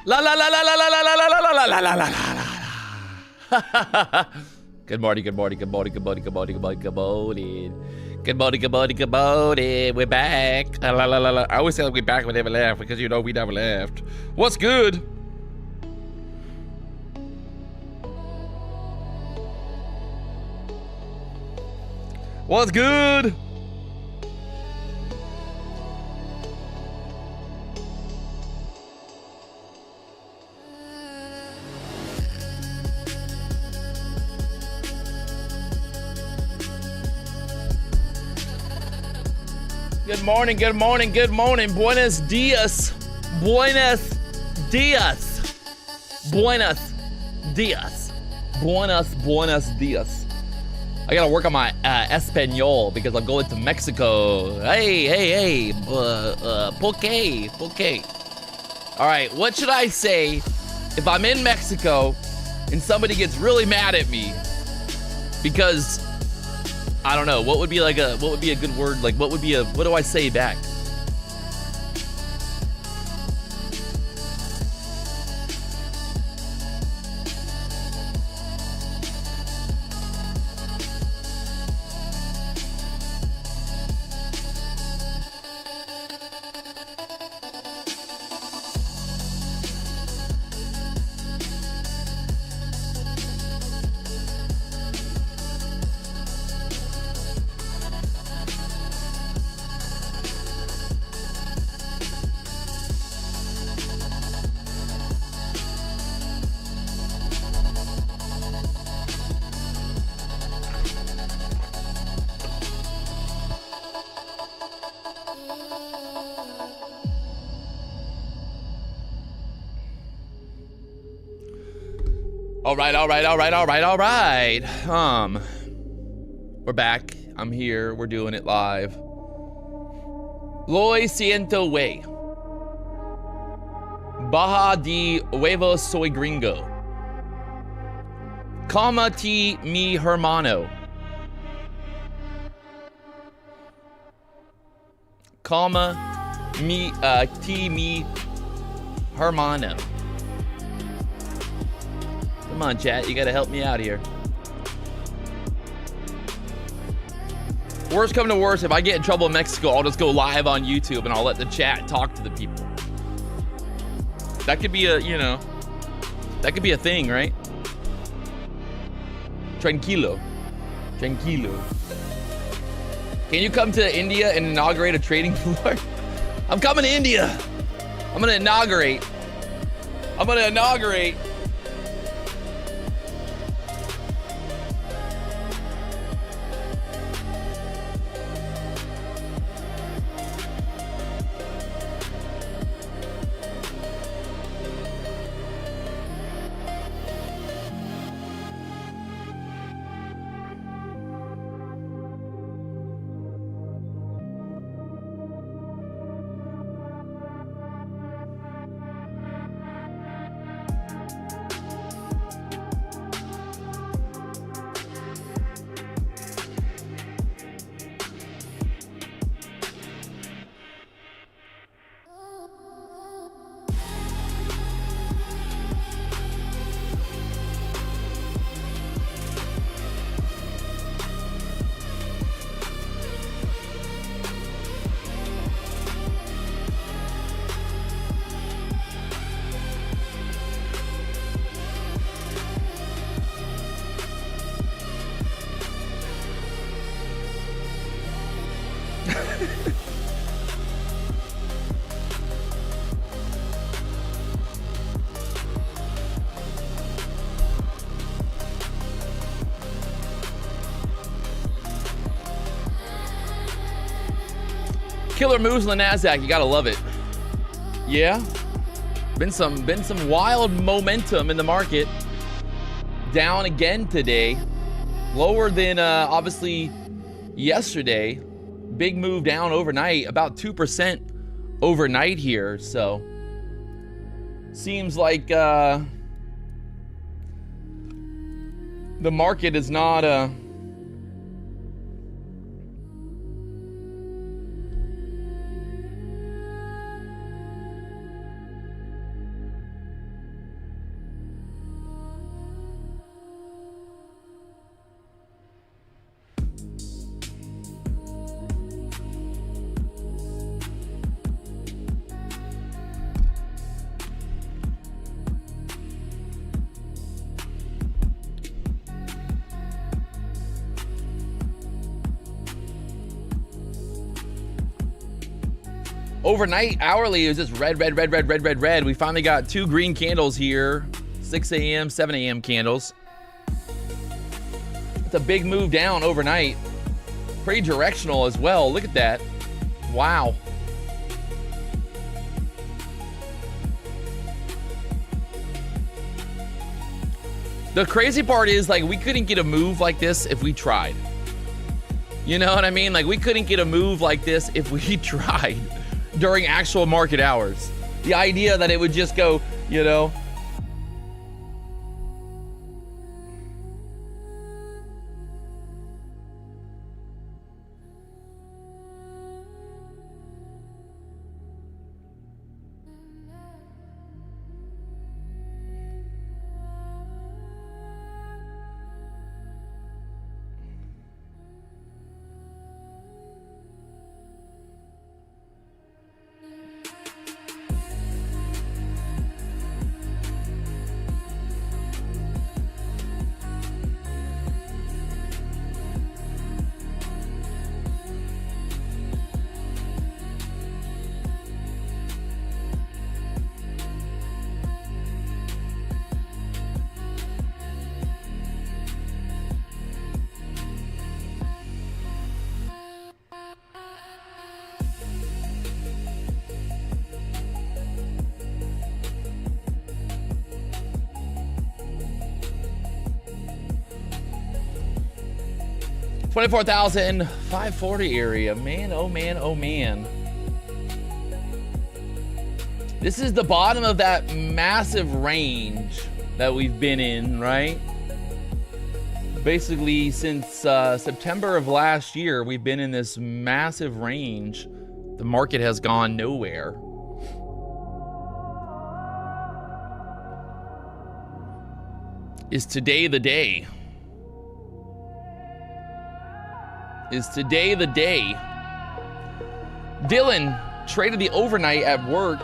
La la la la la la la la la la la la la la. Good morning, good morning, good morning, good morning, good morning, good morning, good morning. Good morning, good morning, good morning. We're back. La la la la. I always say we're back, we never left, because you know we never left. What's good? What's good? Good morning, good morning, good morning. Buenos dias. Buenos dias. Buenos dias. Buenos dias. I gotta work on my Espanol because I'm going to Mexico. Hey. Poke. All right, what should I say if I'm in Mexico and somebody gets really mad at me? Because I don't know, what would be a good word? Like, what do I say back? All right. We're back. I'm here. We're doing it live. Lo siento, wey. Baja de huevos soy gringo. Calma ti mi hermano. Calma mi ti mi hermano. Come on, chat. You gotta help me out here. Worst come to worst, if I get in trouble in Mexico, I'll just go live on YouTube and I'll let the chat talk to the people. That could be a, that could be a thing, right? Tranquilo. Can you come to India and inaugurate a trading floor? I'm coming to India. I'm gonna inaugurate. Killer moves on the NASDAQ, you gotta love it. Yeah, been some wild momentum in the market. Down again today, lower than obviously yesterday. Big move down overnight, about 2% overnight here. So seems like the market is not Overnight, hourly, it was just red, red, red, red, red, red, red. We finally got 2 green candles here. 6 a.m., 7 a.m. candles. It's a big move down overnight. Pretty directional as well. Look at that. Wow. The crazy part is, like, we couldn't get a move like this if we tried. You know what I mean? Like, we couldn't get a move like this if we tried during actual market hours. The idea that it would just go, you know. $24,540 area. Man, oh man, oh man. This is the bottom of that massive range that we've been in, right? Basically, since September of last year, we've been in this massive range. The market has gone nowhere. Is today the day? Is today the day? Dylan traded the overnight at work.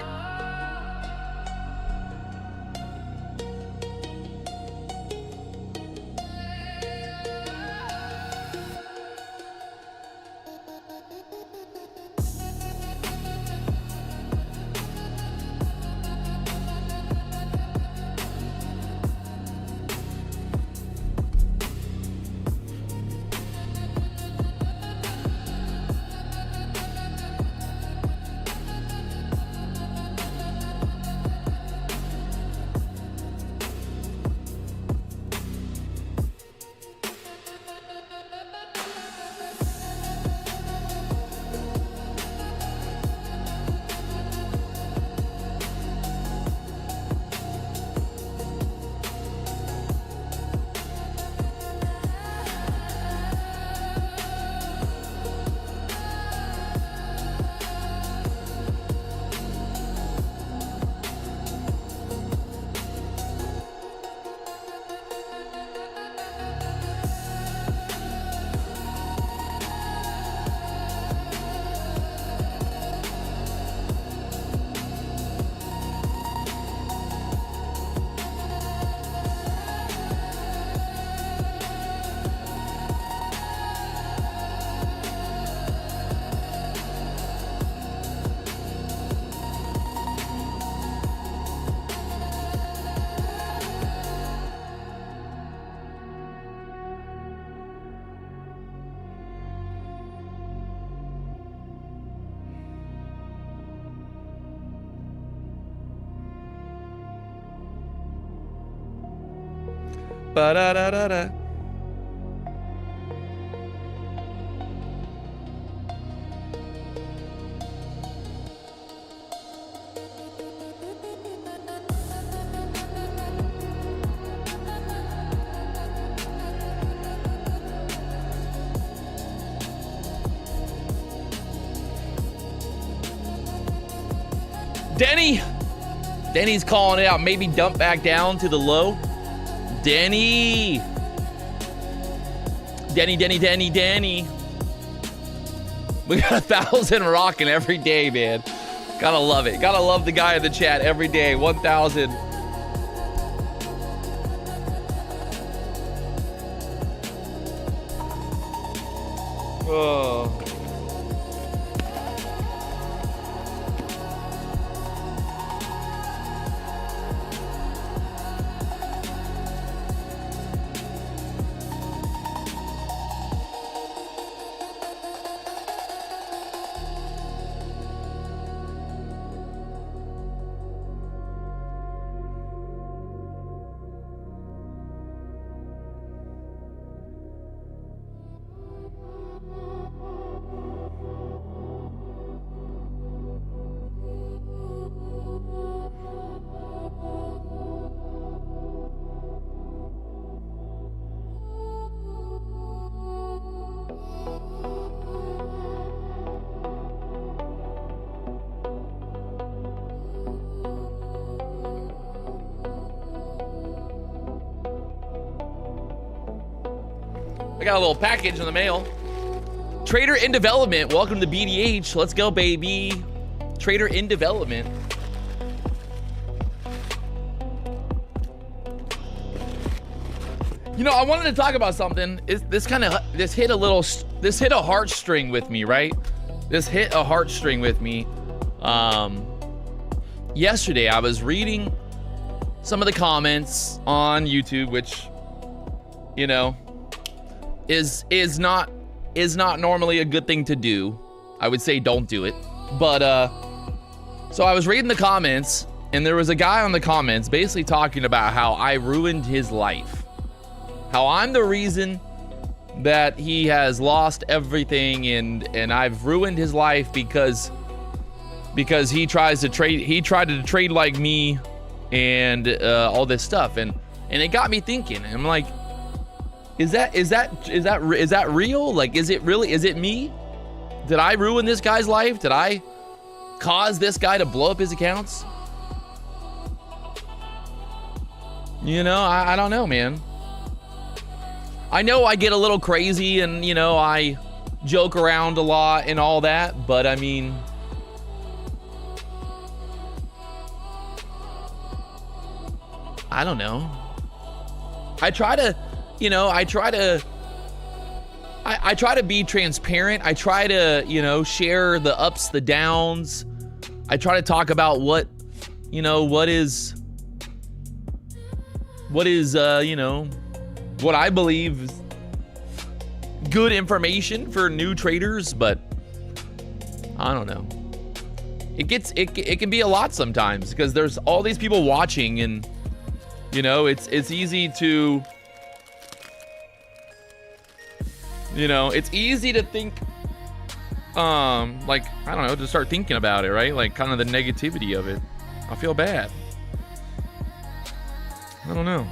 Ba-da-da-da-da. Denny's calling it out. Maybe dump back down to the low. Denny. We got 1,000 rocking every day, man. Gotta love it. Gotta love the guy in the chat every day. 1,000. Oh. I got a little package in the mail. Trader in development. Welcome to BDH. Let's go, baby. Trader in development. You know, I wanted to talk about something. This hit a heartstring with me, right? This hit a heartstring with me. Yesterday I was reading some of the comments on YouTube, which, you know, is not normally a good thing to do. I would say don't do it. But so I was reading the comments, and there was a guy on the comments basically talking about how I ruined his life. How I'm the reason that he has lost everything, and I've ruined his life because he tried to trade like me, and all this stuff, and it got me thinking. I'm like, is that real? Like, is it me? Did I ruin this guy's life? Did I cause this guy to blow up his accounts? You know, I don't know, man. I know I get a little crazy, and, you know, I joke around a lot and all that, but I mean, I don't know. I try to be transparent. I try to, you know, share the ups, the downs. I try to talk about what is, you know, what I believe is good information for new traders, but I don't know. It can be a lot sometimes, because there's all these people watching, and, you know, it's easy to, you know, it's easy to think, like, I don't know, to start thinking about it, right? Like, kind of the negativity of it. I feel bad. I don't know.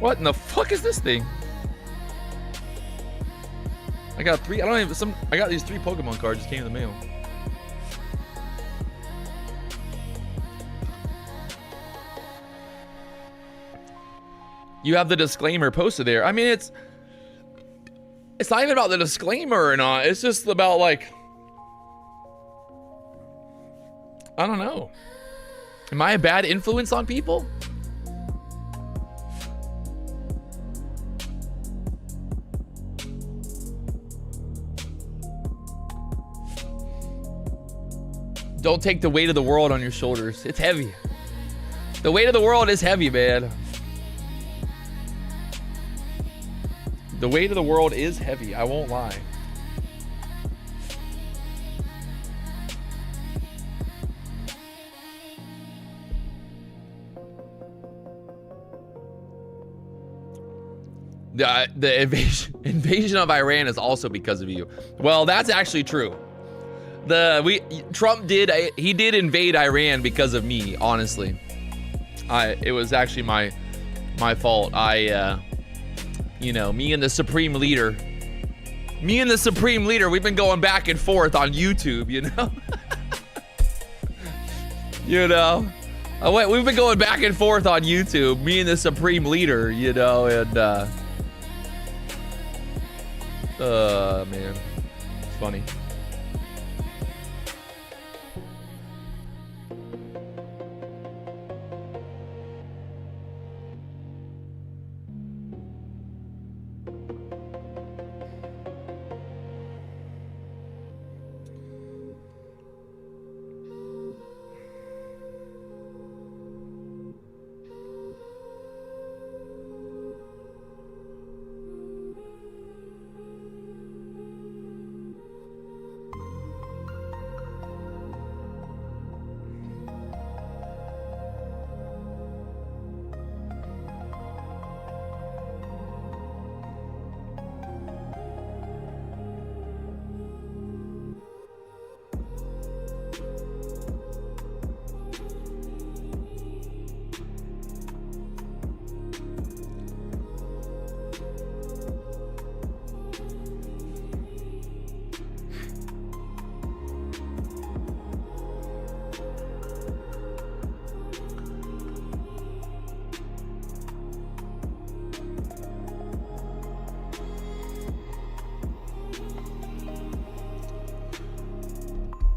What in the fuck is this thing? I got these 3 Pokemon cards just came in the mail. You have the disclaimer posted there. I mean, it's not even about the disclaimer or not. It's just about, like, I don't know. Am I a bad influence on people? Don't take the weight of the world on your shoulders. It's heavy. The weight of the world is heavy, man. The weight of the world is heavy. I won't lie. The invasion of Iran is also because of you. Well, that's actually true. Trump did invade Iran because of me, honestly. It was actually my fault. You know, me and the Supreme Leader, we've been going back and forth on YouTube, you know? You know? We've been going back and forth on YouTube, me and the Supreme Leader, you know, and, man, it's funny.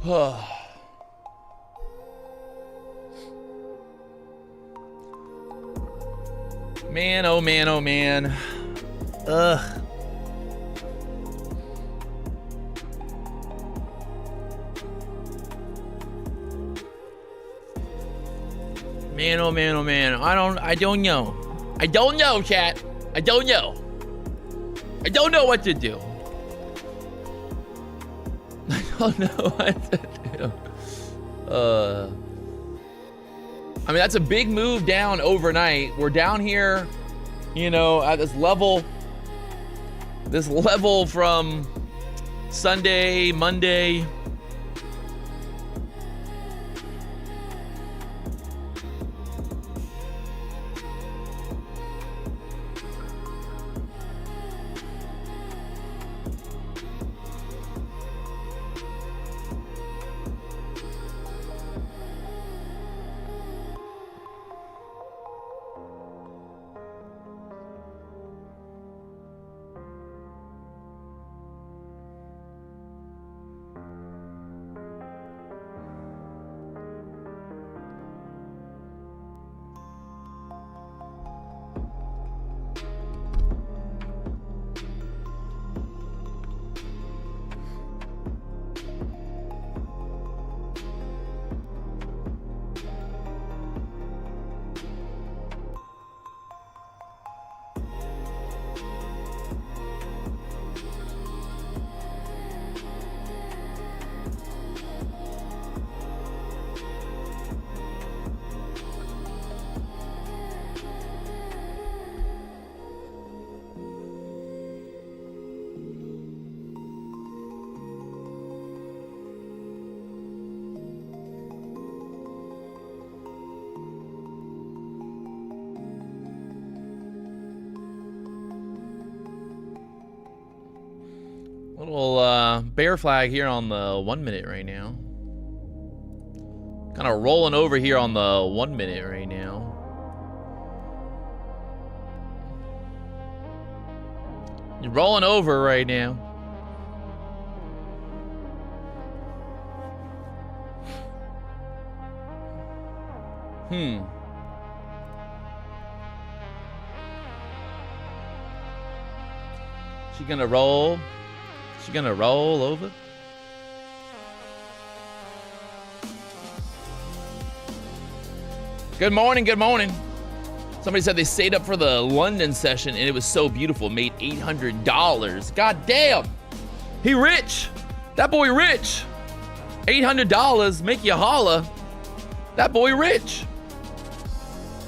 Man, oh man, oh man. Ugh. Man, oh man, oh man. I don't know. I don't know, chat. I don't know. I don't know what to do. I don't know what to do. I mean, that's a big move down overnight. We're down here, you know, at this level from Sunday, Monday. Little bear flag here on the 1 minute right now. Kind of rolling over here on the 1 minute right now. You're rolling over right now. She gonna roll? She gonna roll over? Good morning, good morning. Somebody said they stayed up for the London session and it was so beautiful, made $800. God damn, he rich. That boy rich. $800 make you holla. That boy rich.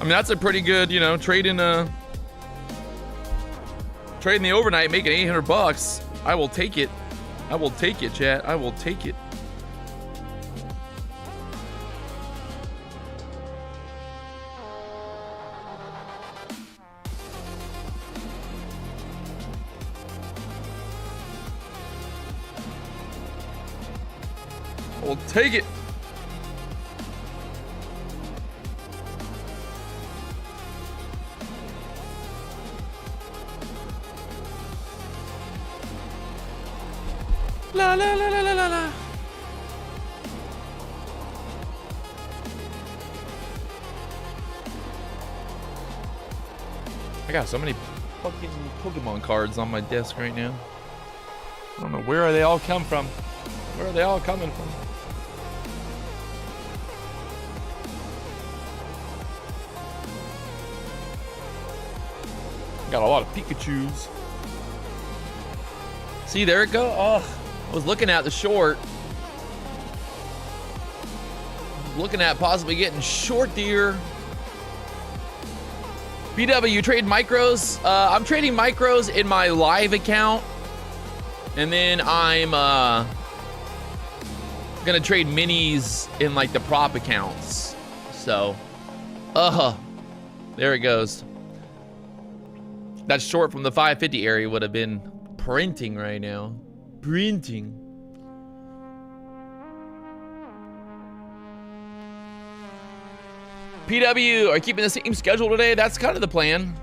I mean, that's a pretty good, you know, trading the overnight, making 800 bucks. I will take it. I will take it, chat. I will take it. I will take it. La la la la la la la. I got so many fucking Pokemon cards on my desk right now. I don't know where they all come from. Where are they all coming from? Got a lot of Pikachus. See, there it go. Oh, I was looking at the short. Looking at possibly getting short deer. BW, you trade micros? I'm trading micros in my live account. And then I'm gonna trade minis in like the prop accounts. So, there it goes. That short from the 550 area would have been printing right now. Printing. PW, are you keeping the same schedule today? That's kind of the plan.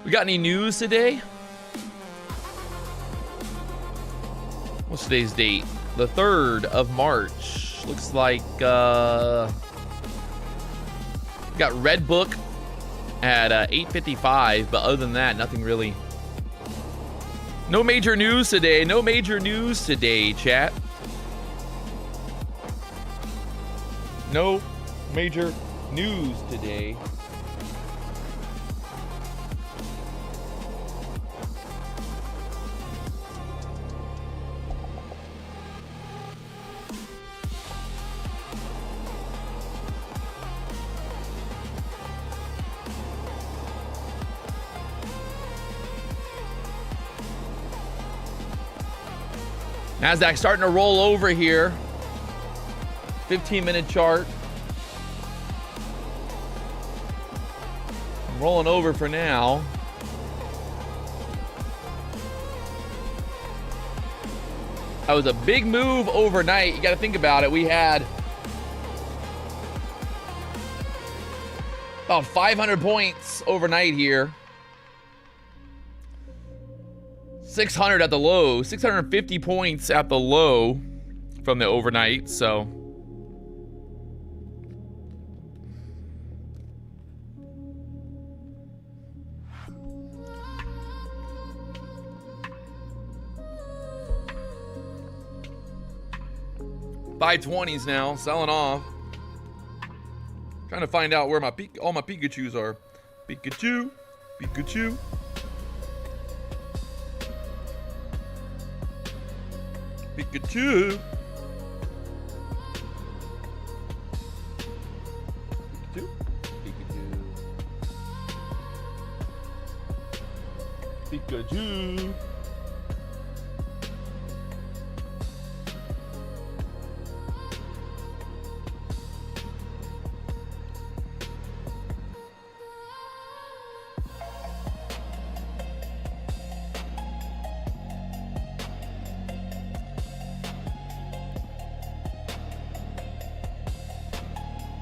We got any news today? What's today's date? The 3rd of March. Looks like got Red Book at 8:55, but other than that, nothing really. No major news today. No major news today, chat. No major news today. NASDAQ starting to roll over here. 15-minute chart. I'm rolling over for now. That was a big move overnight. You got to think about it. We had about 500 points overnight here. 600 at the low, 650 points at the low from the overnight, so. Buy 20s now, selling off. Trying to find out where my all my Pikachus are. Pikachu, Pikachu. Pikachu. Pikachu. Pikachu. Pikachu.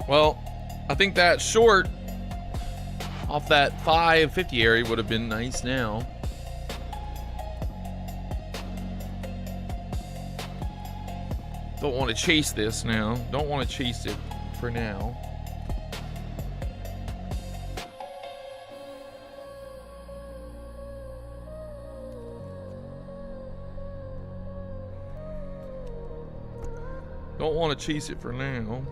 Well, I think that short off that 550 area would have been nice now. Don't want to chase this now. Don't want to chase it for now. Don't want to chase it for now.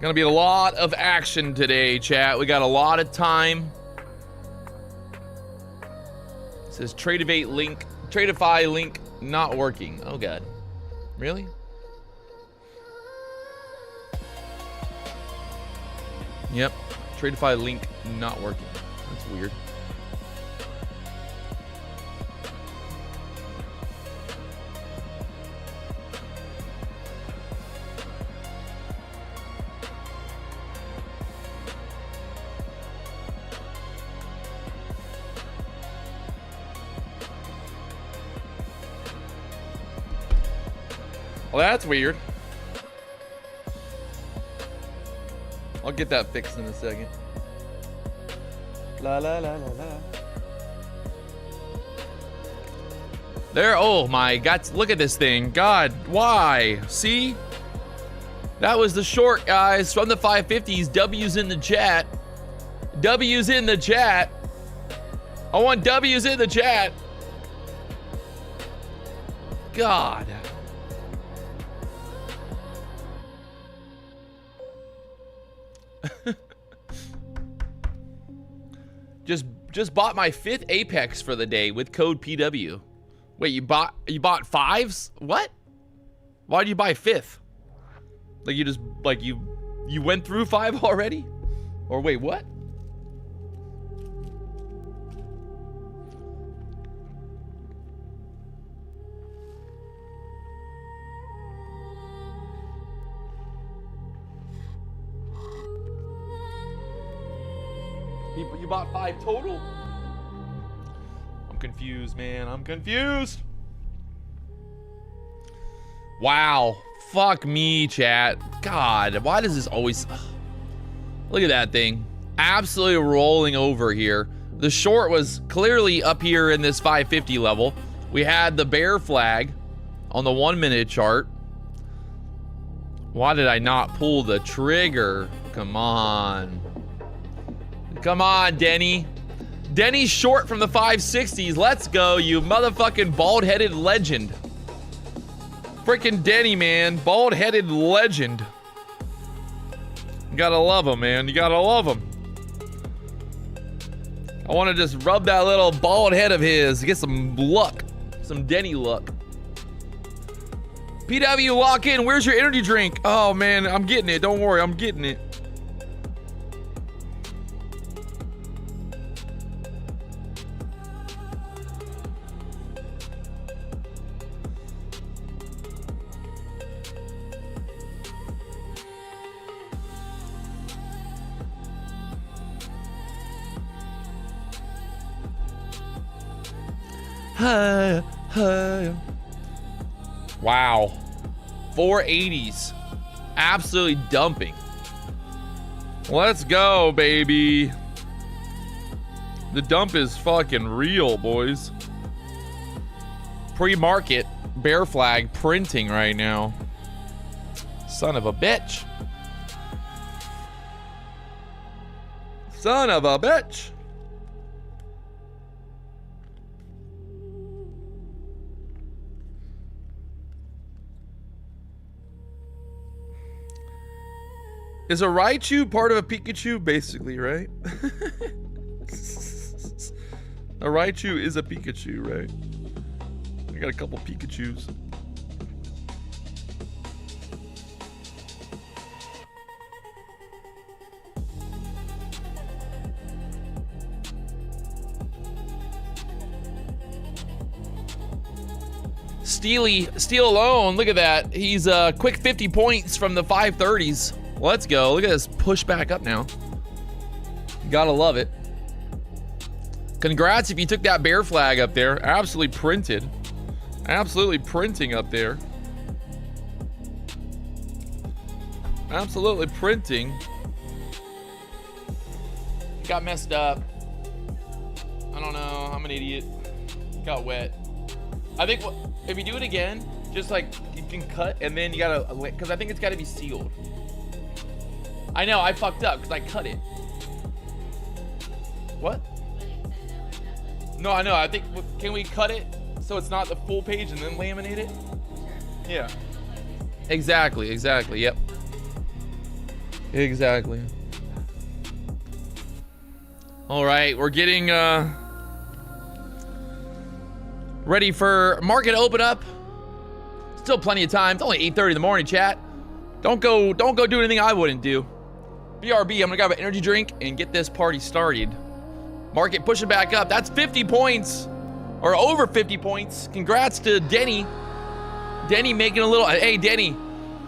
Gonna be a lot of action today, chat. We got a lot of time. It says Tradeify link not working. Oh god. Really? Yep. Tradeify link not working. That's weird. Well, that's weird. I'll get that fixed in a second. La la la la la. There, oh my god, look at this thing. God, why? See? That was the short, guys, from the 550s. W's in the chat. W's in the chat. I want W's in the chat. God. Just bought my 5th Apex for the day with code PW. Wait, you bought 5s? What? Why did you buy 5th? Like you just you went through 5 already? Or wait, what? You bought 5 total? I'm confused, man. I'm confused. Wow. Fuck me, chat. God, why does this always... Look at that thing. Absolutely rolling over here. The short was clearly up here in this 550 level. We had the bear flag on the 1 minute chart. Why did I not pull the trigger? Come on. Come on, Denny. Denny's short from the 560s. Let's go, you motherfucking bald-headed legend. Freaking Denny, man. Bald-headed legend. You gotta love him, man. You gotta love him. I want to just rub that little bald head of his, get some luck, some Denny luck. PW, lock in. Where's your energy drink? Oh, man, I'm getting it. Don't worry, I'm getting it. Wow. 480s. Absolutely dumping. Let's go, baby. The dump is fucking real, boys. Pre-market bear flag printing right now. Son of a bitch. Son of a bitch. Is a Raichu part of a Pikachu? Basically, right? A Raichu is a Pikachu, right? I got a couple Pikachus. Steel alone, look at that. He's quick 50 points from the 530s. Let's go. Look at this push back up now. Gotta love it. Congrats if you took that bear flag up there. Absolutely printed. Absolutely printing up there. Absolutely printing. Got messed up. I don't know. I'm an idiot. Got wet. I think if you do it again, just like you can cut and then you gotta, because I think it's gotta be sealed. I know, I fucked up because I cut it. What? No, I know. I think, can we cut it so it's not the full page and then laminate it? Yeah. Exactly, exactly. Yep. Exactly. All right, we're getting ready for market open up. Still plenty of time. It's only 8:30 in the morning, chat. Don't go do anything I wouldn't do. BRB, I'm gonna grab an energy drink and get this party started. Market pushing back up. That's 50 points, or over 50 points. Congrats to Denny. Denny making a little. Hey, Denny,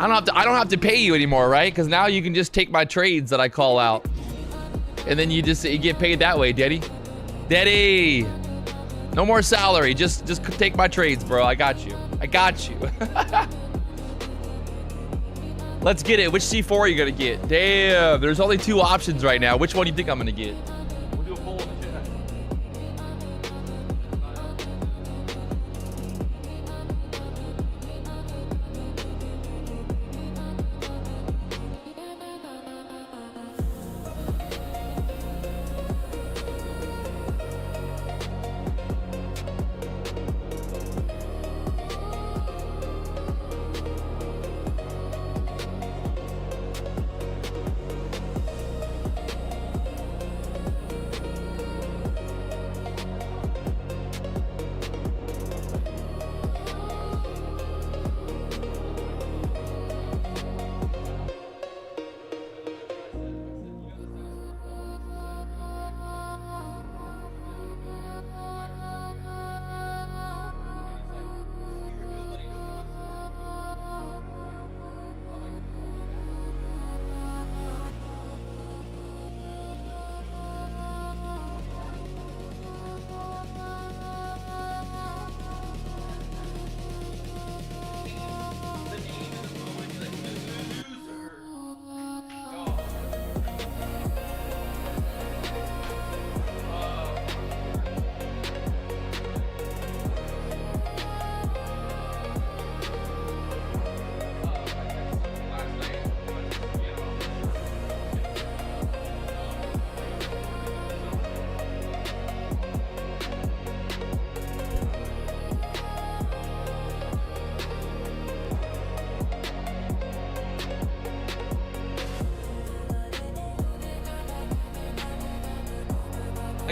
I don't have to pay you anymore, right? Because now you can just take my trades that I call out, and then you get paid that way, Denny. Denny, no more salary. Just take my trades, bro. I got you. I got you. Let's get it. Which C4 are you gonna get? Damn, there's only 2 options right now. Which one do you think I'm gonna get? We'll do a poll in the chat.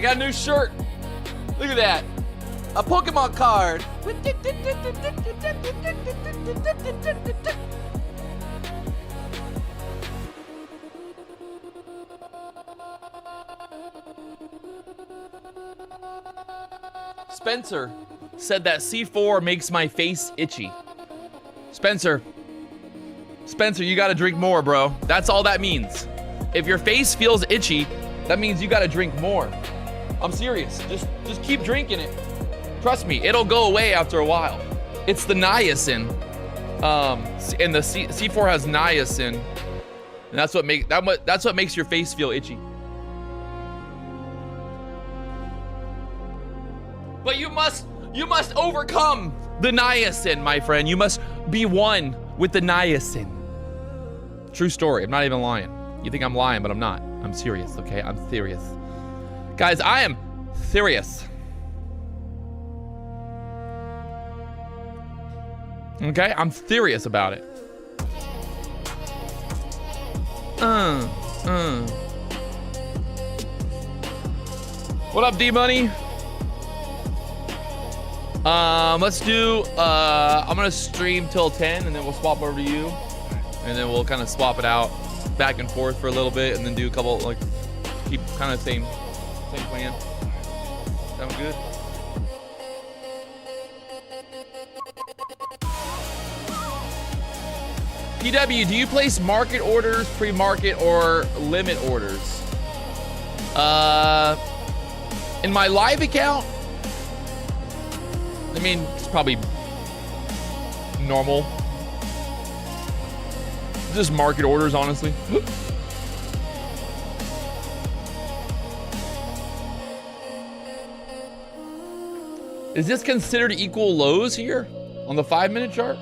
got a new shirt. Look at that. A Pokemon card. Spencer said that C4 makes my face itchy. Spencer, you gotta drink more, bro. That's all that means. If your face feels itchy, that means you gotta drink more. I'm serious. Just keep drinking it. Trust me, it'll go away after a while. It's the niacin. And the C4 has niacin, and that's what makes your face feel itchy. But you must overcome the niacin, my friend. You must be one with the niacin. True story. I'm not even lying. You think I'm lying, but I'm not. I'm serious, okay? I'm serious. Guys, I am serious. Okay? I'm serious about it. What up, D-Money? Let's do, I'm gonna stream till 10 and then we'll swap over to you. And then we'll kind of swap it out back and forth for a little bit and then do a couple, like, keep kind of same plan. Sound good? PW, do you place market orders, pre-market, or limit orders? In my live account, I mean, it's probably normal. Just market orders, honestly. Is this considered equal lows here on the 5-minute chart?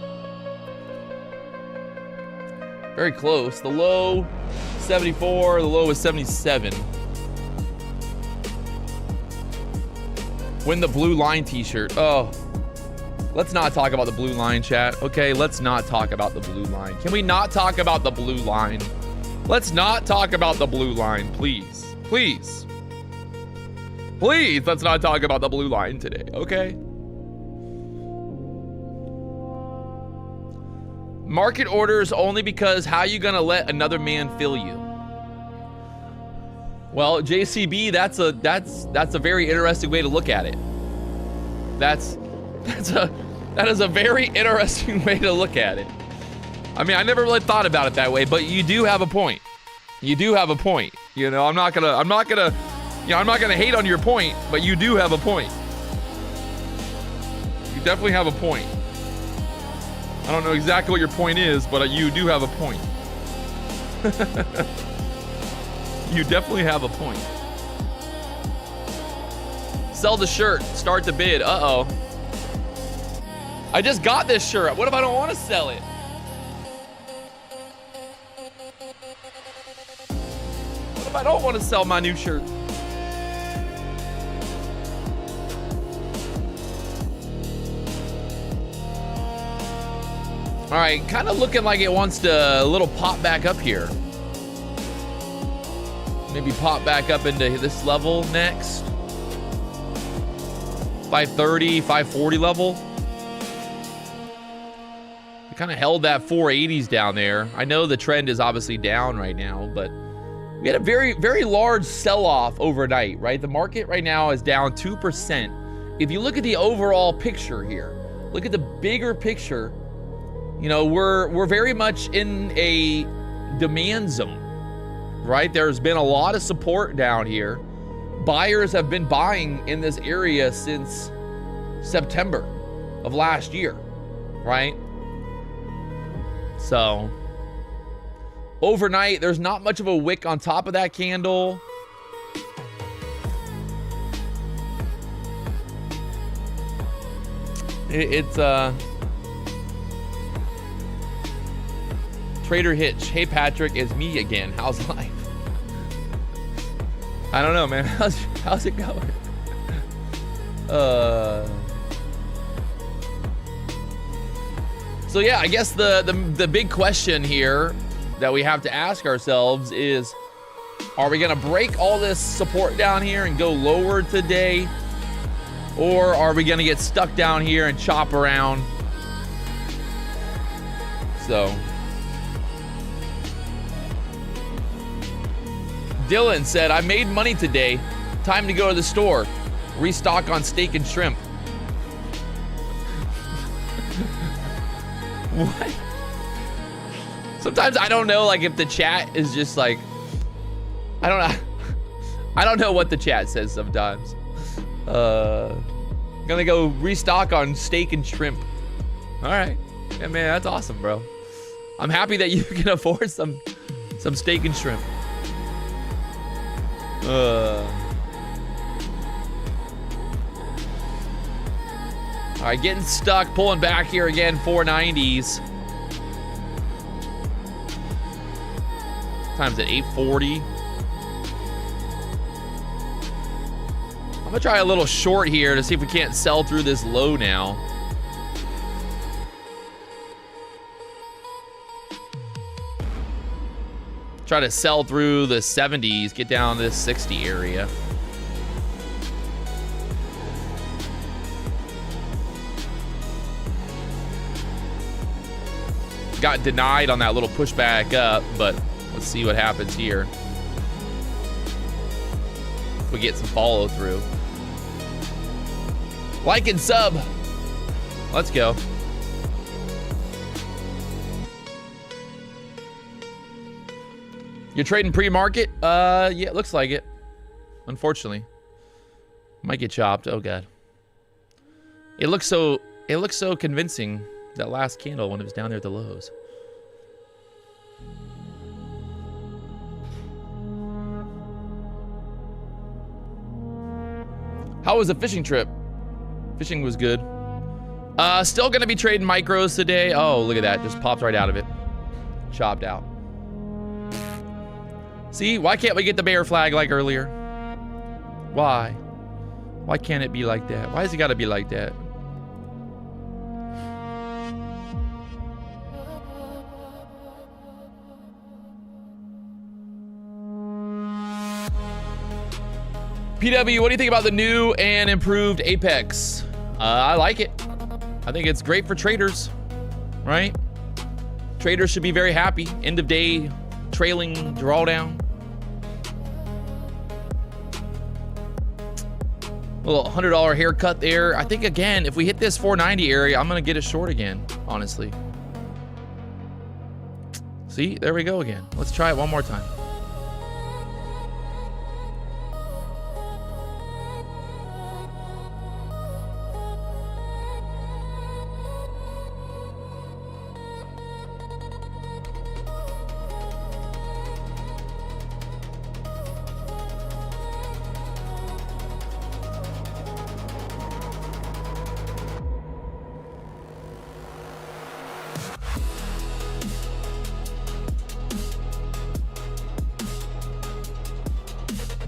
Very close. The low, 74. The low is 77. Win the blue line t-shirt. Oh, let's not talk about the blue line, chat. Okay, let's not talk about the blue line. Can we not talk about the blue line? Let's not talk about the blue line, please. Please. Please, let's not talk about the blue line today, okay? Market orders only because how you gonna let another man fill you? Well, JCB, that's a very interesting way to look at it. That is a very interesting way to look at it. I mean, I never really thought about it that way, but you do have a point. You do have a point. You know, I'm not gonna hate on your point, but you do have a point. You definitely have a point. I don't know exactly what your point is, but you do have a point. You definitely have a point. Sell the shirt, start the bid. Uh-oh. I just got this shirt. What if I don't want to sell it? What if I don't want to sell my new shirt? All right, kind of looking like it wants to a little pop back up here. Maybe pop back up into this level next. 530, 540 level. We kind of held that 480s down there. I know the trend is obviously down right now, but we had a very, very large sell-off overnight, right? The market right now is down 2%. If you look at the overall picture here, look at the bigger picture, you know, we're very much in a demand zone, right? There's been a lot of support down here. Buyers have been buying in this area since September of last year, right? So overnight, there's not much of a wick on top of that candle. It's Trader Hitch. Hey Patrick, it's me again. How's life? I don't know, man. How's it going? So yeah, I guess the big question here that we have to ask ourselves is, Are we going to break all this support down here and go lower today? Or are we going to get stuck down here and chop around? So, Dylan said, I made money today. Time to go to the store. Restock on steak and shrimp. What? Sometimes I don't know, like, if the chat is just like, I don't know. I don't know what the chat says sometimes. Gonna go restock on steak and shrimp. All right. Yeah, man, that's awesome, bro. I'm happy that you can afford some steak and shrimp. All right, getting stuck, pulling back here again, 490s. Time's at 840. I'm gonna try a little short here to see if we can't sell through this low now. Try to sell through the 70s, get down to this 60 area. Got denied on that little pushback up, but let's see what happens here. If we get some follow through. Like and sub. Let's go. You're trading pre-market? Yeah, it looks like it. Unfortunately. Might get chopped. Oh god. It looks so convincing, that last candle when it was down there at the lows. How was the fishing trip? Fishing was good. Still gonna be trading micros today. Oh, look at that. Just popped right out of it. Chopped out. See, why can't we get the bear flag like earlier? Why? Why can't it be like that? Why has it gotta be like that? PW, what do you think about the new and improved Apex? I like it. I think it's great for traders, right? Traders should be very happy. End of day trailing drawdown. A little $100 haircut there. I think, again, if we hit this 490 area, I'm going to get it short again, honestly. See, there we go again. Let's try it one more time.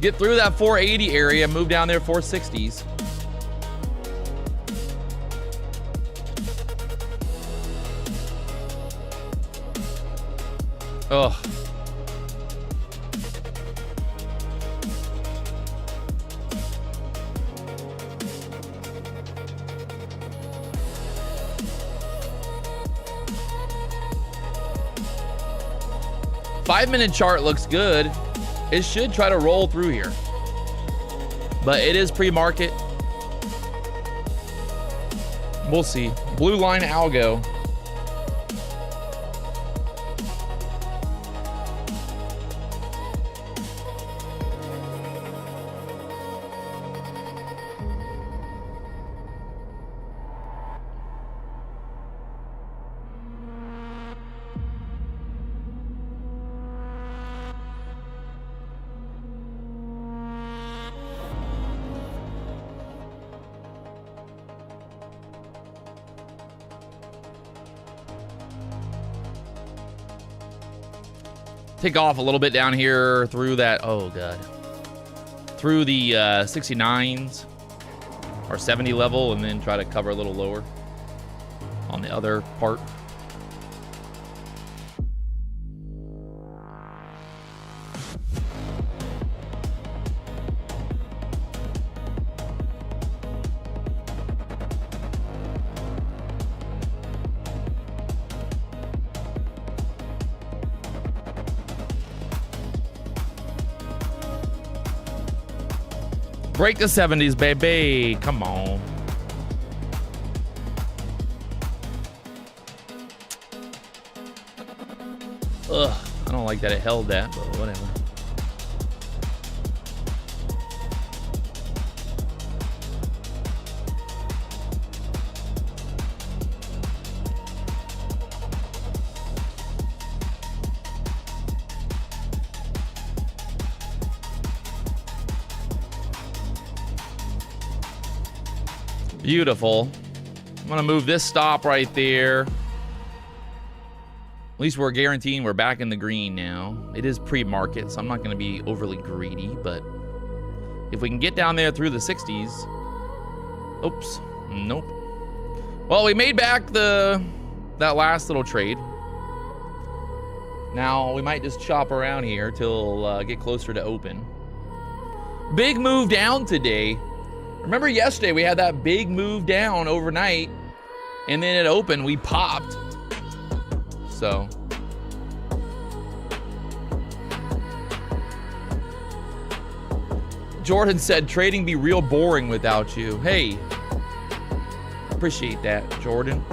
Get through that 480 area, move down there 460s. Ugh. Five-minute chart looks good. It should try to roll through here, but it is pre-market. We'll see. Blue line algo. Take off a little bit down here through that, oh god, through the 69s or 70 level, and then try to cover a little lower on the other part. Break the 70s, baby. Come on. Ugh, I don't like that it held that, but whatever. Beautiful. I'm gonna move this stop right there. At least we're guaranteeing we're back in the green now. It is pre-market, so I'm not gonna be overly greedy, but if we can get down there through the 60s. Oops, nope. Well, we made back that last little trade. Now we might just chop around here till get closer to open. Big move down today. Remember yesterday we had that big move down overnight, and then it opened, we popped. So Jordan said trading be real boring without you. Hey, appreciate that, Jordan.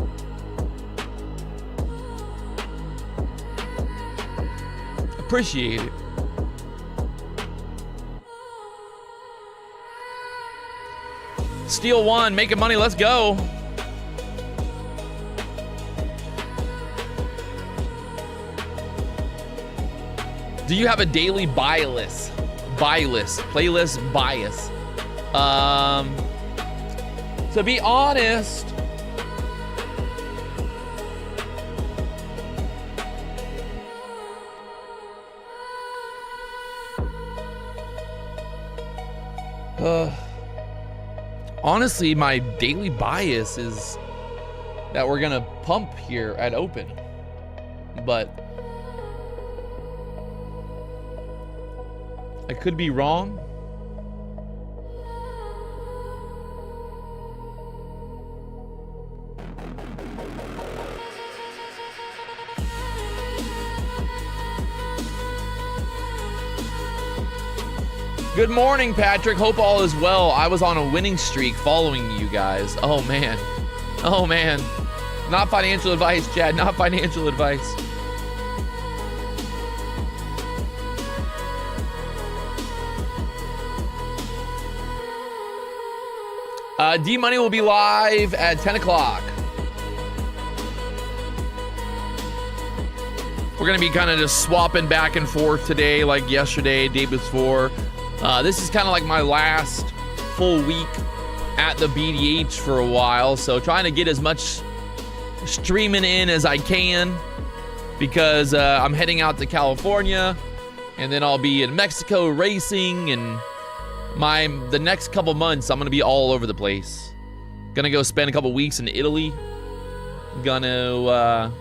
Appreciate it. Steal one, making money, let's go. Do you have a daily buy list? Playlist bias. To be honest, honestly, my daily bias is that we're gonna pump here at open, but I could be wrong. Good morning, Patrick. Hope all is well. I was on a winning streak following you guys. Oh, man. Oh, man. Not financial advice, Chad. Not financial advice. D-Money will be live at 10 o'clock. We're going to be kind of just swapping back and forth today, like yesterday, day before. This is kind of like my last full week at the BDH for a while, so trying to get as much streaming in as I can because I'm heading out to California, and then I'll be in Mexico racing, and the next couple months I'm gonna be all over the place. Gonna go spend a couple weeks in Italy. Well,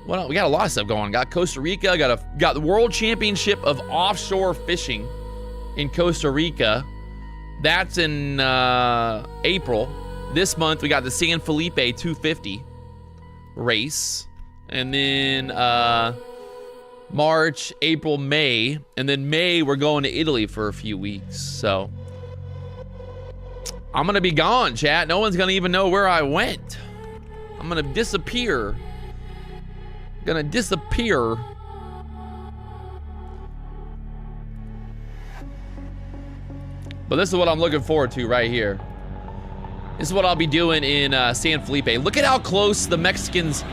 we got a lot of stuff going on. Got Costa Rica. Got the World Championship of Offshore Fishing in Costa Rica. That's in April. This month we got the San Felipe 250 race, and then March, April, May, and then May we're going to Italy for a few weeks. So I'm gonna be gone, chat. No one's gonna even know where I went. I'm gonna disappear. Gonna disappear. But this is what I'm looking forward to right here. This is what I'll be doing in San Felipe. Look at how close the Mexicans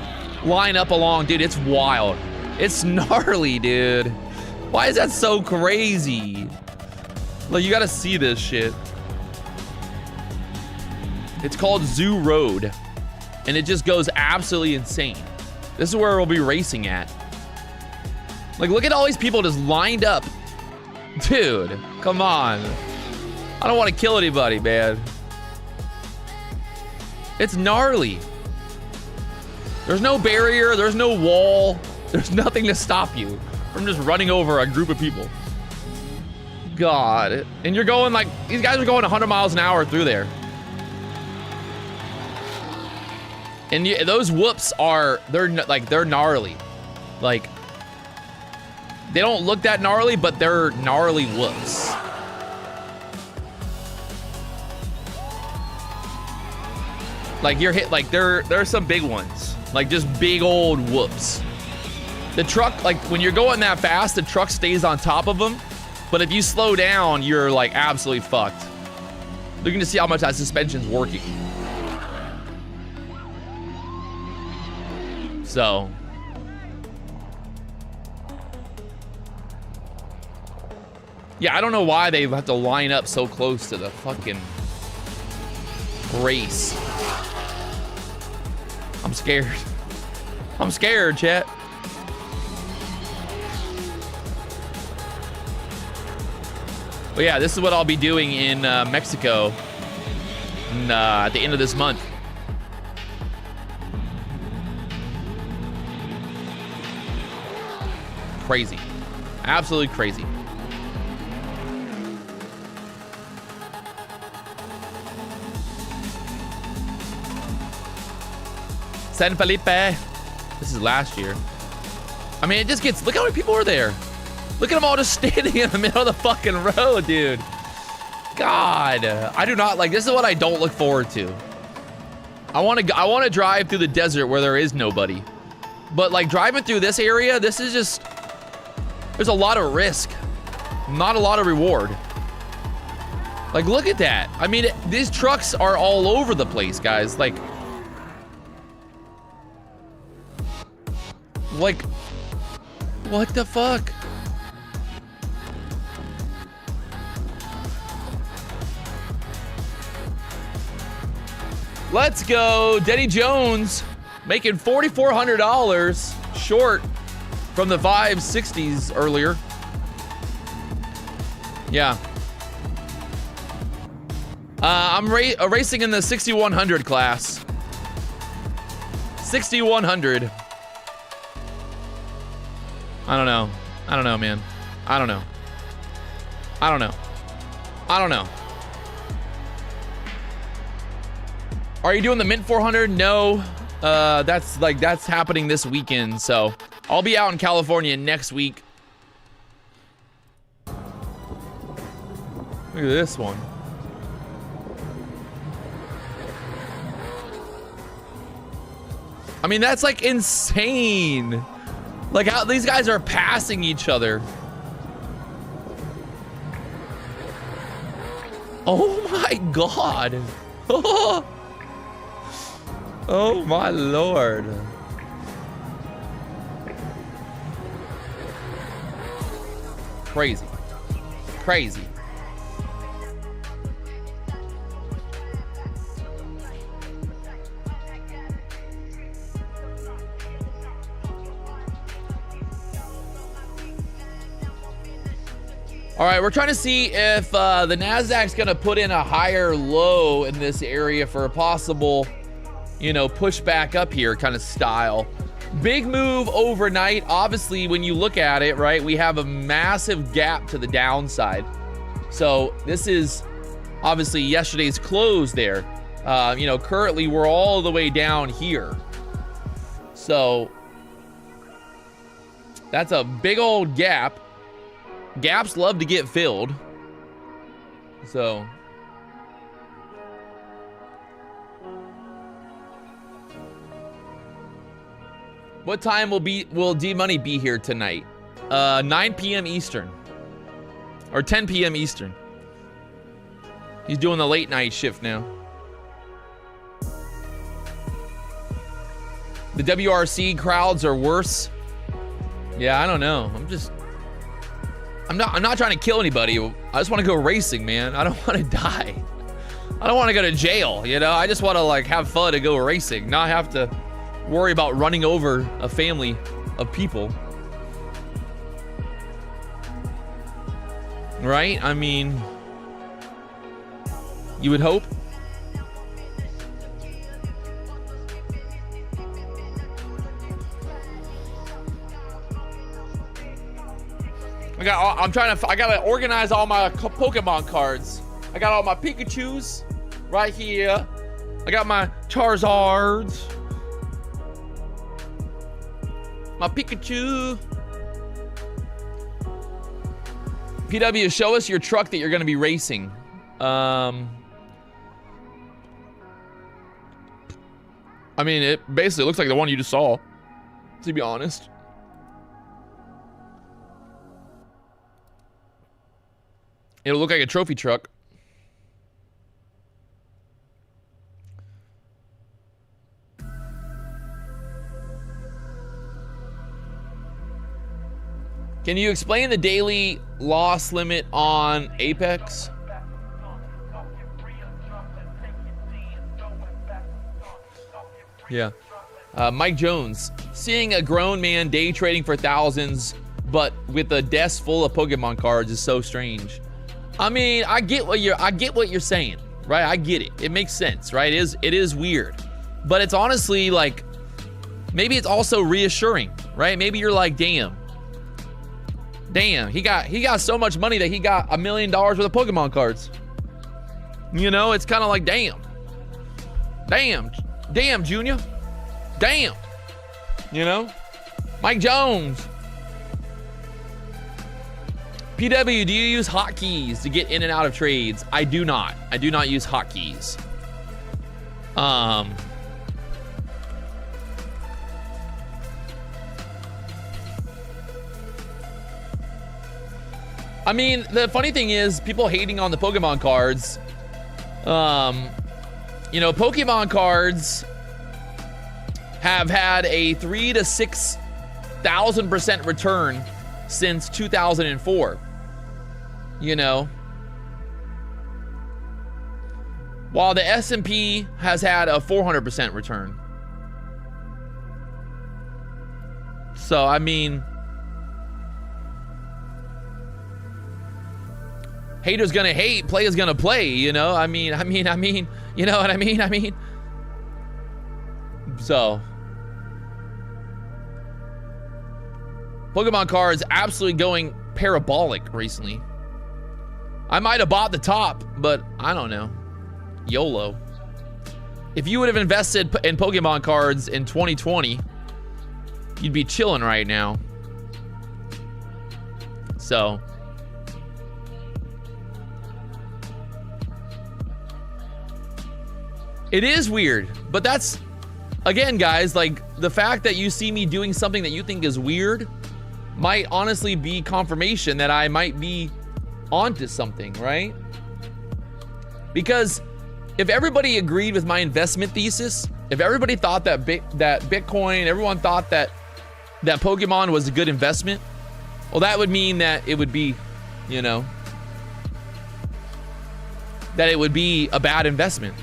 line up along. Dude, it's wild. It's gnarly, dude. Why is that so crazy? Like, you gotta see this shit. It's called Zoo Road, and it just goes absolutely insane. This is where we'll be racing at. Like, look at all these people just lined up. Dude, come on. I don't want to kill anybody, man. It's gnarly. There's no barrier, there's no wall, there's nothing to stop you from just running over a group of people. God. And you're going like, these guys are going 100 miles an hour through there. And those whoops they're gnarly. Like, they don't look that gnarly, but they're gnarly whoops. Like you're hit, like there are some big ones, like just big old whoops. The truck, like when you're going that fast, the truck stays on top of them. But if you slow down, you're like absolutely fucked. Looking to see how much that suspension's working. So. Yeah, I don't know why they have to line up so close to the fucking race. I'm scared. I'm scared, chat. But yeah, this is what I'll be doing in Mexico at the end of this month. Crazy. Absolutely crazy. San Felipe. This is last year. I mean, it just gets, look how many people are there. Look at them all just standing in the middle of the fucking road, dude. God, I do not like, this is what I don't look forward to. I want to drive through the desert where there is nobody. But like driving through this area, this is just, there's a lot of risk, not a lot of reward. Like, look at that. I mean, these trucks are all over the place, guys. Like, what the fuck? Let's go. Denny Jones making $4,400 short from the 560s earlier. Yeah. I'm racing in the 6100 class. 6100. I don't know. I don't know, man. I don't know. I don't know. I don't know. Are you doing the Mint 400? No. That's happening this weekend. So I'll be out in California next week. Look at this one. I mean, that's like insane. Like how these guys are passing each other. Oh my God. Oh my Lord. Crazy. Crazy. All right, we're trying to see if the Nasdaq's gonna put in a higher low in this area for a possible, you know, push back up here kind of style. Big move overnight. Obviously, when you look at it, right, we have a massive gap to the downside. So this is obviously yesterday's close there. You know, currently we're all the way down here. So that's a big old gap. Gaps love to get filled. So what time will D-Money be here tonight? 9 p.m. Eastern. Or 10 p.m. Eastern. He's doing the late night shift now. The WRC crowds are worse. Yeah, I don't know. I'm not trying to kill anybody. I just want to go racing, man. I don't want to die. I don't want to go to jail, you know? I just want to like have fun and go racing, not have to worry about running over a family of people. Right? I mean, you would hope. I gotta organize all my Pokemon cards. I got all my Pikachus right here. I got my Charizards. My Pikachu. PW, show us your truck that you're gonna be racing. I mean, it basically looks like the one you just saw, to be honest. It'll look like a trophy truck. Can you explain the daily loss limit on Apex? Yeah. Mike Jones, seeing a grown man day trading for thousands, but with a desk full of Pokemon cards is so strange. I mean, I get what you're saying, right? I get it. It makes sense, right? It is weird, but it's honestly like, maybe it's also reassuring, right? Maybe you're like, damn, he got so much money that he got $1 million worth of Pokemon cards. You know, it's kind of like, damn, Junior, damn. You know, Mike Jones. PW, do you use hotkeys to get in and out of trades? I do not. I do not use hotkeys. I mean, the funny thing is, people hating on the Pokemon cards. You know, Pokemon cards have had a 3,000 to 6,000% return since 2004. You know, while the S&P has had a 400% return. So, I mean, haters gonna hate, players gonna play, you know? I mean, you know what I mean? So, Pokemon cards absolutely going parabolic recently. I might have bought the top, but I don't know. YOLO. If you would have invested in Pokemon cards in 2020, you'd be chilling right now. So, it is weird, but that's, again, guys, like, the fact that you see me doing something that you think is weird might honestly be confirmation that I might be onto something, right? Because if everybody agreed with my investment thesis, if everybody thought that Bitcoin, everyone thought that Pokemon was a good investment, well, that would mean that it would be, you know, that it would be a bad investment.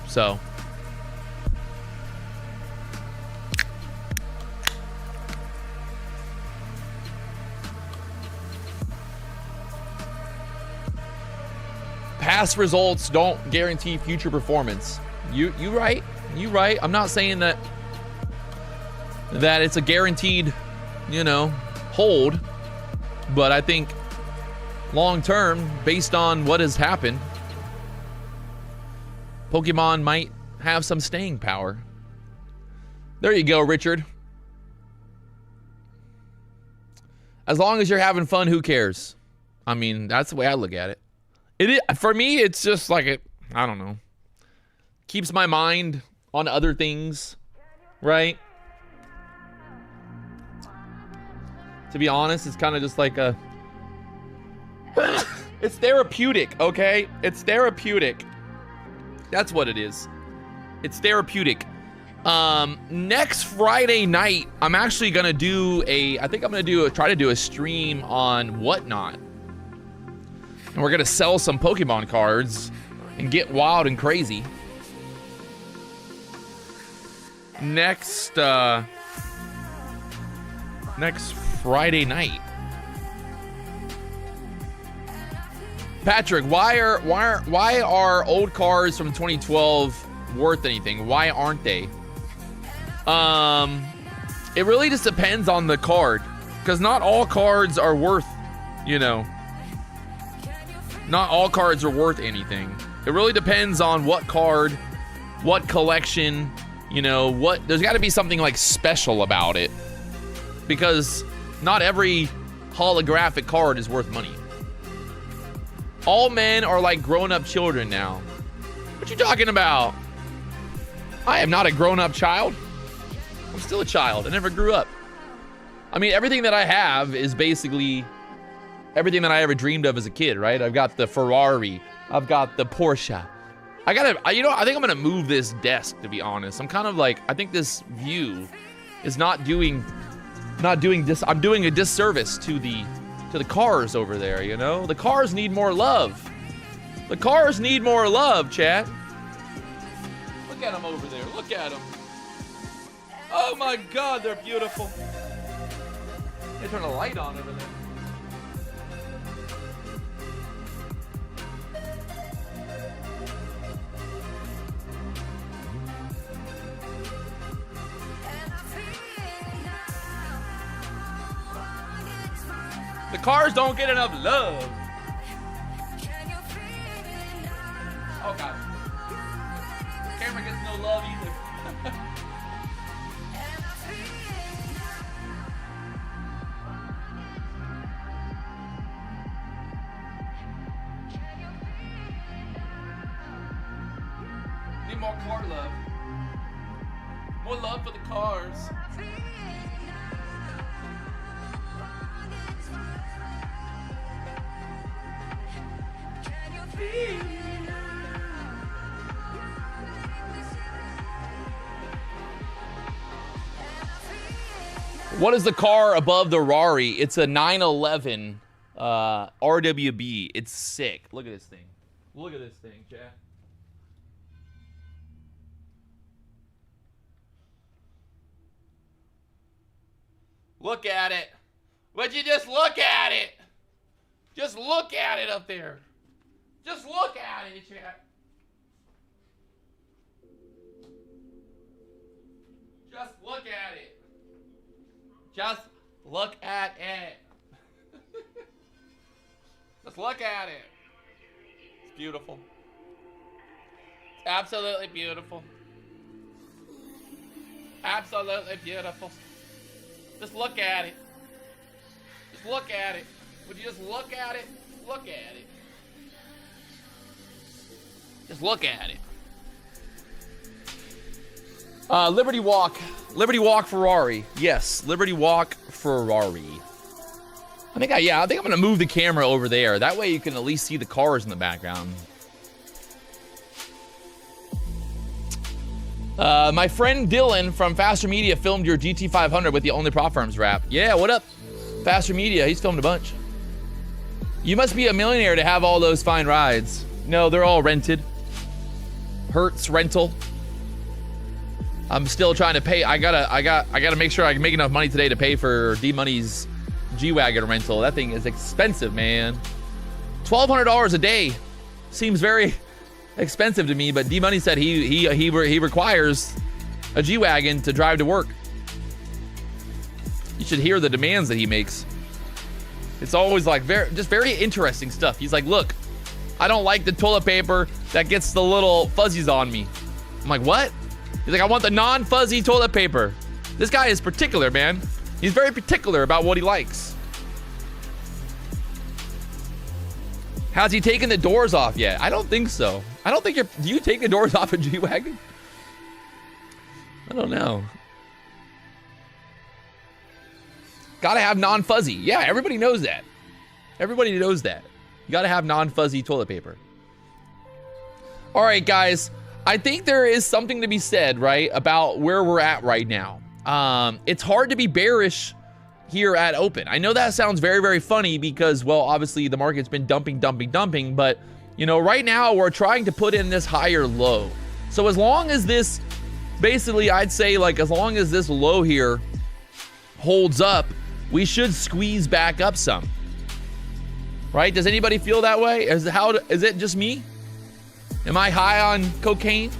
So, past results don't guarantee future performance. You right. I'm not saying that it's a guaranteed, you know, hold, but I think long term, based on what has happened, Pokemon might have some staying power. There you go, Richard. As long as you're having fun, who cares? I mean, that's the way I look at it. For me, it's just like I don't know. Keeps my mind on other things, right? To be honest, it's kind of just like a... It's therapeutic, okay? It's therapeutic. That's what it is. It's therapeutic. Next Friday night, I'm actually gonna do try to do a stream on Whatnot. And we're gonna sell some Pokemon cards and get wild and crazy. Next Friday night. Patrick, why are old cards from 2012 worth anything? Why aren't they? It really just depends on the card, because not all cards are worth, you know, not all cards are worth anything. It really depends on what card, what collection, you know, there's got to be something like special about it, because not every holographic card is worth money. All men are like grown-up children now. What you talking about? I am not a grown-up child. I'm still a child. I never grew up. I mean, everything that I have is basically everything that I ever dreamed of as a kid, right? I've got the Ferrari. I've got the Porsche. I think I'm gonna move this desk, to be honest. I'm kind of like, I think this view is not doing this. I'm doing a disservice to the cars over there, you know? The cars need more love. The cars need more love, chat. Look at them over there. Look at them. Oh my God, they're beautiful. They turn a light on over there. The cars don't get enough love. Oh God. The camera gets no love either. Need more car love. More love for the cars. What is the car above the Rari? It's a 911 RWB. It's sick. Look at this thing. Look at this thing, chat. Look at it. Would you just look at it? Just look at it up there. Just look at it, chat. Just look at it. Just look at it. Just look at it. It's beautiful. It's absolutely beautiful. Absolutely beautiful. Just look at it. Just look at it. Would you just look at it? Look at it. Just look at it. Liberty Walk Ferrari. Yes, Liberty Walk Ferrari. I think I'm gonna move the camera over there. That way you can at least see the cars in the background. My friend Dylan from Faster Media filmed your GT500 with the Only Prop Firms wrap. Yeah, what up? Faster Media, he's filmed a bunch. You must be a millionaire to have all those fine rides. No, they're all rented. Hertz rental. I'm still trying to pay. I gotta make sure I can make enough money today to pay for D-Money's G-Wagon rental. That thing is expensive, man. $1,200 a day seems very expensive to me, but D-Money said he requires a G-Wagon to drive to work. You should hear the demands that he makes. It's always like very interesting stuff. He's like, look, I don't like the toilet paper that gets the little fuzzies on me. I'm like, what? He's like, I want the non-fuzzy toilet paper. This guy is particular, man. He's very particular about what he likes. Has he taken the doors off yet? I don't think so. I don't think do you take the doors off a G-Wagon? I don't know. Gotta have non-fuzzy. Yeah, everybody knows that. Everybody knows that. You gotta have non-fuzzy toilet paper. All right, guys. I think there is something to be said, right, about where we're at right now. It's hard to be bearish here at open. I know that sounds very, very funny because, well, obviously the market's been dumping, but, you know, right now we're trying to put in this higher low. So as long as this, basically, I'd say, like, as long as this low here holds up, we should squeeze back up some. Right? Does anybody feel that way? Is it just me? Am I high on cocaine?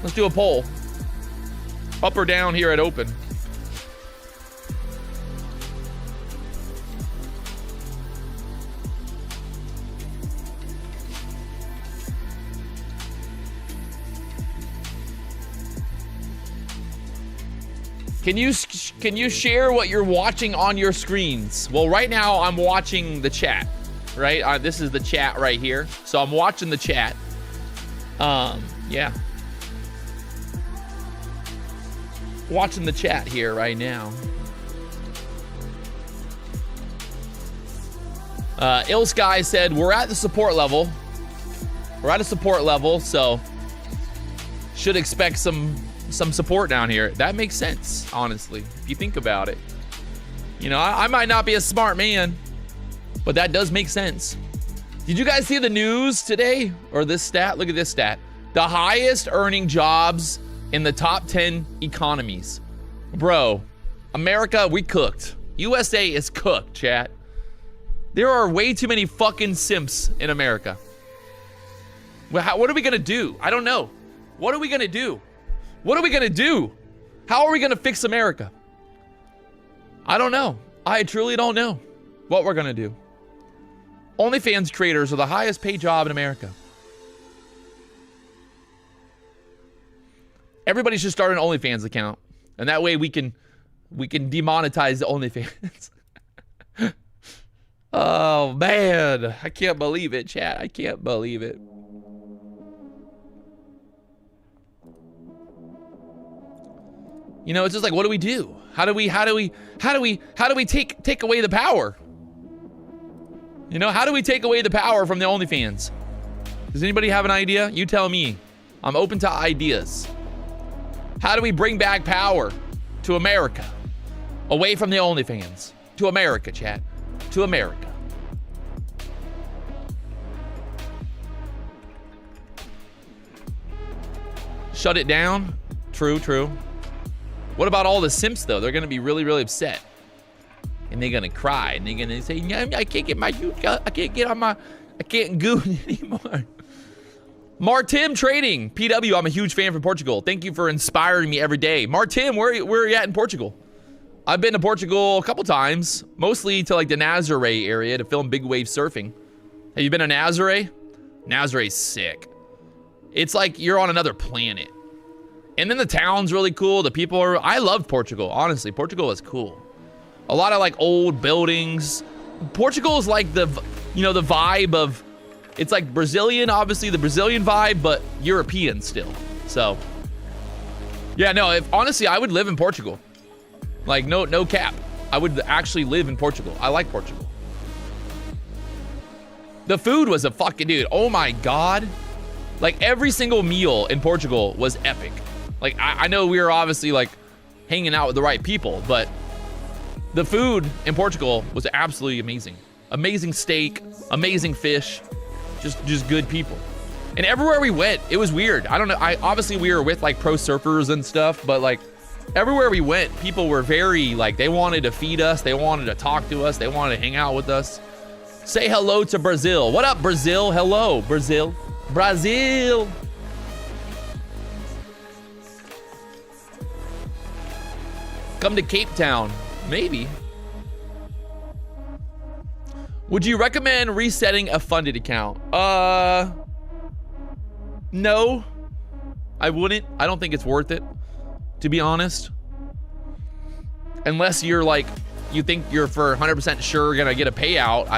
Let's do a poll. Up or down here at open? Can you share what you're watching on your screens? Well, right now I'm watching the chat, right? This is the chat right here. So I'm watching the chat. Yeah. watching the chat here right now. Ill Sky said, we're at the support level. We're at a support level, so should expect some support down here. That makes sense, honestly, if you think about it. You know, I might not be a smart man, but that does make sense. Did you guys see the news today? Or this stat? Look at this stat. The highest earning jobs in the top 10 economies. Bro, America, we cooked. USA is cooked, chat. There are way too many fucking simps in America. Well, what are we gonna do? I don't know. What are we gonna do? What are we gonna do? How are we gonna fix America? I don't know. I truly don't know what we're gonna do. OnlyFans creators are the highest paid job in America. Everybody should start an OnlyFans account, and that way we can demonetize the OnlyFans. Oh man, I can't believe it, chat. I can't believe it. You know, it's just like, what do we do? How do we take away the power? You know, how do we take away the power from the OnlyFans? Does anybody have an idea? You tell me. I'm open to ideas. How do we bring back power to America? Away from the OnlyFans. To America, chat. To America. Shut it down? True, true. What about all the simps, though? They're going to be really, really upset. And they're going to cry. And they're going to say, I can't get my... I can't get on my... I can't goon anymore. Martim Trading. PW, I'm a huge fan from Portugal. Thank you for inspiring me every day. Martim, where are you at in Portugal? I've been to Portugal a couple times. Mostly to like the Nazaré area to film big wave surfing. Have you been to Nazaré? Nazaré's sick. It's like you're on another planet. And then the town's really cool. The people are... I love Portugal, honestly. Portugal is cool. A lot of like old buildings. Portugal is like the, you know, the vibe of... It's like Brazilian, obviously the Brazilian vibe, but European still. So, yeah, no, honestly, I would live in Portugal. Like, no cap. I would actually live in Portugal. I like Portugal. The food was a fucking... Dude, oh my God. Like, every single meal in Portugal was epic. Like, I know we were obviously, like, hanging out with the right people, but the food in Portugal was absolutely amazing. Amazing steak, amazing fish, just good people. And everywhere we went, it was weird. I don't know. Obviously, we were with, like, pro surfers and stuff, but, like, everywhere we went, people were very, like, they wanted to feed us. They wanted to talk to us. They wanted to hang out with us. Say hello to Brazil. What up, Brazil? Hello, Brazil. Brazil. Come to Cape Town. Maybe. Would you recommend resetting a funded account? No. I wouldn't. I don't think it's worth it, to be honest. Unless you're like, you think you're for 100% sure gonna get a payout.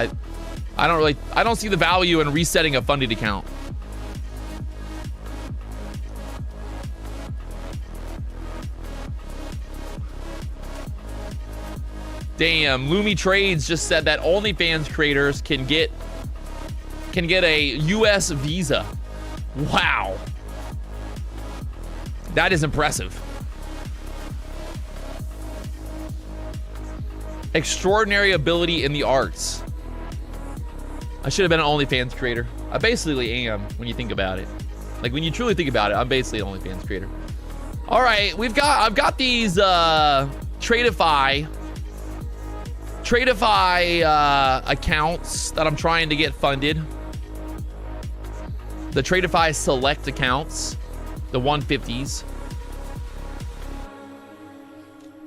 I don't see the value in resetting a funded account. Damn, Lumi Trades just said that OnlyFans creators can get a US visa. Wow. That is impressive. Extraordinary ability in the arts. I should have been an OnlyFans creator. I basically am when you think about it. Like when you truly think about it, I'm basically an OnlyFans creator. All right, I've got these Tradeify accounts that I'm trying to get funded. The Tradeify select accounts, the 150s.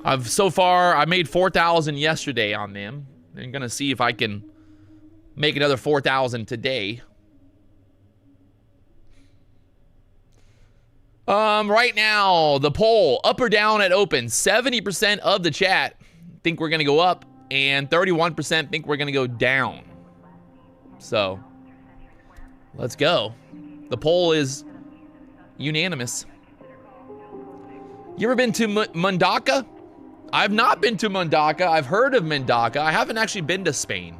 I made 4,000 yesterday on them. I'm gonna see if I can make another 4,000 today. Right now, the poll, up or down at open, 70% of the chat think we're gonna go up, and 31% think we're gonna go down. So, let's go. The poll is unanimous. You ever been to Mundaka? I've not been to Mundaka. I've heard of Mundaka. I haven't actually been to Spain.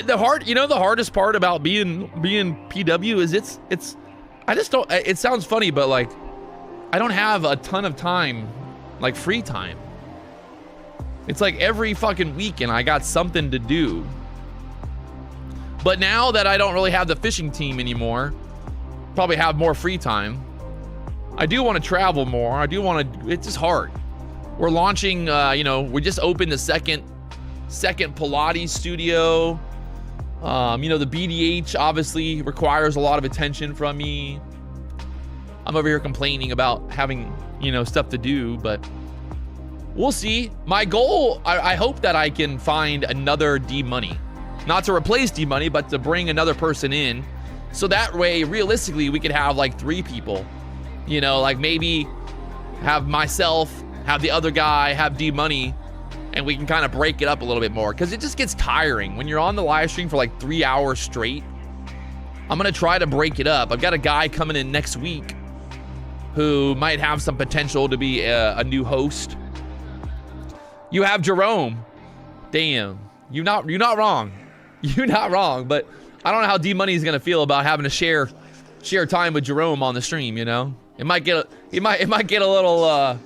The hardest part about being PW is it's I just don't, it sounds funny, but like I don't have a ton of time, like free time. It's like every fucking weekend I got something to do. But now that I don't really have the fishing team anymore, probably have more free time. I do want to travel more. I do want to, it's just hard. We're launching, we just opened the second Pilates studio. The BDH obviously requires a lot of attention from me. I'm over here complaining about having, stuff to do, but we'll see. My goal, I hope that I can find another D-Money. Not to replace D-Money, but to bring another person in. So that way, realistically, we could have like 3 people. Like maybe have myself, have the other guy, have D-Money, and we can kind of break it up a little bit more. Because it just gets tiring. When you're on the live stream for like 3 hours straight, I'm going to try to break it up. I've got a guy coming in next week who might have some potential to be a new host. You have Jerome. Damn. You're not wrong. You're not wrong, but I don't know how D-Money is gonna feel about having to share time with Jerome on the stream. It might get a little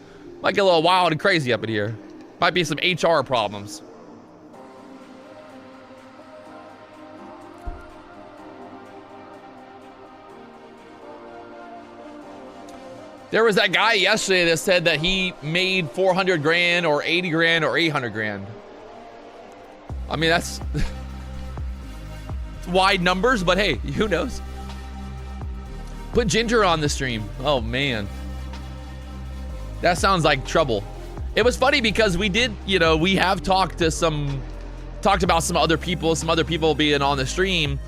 wild and crazy up in here. Might be some HR problems. There was that guy yesterday that said that he made 400 grand or 80 grand or 800 grand. I mean, that's wide numbers, but hey, who knows? Put Ginger on the stream. Oh man, that sounds like trouble. It was funny because we did, we have talked about some other people being on the stream.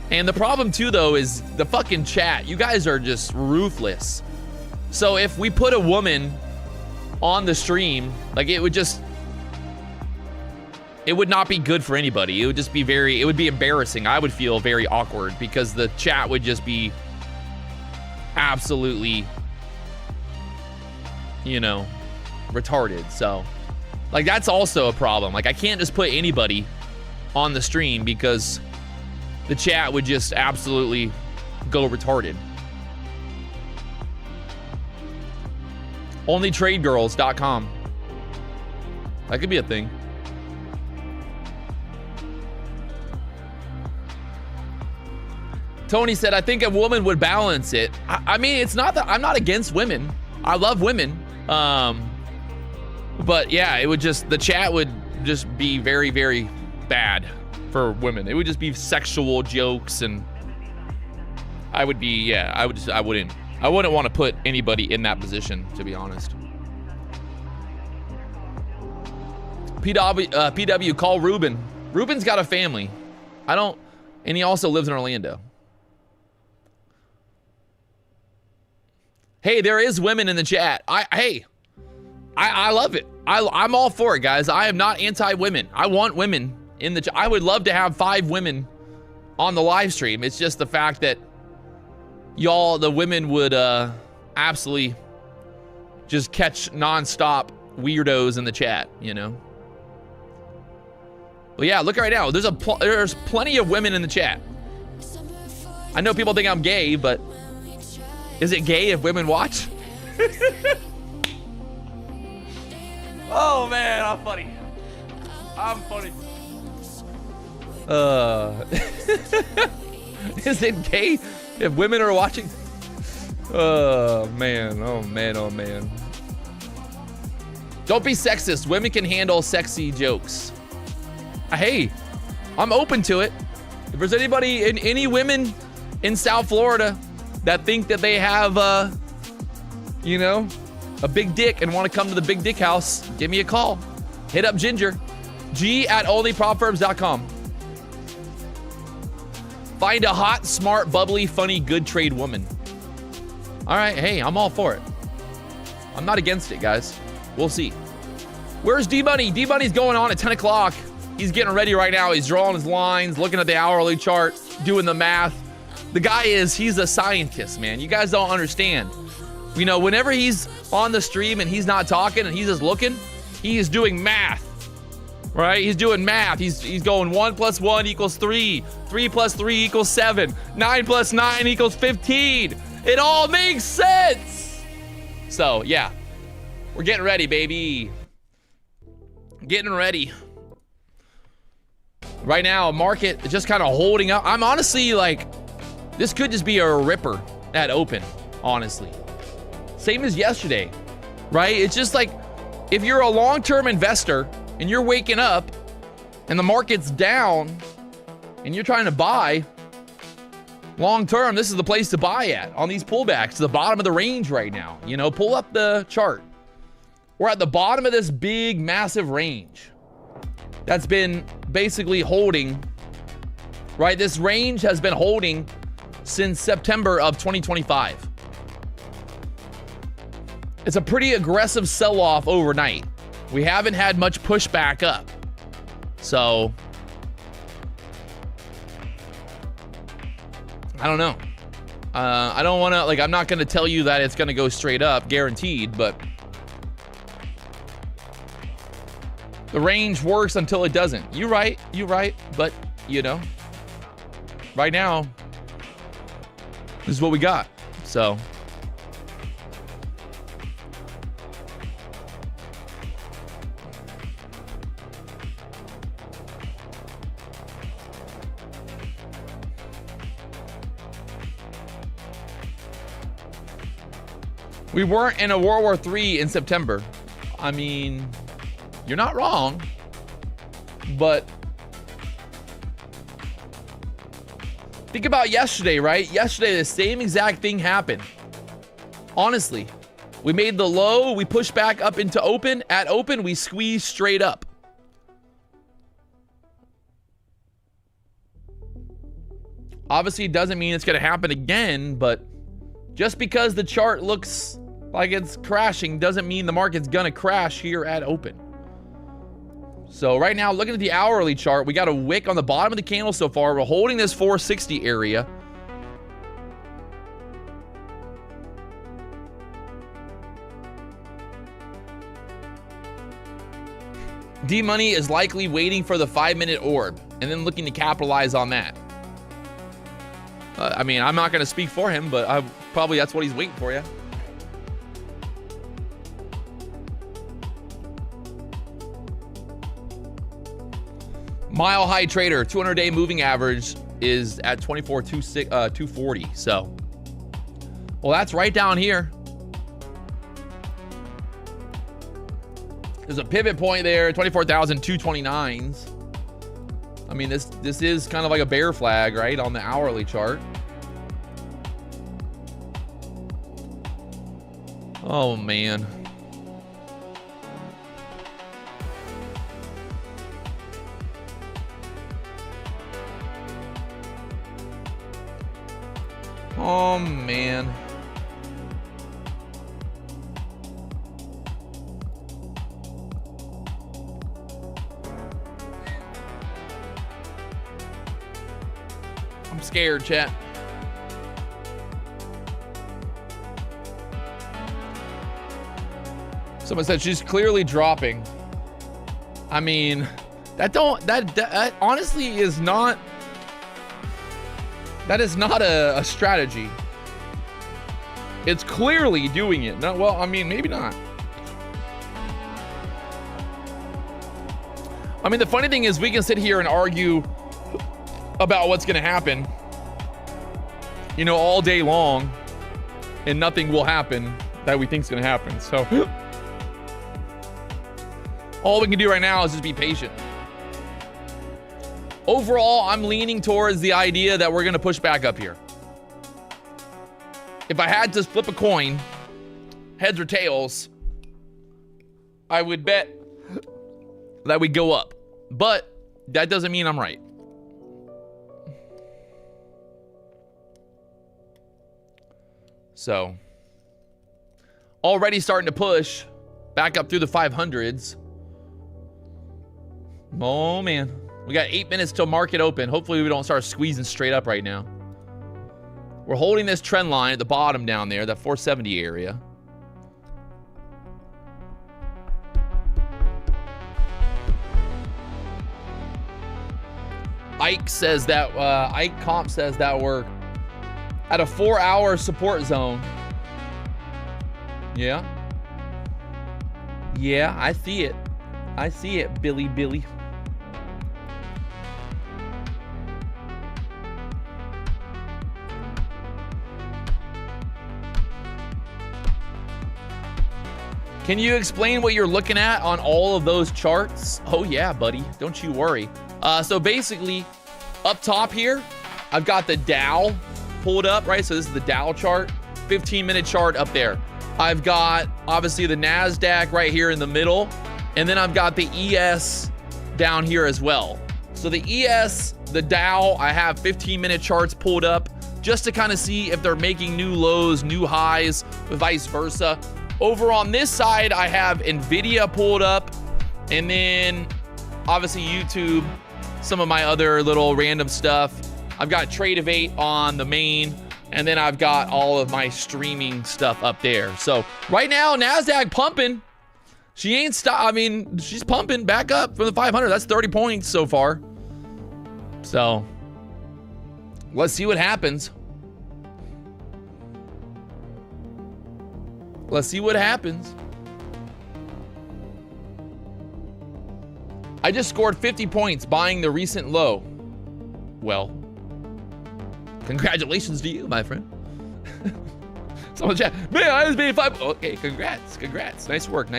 And the problem too, though, is the fucking chat. You guys are just ruthless. So if we put a woman on the stream, like it would not be good for anybody. It would just be it would be embarrassing. I would feel very awkward because the chat would just be absolutely, retarded. So like that's also a problem. Like I can't just put anybody on the stream because the chat would just absolutely go retarded. OnlyTradeGirls.com. That could be a thing. Tony said, I think a woman would balance it. I mean, it's not that I'm not against women. I love women. But yeah, it would the chat would just be very, very bad for women. It would just be sexual jokes and I wouldn't want to put anybody in that position, to be honest. PW, call Ruben. Ruben's got a family. And he also lives in Orlando. Hey, there is women in the chat. I love it. I'm all for it, guys. I am not anti-women. I want women in the chat. I would love to have 5 women on the live stream. It's just the fact that the women would absolutely just catch nonstop weirdos in the chat, But yeah, look right now. There's plenty of women in the chat. I know people think I'm gay, but is it gay if women watch? Oh man, I'm funny. Is it gay if women are watching? Oh man. Don't be sexist. Women can handle sexy jokes. Hey, I'm open to it. If there's any women in South Florida that think that they have, a big dick and want to come to the Big Dick House, give me a call. Hit up Ginger. G@onlyprofirms.com. Find a hot, smart, bubbly, funny, good trade woman. All right, hey, I'm all for it. I'm not against it, guys. We'll see. Where's D-Money? D-Money's going on at 10 o'clock. He's getting ready right now. He's drawing his lines, looking at the hourly chart, doing the math. The guy he's a scientist, man. You guys don't understand. You know, whenever he's on the stream and he's not talking and he's just looking, he is doing math, right? He's doing math. He's going 1 + 1 = 3. 3 + 3 = 7. 9 + 9 = 15. It all makes sense. So, yeah. We're getting ready, baby. Getting ready. Right now, market is just kind of holding up. I'm honestly like, this could just be a ripper at open, honestly. Same as yesterday, right? It's just like, if you're a long-term investor and you're waking up and the market's down and you're trying to buy, long-term, this is the place to buy at on these pullbacks to the bottom of the range right now. You know, pull up the chart. We're at the bottom of this big, massive range that's been basically holding, right? This range has been holding since September of 2025. It's a pretty aggressive sell-off overnight. We haven't had much pushback up. So, I don't know. I don't want to, like, I'm not going to tell you that it's going to go straight up, guaranteed, but the range works until it doesn't. You're right, but, you know, right now, this is what we got, so. We weren't in a World War III in September. I mean, you're not wrong, but think about yesterday, right? Yesterday, the same exact thing happened. Honestly, we made the low, we pushed back up into open. At open, we squeezed straight up. Obviously, it doesn't mean it's going to happen again, but just because the chart looks like it's crashing doesn't mean the market's going to crash here at open. So right now, looking at the hourly chart, we got a wick on the bottom of the candle so far. We're holding this 460 area. D-Money is likely waiting for the 5-minute orb and then looking to capitalize on that. I mean, I'm not going to speak for him, but probably that's what he's waiting for, yeah. Mile High Trader, 200-day moving average is at 24,240. So, well, that's right down here. There's a pivot point there, 24,229s. I mean, this is kind of like a bear flag, right, on the hourly chart. Oh, man. Oh, man. I'm scared, chat. Someone said she's clearly dropping. I mean, that honestly is not, that is not a strategy. It's clearly doing it. No, well, I mean, maybe not. I mean, the funny thing is we can sit here and argue about what's going to happen, you know, all day long, and nothing will happen that we think is going to happen. So all we can do right now is just be patient. Overall, I'm leaning towards the idea that we're going to push back up here. If I had to flip a coin, heads or tails, I would bet that we go up. But that doesn't mean I'm right. So, already starting to push back up through the 500s. Oh, man. We got 8 minutes till market open. Hopefully we don't start squeezing straight up right now. We're holding this trend line at the bottom down there, that 470 area. Ike says that, Ike Comp says that we're at a 4-hour support zone. Yeah. Yeah, I see it. I see it, Billy. Can you explain what you're looking at on all of those charts? Oh yeah, buddy. Don't you worry. So basically, up top here, I've got the Dow pulled up, right? So this is the Dow chart, 15-minute chart up there. I've got, obviously, the NASDAQ right here in the middle. And then I've got the ES down here as well. So the ES, the Dow, I have 15-minute charts pulled up just to kind of see if they're making new lows, new highs, vice versa. Over on this side, I have NVIDIA pulled up. And then, obviously, YouTube, some of my other little random stuff. I've got Trade-Evate on the main. And then I've got all of my streaming stuff up there. So right now, NASDAQ pumping. She ain't I mean, she's pumping back up from the 500. That's 30 points so far. So let's see what happens. Let's see what happens. I just scored 50 points buying the recent low. Well, congratulations to you, my friend. Someone chat, man, I just made 5. Okay, congrats. Nice work.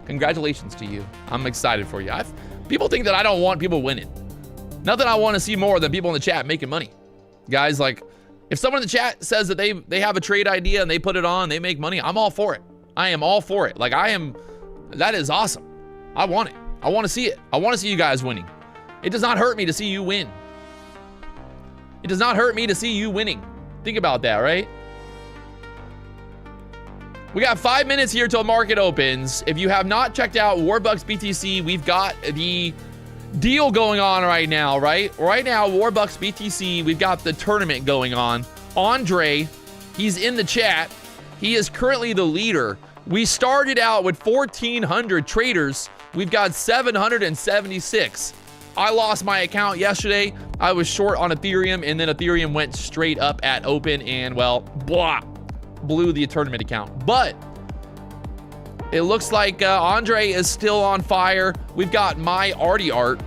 Congratulations to you. I'm excited for you. People think that I don't want people winning. Nothing I want to see more than people in the chat making money. Guys, like, if someone in the chat says that they have a trade idea and they put it on, they make money, I'm all for it. I am all for it. Like, that is awesome. I want it. I want to see it. I want to see you guys winning. It does not hurt me to see you win. It does not hurt me to see you winning. Think about that, right? We got 5 minutes here till market opens. If you have not checked out Warbucks BTC, we've got the deal going on right now, right? Right now, Warbucks BTC, we've got the tournament going on. Andre, he's in the chat. He is currently the leader. We started out with 1,400 traders. We've got 776. I lost my account yesterday. I was short on Ethereum, and then Ethereum went straight up at open and, well, blah, blew the tournament account. But it looks like Andre is still on fire. We've got my Artie Art.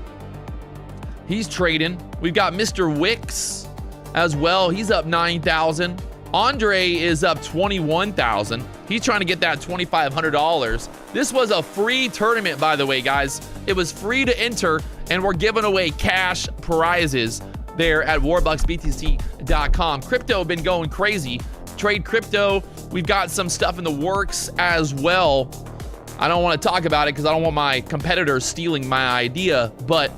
He's trading. We've got Mr. Wicks as well. He's up 9,000. Andre is up 21,000. He's trying to get that $2,500. This was a free tournament, by the way, guys. It was free to enter, and we're giving away cash prizes there at warbucksbtc.com. Crypto been going crazy. Trade crypto. We've got some stuff in the works as well. I don't want to talk about it because I don't want my competitors stealing my idea, but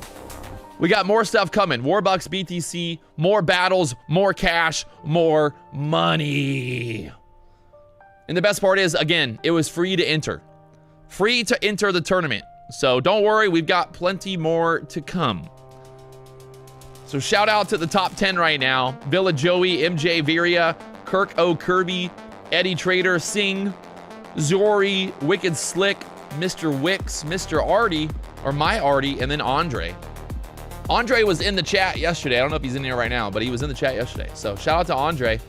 we got more stuff coming. Warbucks BTC, more battles, more cash, more money. And the best part is, again, it was free to enter. Free to enter the tournament. So don't worry, we've got plenty more to come. So shout out to the top 10 right now. Villa Joey, MJ Viria, Kirk O. Kirby, Eddie Trader, Singh, Zori, Wicked Slick, Mr. Wicks, Mr. Artie, or my Artie, and then Andre. Andre was in the chat yesterday. I don't know if he's in here right now, but he was in the chat yesterday. So shout out to Andre.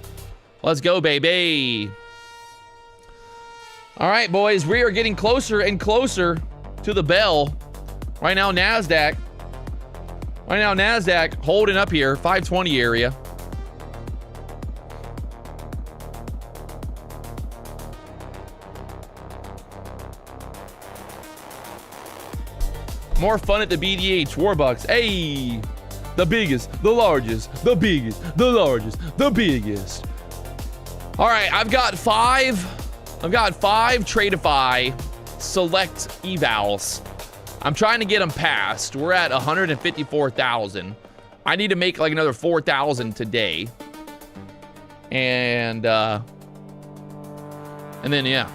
Let's go, baby. All right, boys, we are getting closer and closer to the bell. Right now, NASDAQ holding up here, 520 area. More fun at the BDH, Warbucks. Hey, the biggest, the largest, the biggest, the largest, the biggest. All right, I've got five Tradeify select evals. I'm trying to get them passed. We're at 154,000. I need to make like another 4,000 today. And then, yeah.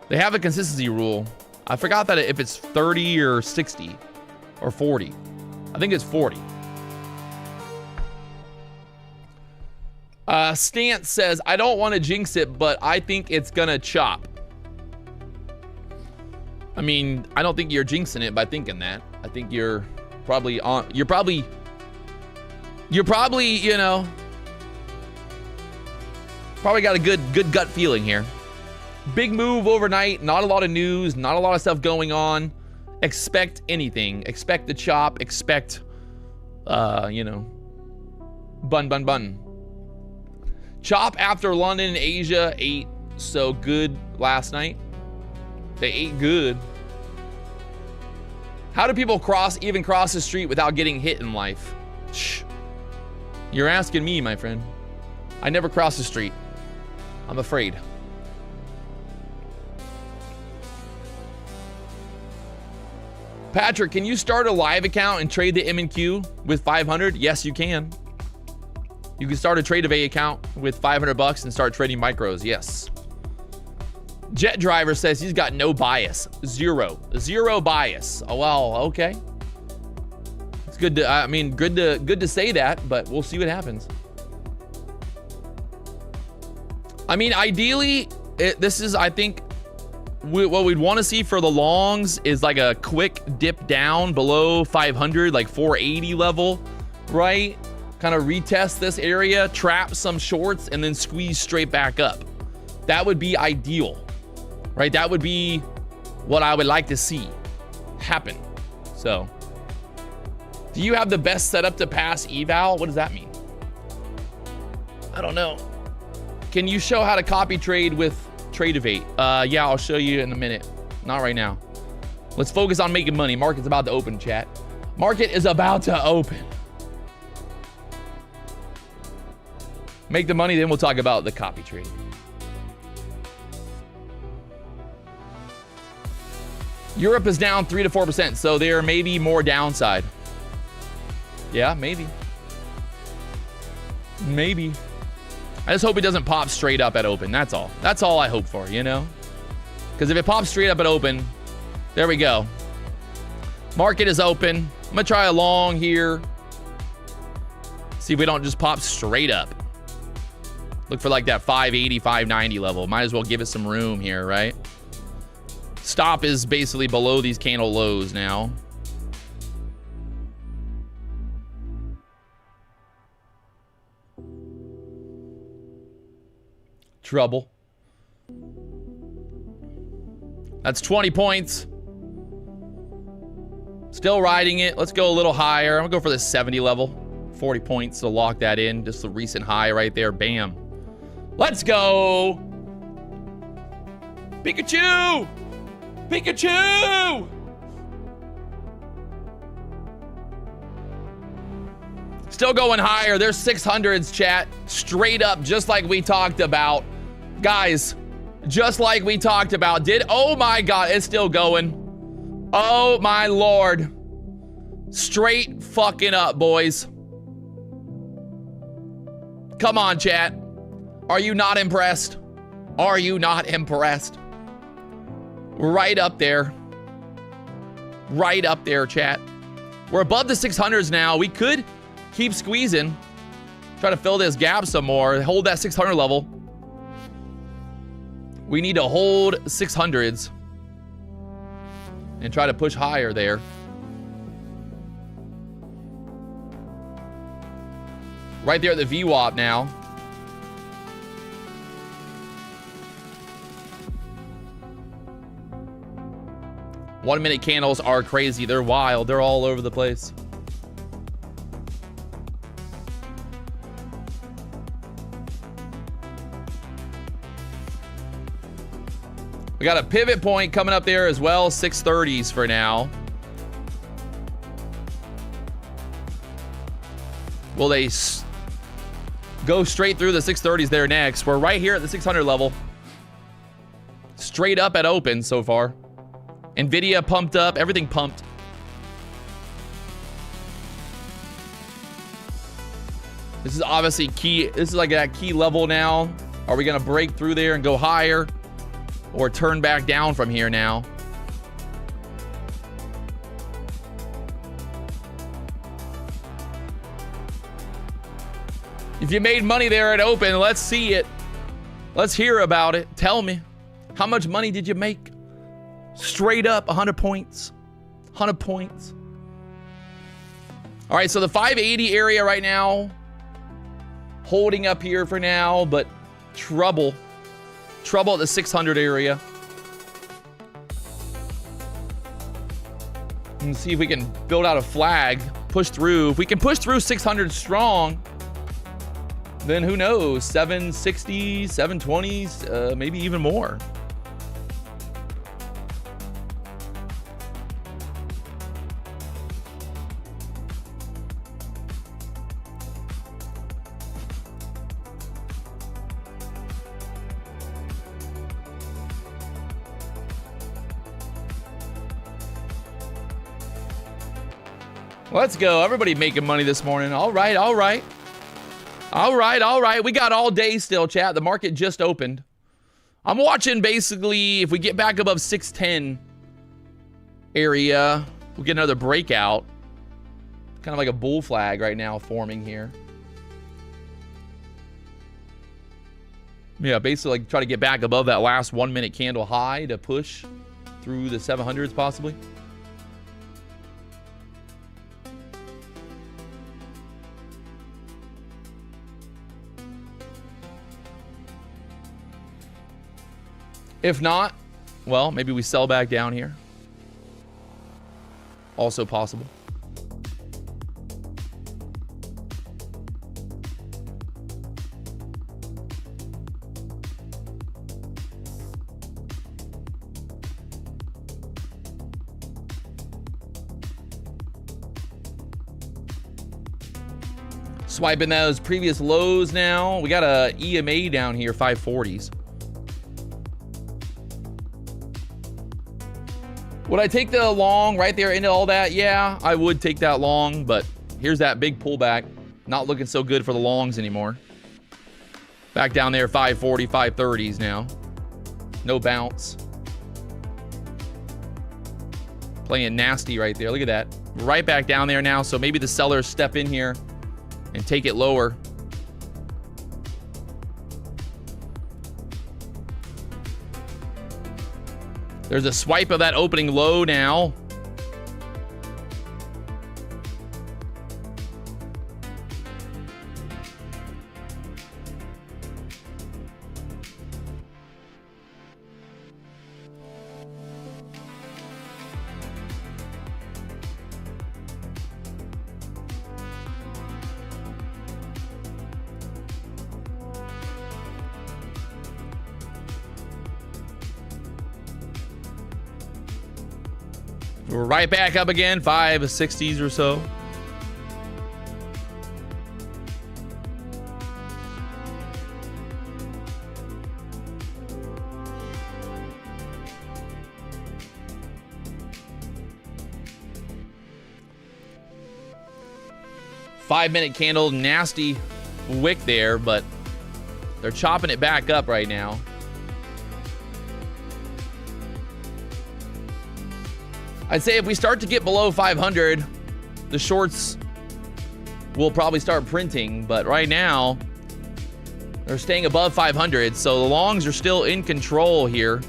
They have a consistency rule. I forgot that if it's 30 or 60 or 40. I think it's 40. Stance says, I don't want to jinx it, but I think it's gonna chop. I mean, I don't think you're jinxing it by thinking that. I think you're probably on, you're probably, you know, probably got a good gut feeling here. Big move overnight, not a lot of news, not a lot of stuff going on. Expect anything. Expect the chop, expect, you know, bun. Chop after London and Asia ate so good last night. They ate good. How do people even cross the street without getting hit in life? Shh. You're asking me, my friend. I never cross the street. I'm afraid. Patrick, can you start a live account and trade the M&Q with 500? Yes, you can. You can start a Trade of A account with 500 bucks and start trading micros. Yes. Jet Driver says he's got no bias. Zero bias. Oh, well, okay. It's good to, I mean, good to say that, but we'll see what happens. I mean, ideally, this is, I think, what we'd want to see for the longs is like a quick dip down below 500, like 480 level, right? Kind of retest this area, trap some shorts, and then squeeze straight back up. That would be ideal, right? That would be what I would like to see happen. So, do you have the best setup to pass eval? What does that mean? I don't know. Can you show how to copy trade with Trade-Evate? Yeah, I'll show you in a minute. Not right now. Let's focus on making money. Market's about to open, chat. Market is about to open. Make the money, then we'll talk about the copy trade. Europe is down 3 to 4%, so there may be more downside. Yeah, maybe. Maybe. I just hope it doesn't pop straight up at open. That's all. That's all I hope for, you know? Because if it pops straight up at open, there we go. Market is open. I'm going to try a long here. See if we don't just pop straight up. Look for like that 580, 590 level. Might as well give it some room here, right? Stop is basically below these candle lows now. Trouble. That's 20 points. Still riding it. Let's go a little higher. I'm gonna go for the 70 level. 40 points to lock that in. Just the recent high right there. Bam. Let's go. Pikachu! Pikachu! Still going higher. There's 600s, chat. Straight up, just like we talked about. Guys, just like we talked about. Oh my God, it's still going. Oh my Lord. Straight fucking up, boys. Come on, chat. Are you not impressed? Are you not impressed? Right up there. Right up there, chat. We're above the 600s now. We could keep squeezing. Try to fill this gap some more. Hold that 600 level. We need to hold 600s and try to push higher there. Right there at the VWAP now. 1 minute candles are crazy. They're wild. They're all over the place. We got a pivot point coming up there as well. 630s for now. Will they go straight through the 630s there next? We're right here at the 600 level. Straight up at open so far. Nvidia pumped up. Everything pumped. This is obviously key. This is like that key level now. Are we going to break through there and go higher? Or turn back down from here now? If you made money there at open, let's see it. Let's hear about it. Tell me, how much money did you make? Straight up 100 points. 100 points. All right, so the 580 area right now, holding up here for now, but trouble at the 600 area. And see if we can build out a flag, push through. If we can push through 600 strong, then who knows, 760, 720s, maybe even more. Let's go. Everybody making money this morning. All right, all right. All right, all right. We got all day still, chat. The market just opened. I'm watching basically if we get back above 610 area, we'll get another breakout. Kind of like a bull flag right now forming here. Yeah, basically like try to get back above that last 1 minute candle high to push through the 700s possibly. If not, well, maybe we sell back down here. Also possible. Swiping those previous lows now. We got a EMA down here, 540s. Would I take the long right there into all that? Yeah, I would take that long, but here's that big pullback. Not looking so good for the longs anymore. Back down there, 540, 530s now. No bounce. Playing nasty right there. Look at that. Right back down there now, so maybe the sellers step in here and take it lower. There's a swipe of that opening low now. We're right back up again, 560s or so. Five-minute candle, nasty wick there, but they're chopping it back up right now. I'd say if we start to get below 500, the shorts will probably start printing, but right now they're staying above 500, so the longs are still in control here.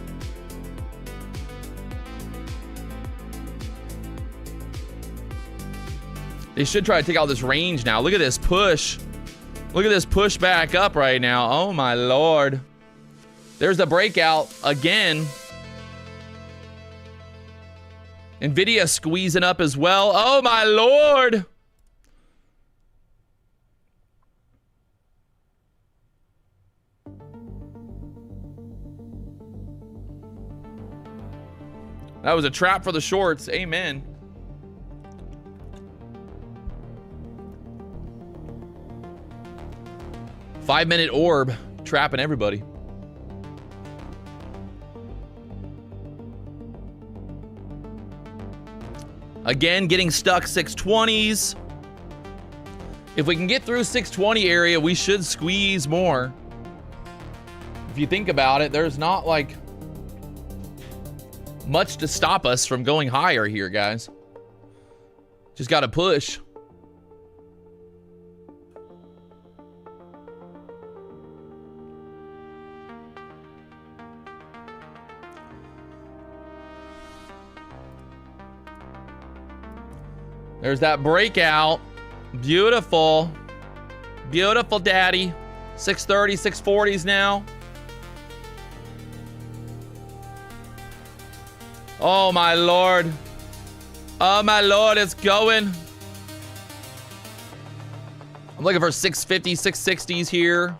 They should try to take out this range now. Look at this push. Look at this push back up right now. Oh my Lord. There's the breakout again. Nvidia squeezing up as well. Oh my Lord. That was a trap for the shorts. Amen. Five-minute orb trapping everybody. Again, getting stuck 620s. If we can get through 620 area, we should squeeze more. If you think about it, there's not like much to stop us from going higher here, guys. Just got to push. There's that breakout. Beautiful. Beautiful, daddy. 630, 640s now. Oh, my Lord. Oh, my Lord, it's going. I'm looking for 650, 660s here.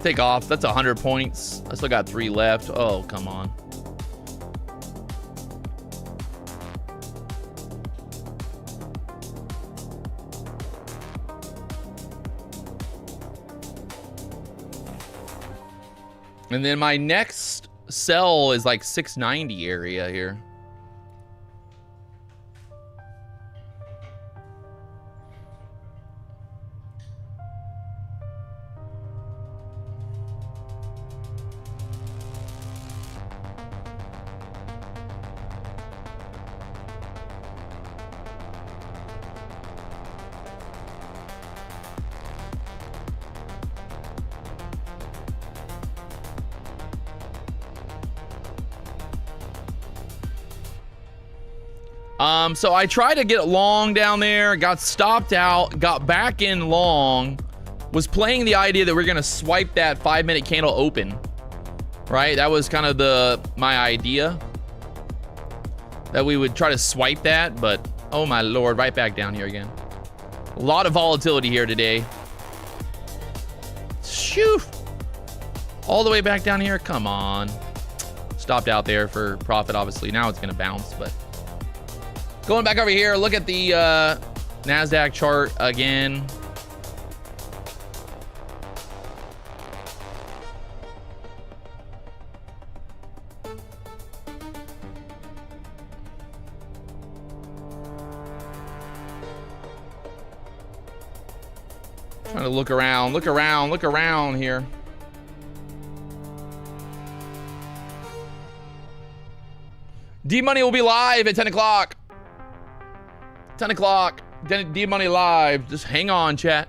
Take off. That's 100 points. I still got 3 left. Oh, come on. And then my next sell is like 690 area here. So I tried to get long down there, got stopped out, got back in long, was playing the idea that we're gonna swipe that 5-minute candle open, right? That was kind of my idea, that we would try to swipe that, but oh my Lord, right back down here again. A lot of volatility here today. Shoo! All the way back down here, come on. Stopped out there for profit, obviously. Now it's gonna bounce, but. Going back over here, look at the NASDAQ chart again. Trying to look around here. D-Money will be live at 10 o'clock. 10 o'clock, D-Money live. Just hang on, chat.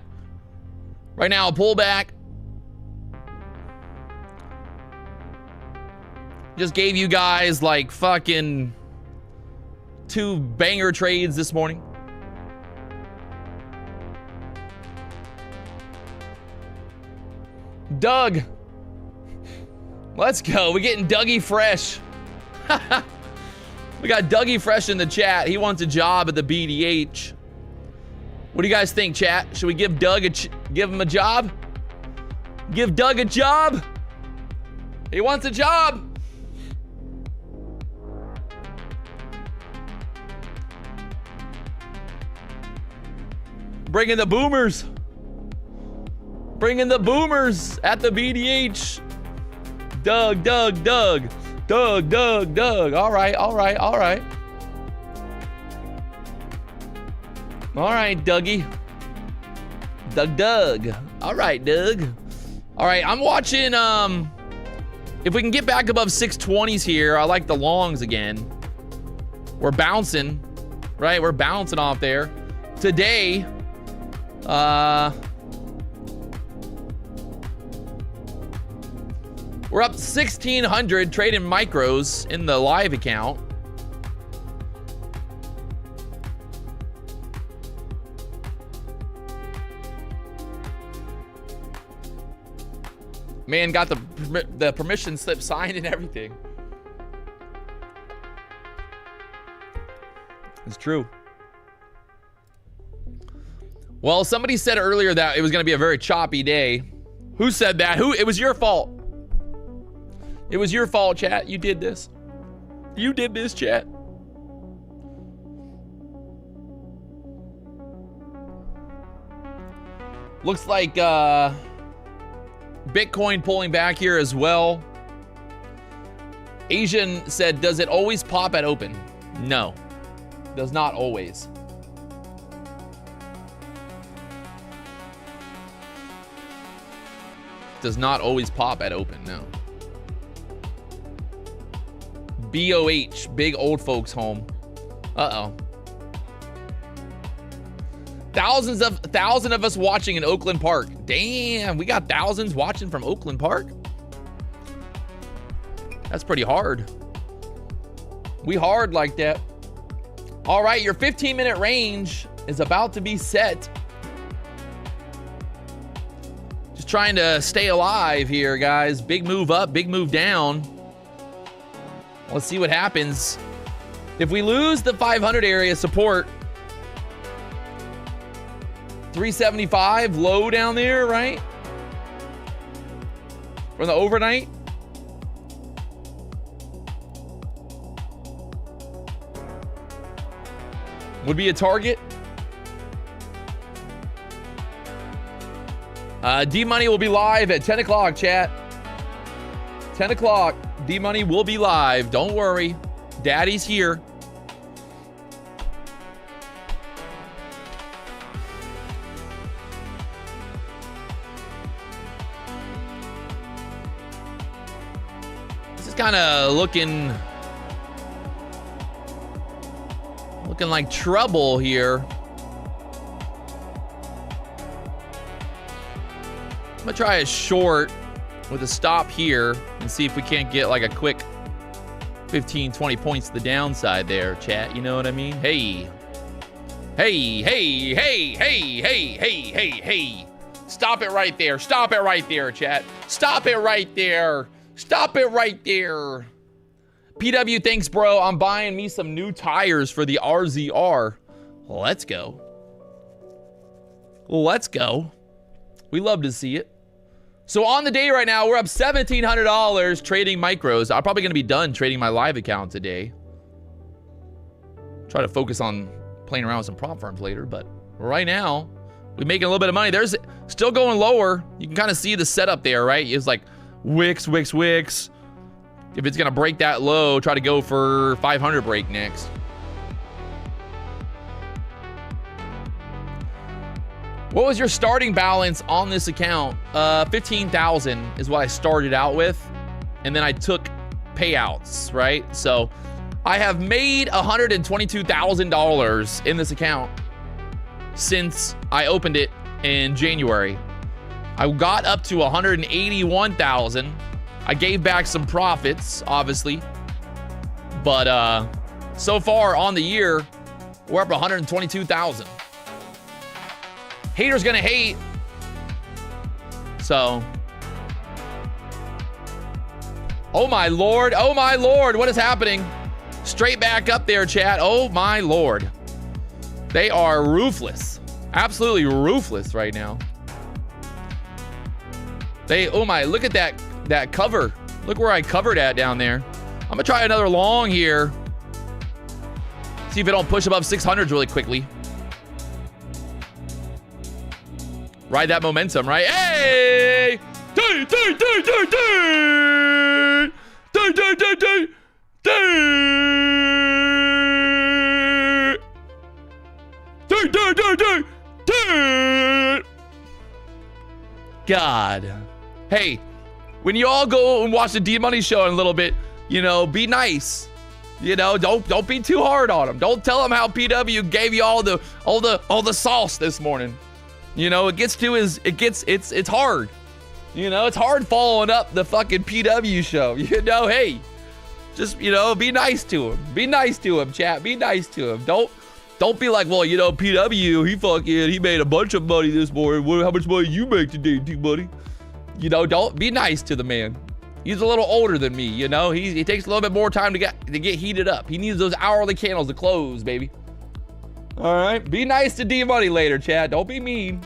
Right now, pull back. Just gave you guys like fucking 2 banger trades this morning. Doug. Let's go. We're getting Dougie Fresh. We got Dougie Fresh in the chat. He wants a job at the BDH. What do you guys think, chat? Should we give Doug give him a job? Give Doug a job? He wants a job. Bring in the boomers. Bring in the boomers at the BDH. Doug. Doug. All right. All right, Dougie. Doug. All right, Doug. All right, I'm watching, if we can get back above 620s here, I like the longs again. We're bouncing, right? We're bouncing off there. Today, we're up 1,600 trading micros in the live account. Man got the permission slip signed and everything. It's true. Well, somebody said earlier that it was going to be a very choppy day. Who said that? It was your fault. It was your fault, chat. You did this. You did this, chat. Looks like Bitcoin pulling back here as well. Asian said, does it always pop at open? No, does not always. Does not always pop at open, no. BOH, big old folks home. Uh-oh. Thousands of us watching in Oakland Park. Damn, we got thousands watching from Oakland Park. That's pretty hard. We hard like that. All right, your 15-minute range is about to be set. Just trying to stay alive here, guys. Big move up, big move down. Let's see what happens. If we lose the 500 area support, 375 low down there, right? From the overnight. Would be a target. D-Money will be live at 10 o'clock, chat. 10 o'clock. D-Money will be live. Don't worry. Daddy's here. This is kind of looking like trouble here. I'm gonna try a short with a stop here and see if we can't get like a quick 15, 20 points to the downside there, chat. You know what I mean? Hey. Hey, hey, hey, hey, hey, hey, hey, hey. Stop it right there. Stop it right there, chat. Stop it right there. Stop it right there. PW, thanks, bro. I'm buying me some new tires for the RZR. Let's go. Let's go. We love to see it. So on the day right now, we're up $1,700 trading micros. I'm probably going to be done trading my live account today. Try to focus on playing around with some prop firms later, but right now, we're making a little bit of money. There's still going lower. You can kind of see the setup there, right? It's like wicks, wicks, wicks. If it's going to break that low, try to go for 500 break next. What was your starting balance on this account? 15,000 is what I started out with. And then I took payouts, right? So I have made $122,000 in this account since I opened it in January. I got up to 181,000. I gave back some profits, obviously. But so far on the year, we're up 122,000. Haters gonna hate. So. Oh my lord, what is happening? Straight back up there, chat. Oh my lord. They are ruthless. Absolutely ruthless right now. Oh my, look at that cover. Look where I covered at down there. I'm gonna try another long here. See if it don't push above 600s really quickly. Ride that momentum, right? Hey! God. Hey, when you all go and watch the D-Money show in a little bit, you know, be nice. You know, don't be too hard on them. Don't tell them how PW gave you all the sauce this morning. You know, it's hard. You know, it's hard following up the fucking PW show. You know, hey, just, you know, be nice to him. Be nice to him, chat. Be nice to him. Don't be like, well, you know, PW, he made a bunch of money this morning. How much money you make today, buddy? You know, don't be nice to the man. He's a little older than me, you know. He takes a little bit more time to get heated up. He needs those hourly candles to close, baby. All right, be nice to D-Money later, Chad. Don't be mean.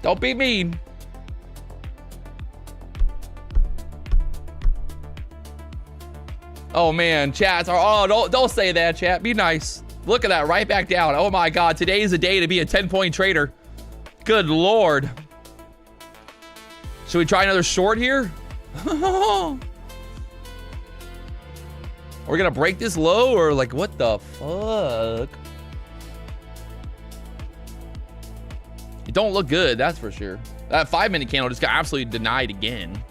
Don't be mean. Oh man, chats are. Oh, don't say that, chat. Be nice. Look at that, right back down. Oh my God, today is the day to be a 10-point trader. Good Lord. Should we try another short here? We're gonna break this low or like what the fuck? It don't look good, that's for sure. That 5-minute candle just got absolutely denied again.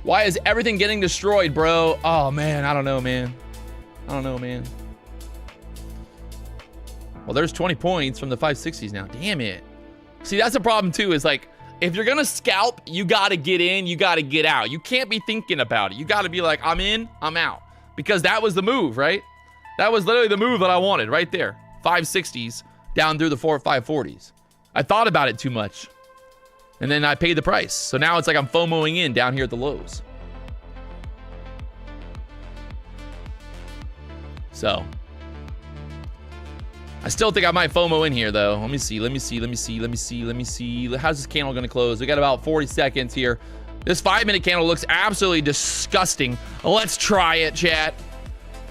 Why is everything getting destroyed, bro? Oh man, I don't know, man. I don't know, man. Well, there's 20 points from the 560s now. Damn it. See, that's the problem too, is like, if you're gonna scalp, you gotta get in, you gotta get out. You can't be thinking about it. You gotta be like, I'm in, I'm out. Because that was the move, right? That was literally the move that I wanted right there. 560s down through the 540s. I thought about it too much. And then I paid the price. So now it's like I'm FOMOing in down here at the lows. So I still think I might FOMO in here though. Let me see. How's this candle gonna close? We got about 40 seconds here. This 5-minute candle looks absolutely disgusting. Let's try it, chat.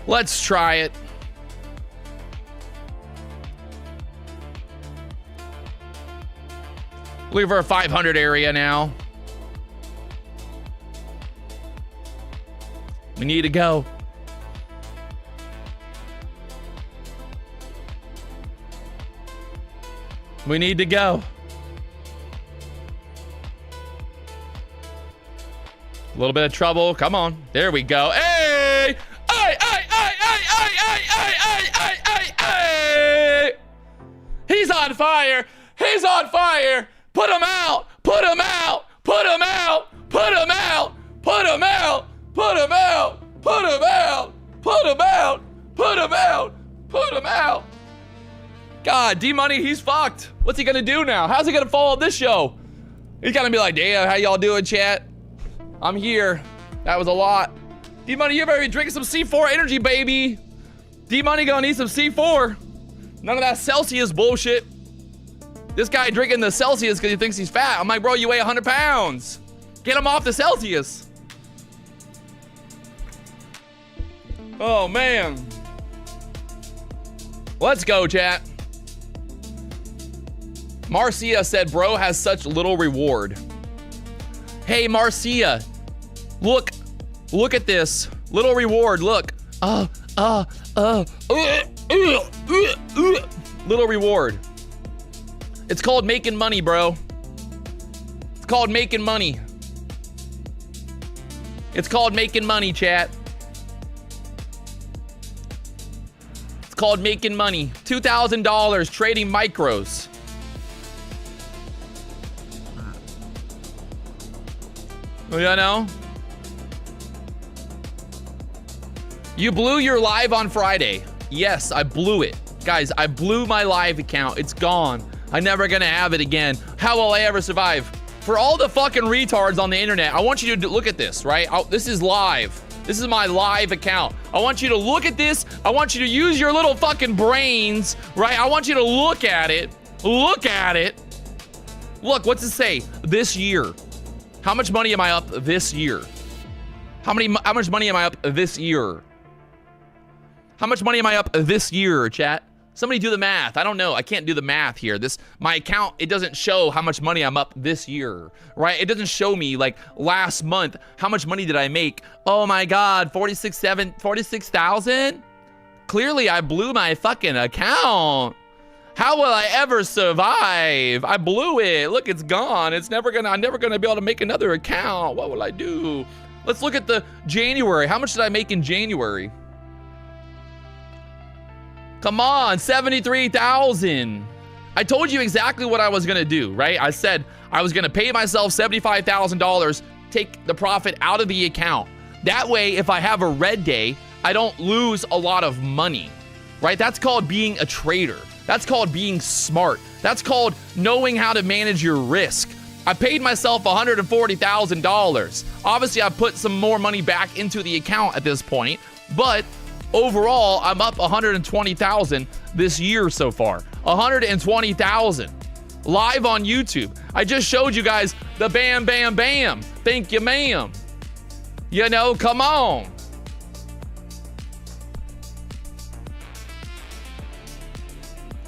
Let's try it. Looking for a 500 area now. We need to go. We need to go. A little bit of trouble. Come on. There we go. Hey! Hey! He's on fire. He's on fire. Put him out. Put him out. Put him out. Put him out. Put him out. Put him out. Put him out. Put him out. Put him out. Put him out. God, D-Money, he's fucked. What's he gonna do now? How's he gonna follow this show? He's gonna be like, damn, how y'all doing, chat? I'm here. That was a lot. D-Money, you better be drinking some C4 energy, baby. D-Money gonna need some C4. None of that Celsius bullshit. This guy drinking the Celsius because he thinks he's fat. I'm like, bro, you weigh 100 pounds. Get him off the Celsius. Oh, man. Let's go, chat. Marcia said, bro has such little reward. Hey, Marcia. Look at this. Little reward, look. Little reward. It's called making money, bro. It's called making money. It's called making money, chat. It's called making money. $2,000 trading micros. You know? You blew your live on Friday. Yes, I blew it. Guys, I blew my live account. It's gone. I'm never gonna have it again. How will I ever survive? For all the fucking retards on the internet, I want you to look at this, right? This is live. This is my live account. I want you to look at this. I want you to use your little fucking brains, right? I want you to look at it. Look at it. Look, what's it say? This year. How much money am I up this year? How much money am I up this year? How much money am I up this year, chat? Somebody do the math. I don't know. I can't do the math here. My account, it doesn't show how much money I'm up this year, right? It doesn't show me like last month, how much money did I make? Oh my God, 46,000? Clearly I blew my fucking account. How will I ever survive? I blew it. Look, it's gone. I'm never gonna be able to make another account. What will I do? Let's look at the January. How much did I make in January? Come on, 73,000. I told you exactly what I was gonna do, right? I said I was gonna pay myself $75,000, take the profit out of the account. That way, if I have a red day, I don't lose a lot of money, right? That's called being a trader. That's called being smart. That's called knowing how to manage your risk. I paid myself $140,000. Obviously, I put some more money back into the account at this point, but overall, I'm up 120,000 this year so far. 120,000 live on YouTube. I just showed you guys the bam, bam, bam. Thank you, ma'am. You know, come on.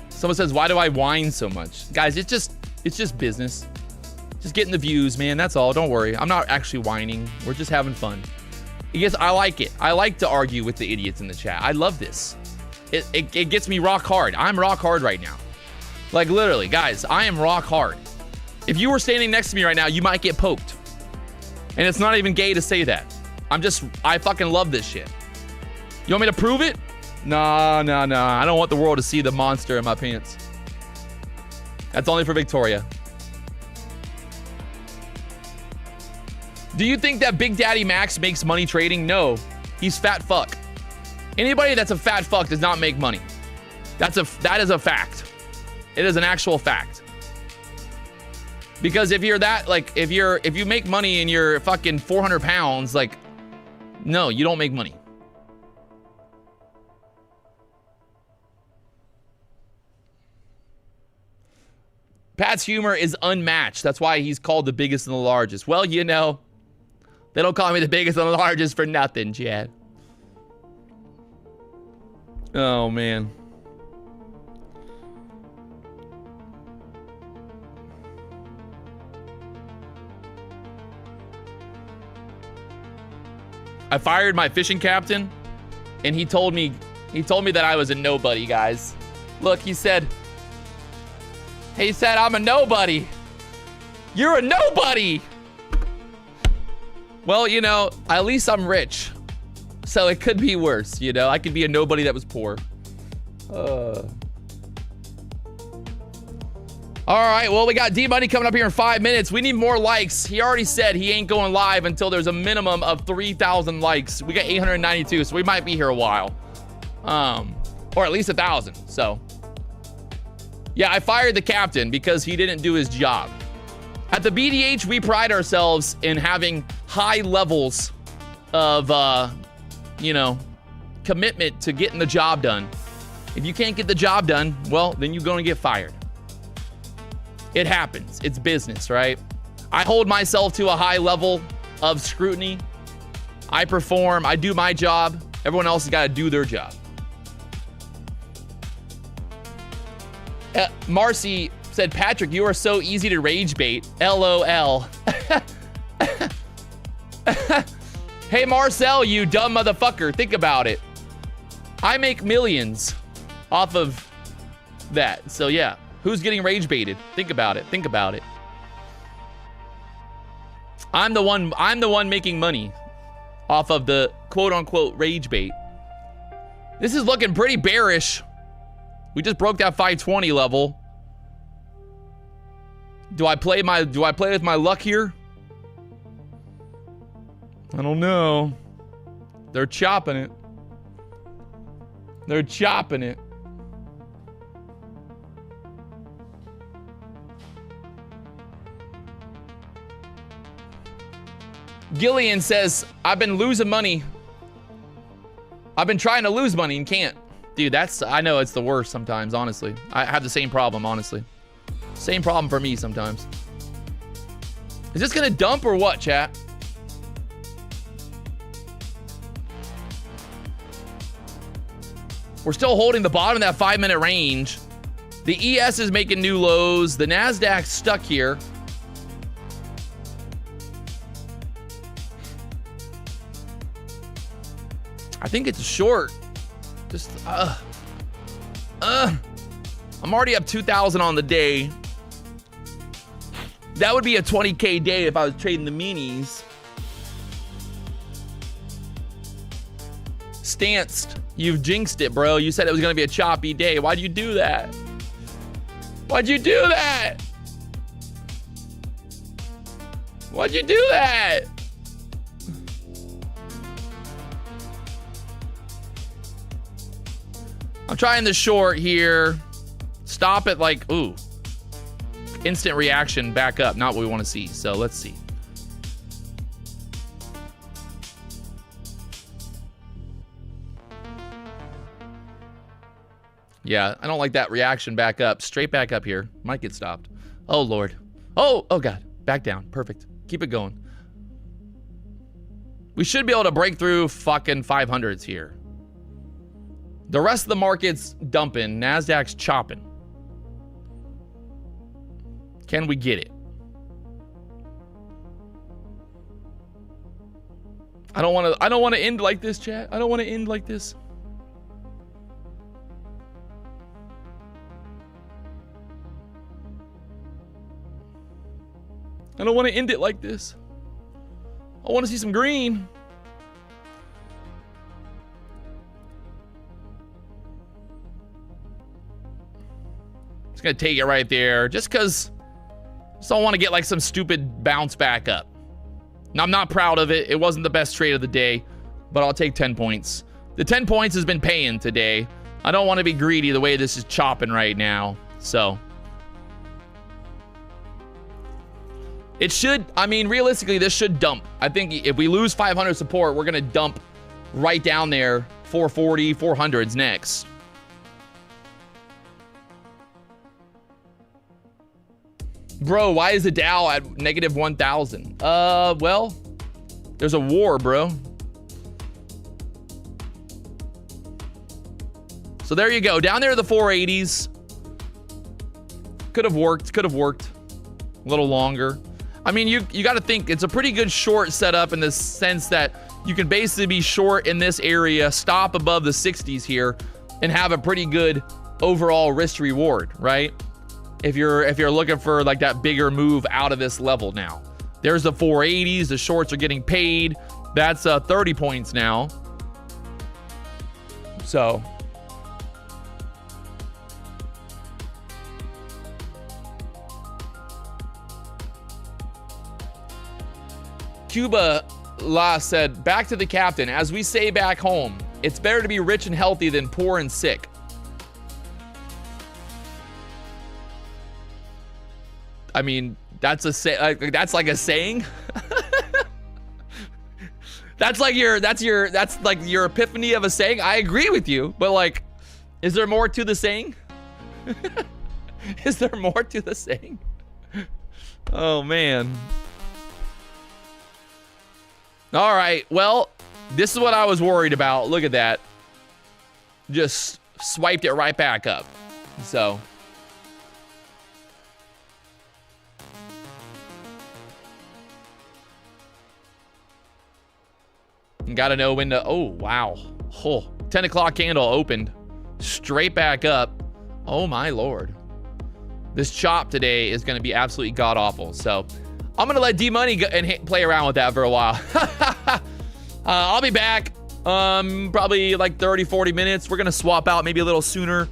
Someone says, why do I whine so much? Guys, it's just business. Just getting the views, man. That's all. Don't worry. I'm not actually whining. We're just having fun. Because I like it. I like to argue with the idiots in the chat. I love this. It gets me rock hard. I'm rock hard right now. Like, literally, guys, I am rock hard. If you were standing next to me right now, you might get poked. And it's not even gay to say that. I fucking love this shit. You want me to prove it? Nah. I don't want the world to see the monster in my pants. That's only for Victoria. Do you think that Big Daddy Max makes money trading? No. He's fat fuck. Anybody that's a fat fuck does not make money. That is a fact. It is an actual fact. Because if you're that, like, if you make money and you're fucking 400 pounds, like, no, you don't make money. Pat's humor is unmatched. That's why he's called the biggest and the largest. Well, you know, they don't call me the biggest and the largest for nothing, Chad. Oh, man. I fired my fishing captain, and he told me that I was a nobody, guys. Look, he said, I'm a nobody. You're a nobody. Well, you know, at least I'm rich. So it could be worse, you know? I could be a nobody that was poor. All right, well, we got D-Money coming up here in 5 minutes. We need more likes. He already said he ain't going live until there's a minimum of 3,000 likes. We got 892, so we might be here a while. Or at least 1,000, so. Yeah, I fired the captain because he didn't do his job. At the BDH, we pride ourselves in having high levels of, you know, commitment to getting the job done. If you can't get the job done, well, then you're going to get fired. It happens. It's business, right? I hold myself to a high level of scrutiny. I perform. I do my job. Everyone else has got to do their job. Marcy said, Patrick, you are so easy to rage bait. LOL. Hey, Marcel, you dumb motherfucker. Think about it. I make millions off of that. So, yeah. Who's getting rage baited? Think about it. Think about it. I'm the one making money off of the quote-unquote rage bait. This is looking pretty bearish. We just broke that 520 level. Do I play with my luck here? I don't know. They're chopping it. They're chopping it. Gillian says, I've been losing money. I've been trying to lose money and can't. Dude, I know it's the worst sometimes, honestly. I have the same problem, honestly. Same problem for me sometimes. Is this gonna dump or what, chat? We're still holding the bottom of that 5-minute range. The ES is making new lows. The NASDAQ's stuck here. I think it's a short. Just, I'm already up 2,000 on the day. That would be a 20K day if I was trading the minis. Stanced. You've jinxed it, bro. You said it was going to be a choppy day. Why'd you do that? Why'd you do that? Why'd you do that? I'm trying the short here. Stop it like, ooh. Instant reaction back up. Not what we want to see. So let's see. Yeah, I don't like that reaction back up. Straight back up here. Might get stopped. Oh, Lord. Oh God. Back down. Perfect. Keep it going. We should be able to break through fucking 500s here. The rest of the market's dumping. NASDAQ's chopping. Can we get it? I don't want to end like this, chat. I don't want to end like this. I don't want to end it like this. I want to see some green. Just gonna take it right there, just because I just don't want to get like some stupid bounce back up. Now, I'm not proud of it. It wasn't the best trade of the day, but I'll take 10 points. The 10 points has been paying today. I don't want to be greedy the way this is chopping right now. So it should, I mean, realistically, this should dump. I think if we lose 500 support, we're going to dump right down there. 440, 400s next. Bro, why is the Dow at negative 1,000? Well, there's a war, bro. So there you go. Down there, the 480s. Could have worked. Could have worked a little longer. I mean, you got to think it's a pretty good short setup in the sense that you can basically be short in this area, stop above the 60s here, and have a pretty good overall risk reward, right? If you're looking for like that bigger move out of this level now. There's the 480s. The shorts are getting paid. That's 30 points now. So Cuba La said, back to the captain. As we say back home, it's better to be rich and healthy than poor and sick. I mean, that's that's like a saying. that's like your epiphany of a saying. I agree with you, but like, is there more to the saying? Is there more to the saying? Oh man. All right, well, this is what I was worried about. Look at that. Just swiped it right back up. So gotta know when to, oh, wow. Oh, 10 o'clock candle opened. Straight back up. Oh, my Lord. This chop today is going to be absolutely god-awful. So I'm going to let D-Money go and play around with that for a while. I'll be back probably like 30, 40 minutes. We're going to swap out maybe a little sooner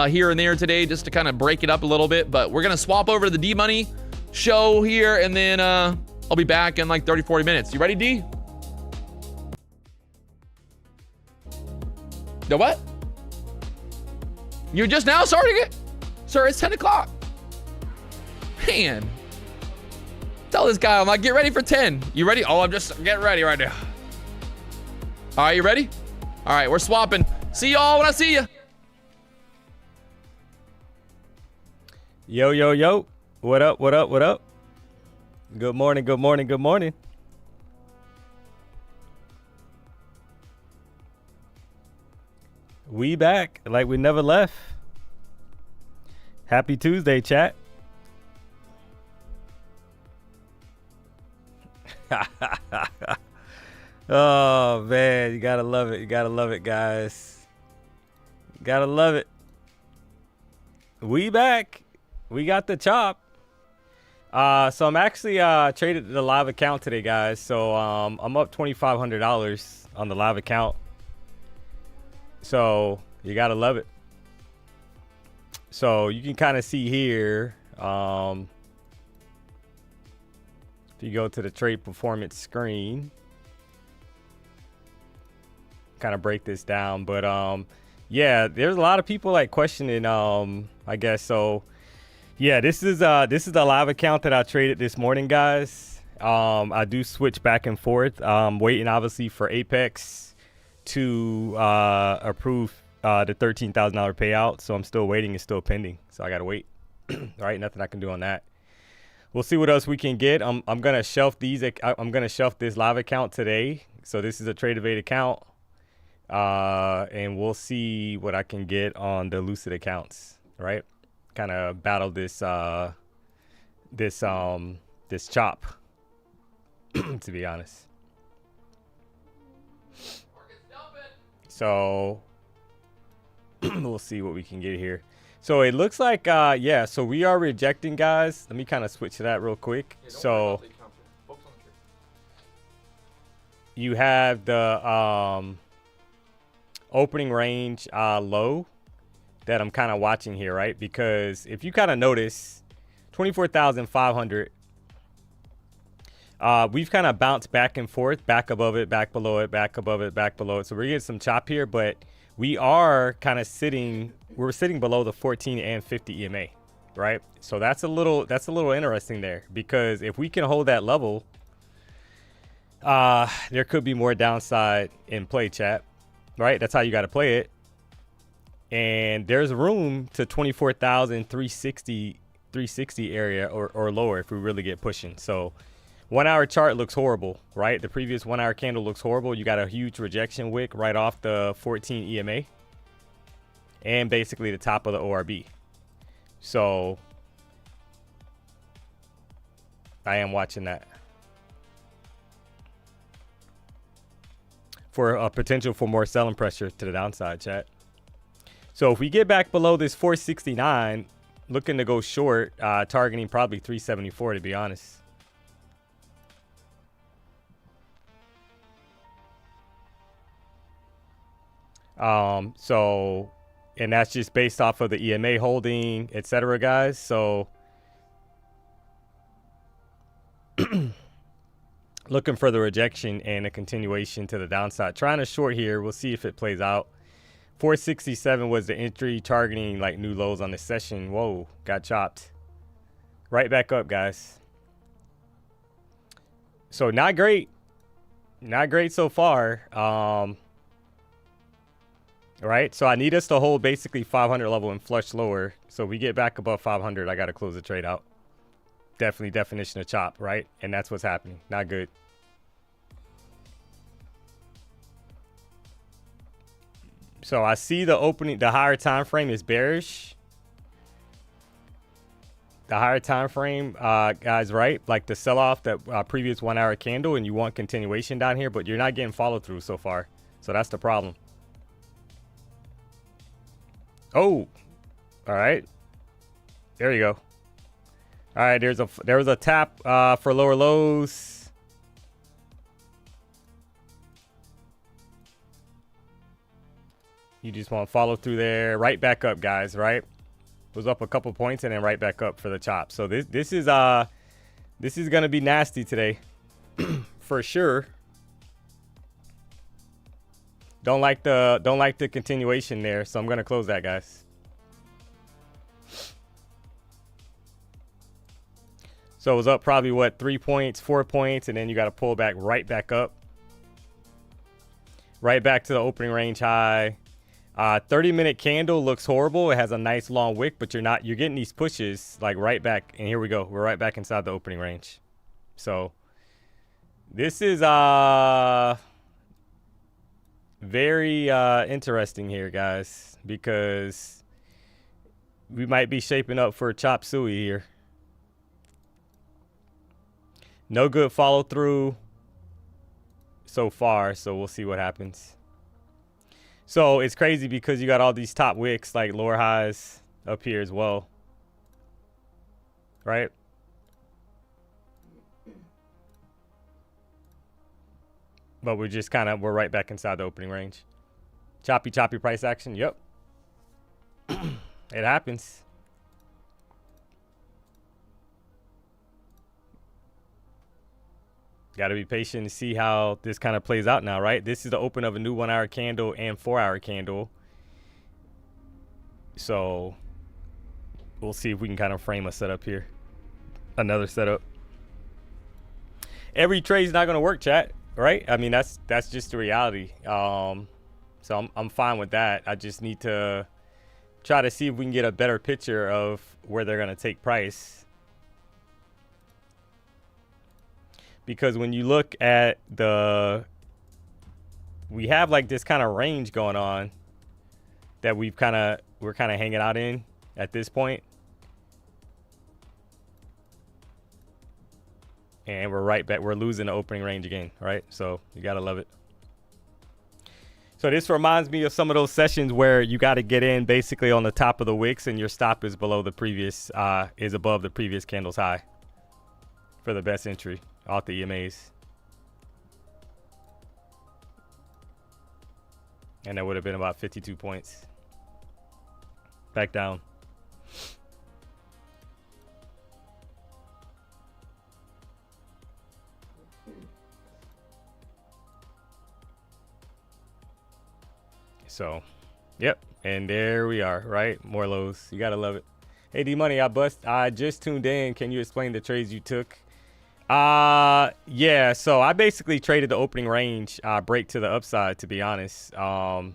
here and there today just to kind of break it up a little bit. But we're going to swap over to the D-Money show here, and then I'll be back in like 30, 40 minutes. You ready, D? The what? You're just now starting it? Sir, it's 10 o'clock. Man. Tell this guy, I'm like, get ready for 10. You ready? Oh, I'm just getting ready right now. All right, you ready? All right, we're swapping. See y'all when I see you. Yo, yo, yo. What up, what up, what up? Good morning, good morning, good morning. We back like we never left. Happy Tuesday, chat. Oh man, you gotta love it. You gotta love it, guys. You gotta love it. We back. We got the chop. So I'm actually traded the live account today, guys. So I'm up $2,500 on the live account. So you gotta love it. So you can kind of see here, if you go to the trade performance screen, kind of break this down. But yeah, there's a lot of people like questioning, I guess. So yeah, this is the live account that I traded this morning, guys. I do switch back and forth. Waiting obviously for Apex to approve the $13,000 payout. So I'm still waiting. It's still pending. So I got to wait. All right. Nothing I can do on that. We'll see what else we can get. I'm going to shelf these. I'm going to shelf this live account today. So this is a TradeEvade account. And we'll see what I can get on the Lucid accounts. Right. Kind of battle this chop, to be honest. So we'll see what we can get here. So it looks like, yeah, so we are rejecting, guys. Let me kind of switch to that real quick. Yeah, so you have the opening range low that I'm kind of watching here, right? Because if you kind of notice, 24,500, we've kind of bounced back and forth, back above it, back below it, back above it, back below it. So we're getting some chop here, but we are kind of sitting, we're sitting below the 14 and 50 EMA, right? So that's a little interesting there, because if we can hold that level, there could be more downside in play, chat, right? That's how you got to play it. And there's room to 24,360 area or lower if we really get pushing. So 1 hour chart looks horrible, right? The previous 1 hour candle looks horrible. You got a huge rejection wick right off the 14 EMA and basically the top of the ORB. So I am watching that for a potential for more selling pressure to the downside, chat. So if we get back below this 469, looking to go short, targeting probably 374 to be honest. So, and that's just based off of the EMA holding, etc., guys. So looking for the rejection and a continuation to the downside. Trying to short here. We'll see if it plays out. 467 was the entry, targeting like new lows on the session. Whoa, got chopped. Right back up, guys. So not great. Not great so far. Right, so I need us to hold basically 500 level and flush lower. So we get back above 500, I got to close the trade out. Definitely definition of chop, right? And that's what's happening. Not good. So I see the opening, the higher time frame is bearish. The higher time frame, guys, right? Like the sell-off, that previous 1 hour candle, and you want continuation down here, but you're not getting follow through so far. So that's the problem. Oh, all right. There you go. All right, there was a tap for lower lows. You just want to follow through there, right back up, guys, right? Was up a couple points and then right back up for the chop. So this is gonna be nasty today, for sure. Don't like the continuation there, so I'm gonna close that, guys. So it was up probably what, 3 points, 4 points, and then you got to pull back right back up, right back to the opening range high. 30-minute candle looks horrible. It has a nice long wick, but you're getting these pushes like right back, and here we go. We're right back inside the opening range. So this is very interesting here, guys, because we might be shaping up for a chop suey here. No good follow through so far, so we'll see what happens. So it's crazy because you got all these top wicks, like lower highs up here as well, right? But we're right back inside the opening range. Choppy price action. Yep. It happens. Got to be patient to see how this kind of plays out now, right? This is the open of a new 1 hour candle and 4 hour candle. So we'll see if we can kind of frame a setup here. Another setup. Every trade's not going to work, chat, right? I mean, that's just the reality. So I'm fine with that. I just need to try to see if we can get a better picture of where they're going to take price. Because when you look at we have like this kind of range going on that we're kind of hanging out in at this point. And we're right back. We're losing the opening range again, right? So you got to love it. So this reminds me of some of those sessions where you got to get in basically on the top of the wicks and your stop is below the previous, is above the previous candle's high for the best entry off the EMAs. And that would have been about 52 points. Back down. So, yep. And there we are, right? More lows. You got to love it. Hey, D-Money, I just tuned in. Can you explain the trades you took? Yeah, so I basically traded the opening range break to the upside, to be honest. And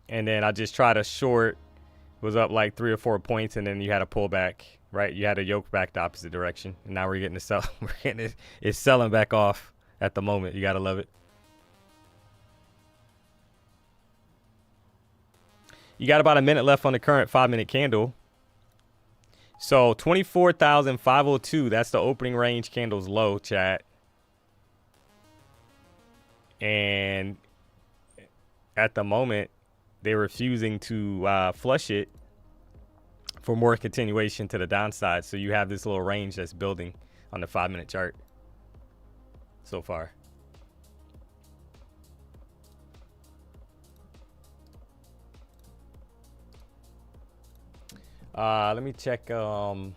then I just tried to short, was up like 3 or 4 points, and then you had a pullback, right? You had a yoke back the opposite direction, and now we're getting to sell. We're getting it. It's selling back off at the moment. You gotta love it. You got about a minute left on the current 5-minute candle. So 24,502, that's the opening range candle's low, chat. And at the moment, they're refusing to flush it for more continuation to the downside. So you have this little range that's building on the 5-minute chart so far. Let me check something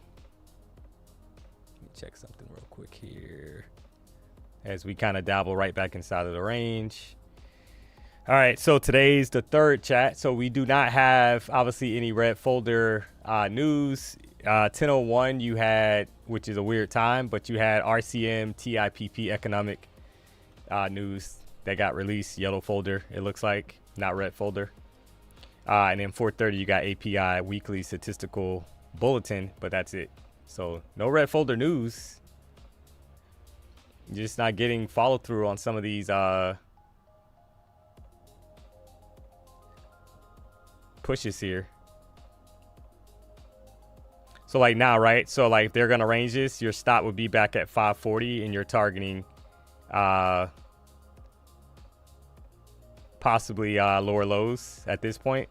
real quick here as we kind of dabble right back inside of the range. All right, so today's the third, chat. So we do not have obviously any red folder news. 10:01 you had, which is a weird time, but you had RCM TIPP economic news that got released. Yellow folder, it looks like, not red folder. And then 4:30 you got API weekly statistical bulletin, but that's it. So no red folder news. You're just not getting follow through on some of these pushes here. So like now, right? So like if they're gonna range this, your stop would be back at 540 and you're targeting possibly lower lows at this point.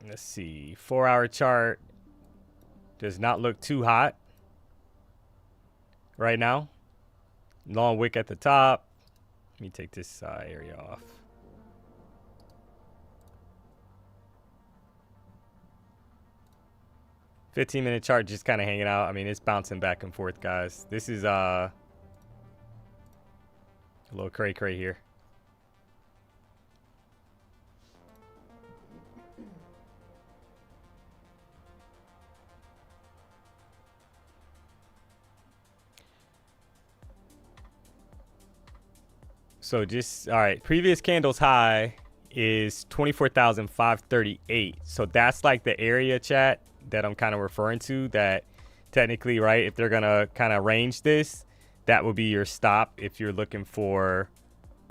Let's see, 4-hour chart does not look too hot right now. Long wick at the top. Let me take this area off. $15-minute chart just kind of hanging out. I mean, it's bouncing back and forth, guys. This is a little cray here. So just, all right, previous candle's high is 24,538. So that's like the area, chat, that I'm kind of referring to, that technically, right, if they're going to kind of range this, that would be your stop. If you're looking for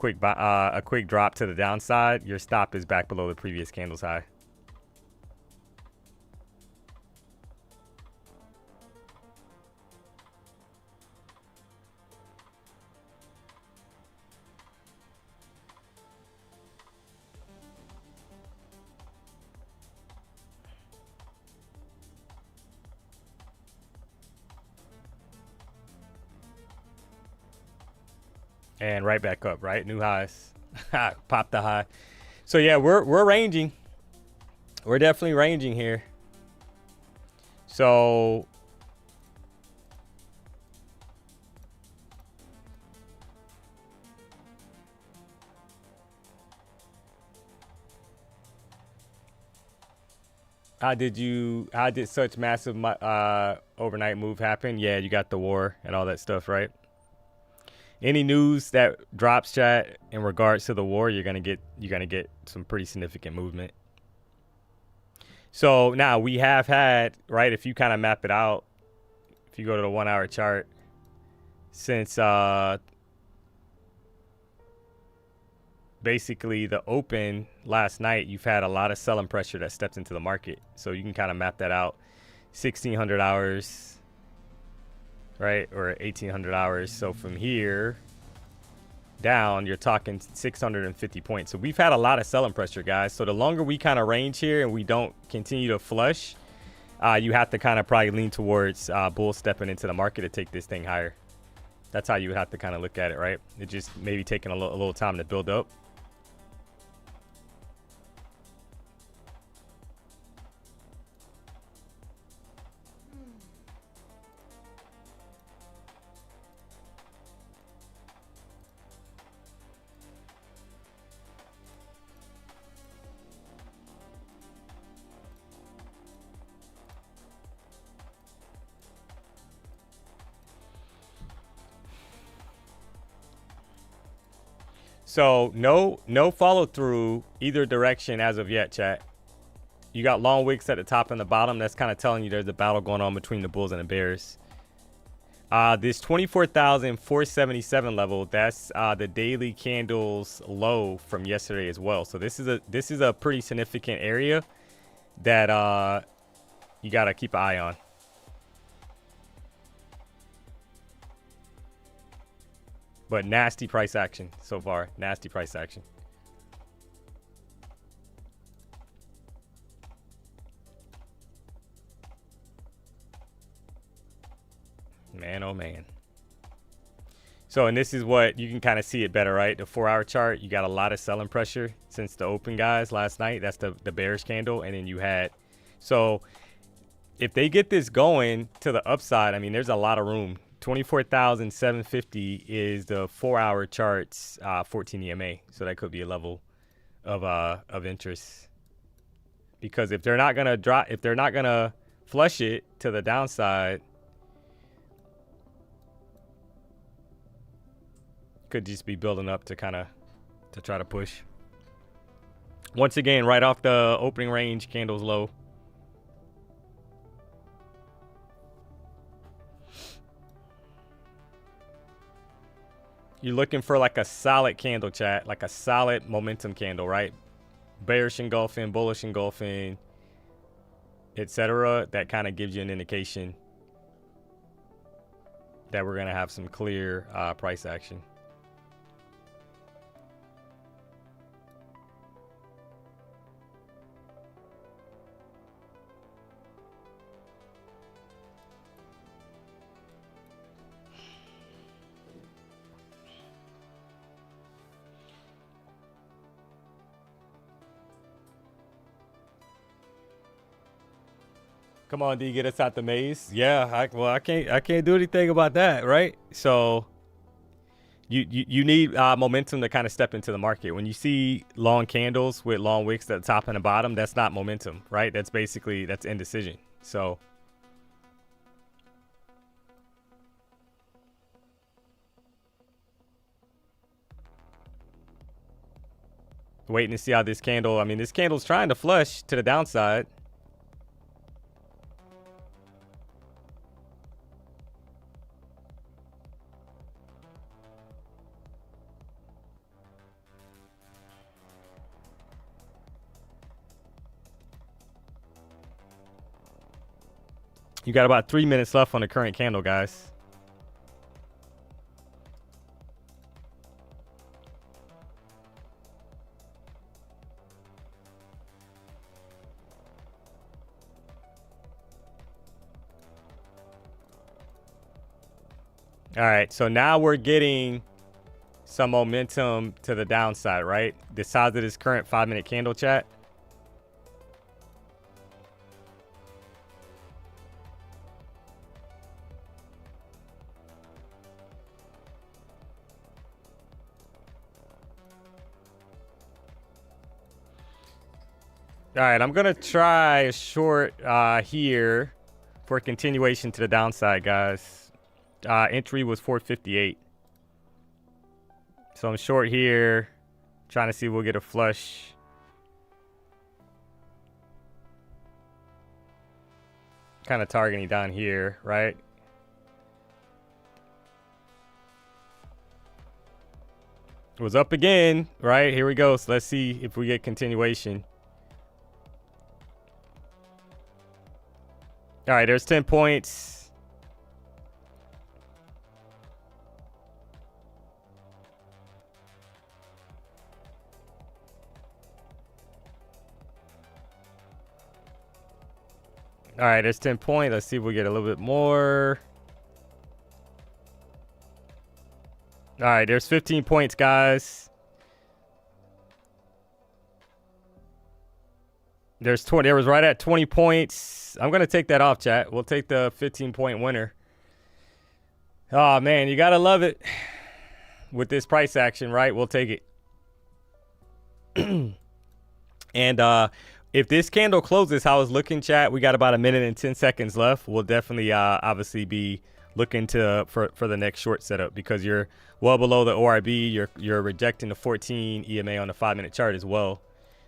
a quick drop to the downside, your stop is back below the previous candle's high. And right back up, right? New highs. Pop the high. So yeah, we're ranging. We're definitely ranging here. So how did such massive overnight move happen? Yeah, you got the war and all that stuff, right? Any news that drops, chat, in regards to the war, you're gonna get some pretty significant movement. So now we have had, right, if you kind of map it out, if you go to the 1 hour chart, since basically the open last night, you've had a lot of selling pressure that stepped into the market. So you can kind of map that out. 1,600 hours, right, or 1,800 hours. So from here down, you're talking 650 points. So we've had a lot of selling pressure, guys. So the longer we kind of range here and we don't continue to flush, you have to kind of probably lean towards bull stepping into the market to take this thing higher. That's how you would have to kind of look at it, right? It just maybe taking a little time to build up. So no follow through either direction as of yet, chat. You got long wicks at the top and the bottom. That's kind of telling you there's a battle going on between the bulls and the bears. This 24,477 level, that's the daily candles low from yesterday as well. So this is a pretty significant area that you got to keep an eye on. But nasty price action so far. Nasty price action. Man, oh man. So, and this is what you can kind of see it better, right? The 4 hour chart, you got a lot of selling pressure since the open, guys, last night. That's the bearish candle. And then you had, so if they get this going to the upside, I mean, there's a lot of room. 24,750 is the 4 hour chart's 14 EMA. So that could be a level of interest, because if they're not going to if they're not going to flush it to the downside, could just be building up to kind of to try to push. Once again, right off the opening range, candles low. You're looking for like a solid candle, chat, like a solid momentum candle, right? Bearish engulfing, bullish engulfing, etc. That kind of gives you an indication that we're going to have some clear price action. Come on, D, get us out the maze. Yeah, I can't do anything about that, right? So you need momentum to kind of step into the market. When you see long candles with long wicks at the top and the bottom, that's not momentum, right? That's basically, that's indecision. So waiting to see how this candle, I mean, this candle's trying to flush to the downside. You got about 3 minutes left on the current candle, guys. All right, so now we're getting some momentum to the downside, right? The size of this current 5-minute candle, chat. All right, I'm going to try a short here for a continuation to the downside, guys. Entry was 458. So I'm short here, trying to see if we'll get a flush. kind of targeting down here, right? It was up again, right? Here we go. So let's see if we get continuation. All right, there's 10 points. All right, there's 10 points. Let's see if we get a little bit more. All right, there's 15 points, guys. There's 20. There was right at 20 points. I'm going to take that off, chat. We'll take the 15-point winner. Oh, man, you got to love it with this price action, right? We'll take it. And if this candle closes how it's looking, chat, we got about a minute and 10 seconds left. We'll definitely obviously be looking to for the next short setup because you're well below the ORB. You're rejecting the 14 EMA on the 5-minute chart as well.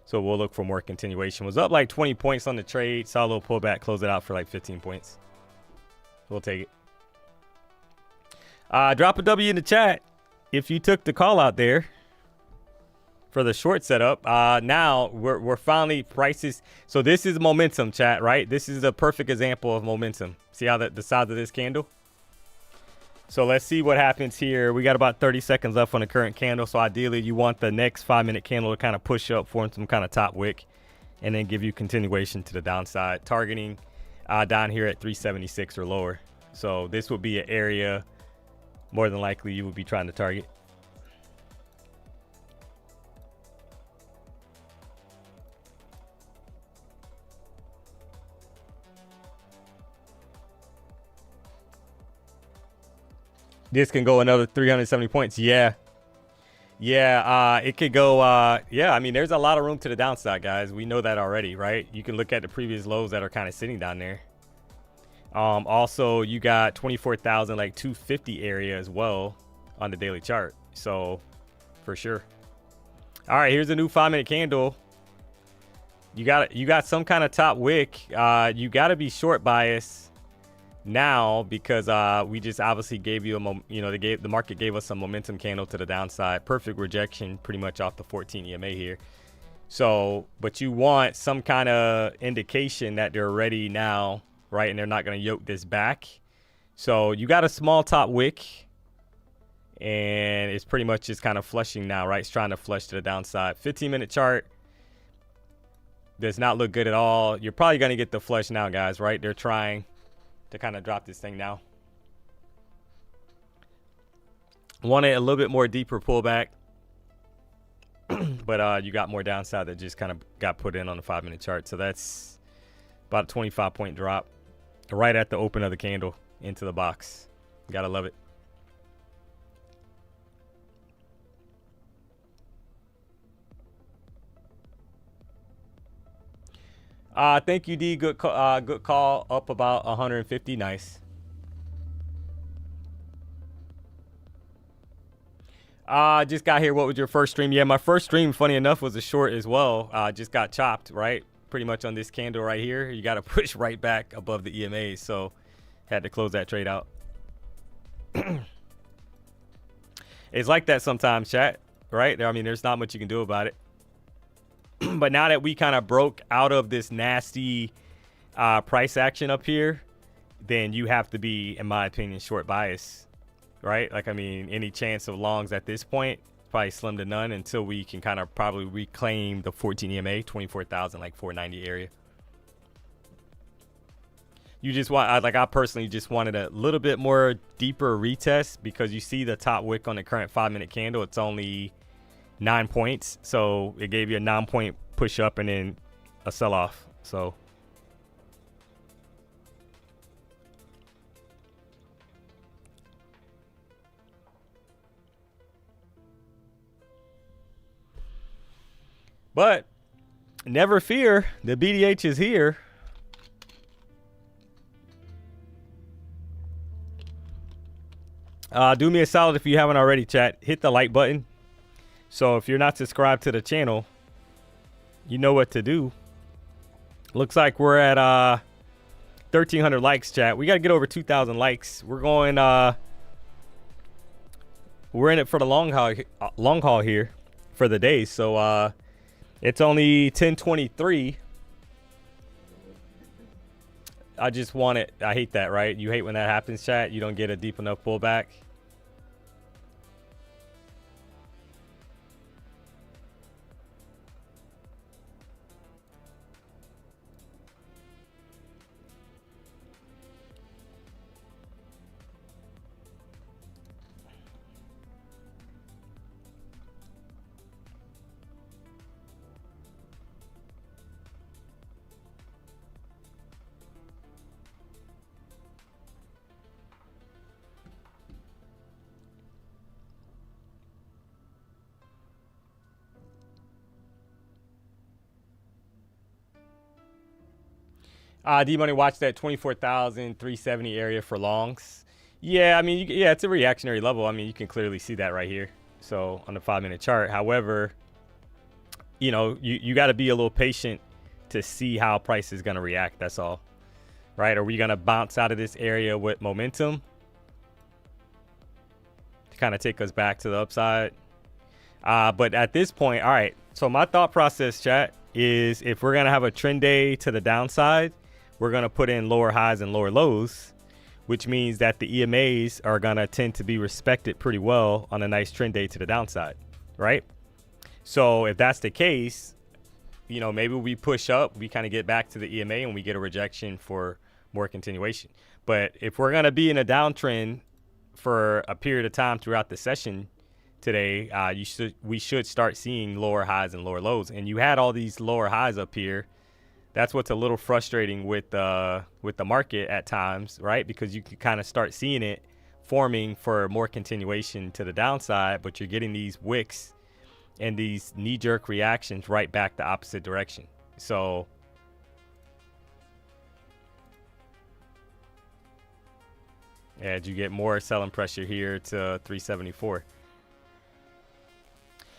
So we'll look for more continuation. Was up like 20 points on the trade. Saw a little pullback. Close it out for like 15 points. We'll take it. Drop a W in the chat if you took the call out there for the short setup. Now we're finally prices. So this is momentum, chat, right? This is a perfect example of momentum. See how the size of this candle? So let's see what happens here. We got about 30 seconds left on the current candle. So ideally you want the next 5-minute candle to kind of push up, form some kind of top wick, and then give you continuation to the downside, targeting down here at 376 or lower. So this would be an area more than likely you would be trying to target. This can go another 370 points. Yeah. It could go. Yeah, I mean, there's a lot of room to the downside, guys. We know that already, right? You can look at the previous lows that are kind of sitting down there. Also, you got 24,000, like 250 area as well on the daily chart. So, for sure. All right, here's a new 5-minute candle. You got some kind of top wick. You got to be short bias now because we just obviously gave you the market gave us some momentum candle to the downside. Perfect rejection pretty much off the 14 EMA here. So, but you want some kind of indication that they're ready now, right? And they're not going to yoke this back. So you got a small top wick and it's pretty much just kind of flushing now, right? It's trying to flush to the downside. 15-minute chart does not look good at all. You're probably going to get the flush now, guys, right? They're trying to kind of drop this thing now. Wanted a little bit more deeper pullback, but you got more downside that just kind of got put in on the 5-minute chart. So that's about a 25-point drop right at the open of the candle into the box. Gotta love it. Thank you, D. Good call. Up about 150. Nice. Just got here. What was your first stream? Yeah, my first stream, funny enough, was a short as well. Just got chopped, right? Pretty much on this candle right here. You got to push right back above the EMA. So had to close that trade out. It's like that sometimes, chat, right? I mean, there's not much you can do about it. But now that we kind of broke out of this nasty price action up here, then you have to be, in my opinion, short bias, right? Like, I mean, any chance of longs at this point, probably slim to none until we can kind of probably reclaim the 14 EMA, 24,000, like 490 area. You just want, like, I personally just wanted a little bit more deeper retest because you see the top wick on the current 5-minute candle. It's only 9 points, so it gave you a 9-point push up and then a sell off. So but never fear, the BDH is here. Do me a solid if you haven't already, chat. Hit the like button. So if you're not subscribed to the channel, you know what to do. Looks like we're at 1,300 likes, chat. We got to get over 2,000 likes. We're going, we're in it for the long haul here for the day. So it's only 10:23. I just want it. I hate that, right? You hate when that happens, chat. You don't get a deep enough pullback. D-Money, watch that 24,370 area for longs. Yeah, I mean, yeah, it's a reactionary level. I mean, you can clearly see that right here. So on the 5-minute chart. However, you know, you got to be a little patient to see how price is going to react. That's all. Right? Are we going to bounce out of this area with momentum to kind of take us back to the upside? But at this point, all right. So my thought process, chat, is if we're going to have a trend day to the downside, we're going to put in lower highs and lower lows, which means that the EMAs are going to tend to be respected pretty well on a nice trend day to the downside, right? So if that's the case, you know, maybe we push up, we kind of get back to the EMA and we get a rejection for more continuation. But if we're going to be in a downtrend for a period of time throughout the session today, we should start seeing lower highs and lower lows. And you had all these lower highs up here. That's what's a little frustrating with the market at times, right? Because you can kind of start seeing it forming for more continuation to the downside, but you're getting these wicks and these knee-jerk reactions right back the opposite direction. So yeah, you get more selling pressure here to 374.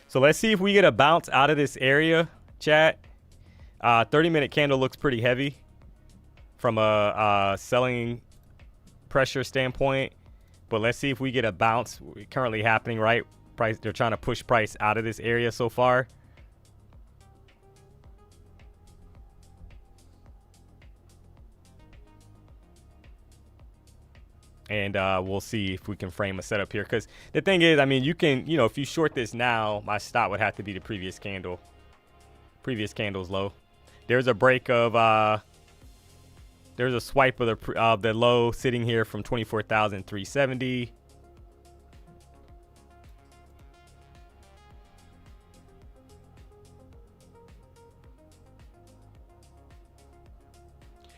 So let's see if we get a bounce out of this area, chat. 30-minute candle looks pretty heavy from a selling pressure standpoint, but let's see if we get a bounce currently happening, right? Price, they're trying to push price out of this area so far. And we'll see if we can frame a setup here. Because the thing is, I mean, you can, you know, if you short this now, my stop would have to be the previous candle. Previous candle's low. There's a break of, there's a swipe of the low sitting here from 24,370.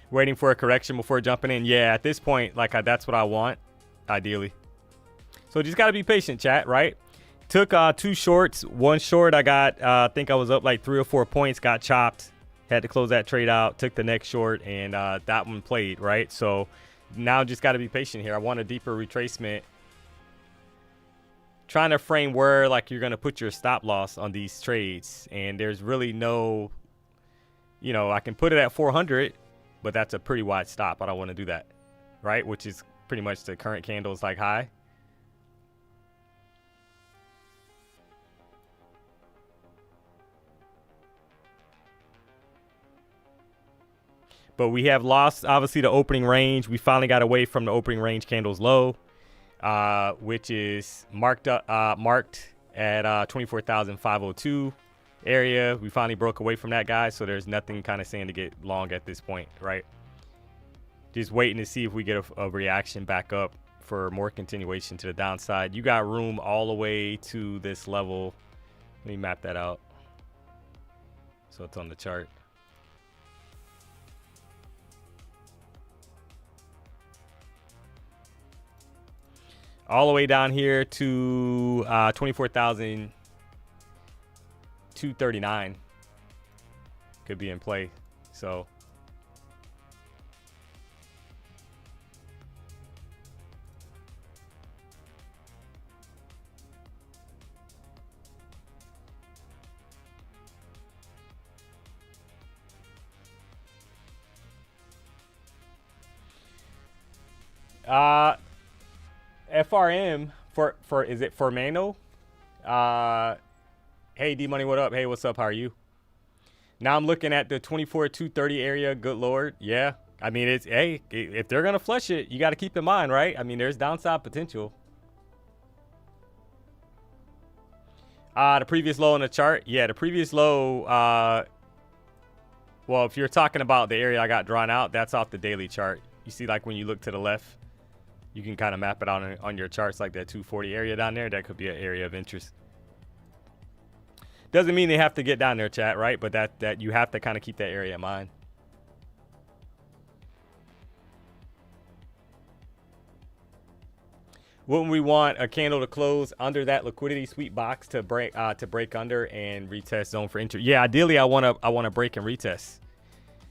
Waiting for a correction before jumping in. Yeah, at this point, like that's what I want, ideally. So just got to be patient, chat, right? Took 2 shorts. One short I got, I think I was up like 3 or 4 points, got chopped. Had to close that trade out. Took the next short, and that one played, right? So now just got to be patient here. I want a deeper retracement. Trying to frame where like you're going to put your stop loss on these trades. And there's really no, you know, I can put it at 400, but that's a pretty wide stop. I don't want to do that, right? Which is pretty much the current candle's like high. But we have lost, obviously, the opening range. We finally got away from the opening range candle's low, which is marked at 24,502 area. We finally broke away from that, guys. So there's nothing kind of saying to get long at this point, right? Just waiting to see if we get a reaction back up for more continuation to the downside. You got room all the way to this level. Let me map that out so it's on the chart. All the way down here to 24,239 could be in play. So FRM for is it for Mano? Hey D Money, what up? Hey, what's up? How are you? Now I'm looking at the 24-230 area. Good Lord. Yeah. I mean, it's, hey, if they're going to flush it, you got to keep in mind, right? I mean, there's downside potential. The previous low on the chart. Yeah, the previous low, well, if you're talking about the area I got drawn out, that's off the daily chart. You see, like when you look to the left, you can kind of map it out on your charts, like that 240 area down there. That could be an area of interest. Doesn't mean they have to get down there, chat, right? But that you have to kind of keep that area in mind. Wouldn't we want a candle to close under that liquidity sweep box to break under and retest zone for entry? Yeah, ideally I want to break and retest,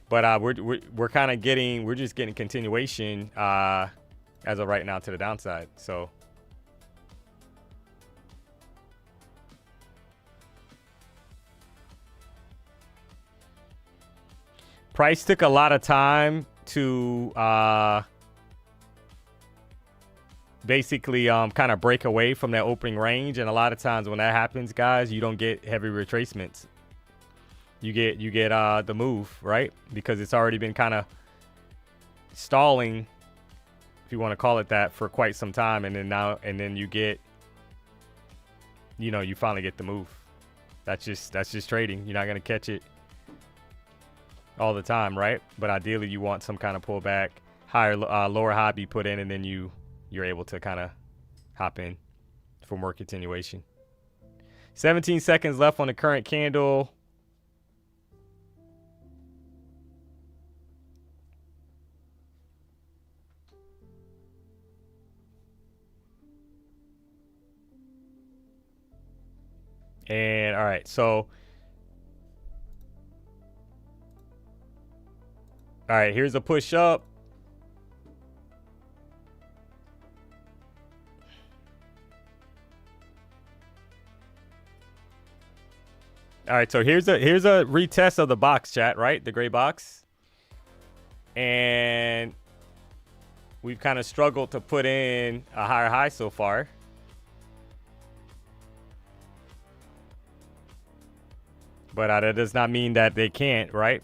but we're kind of getting, we're just getting continuation as of right now to the downside. So price took a lot of time to basically kind of break away from that opening range, and a lot of times when that happens, guys, you don't get heavy retracements. You get the move, right? Because it's already been kind of stalling, if you want to call it that, for quite some time, and then you get, you finally get the move. That's just trading. You're not gonna catch it all the time, right? But ideally you want some kind of pullback, higher lower high be put in, and then you're able to kind of hop in for more continuation. 17 seconds left on the current candle. And all right, so all right, here's a push up. All right, so here's a retest of the box, chat, right? The gray box. And we've kind of struggled to put in a higher high so far. But that does not mean that they can't, right?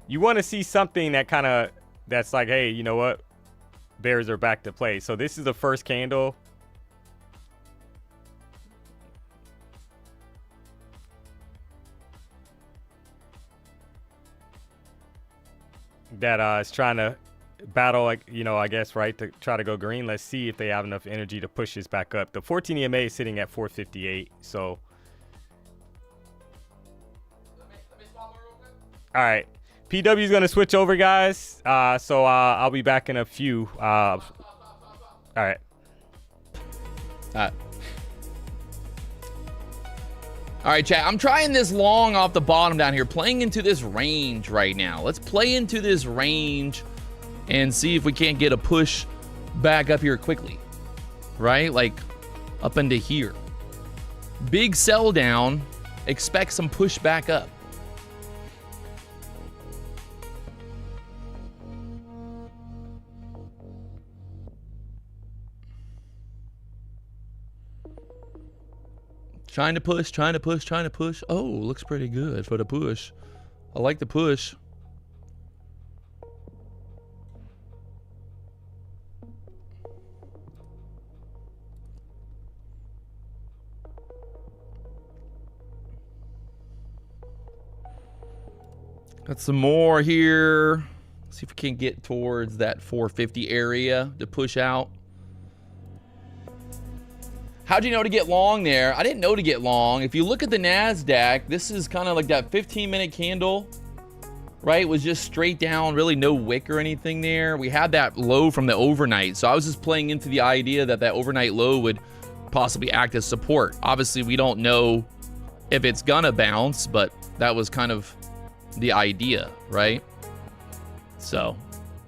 You want to see something that's like, hey, you know what? Bears are back to play. So this is the first candle. That is trying to battle, like, I guess, right, to try to go green. Let's see if they have enough energy to push this back up. The 14 EMA is sitting at 458. So, all right, PW is going to switch over, guys. So I'll be back in a few. All right. All right, chat. I'm trying this long off the bottom down here, playing into this range right now. Let's play into this range and see if we can't get a push back up here quickly, right? Like up into here. Big sell down. Expect some push back up. Trying to push, trying to push, trying to push. Oh, looks pretty good for the push. I like the push. Got some more here. See if we can get towards that 450 area to push out. How'd you know to get long there? I didn't know to get long. If you look at the NASDAQ, this is kind of like that 15-minute candle, right? It was just straight down, really no wick or anything there. We had that low from the overnight. So I was just playing into the idea that that overnight low would possibly act as support. Obviously, we don't know if it's gonna bounce, but that was kind of the idea, right? So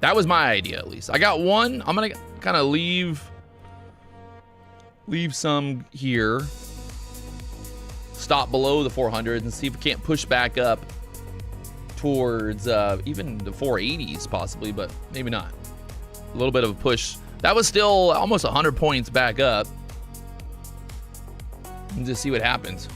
that was my idea, at least. I got one. I'm gonna kind of leave some here, stop below the 400s and see if we can't push back up towards even the 480s possibly, but maybe not. A little bit of a push. That was still almost 100 points back up. And just see what happens.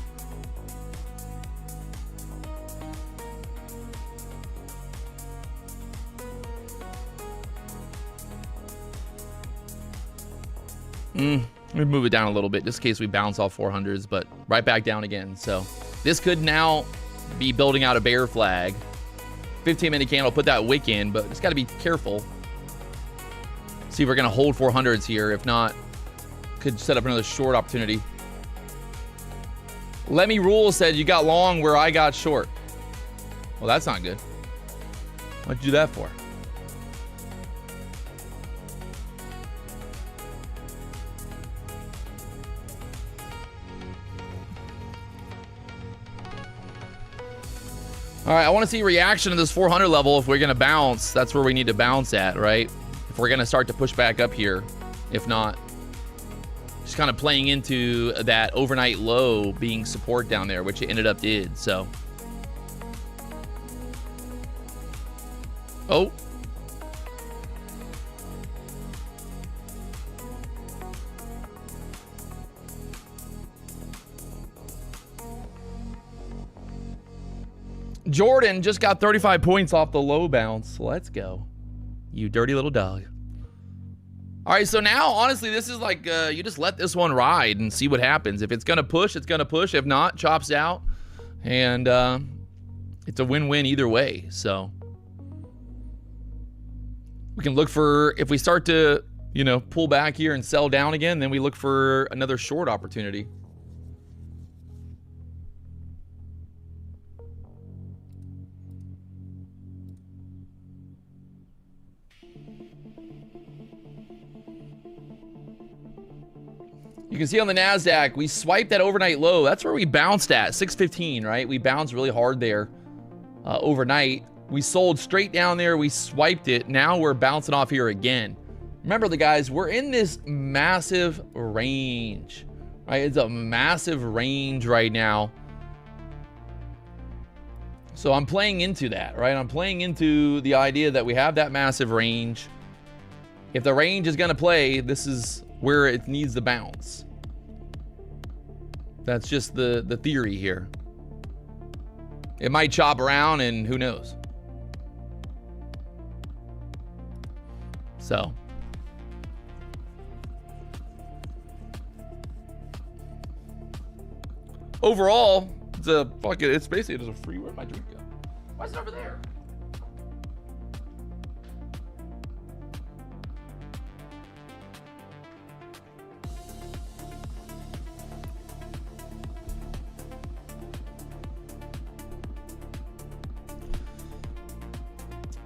Let me move it down a little bit just in case we bounce off 400s, but right back down again. So this could now be building out a bear flag. 15-minute candle, put that wick in, but just got to be careful. See if we're going to hold 400s here. If not, could set up another short opportunity. Let Me Rule said you got long where I got short. Well, that's not good. What'd you do that for? All right, I want to see reaction to this 400 level. If we're going to bounce, that's where we need to bounce at, right? If we're going to start to push back up here. If not, just kind of playing into that overnight low being support down there, which it ended up did, so. Oh. Jordan just got 35 points off the low bounce. Let's go. You dirty little dog. All right, so now, honestly, this is like, you just let this one ride and see what happens. If it's going to push, it's going to push. If not, chops out. And it's a win-win either way. So we can look for, if we start to, you know, pull back here and sell down again, then we look for another short opportunity. You can see on the NASDAQ, we swiped that overnight low. That's where we bounced at, 615, right? We bounced really hard there overnight. We sold straight down there. We swiped it. Now we're bouncing off here again. Remember, the guys, we're in this massive range, right? It's a massive range right now. So I'm playing into that, right? I'm playing into the idea that we have that massive range. If the range is going to play, this is where it needs to bounce. That's just the theory here. It might chop around and who knows. So overall, it's basically just a free. Where'd my drink go? Why is it over there?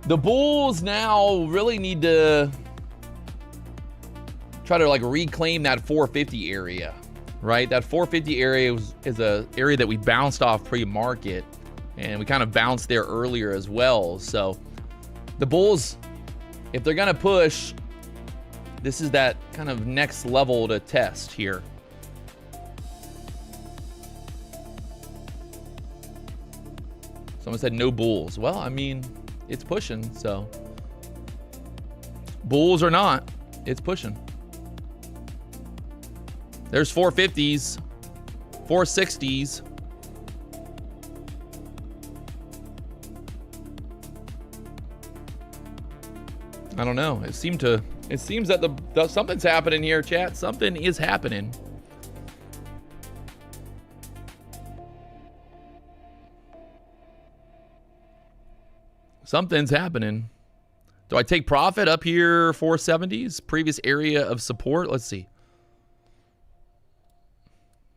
The bulls now really need to try to like reclaim that 450 area, right? That 450 area is a area that we bounced off pre-market, and we kind of bounced there earlier as well. So the bulls, if they're gonna push, this is that kind of next level to test here. Someone said no bulls. Well, I mean, it's pushing, so bulls or not, it's pushing. There's 450s, 460s. I don't know. It seems that something's happening here, chat. Something is happening. Something's happening. Do I take profit up here, 470s? Previous area of support. Let's see.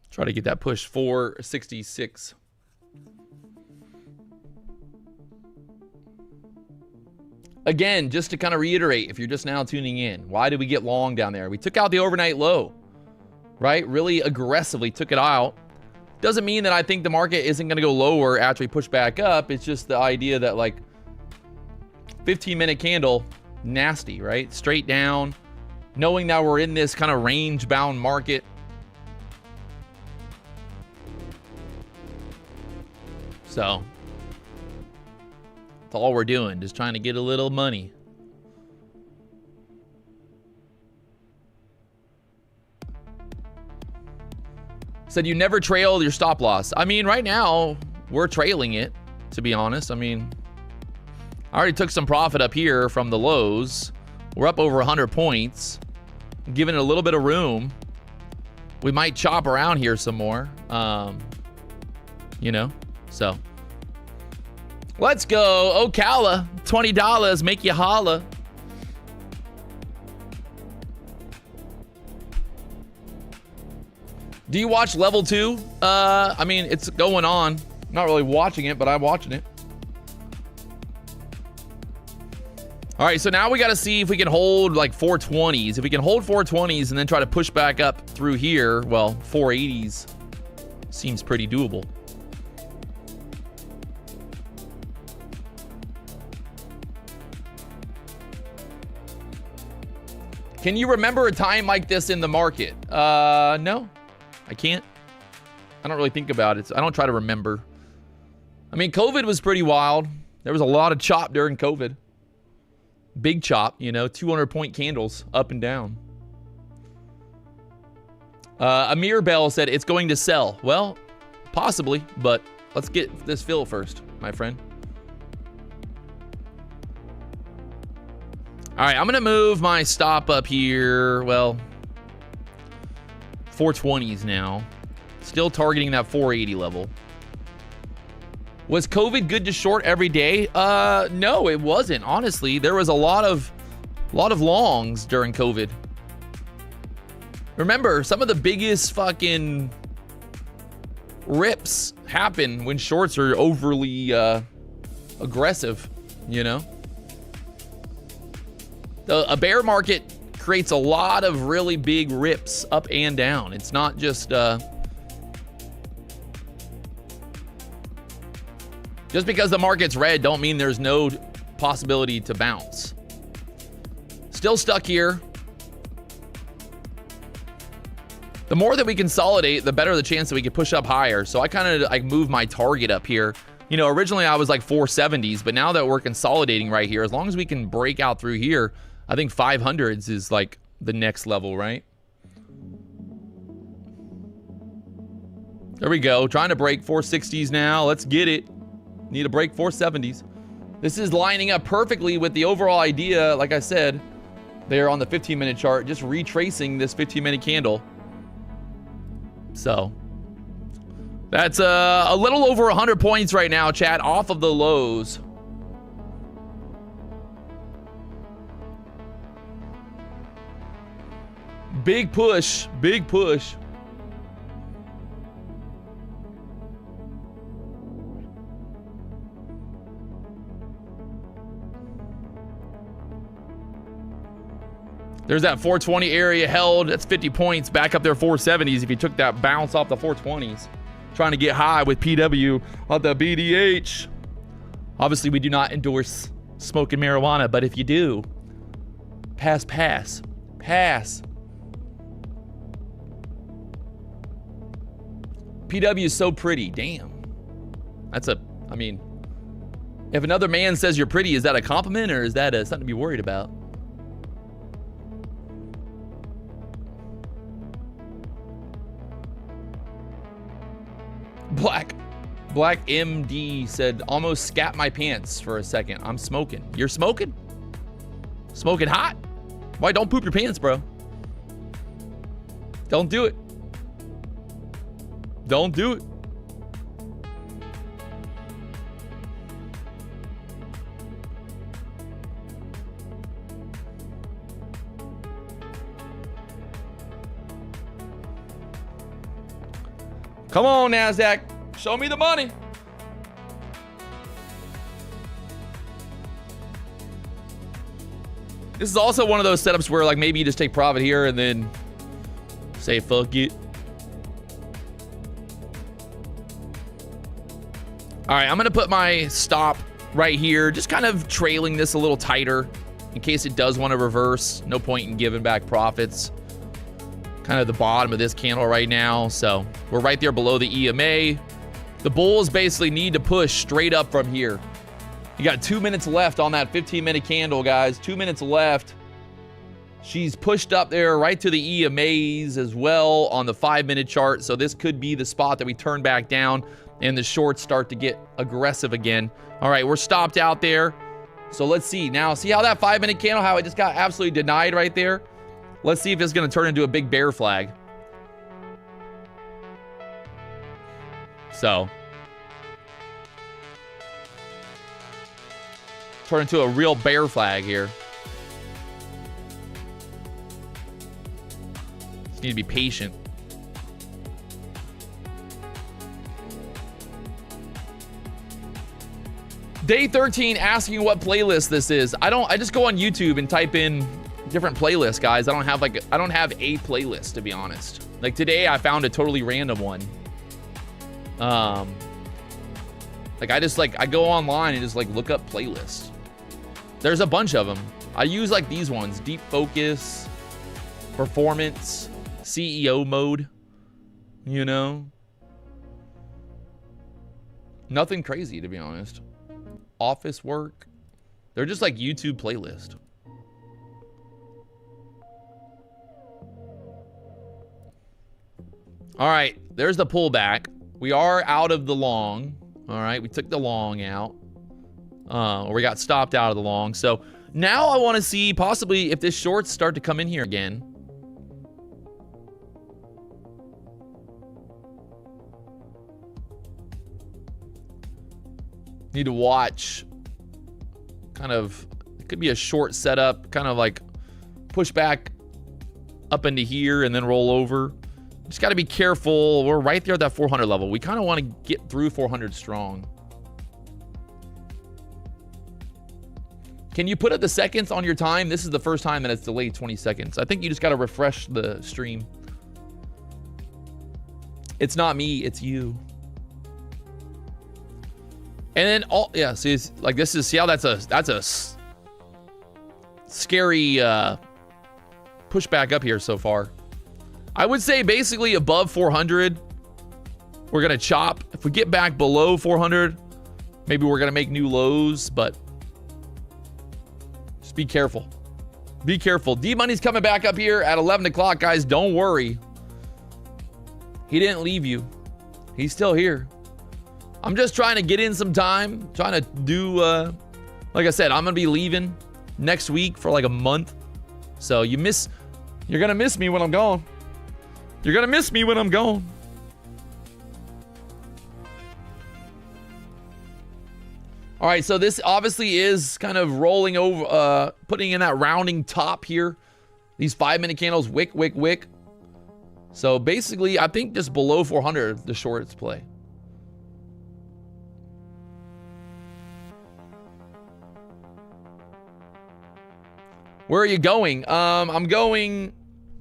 Try to get that push, 466. Again, just to kind of reiterate, if you're just now tuning in, why did we get long down there? We took out the overnight low, right? Really aggressively took it out. Doesn't mean that I think the market isn't going to go lower after we push back up. It's just the idea that, like, 15-minute candle, nasty, right? Straight down, knowing that we're in this kind of range-bound market. So that's all we're doing, just trying to get a little money. Said you never trail your stop loss. I mean, right now, we're trailing it, to be honest. I mean, I already took some profit up here from the lows. We're up over 100 points. Giving it a little bit of room. We might chop around here some more. You know, so. Let's go. Ocala, $20. Make you holla. Do you watch level 2? I mean, it's going on. Not really watching it, but I'm watching it. All right, so now we got to see if we can hold like 420s. If we can hold 420s and then try to push back up through here, well, 480s seems pretty doable. Can you remember a time like this in the market? No, I can't. I don't really think about it. I don't try to remember. I mean, COVID was pretty wild. There was a lot of chop during COVID. Big chop, you know, 200-point candles up and down. Amir Bell said it's going to sell. Well, possibly, but let's get this fill first, my friend. All right, I'm going to move my stop up here. Well, 420s now. Still targeting that 480 level. Was COVID good to short every day? No, it wasn't. Honestly, there was a lot of longs during COVID. Remember, some of the biggest fucking rips happen when shorts are overly aggressive, you know? A bear market creates a lot of really big rips up and down. It's not just because the market's red don't mean there's no possibility to bounce. Still stuck here. The more that we consolidate, the better the chance that we could push up higher. So I kind of like move my target up here. You know, originally I was like 470s, but now that we're consolidating right here, as long as we can break out through here, I think 500s is like the next level, right? There we go. Trying to break 460s now. Let's get it. Need to break 470s. This is lining up perfectly with the overall idea, like I said, there on the 15-minute chart, just retracing this 15-minute candle. So that's a little over 100 points right now, chat, off of the lows. Big push, big push. There's that 420 area held. That's 50 points back up there 470s if you took that bounce off the 420s. Trying to get high with PW on the BDH. Obviously, we do not endorse smoking marijuana, but if you do, pass. PW is so pretty. Damn. I mean, if another man says you're pretty, is that a compliment or is that something to be worried about? Black MD said, almost scat my pants for a second. I'm smoking. You're smoking? Smoking hot? Why don't poop your pants, bro? Don't do it. Don't do it. Come on, NASDAQ. Show me the money. This is also one of those setups where like maybe you just take profit here and then say fuck it. All right, I'm gonna put my stop right here, just kind of trailing this a little tighter in case it does want to reverse. No point in giving back profits. Kind of the bottom of this candle right now. So we're right there below the EMA. The bulls basically need to push straight up from here. You got 2 minutes left on that 15-minute candle, guys. 2 minutes left. She's pushed up there right to the EMAs as well on the 5-minute chart. So this could be the spot that we turn back down and the shorts start to get aggressive again. All right, we're stopped out there. So let's see. Now, see how that 5-minute candle, how it just got absolutely denied right there? Let's see if it's going to turn into a big bear flag. So, turn into a real bear flag here. Just need to be patient. Day 13 asking what playlist this is. I just go on YouTube and type in different playlists, guys. I don't have a playlist, to be honest. Like today I found a totally random one. Like I go online and just like look up playlists. There's a bunch of them. I use like these ones: deep focus, performance, CEO mode, you know. Nothing crazy, to be honest. Office work. They're just like YouTube playlist. All right, there's the pullback. We are out of the long. All right, we took the long out. Or we got stopped out of the long. So now I want to see possibly if this shorts start to come in here again. Need to watch. Kind of, it could be a short setup, kind of like push back up into here and then roll over. Just got to be careful. We're right there at that 400 level. We kind of want to get through 400 strong. Can you put up the seconds on your time? This is the first time that it's delayed 20 seconds. I think you just got to refresh the stream. It's not me, it's you. And then yeah, see, it's like this is, see how that's a scary pushback up here so far. I would say basically above 400, we're gonna chop. If we get back below 400, maybe we're gonna make new lows, but just be careful. Be careful. D-Money's coming back up here at 11 o'clock, guys. Don't worry. He didn't leave you. He's still here. I'm just trying to get in some time, trying to do, like I said, I'm gonna be leaving next week for like a month. So you're gonna miss me when I'm gone. You're gonna miss me when I'm gone. All right, so this obviously is kind of rolling over, putting in that rounding top here. These 5-minute candles, wick, wick, wick. So basically, I think just below 400, the shorts play. Where are you going? I'm going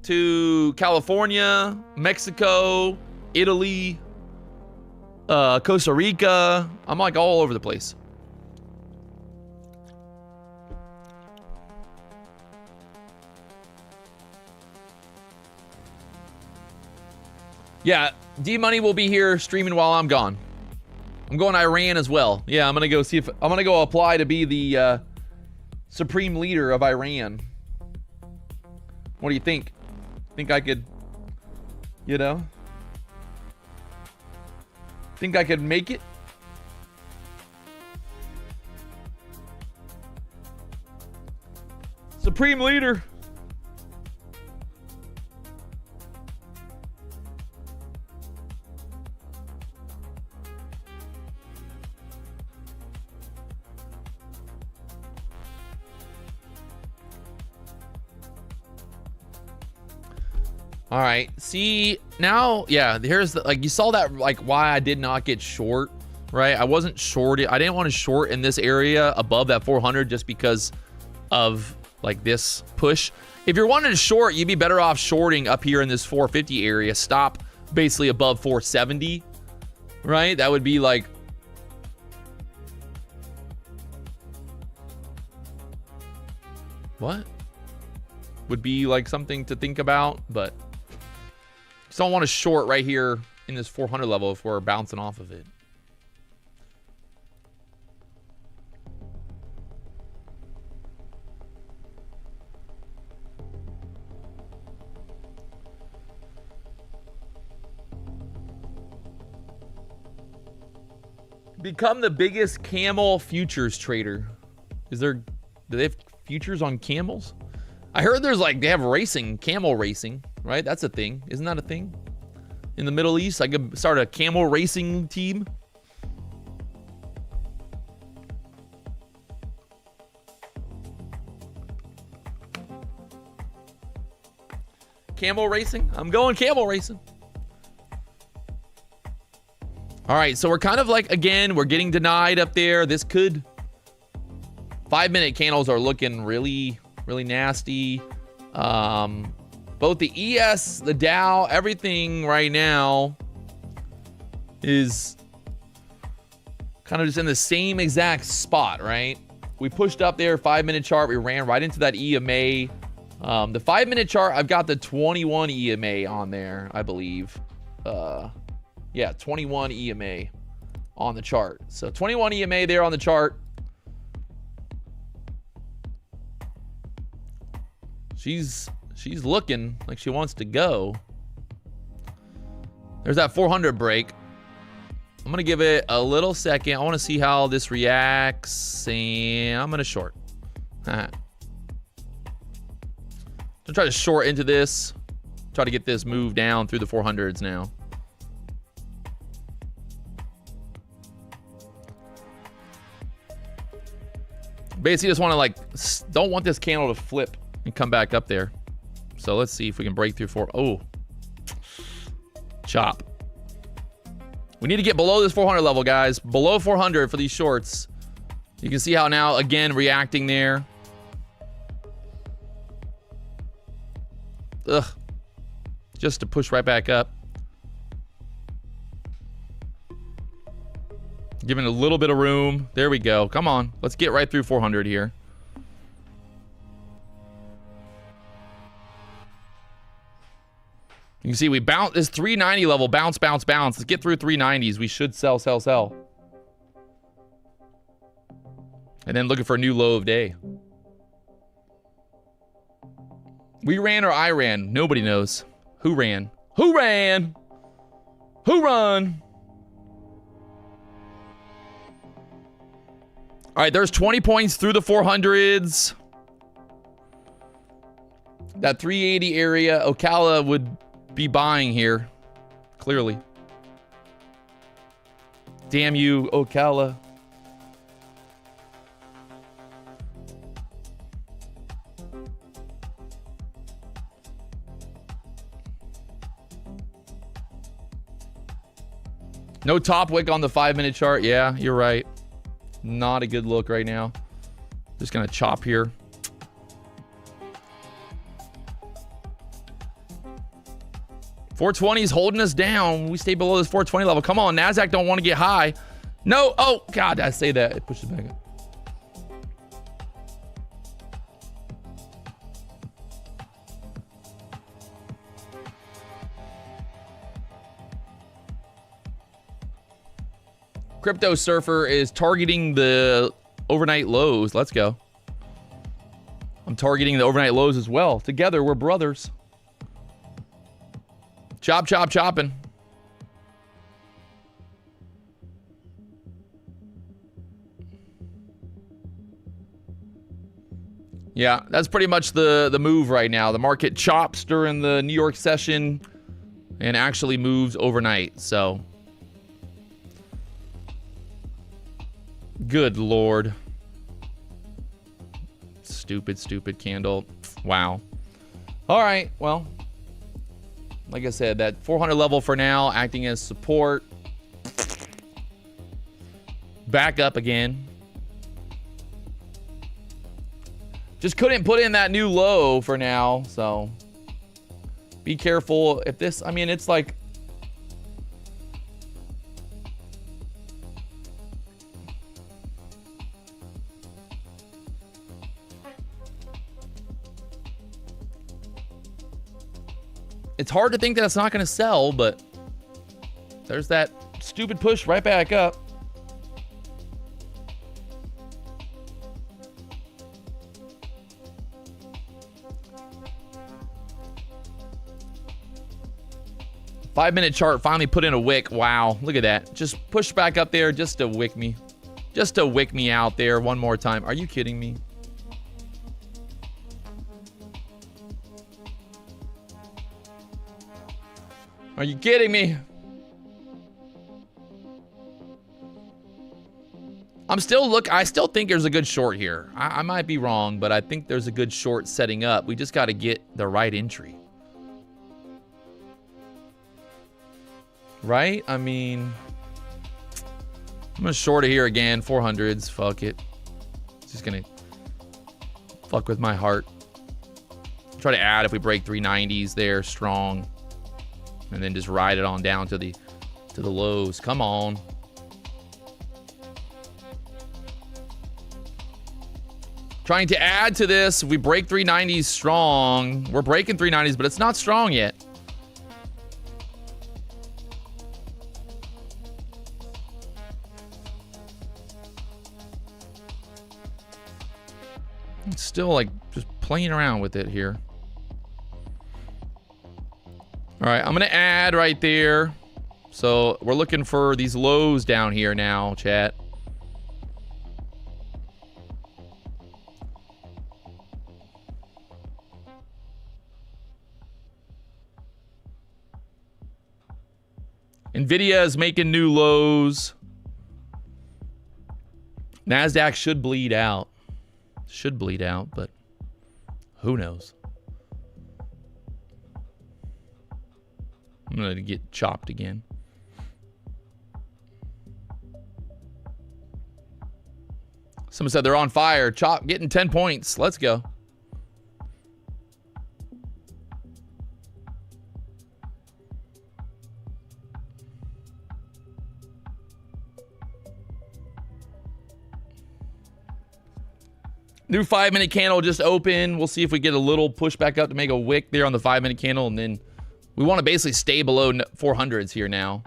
to California, Mexico, Italy, Costa Rica. I'm like all over the place. Yeah, D-Money will be here streaming while I'm gone. I'm going to Iran as well. Yeah, I'm gonna go see if I'm gonna go apply to be the supreme leader of Iran. What do you think? Think I could, you know? Think I could make it? Supreme leader. All right, see now, yeah, here's the, like, you saw that, like, why I did not get short, right? I wasn't shorted. I didn't want to short in this area above that 400 just because of like this push. If you're wanting to short, you'd be better off shorting up here in this 450 area. Stop basically above 470, right? That would be like, what? Would be like something to think about, but just don't want to short right here in this 400 level if we're bouncing off of it. Become the biggest camel futures trader. Do they have futures on camels? I heard there's like, they have racing, camel racing, right? That's a thing. Isn't that a thing? In the Middle East, I could start a camel racing team. Camel racing? I'm going camel racing. All right, so we're kind of like, again, we're getting denied up there. This could... 5-minute candles are looking really, really nasty. Both the ES, the Dow, everything right now is kind of just in the same exact spot, right? We pushed up there, 5-minute chart. We ran right into that EMA. The 5-minute chart, I've got the 21 EMA on there, I believe. Yeah, 21 EMA on the chart. So 21 EMA there on the chart. She's looking like she wants to go. There's that 400 break. I'm going to give it a little second. I want to see how this reacts, and I'm going to short. I'm going to try to short into this. Try to get this move down through the 400s now. Basically just want to like, don't want this candle to flip and come back up there. So let's see if we can break through oh, chop. We need to get below this 400 level, guys. Below 400 for these shorts. You can see how now, again, reacting there. Ugh. Just to push right back up. Giving a little bit of room. There we go. Come on. Let's get right through 400 here. You can see we bounce this 390 level. Bounce, bounce, bounce. Let's get through 390s. We should sell, sell, sell. And then looking for a new low of day. We ran or I ran? Nobody knows. Who ran? Who ran? Who run? All right, there's 20 points through the 400s. That 380 area, Ocala would be buying here, clearly. Damn you, Ocala. No top wick on the 5-minute chart. Yeah, you're right. Not a good look right now. Just gonna chop here. $420 is holding us down. We stay below this 420 level. Come on, NASDAQ don't want to get high. No. Oh, God, I say that. It pushes back up. Crypto Surfer is targeting the overnight lows. Let's go. I'm targeting the overnight lows as well. Together, we're brothers. Chop, chop, chopping. Yeah, that's pretty much the move right now. The market chops during the New York session and actually moves overnight. So, good Lord. Stupid, stupid candle. Wow. All right, well. Like I said, that 400 level for now, acting as support. Back up again. Just couldn't put in that new low for now, so be careful. If this, I mean, it's like, it's hard to think that it's not going to sell, but there's that stupid push right back up. 5-minute chart finally put in a wick. Wow, look at that. Just push back up there just to wick me. Just to wick me out there one more time. Are you kidding me? Are you kidding me? I still think there's a good short here. I might be wrong, but I think there's a good short setting up. We just got to get the right entry. Right? I mean, I'm going to short it here again. 400s. Fuck it. It's just going to fuck with my heart. Try to add if we break 390s there strong. And then just ride it on down to the lows. Come on. Trying to add to this. If we break 390s strong. We're breaking 390s, but it's not strong yet. It's still like just playing around with it here. All right, I'm going to add right there. So we're looking for these lows down here now, chat. Nvidia is making new lows. NASDAQ should bleed out. Should bleed out, but who knows? I'm going to get chopped again. Someone said they're on fire. Chop, getting 10 points. Let's go. New 5-minute candle just open. We'll see if we get a little push back up to make a wick there on the 5-minute candle, and then we want to basically stay below 400s here now.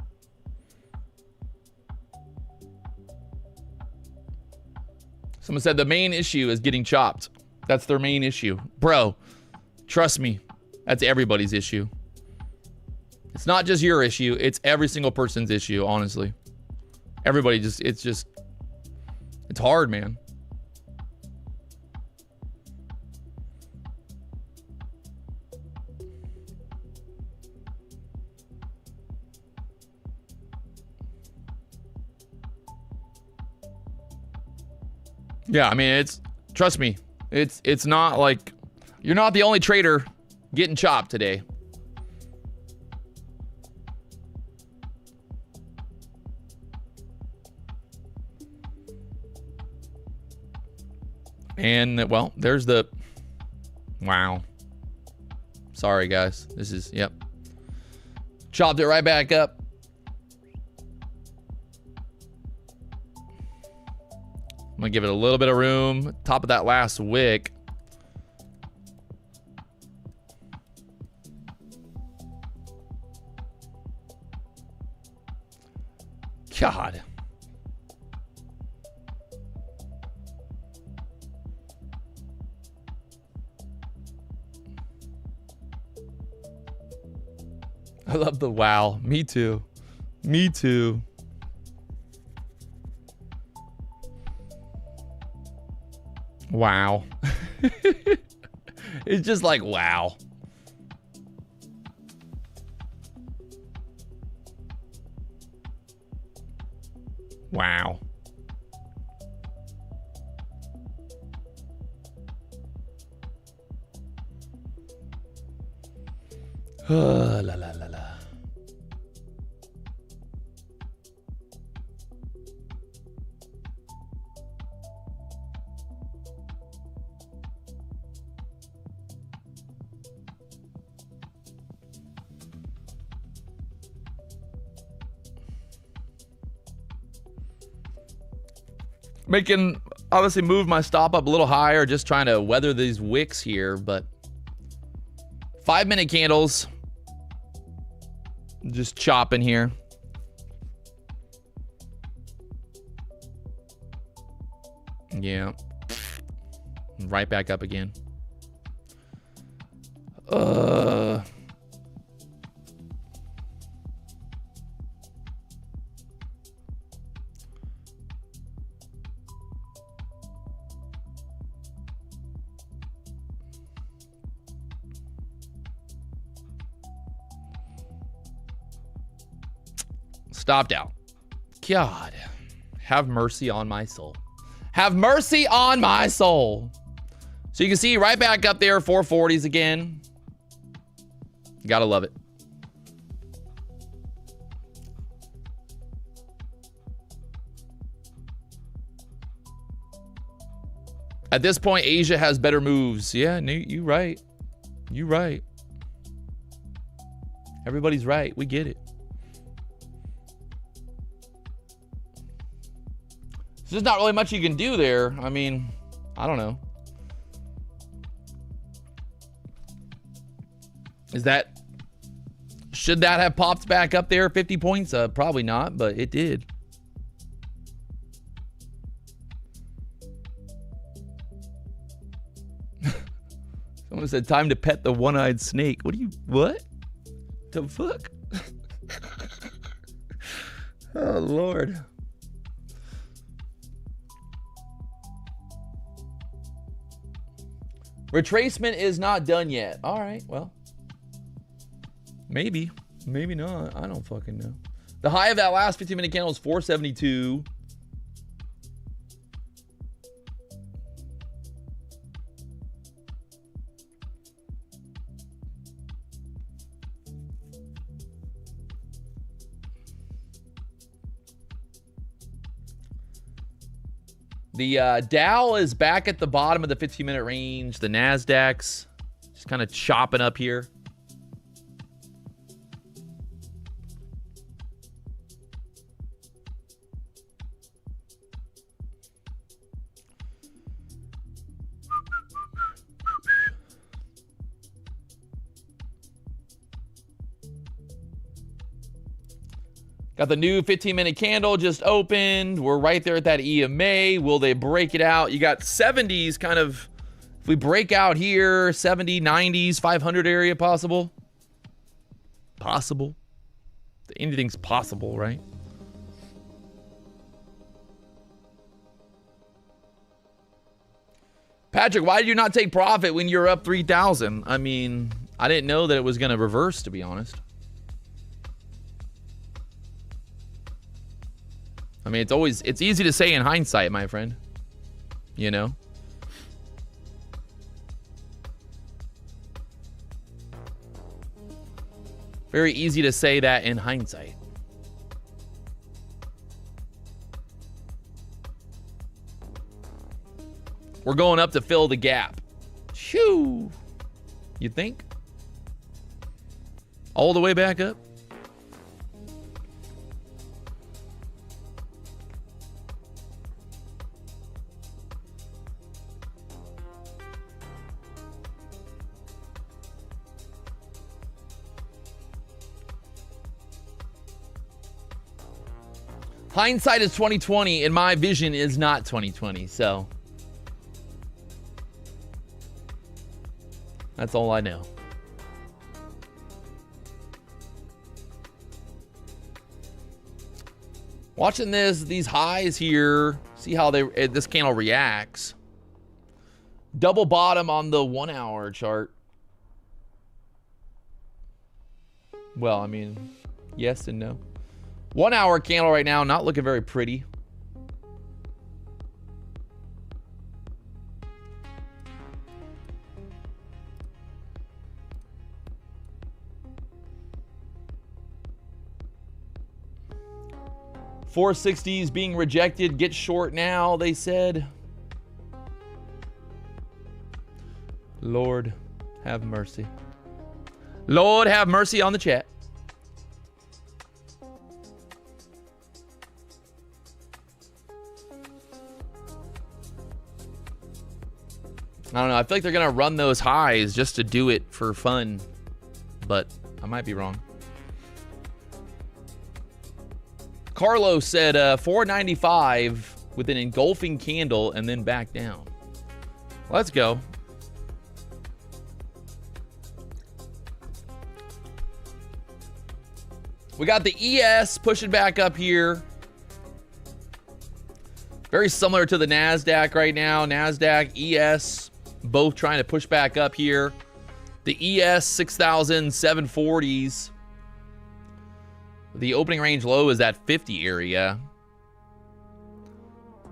Someone said the main issue is getting chopped. That's their main issue. Bro, trust me. That's everybody's issue. It's not just your issue. It's every single person's issue, honestly. Everybody just, it's hard, man. Yeah, I mean, trust me, it's not like, you're not the only trader getting chopped today. And, well, there's the, wow. Sorry, guys. This is, yep. Chopped it right back up. I'm going to give it a little bit of room. Top of that last wick. God. I love the wow. Me too. Me too. Wow. It's just like, wow. Wow. La la la la. Making, obviously, move my stop up a little higher, just trying to weather these wicks here, but 5-minute candles, just chopping here. Yeah. Right back up again. Stopped out. God, have mercy on my soul. Have mercy on my soul. So you can see right back up there, 440s again. Gotta love it. At this point, Asia has better moves. Yeah, you right. You right. Everybody's right. We get it. So there's not really much you can do there. I mean, I don't know. Should that have popped back up there 50 points? Probably not, but it did. Someone said, time to pet the one-eyed snake. What? The fuck? Oh, Lord. Retracement is not done yet. All right, well. Maybe. Maybe not. I don't fucking know. The high of that last 15-minute candle is 472. The Dow is back at the bottom of the 15-minute range. The Nasdaq's just kind of chopping up here. Got the new 15-minute candle just opened. We're right there at that EMA. Will they break it out? You got 70s kind of, if we break out here, 70, 90s, 500 area possible. Possible. Anything's possible, right? Patrick, why did you not take profit when you're up 3,000? I mean, I didn't know that it was going to reverse, to be honest. I mean, it's easy to say in hindsight, my friend. You know? Very easy to say that in hindsight. We're going up to fill the gap. Shoo! You think? All the way back up? Hindsight is 2020, and my vision is not 2020, so that's all I know. Watching these highs here, see how this candle reacts. Double bottom on the 1 hour chart. Well, I mean, yes and no. 1 hour candle right now, not looking very pretty. $460s being rejected. Get short now, they said. Lord, have mercy. Lord, have mercy on the chat. I don't know. I feel like they're going to run those highs just to do it for fun. But I might be wrong. Carlos said 495 with an engulfing candle and then back down. Let's go. We got the ES pushing back up here. Very similar to the NASDAQ right now. NASDAQ, ES, both trying to push back up here. The ES 6,740s. The opening range low is that 50 area.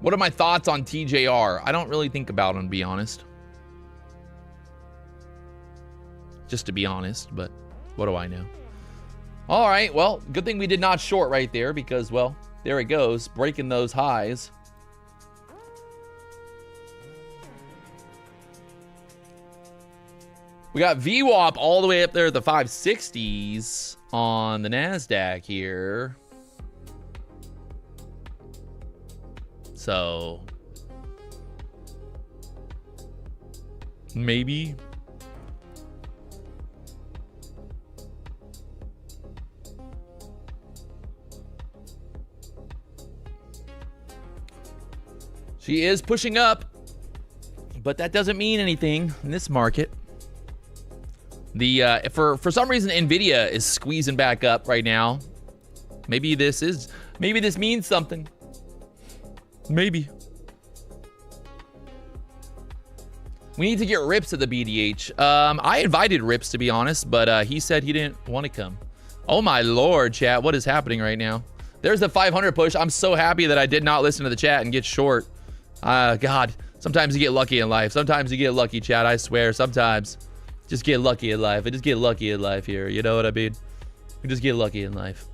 What are my thoughts on TJR? I don't really think about him, to be honest. Just to be honest, but what do I know? All right, well, good thing we did not short right there because, well, there it goes, breaking those highs. We got VWAP all the way up there at the 560s on the NASDAQ here. So, maybe. She is pushing up, but that doesn't mean anything in this market. The for some reason Nvidia is squeezing back up right now. Maybe this means something. Maybe. We need to get Rips at the BDH. I invited Rips, to be honest, but he said he didn't want to come. Oh my lord, chat, what is happening right now? There's the 500 push. I'm so happy that I did not listen to the chat and get short. God, sometimes you get lucky in life. Sometimes you get lucky, chat, I swear. Sometimes. Just get lucky in life. I just get lucky in life here. You know what I mean? You just get lucky in life.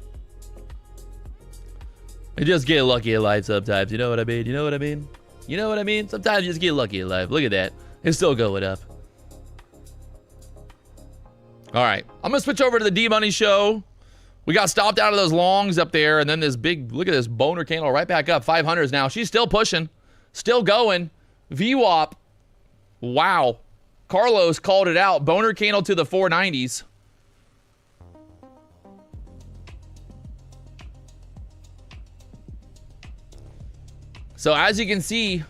You just get lucky in life sometimes. You know what I mean? You know what I mean? You know what I mean? Sometimes you just get lucky in life. Look at that. It's still going up. All right. I'm going to switch over to the D-Money show. We got stopped out of those longs up there. And then this big, look at this boner candle right back up. 500s now. She's still pushing. Still going. VWAP. Wow. Carlos called it out. Boner candle to the 490s. So as you can see,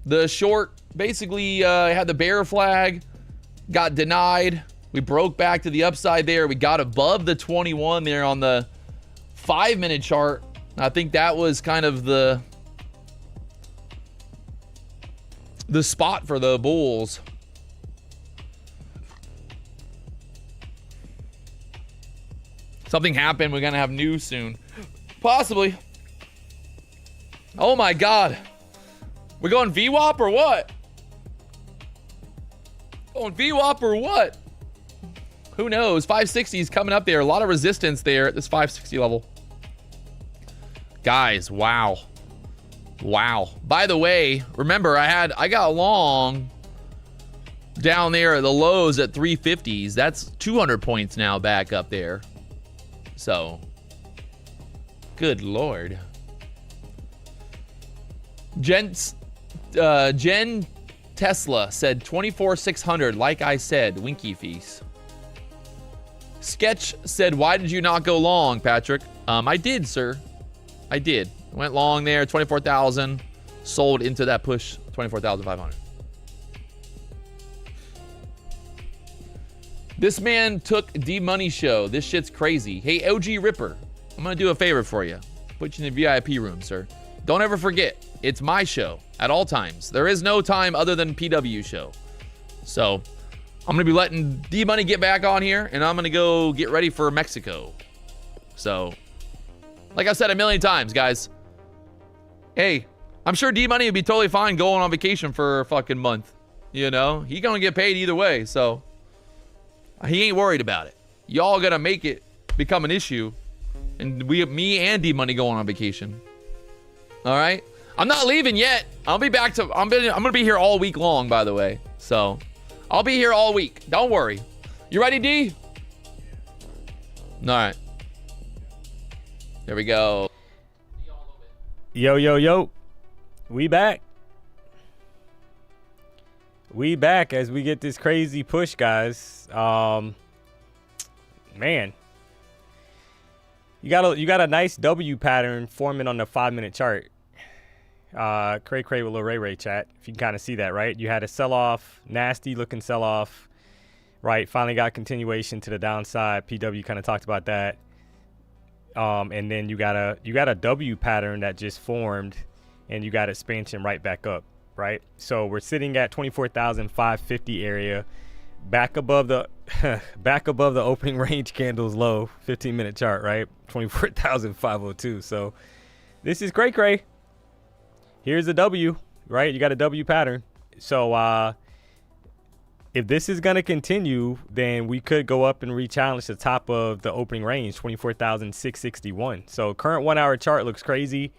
the short basically had the bear flag, got denied. We broke back to the upside there. We got above the 21 there on the 5-minute chart. I think that was kind of the spot for the bulls. Something happened. We're going to have news soon. Possibly. Oh my God. We're going VWAP or what? Going VWAP or what? Who knows? 560 is coming up there. A lot of resistance there at this 560 level. Guys, wow. Wow. By the way, remember I got long down there at the lows at 350s. That's 200 points now back up there. So, good Lord. Jen Tesla said 24,600. Like I said, winky feast. Sketch said, why did you not go long, Patrick? I did, sir. I did. Went long there, 24,000. Sold into that push, 24,500. This man took D-Money show. This shit's crazy. Hey, OG Ripper, I'm going to do a favor for you. Put you in the VIP room, sir. Don't ever forget, it's my show at all times. There is no time other than PW show. So, I'm going to be letting D-Money get back on here, and I'm going to go get ready for Mexico. So, like I've said a million times, guys. Hey, I'm sure D-Money would be totally fine going on vacation for a fucking month. You know? He's going to get paid either way, so he ain't worried about it. Y'all gonna make it become an issue, and me and D-Money going on vacation. All right, I'm not leaving yet. I'll be back to. I'm gonna be here all week long, by the way. So, I'll be here all week. Don't worry. You ready, D? All right. There we go. Yo, yo, yo. We back. We back as we get this crazy push, guys. Man, you got a nice W pattern forming on the 5-minute chart. Cray with Lil Ray Ray chat. If you can kind of see that, right? You had a sell-off, nasty looking sell-off, right? Finally got continuation to the downside. PW kind of talked about that. And then you got a W pattern that just formed, and you got expansion right back up, right? So we're sitting at 24,550 area. back above the back above the opening range candles low, 15-minute chart, right? 24,502. So this is cray. Here's a W, right? You got a W pattern. So if this is going to continue, then we could go up and re-challenge the top of the opening range, 24,661. So current 1 hour chart looks crazy.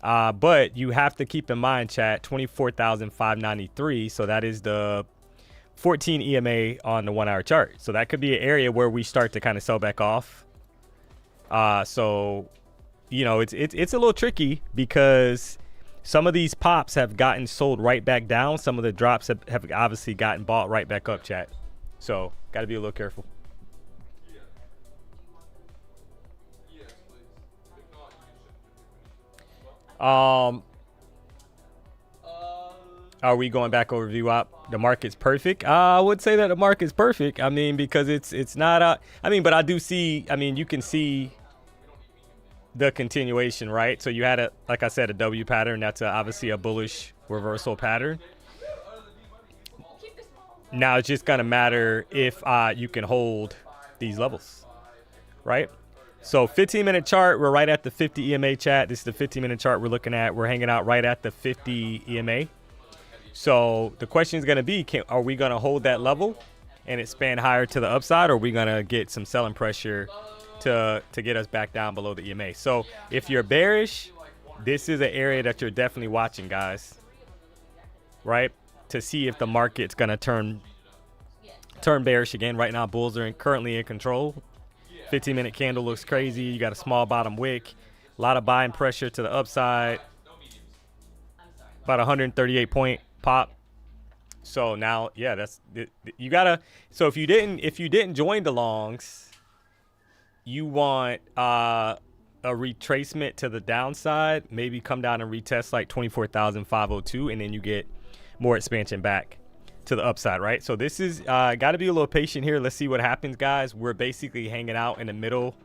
But you have to keep in mind, chat, 24,593. So that is the 14 EMA on the 1 hour chart. So that could be an area where we start to kind of sell back off. So, you know, it's a little tricky because some of these pops have gotten sold right back down. Some of the drops have obviously gotten bought right back up, chat. So got to be a little careful. Are we going back over VWAP? The market's perfect. I would say that the market's perfect. I mean, because it's not I mean, but I do see, I mean, you can see the continuation, right? So you had like I said, a W pattern. That's obviously a bullish reversal pattern. Now it's just gonna matter if you can hold these levels, right? So 15-minute chart, we're right at the 50 EMA, chat. This is the 15-minute chart we're looking at. We're hanging out right at the 50 EMA. So the question is going to be, are we going to hold that level and expand higher to the upside, or are we going to get some selling pressure to get us back down below the EMA? So if you're bearish, this is an area that you're definitely watching, guys, right? To see if the market's going to turn bearish again. Right now, bulls are currently in control. 15-minute candle looks crazy. You got a small bottom wick, a lot of buying pressure to the upside, about 138 point pop. So now, yeah, that's you gotta. So if you didn't join the longs, you want a retracement to the downside. Maybe come down and retest like 24,502, and then you get more expansion back to the upside, right? So this is got to be a little patient here. Let's see what happens, guys. We're basically hanging out in the middle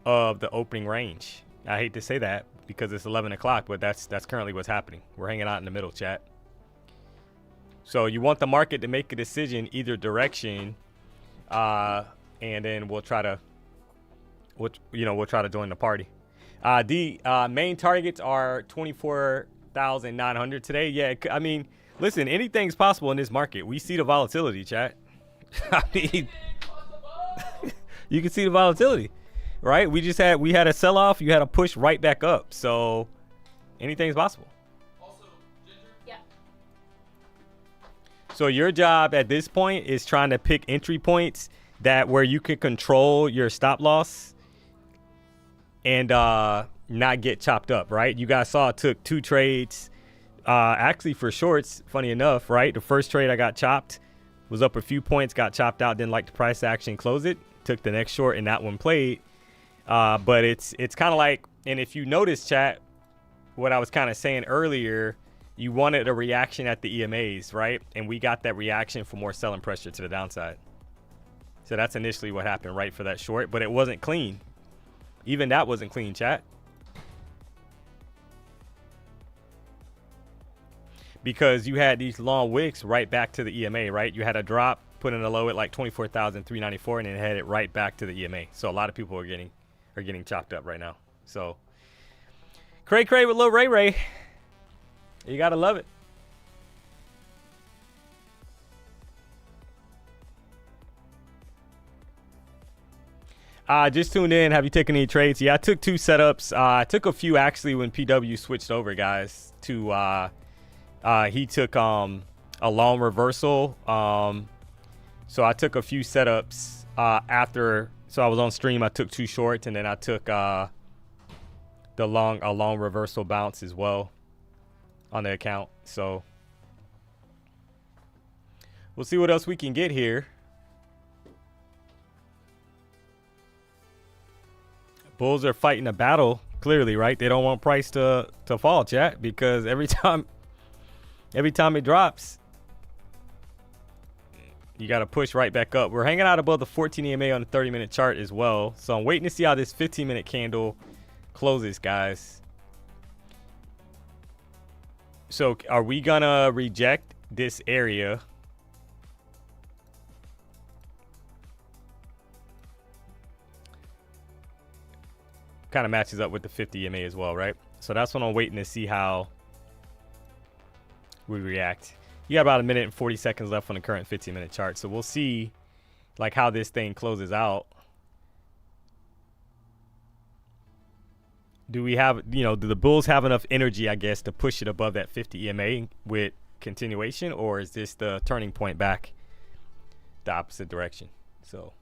of the opening range. I hate to say that because it's 11 o'clock, but that's currently what's happening. We're hanging out in the middle, chat. So you want the market to make a decision either direction, and then we'll try to join the party. The main targets are 24,900 today. Yeah, I mean, listen, anything's possible in this market. We see the volatility, chat. I mean, you can see the volatility, right? We had a sell-off. You had a push right back up. So anything's possible. Yeah. So your job at this point is trying to pick entry points where you can control your stop loss and not get chopped up, right? You guys saw it took 2 trades. Actually for shorts, funny enough, right? The first trade I got chopped, was up a few points, got chopped out, didn't like the price action, close it, took the next short, and that one played. But it's kind of like, and if you notice, chat, what I was kind of saying earlier, you wanted a reaction at the EMAs, right? And we got that reaction for more selling pressure to the downside. So that's initially what happened, right, for that short, but it wasn't clean. Even that wasn't clean, chat. Because you had these long wicks right back to the EMA, right? You had a drop, put in a low at like 24,394, and then headed right back to the EMA. So a lot of people are getting chopped up right now. So cray with Lil Ray. You gotta love it. Just tuned in. Have you taken any trades? Yeah, I took 2 setups. I took a few actually when PW switched over, guys, to he took a long reversal. So I took a few setups after. So I was on stream. I took 2 shorts, and then I took a long reversal bounce as well on the account. So we'll see what else we can get here. Bulls are fighting a battle, clearly, right? They don't want price to fall, chat, because every time it drops, you got to push right back up. We're hanging out above the 14 EMA on the 30-minute chart as well. So I'm waiting to see how this 15-minute candle closes, guys. So are we going to reject this area kind of matches up with the 50 EMA as well, right? So that's what I'm waiting to see how we react. You got about 1 minute and 40 seconds left on the current 15-minute chart. So we'll see like how this thing closes out. Do we have, do the bulls have enough energy, I guess, to push it above that 50 EMA with continuation, or is this the turning point back the opposite direction? So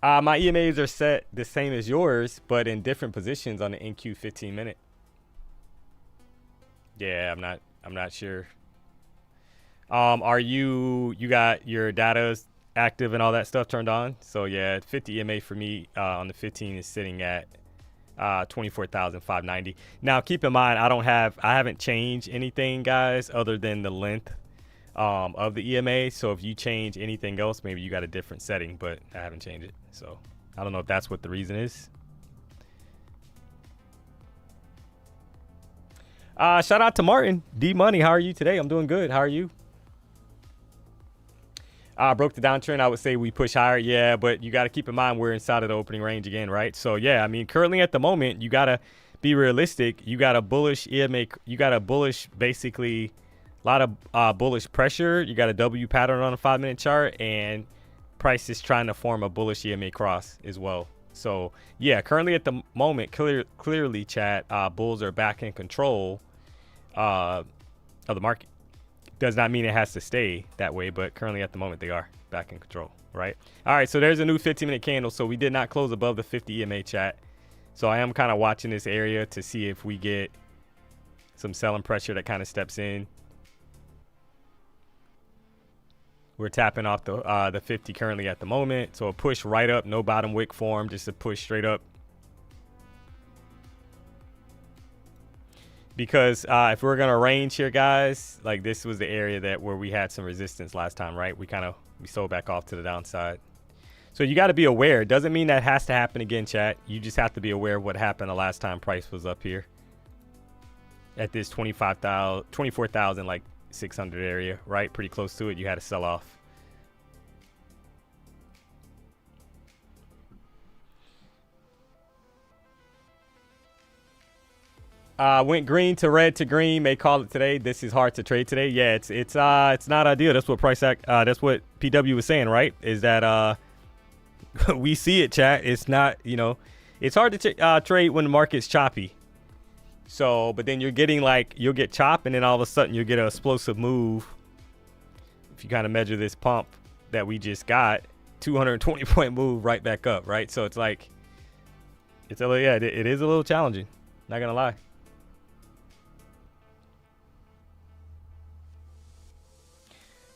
my EMAs are set the same as yours, but in different positions on the NQ 15-minute. Yeah, I'm not sure. Are you got your data active and all that stuff turned on? So yeah, 50 EMA for me on the 15 is sitting at 24,590. Now keep in mind, I haven't changed anything, guys, other than the length of the EMA. So if you change anything else, maybe you got a different setting, but I haven't changed it. So I don't know if that's what the reason is. Shout out to Martin D Money. How are you today? I'm doing good. How are you? Broke the downtrend. I would say we push higher. Yeah, but you got to keep in mind we're inside of the opening range again, right? So yeah, I mean, currently at the moment, you got to be realistic. You got a bullish EMA. You got a bullish, basically, a lot of bullish pressure. You got a W pattern on a 5-minute chart, and price is trying to form a bullish EMA cross as well. So yeah, currently at the moment, clearly, chat, bulls are back in control of the market. Does not mean it has to stay that way, but currently at the moment they are back in control, right? All right, so there's a new 15-minute candle. So we did not close above the 50 EMA, chat. So I am kind of watching this area to see if we get some selling pressure that kind of steps in. We're tapping off the 50 currently at the moment. So a push right up, no bottom wick form, just a push straight up. Because if we're gonna range here, guys, like this was the area where we had some resistance last time, right? We sold back off to the downside. So you got to be aware. It doesn't mean that has to happen again, chat. You just have to be aware of what happened the last time price was up here at this 24,000 like 600 area, right? Pretty close to it. You had to sell off. Went green to red to green. May call it today. This is hard to trade today. Yeah, it's not ideal. That's what that's what PW was saying, right? Is that we see it, chat. It's not, it's hard to trade when the market's choppy. So, but then you're getting you'll get chop, and then all of a sudden you'll get an explosive move. If you kind of measure this pump that we just got, 220 point move right back up, right? So it's it is a little challenging. Not gonna lie.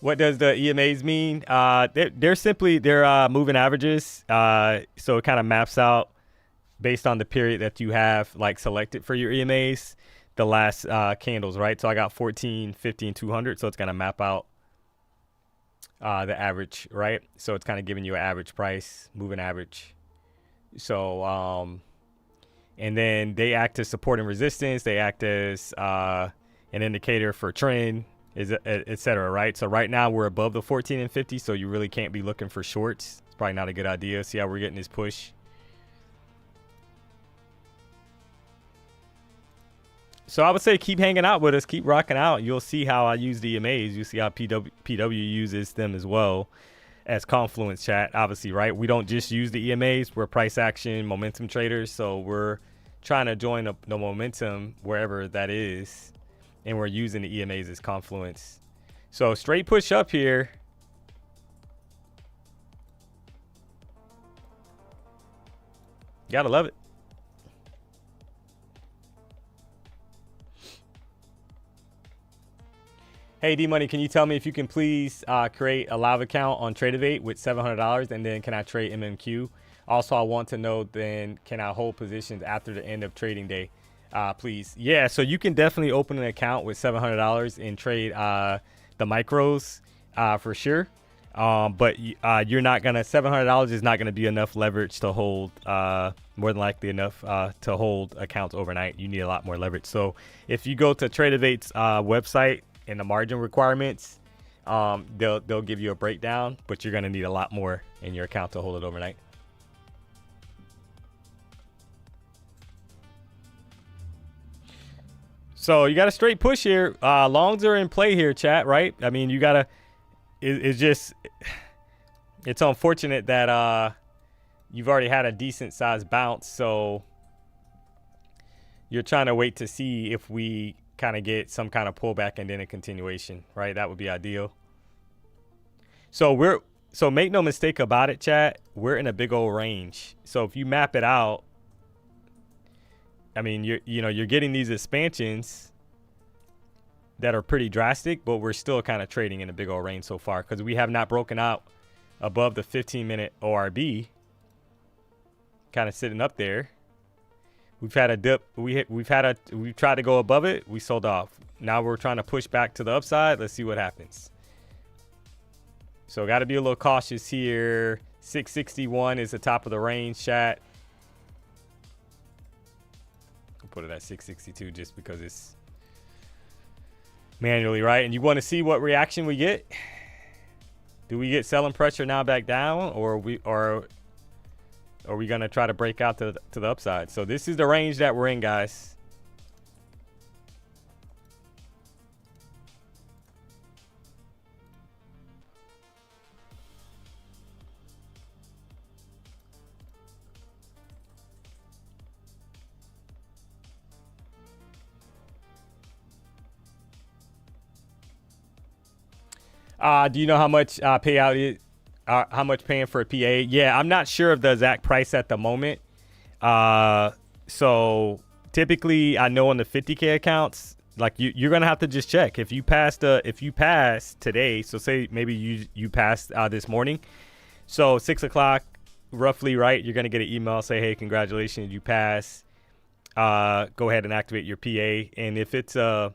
What does the EMAs mean? They're simply moving averages. So it kind of maps out based on the period that you have selected for your EMAs, the last candles, right? So I got 14, 50, and 200. So it's going to map out the average, right? So it's kind of giving you an average price, moving average. So, and then they act as support and resistance. They act as an indicator for trend, et cetera, right? So right now we're above the 14 and 50, so you really can't be looking for shorts. It's probably not a good idea. See how we're getting this push. So I would say keep hanging out with us, keep rocking out. You'll see how I use the EMAs. You see how PW uses them as well as confluence, chat, obviously, right? We don't just use the EMAs. We're price action momentum traders, so we're trying to join the momentum wherever that is. And we're using the EMAs as confluence. So straight push up here. Gotta love it. Hey, D-Money, can you tell me if you can please create a live account on Tradeovate with $700, and then can I trade MMQ? Also, I want to know then, can I hold positions after the end of trading day? Please. Yeah, so you can definitely open an account with $700 and trade the micros for sure. But you're not gonna, $700 is not gonna be enough leverage to hold, more than likely enough to hold accounts overnight. You need a lot more leverage. So if you go to Tradeovate's website in the margin requirements, they'll give you a breakdown, but you're going to need a lot more in your account to hold it overnight. So you got a straight push here. Longs are in play here, chat, right? I mean, you got to, it's unfortunate that you've already had a decent sized bounce. So you're trying to wait to see if we kind of get some kind of pullback and then a continuation, right? That would be ideal. So make no mistake about it, chat. We're in a big old range. So if you map it out, I mean, you're getting these expansions that are pretty drastic, but we're still kind of trading in a big old range so far because we have not broken out above the 15-minute ORB. Kind of sitting up there. We've had a dip. We've tried to go above it. We sold off. Now we're trying to push back to the upside. Let's see what happens. So got to be a little cautious here. 661 is the top of the range, chat. I'll put it at 662 just because it's manually, right? And you want to see what reaction we get. Do we get selling pressure now back down, or are we going to try to break out to the upside? So this is the range that we're in, guys. Do you know how much payout is? How much paying for a PA? Yeah, I'm not sure of the exact price at the moment. So typically, I know on the 50K accounts, like you're gonna have to just check if you pass today. So say maybe you passed this morning. So 6 o'clock, roughly, right? You're gonna get an email say, hey, congratulations, you passed. Go ahead and activate your PA. And if it's now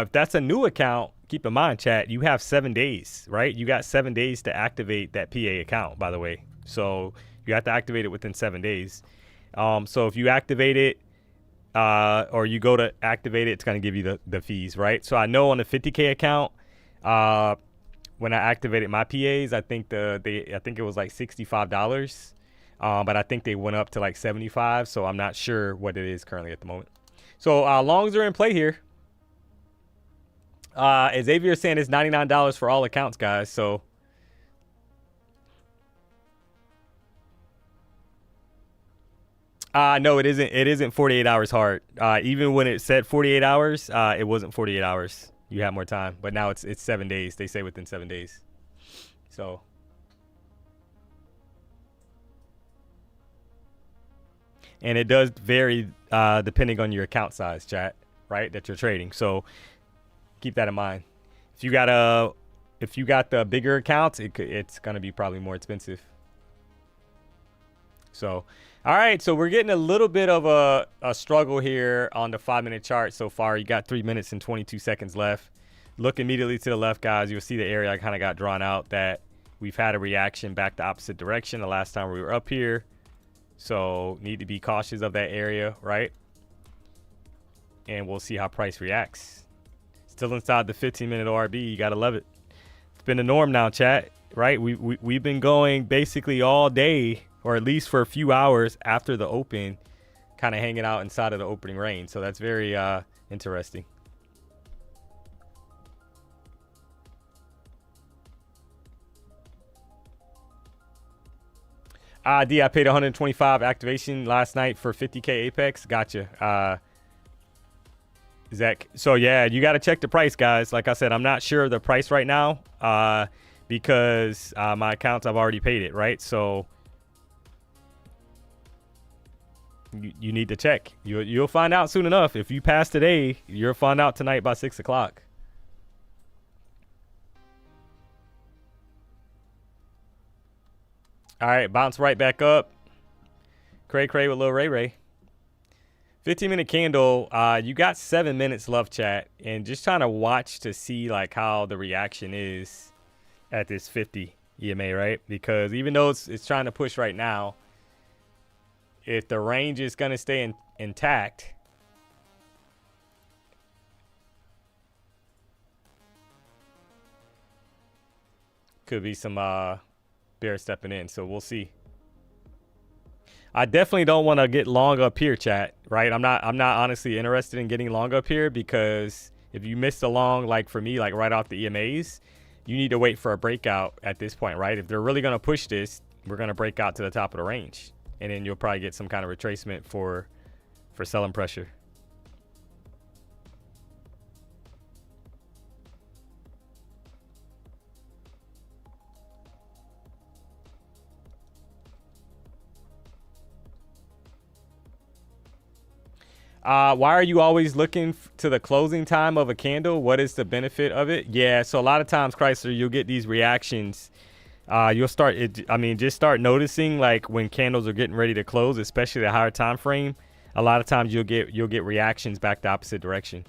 if that's a new account, keep in mind, chat, you have 7 days, right? You got 7 days to activate that PA account, by the way. So you have to activate it within 7 days. So if you activate it or you go to activate it, it's going to give you the fees, right? So I know on the 50K account, when I activated my PAs, I think it was like $65. But I think they went up to like 75. So I'm not sure what it is currently at the moment. So longs are in play here. Xavier is saying it's $99 for all accounts, guys. So no, it isn't. It isn't 48 hours hard. Even when it said 48 hours, it wasn't 48 hours. You have more time, but now it's 7 days. They say within 7 days. So and it does vary depending on your account size, chat, right? That you're trading. So keep that in mind. If you got the bigger accounts, it's gonna be probably more expensive. So, all right. So we're getting a little bit of a struggle here on the 5-minute chart so far. You got 3 minutes and 22 seconds left. Look immediately to the left, guys. You'll see the area I kind of got drawn out that we've had a reaction back the opposite direction the last time we were up here. So need to be cautious of that area, right? And we'll see how price reacts. Still inside the 15-minute ORB. You got to love it. It's been the norm now, chat, right? We've been going basically all day, or at least for a few hours after the open, kind of hanging out inside of the opening range. So that's very interesting. D, I paid 125 activation last night for 50K Apex. Gotcha. Zach. So yeah, you got to check the price, guys. Like I said, I'm not sure of the price right now because my accounts, I've already paid it, right? So you need to check. You'll find out soon enough. If you pass today, you'll find out tonight by 6 o'clock. All right, bounce right back up. Cray with Lil Ray. 15-minute candle. You got 7 minutes left, chat, and just trying to watch to see like how the reaction is at this 50 EMA, right? Because even though it's trying to push right now, if the range is going to stay intact, Could be some bear stepping in, so we'll see. I definitely don't want to get long up here, chat, right? I'm not honestly interested in getting long up here, because if you miss the long, like for me, like right off the EMAs, you need to wait for a breakout at this point, right? If they're really going to push this, we're going to break out to the top of the range, and then you'll probably get some kind of retracement for selling pressure. Why are you always looking to the closing time of a candle? What is the benefit of it? Yeah, so a lot of times, Chrysler, you'll get these reactions. You'll start just start noticing, like, when candles are getting ready to close, especially the higher time frame. A lot of times you'll get reactions back the opposite direction.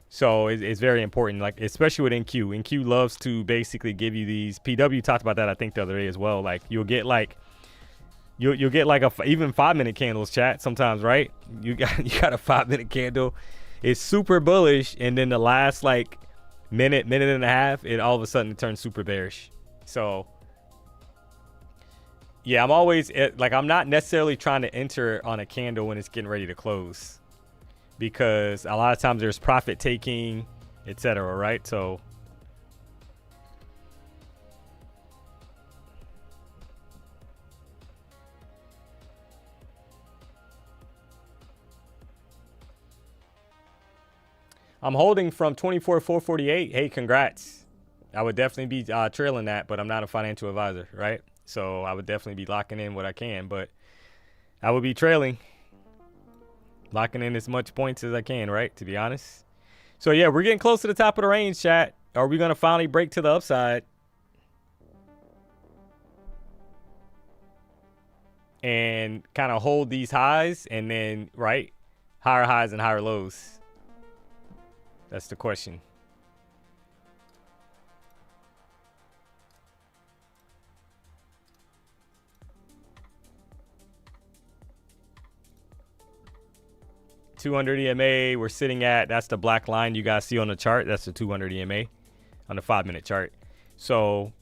So it's very important, like especially with NQ. NQ loves to basically give you these. PW talked about that, I think, the other day as well. Like you'll get like even 5-minute candles, chat, sometimes, right? You got a 5-minute candle, it's super bullish, and then the last like minute and a half, it all of a sudden it turns super bearish. So yeah, I'm always I'm not necessarily trying to enter on a candle when it's getting ready to close, because a lot of times there's profit taking, etc., right? So I'm holding from 24,448. Hey, congrats. I would definitely be trailing that, but I'm not a financial advisor, right? So I would definitely be locking in what I can, but I would be trailing, locking in as much points as I can, right? To be honest. So yeah, we're getting close to the top of the range, chat. Are we going to finally break to the upside and kind of hold these highs, and then, right, higher highs and higher lows? That's the question. $200 EMA we're sitting at. That's the black line you guys see on the chart. That's the 200 EMA on the 5-minute chart. So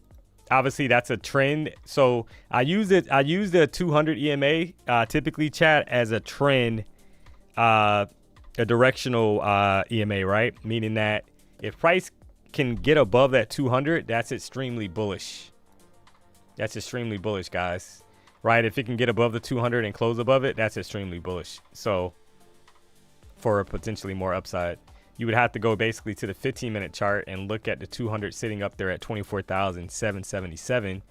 obviously that's a trend. So I use the 200 EMA typically, chat, as a trend, a directional EMA, right? Meaning that if price can get above that 200, that's extremely bullish. That's extremely bullish, guys, right? If it can get above the 200 and close above it, that's extremely bullish. So for a potentially more upside, you would have to go basically to the 15-minute chart and look at the 200 sitting up there at 24,777.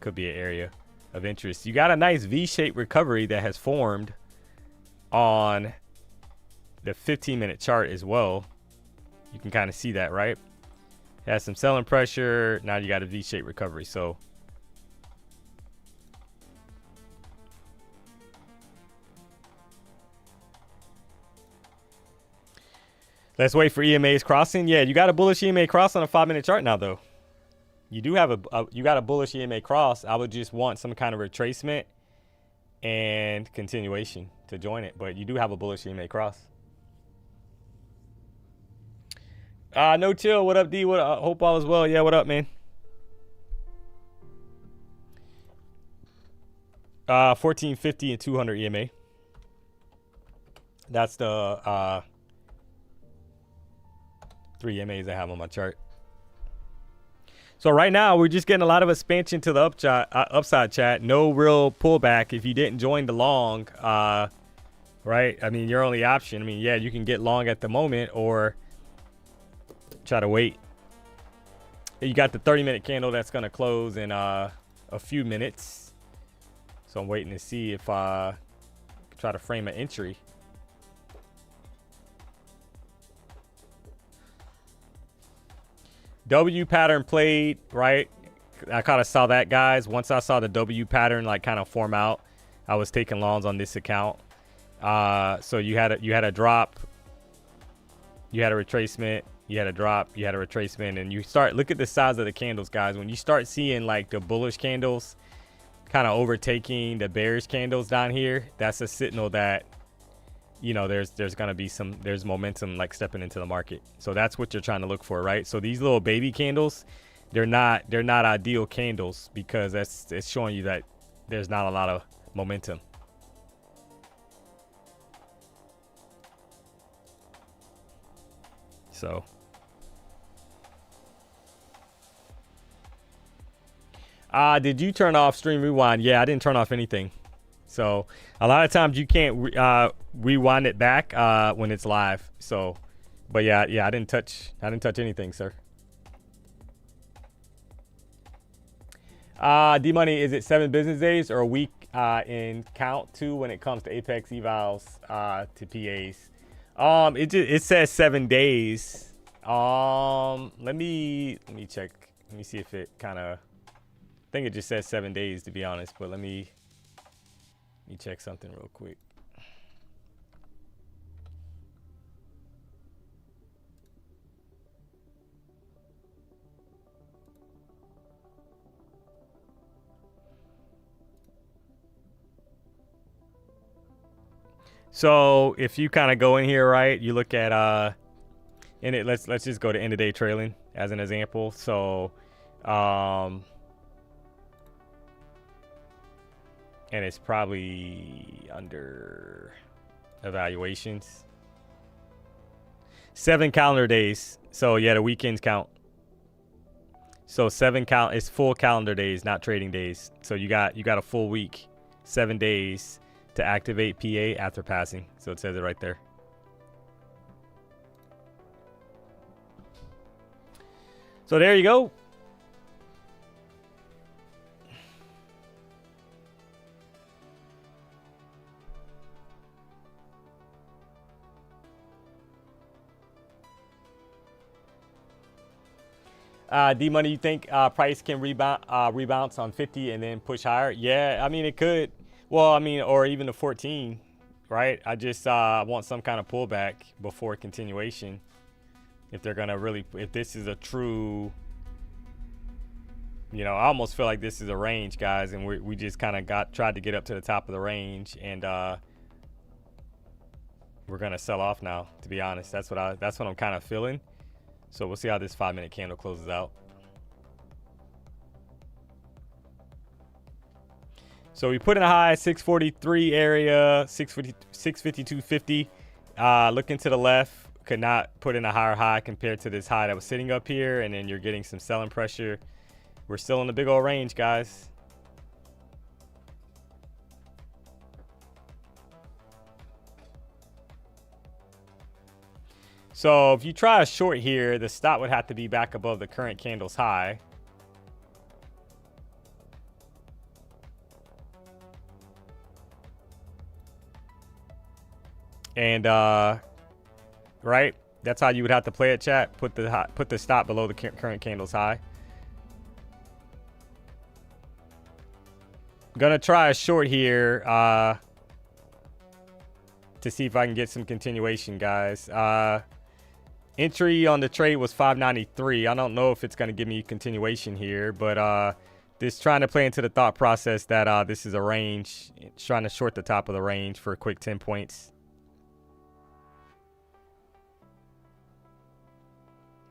Could be an area of interest. You got a nice V-shaped recovery that has formed on the 15-minute chart as well. You can kind of see that, right? Has some selling pressure. Now you got a V-shaped recovery. So let's wait for EMA's crossing. Yeah, you got a bullish EMA cross on a 5-minute chart now, though. You do have you got a bullish EMA cross. I would just want some kind of retracement and continuation to join it, but you do have a bullish EMA cross. No chill. What up, D? What up? Hope all is well. Yeah, what up, man? 1450 and 200 EMA. That's the 3 EMAs I have on my chart. So right now we're just getting a lot of expansion to the upside, chat. No real pullback. If you didn't join the long, right? I mean, your only option. I mean, yeah, you can get long at the moment or try to wait. You got the 30-minute candle that's going to close in a few minutes. So I'm waiting to see if I try to frame an entry. W pattern played, right? I kind of saw that, guys. Once I saw the W pattern like kind of form out, I was taking longs on this account. So you had a drop, you had a retracement, you had a drop, you had a retracement, and you look at the size of the candles, guys. When you start seeing like the bullish candles kind of overtaking the bearish candles down here, that's a signal that, you know, there's going to be there's momentum like stepping into the market. So that's what you're trying to look for, right? So these little baby candles, they're not ideal candles because it's showing you that there's not a lot of momentum. So did you turn off stream rewind? Yeah, I didn't turn off anything. So a lot of times you can't rewind it back when it's live. So, but yeah, I didn't touch anything, sir. D-Money, is it 7 business days or a week in count too when it comes to Apex evals to PAs? It says 7 days. Let me check. Let me see if it kind of. I think it just says 7 days to be honest, but let me check something real quick. So if you kind of go in here, right, you look at let's just go to end of day trailing as an example. So and it's probably under evaluations. 7 calendar days. So yeah, the weekends count. So 7 count is full calendar days, not trading days. So you got a full week, 7 days to activate PA after passing. So it says it right there. So there you go. D-Money, you think price can rebound on 50 and then push higher? Yeah, I mean, it could. Well, I mean, or even the 14, right? I just want some kind of pullback before continuation. If they're going to really, if this is a true, I almost feel like this is a range, guys. And we just kind of tried to get up to the top of the range. And we're going to sell off now, to be honest. That's what I'm kind of feeling. So we'll see how this 5-minute candle closes out. So we put in a high 643 area, 652.50. Looking to the left, could not put in a higher high compared to this high that was sitting up here. And then you're getting some selling pressure. We're still in the big old range, guys. So if you try a short here, the stop would have to be back above the current candle's high. And right, that's how you would have to play it, chat. Put the stop below the current candle's high. Gonna try a short here to see if I can get some continuation, guys. Entry on the trade was 593. I don't know if it's going to give me continuation here, but this trying to play into the thought process that this is a range. It's trying to short the top of the range for a quick 10 points.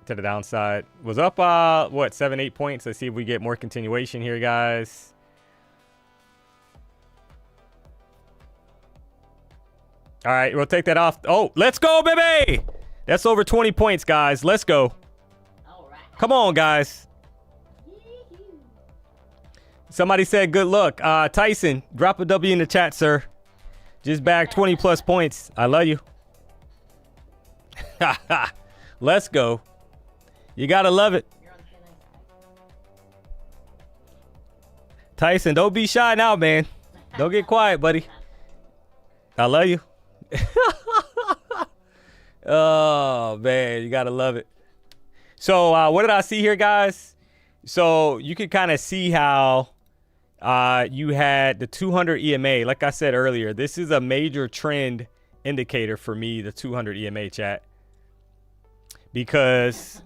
To the downside. Was up, 7-8 points. Let's see if we get more continuation here, guys. All right, we'll take that off. Oh, let's go, baby! That's over 20 points, guys. Let's go. All right. Come on, guys. Somebody said good luck. Tyson, drop a W in the chat, sir. Just bagged 20 plus points. I love you. Let's go. You gotta love it. Tyson, don't be shy now, man. Don't get quiet, buddy. I love you. Oh, man, you gotta love it. So what did I see here, guys? So you could kind of see how you had the 200 EMA. Like I said earlier, this is a major trend indicator for me, the 200 EMA, chat. Because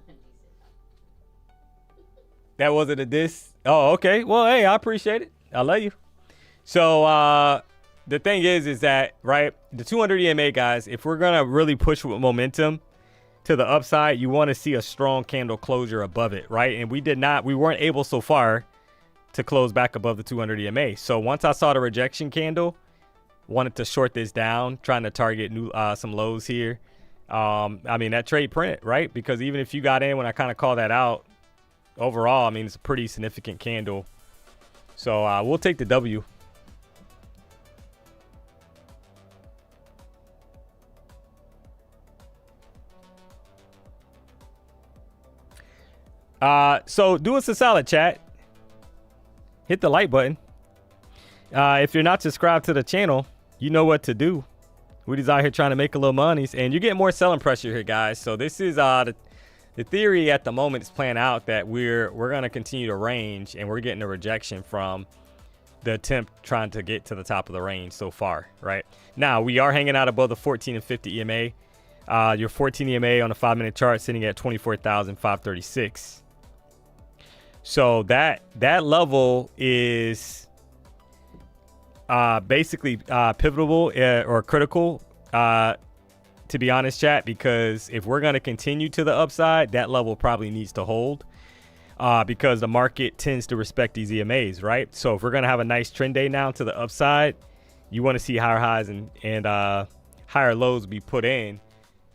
that wasn't a diss. Oh, okay. Well, hey, I appreciate it. I love you. So the thing is that, right, the 200 EMA, guys, if we're going to really push with momentum to the upside, you want to see a strong candle closure above it, right? And we weren't able so far to close back above the 200 EMA. So once I saw the rejection candle, wanted to short this down, trying to target new some lows here. I mean, that trade print, right? Because even if you got in when I kind of call that out, overall, I mean, it's a pretty significant candle. So we'll take the W. So do us a solid, chat. Hit the like button. If you're not subscribed to the channel, you know what to do. We're just out here trying to make a little money, and you're getting more selling pressure here, guys. So this is the theory at the moment is playing out that we're gonna continue to range, and we're getting a rejection from the attempt trying to get to the top of the range so far. Right now, we are hanging out above the 14 and 50 EMA. Your 14 EMA on a 5-minute chart sitting at 24,536. So that level is basically pivotal or critical, to be honest, chat, because if we're going to continue to the upside, that level probably needs to hold because the market tends to respect these EMAs, right? So if we're going to have a nice trend day now to the upside, you want to see higher highs and higher lows be put in,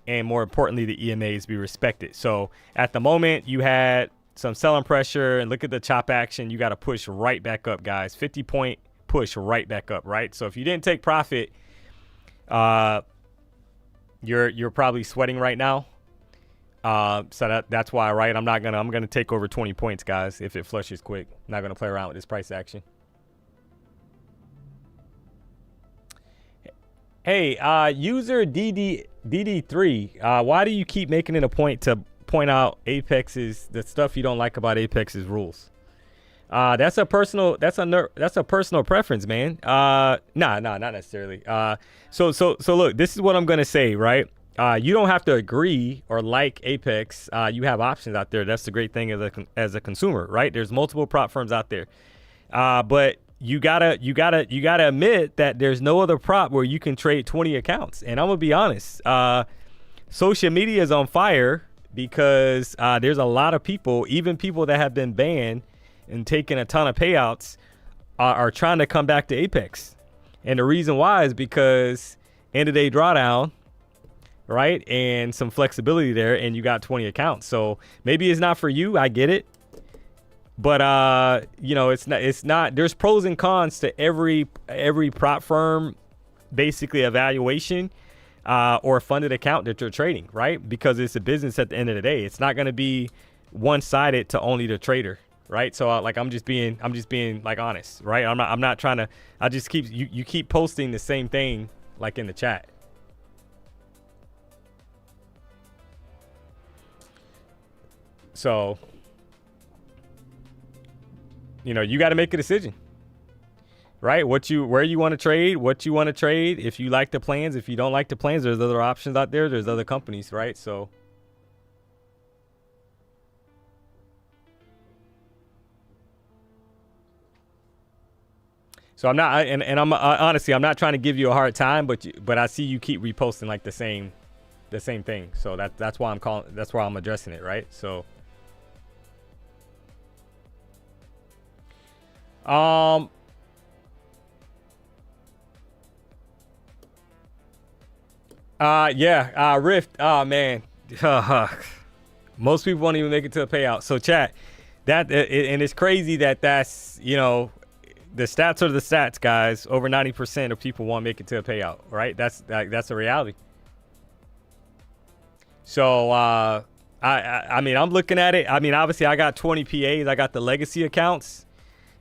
and more importantly, the EMAs be respected. So at the moment, you had some selling pressure, and look at the chop action. You got to push right back up, guys. 50-point push right back up, right? So if you didn't take profit, you're probably sweating right now. So that's why, right? I'm gonna take over 20 points, guys, if it flushes quick. I'm not gonna play around with this price action. Hey, user DD3, why do you keep making it a point to point out Apex's the stuff you don't like about Apex's rules? That's a personal preference, man. Nah, not necessarily. So look, this is what I'm gonna say, right? You don't have to agree or like Apex. You have options out there. That's the great thing as a consumer, right? There's multiple prop firms out there, but you gotta admit that there's no other prop where you can trade 20 accounts. And I'm gonna be honest, social media is on fire because there's a lot of people, even people that have been banned and taking a ton of payouts, are trying to come back to Apex. And the reason why is because end of day drawdown, right? And some flexibility there, and you got 20 accounts. So maybe it's not for you. I get it. But you know, it's not there's pros and cons to every prop firm basically evaluation or funded account that you're trading, right? Because it's a business at the end of the day. It's not going to be one-sided to only the trader, right? So like I'm just being like honest, right? I'm not trying to, I just keep you keep posting the same thing like in the chat. So, you know, you got to make a decision, right? Where you want to trade, what you want to trade. If you like the plans, if you don't like the plans, there's other options out there. There's other companies, right? So I'm not, and I'm honestly, I'm not trying to give you a hard time, but I see you keep reposting like the same thing. So that's why I'm addressing it, right? So Rift. Oh man, most people won't even make it to a payout. So chat, and it's crazy that's, you know, the stats are the stats, guys. Over 90% of people won't make it to a payout, right? That's a reality. So I mean, I'm looking at it. I mean, obviously I got 20 PAs. I got the legacy accounts.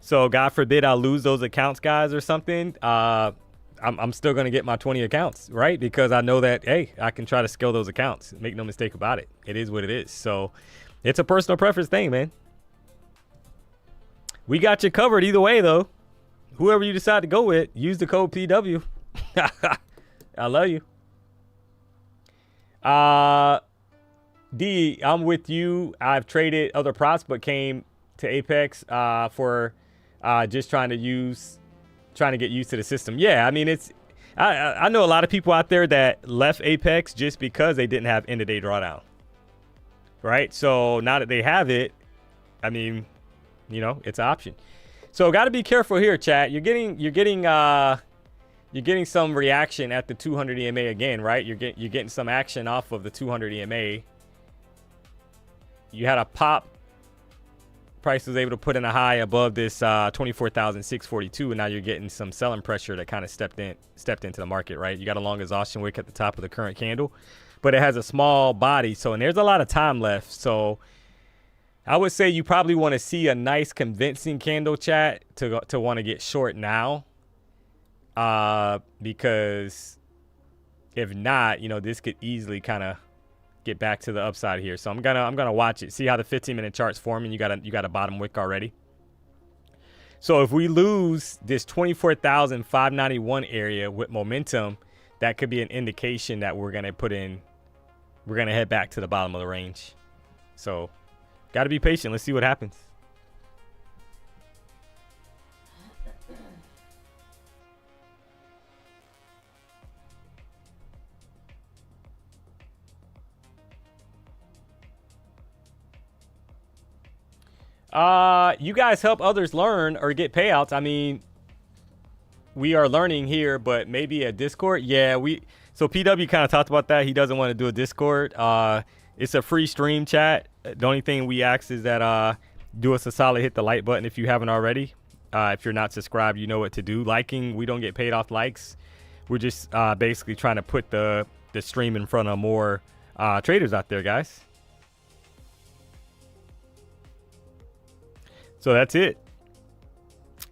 So God forbid I lose those accounts, guys, or something. I'm still going to get my 20 accounts, right? Because I know that, hey, I can try to scale those accounts. Make no mistake about it. It is what it is. So it's a personal preference thing, man. We got you covered either way, though. Whoever you decide to go with, use the code PW. I love you. D, I'm with you. I've traded other props, but came to Apex for just trying to get used to the system. Yeah, I mean, I know a lot of people out there that left Apex just because they didn't have end of day drawdown, right? So now that they have it, I mean, you know, it's an option. So got to be careful here, chat. You're getting some reaction at the 200 EMA again, right? You're getting some action off of the 200 EMA. You had a pop. Price was able to put in a high above this 24,642, and now you're getting some selling pressure that kind of stepped into the market, right? You got a long exhaustion wick at the top of the current candle, but it has a small body, and there's a lot of time left. So I would say you probably want to see a nice convincing candle, chat, to want to get short now, because if not, you know, this could easily kind of get back to the upside here. So I'm gonna watch it, see how the 15-minute chart's forming. You got a bottom wick already. So if we lose this 24,591 area with momentum, that could be an indication that we're gonna head back to the bottom of the range. So got to be patient. Let's see what happens. You guys help others learn or get payouts. I mean, we are learning here, but maybe a Discord. Yeah, so PW kind of talked about that. He doesn't want to do a Discord. It's a free stream, chat. The only thing we ask is that do us a solid, hit the like button if you haven't already. If you're not subscribed, you know what to do. Liking, we don't get paid off likes. We're just basically trying to put the stream in front of more traders out there, guys. So that's it.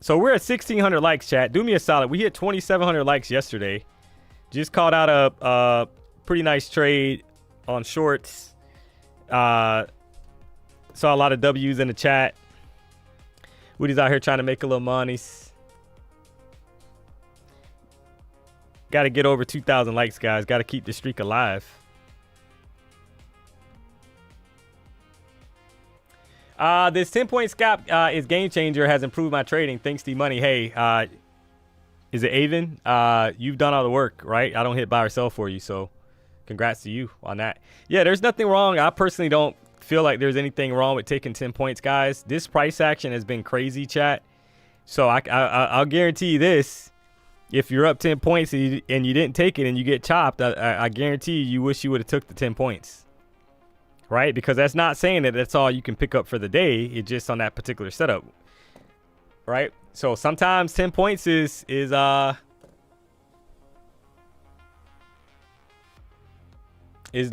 So we're at 1,600 likes, chat. Do me a solid. We hit 2,700 likes yesterday. Just called out a pretty nice trade on shorts. Saw a lot of W's in the chat. Woody's out here trying to make a little money. Got to get over 2,000 likes, guys. Got to keep the streak alive. This 10-point scalp is game changer, has improved my trading. Thanks to money. Hey, is it Avon? You've done all the work, right? I don't hit buy or sell for you, so congrats to you on that. Yeah, there's nothing wrong. I personally don't feel like there's anything wrong with taking 10 points, guys. This price action has been crazy, chat. So I'll guarantee you this. If you're up 10 points and you didn't take it and you get chopped, I guarantee you wish you would have took the 10 points. Right? Because that's not saying that that's all you can pick up for the day. It's just on that particular setup. Right? So sometimes 10 points is the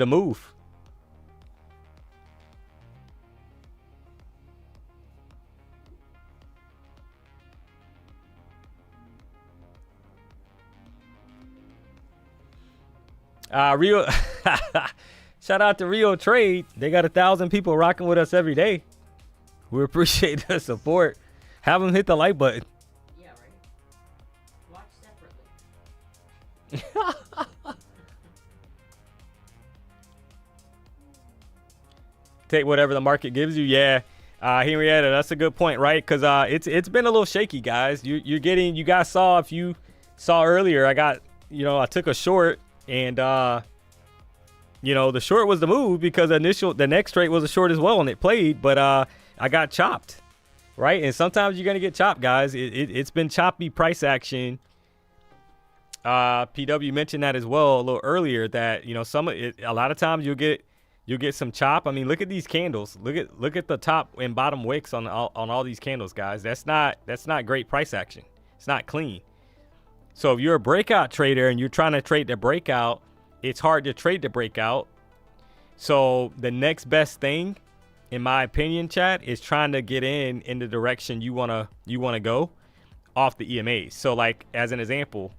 move. Rio shout out to Rio Trade. They got 1,000 people rocking with us every day. We appreciate the support. Have them hit the like button. Yeah, right. Watch separately. Take whatever the market gives you. Yeah, Henrietta, that's a good point, right? Because it's been a little shaky, guys. You guys saw, if you saw earlier, I took a short, and the short was the move because the next trade was a short as well, and it played, but I got chopped, right? And sometimes you're gonna get chopped, guys. It's been choppy price action. PW mentioned that as well a little earlier, that a lot of times you'll get some chop. I mean, look at these candles. Look at the top and bottom wicks on all these candles, guys. That's not great price action. It's not clean. So if you're a breakout trader and you're trying to trade the breakout, it's hard to trade the breakout. So the next best thing, in my opinion, chat, is trying to get in the direction you wanna go off the EMAs. So like as an example,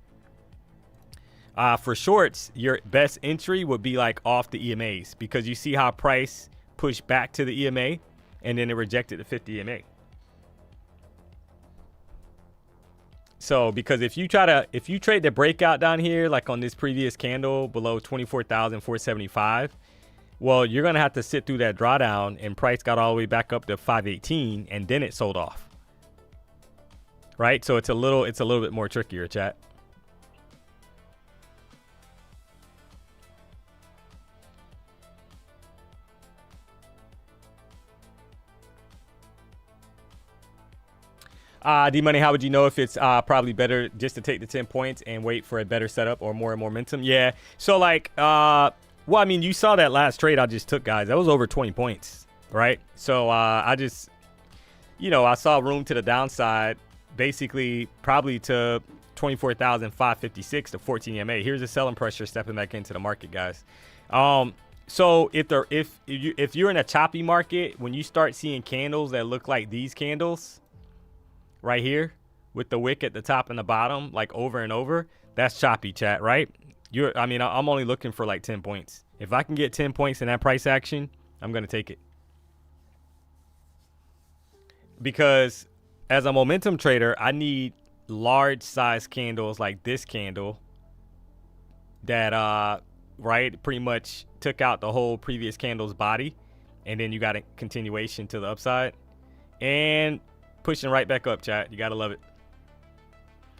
for shorts, your best entry would be like off the EMAs, because you see how price pushed back to the EMA and then it rejected the 50 EMA. So because if you trade the breakout down here, like on this previous candle below 24,475, well, you're going to have to sit through that drawdown, and price got all the way back up to 518 and then it sold off. Right? So it's a little bit more trickier, chat. D-Money, how would you know if it's probably better just to take the 10 points and wait for a better setup or more momentum? Yeah. So, like, well, I mean, you saw that last trade I just took, guys. That was over 20 points, right? So, I just, you know, I saw room to the downside, basically probably to 24,556 to 14 EMA. Here's the selling pressure stepping back into the market, guys. So if you're in a choppy market, when you start seeing candles that look like these candles right here with the wick at the top and the bottom, like over and over, that's choppy, chat, right? I mean, I'm only looking for like 10 points. If I can get 10 points in that price action, I'm going to take it. Because as a momentum trader, I need large size candles like this candle that, right, pretty much took out the whole previous candle's body. And then you got a continuation to the upside. And pushing right back up, chat. You got to love it.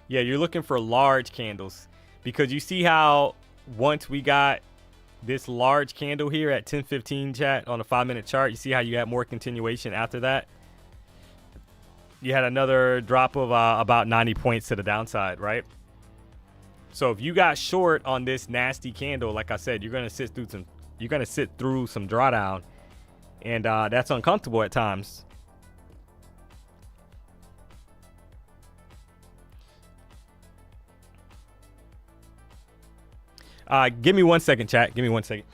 Yeah, you're looking for large candles. Because you see how once we got this large candle here at 10:15, chat, on a 5-minute chart, you see how you had more continuation after that? You had another drop of about 90 points to the downside, right? So if you got short on this nasty candle, like I said, you're gonna sit through some drawdown, and that's uncomfortable at times. Give me 1 second, chat. Give me 1 second.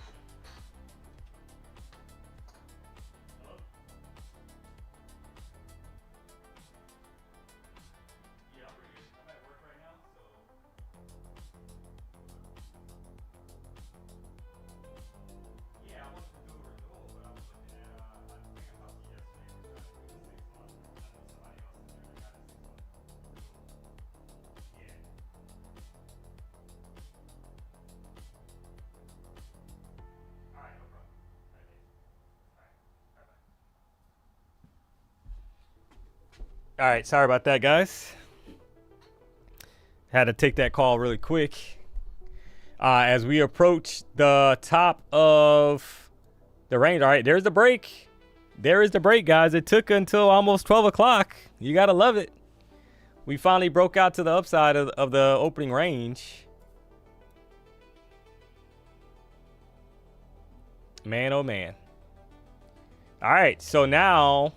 All right, sorry about that, guys. Had to take that call really quick. As we approach the top of the range. All right, there's the break. There is the break, guys. It took until almost 12 o'clock. You got to love it. We finally broke out to the upside of the opening range. Man, oh, man. All right, so now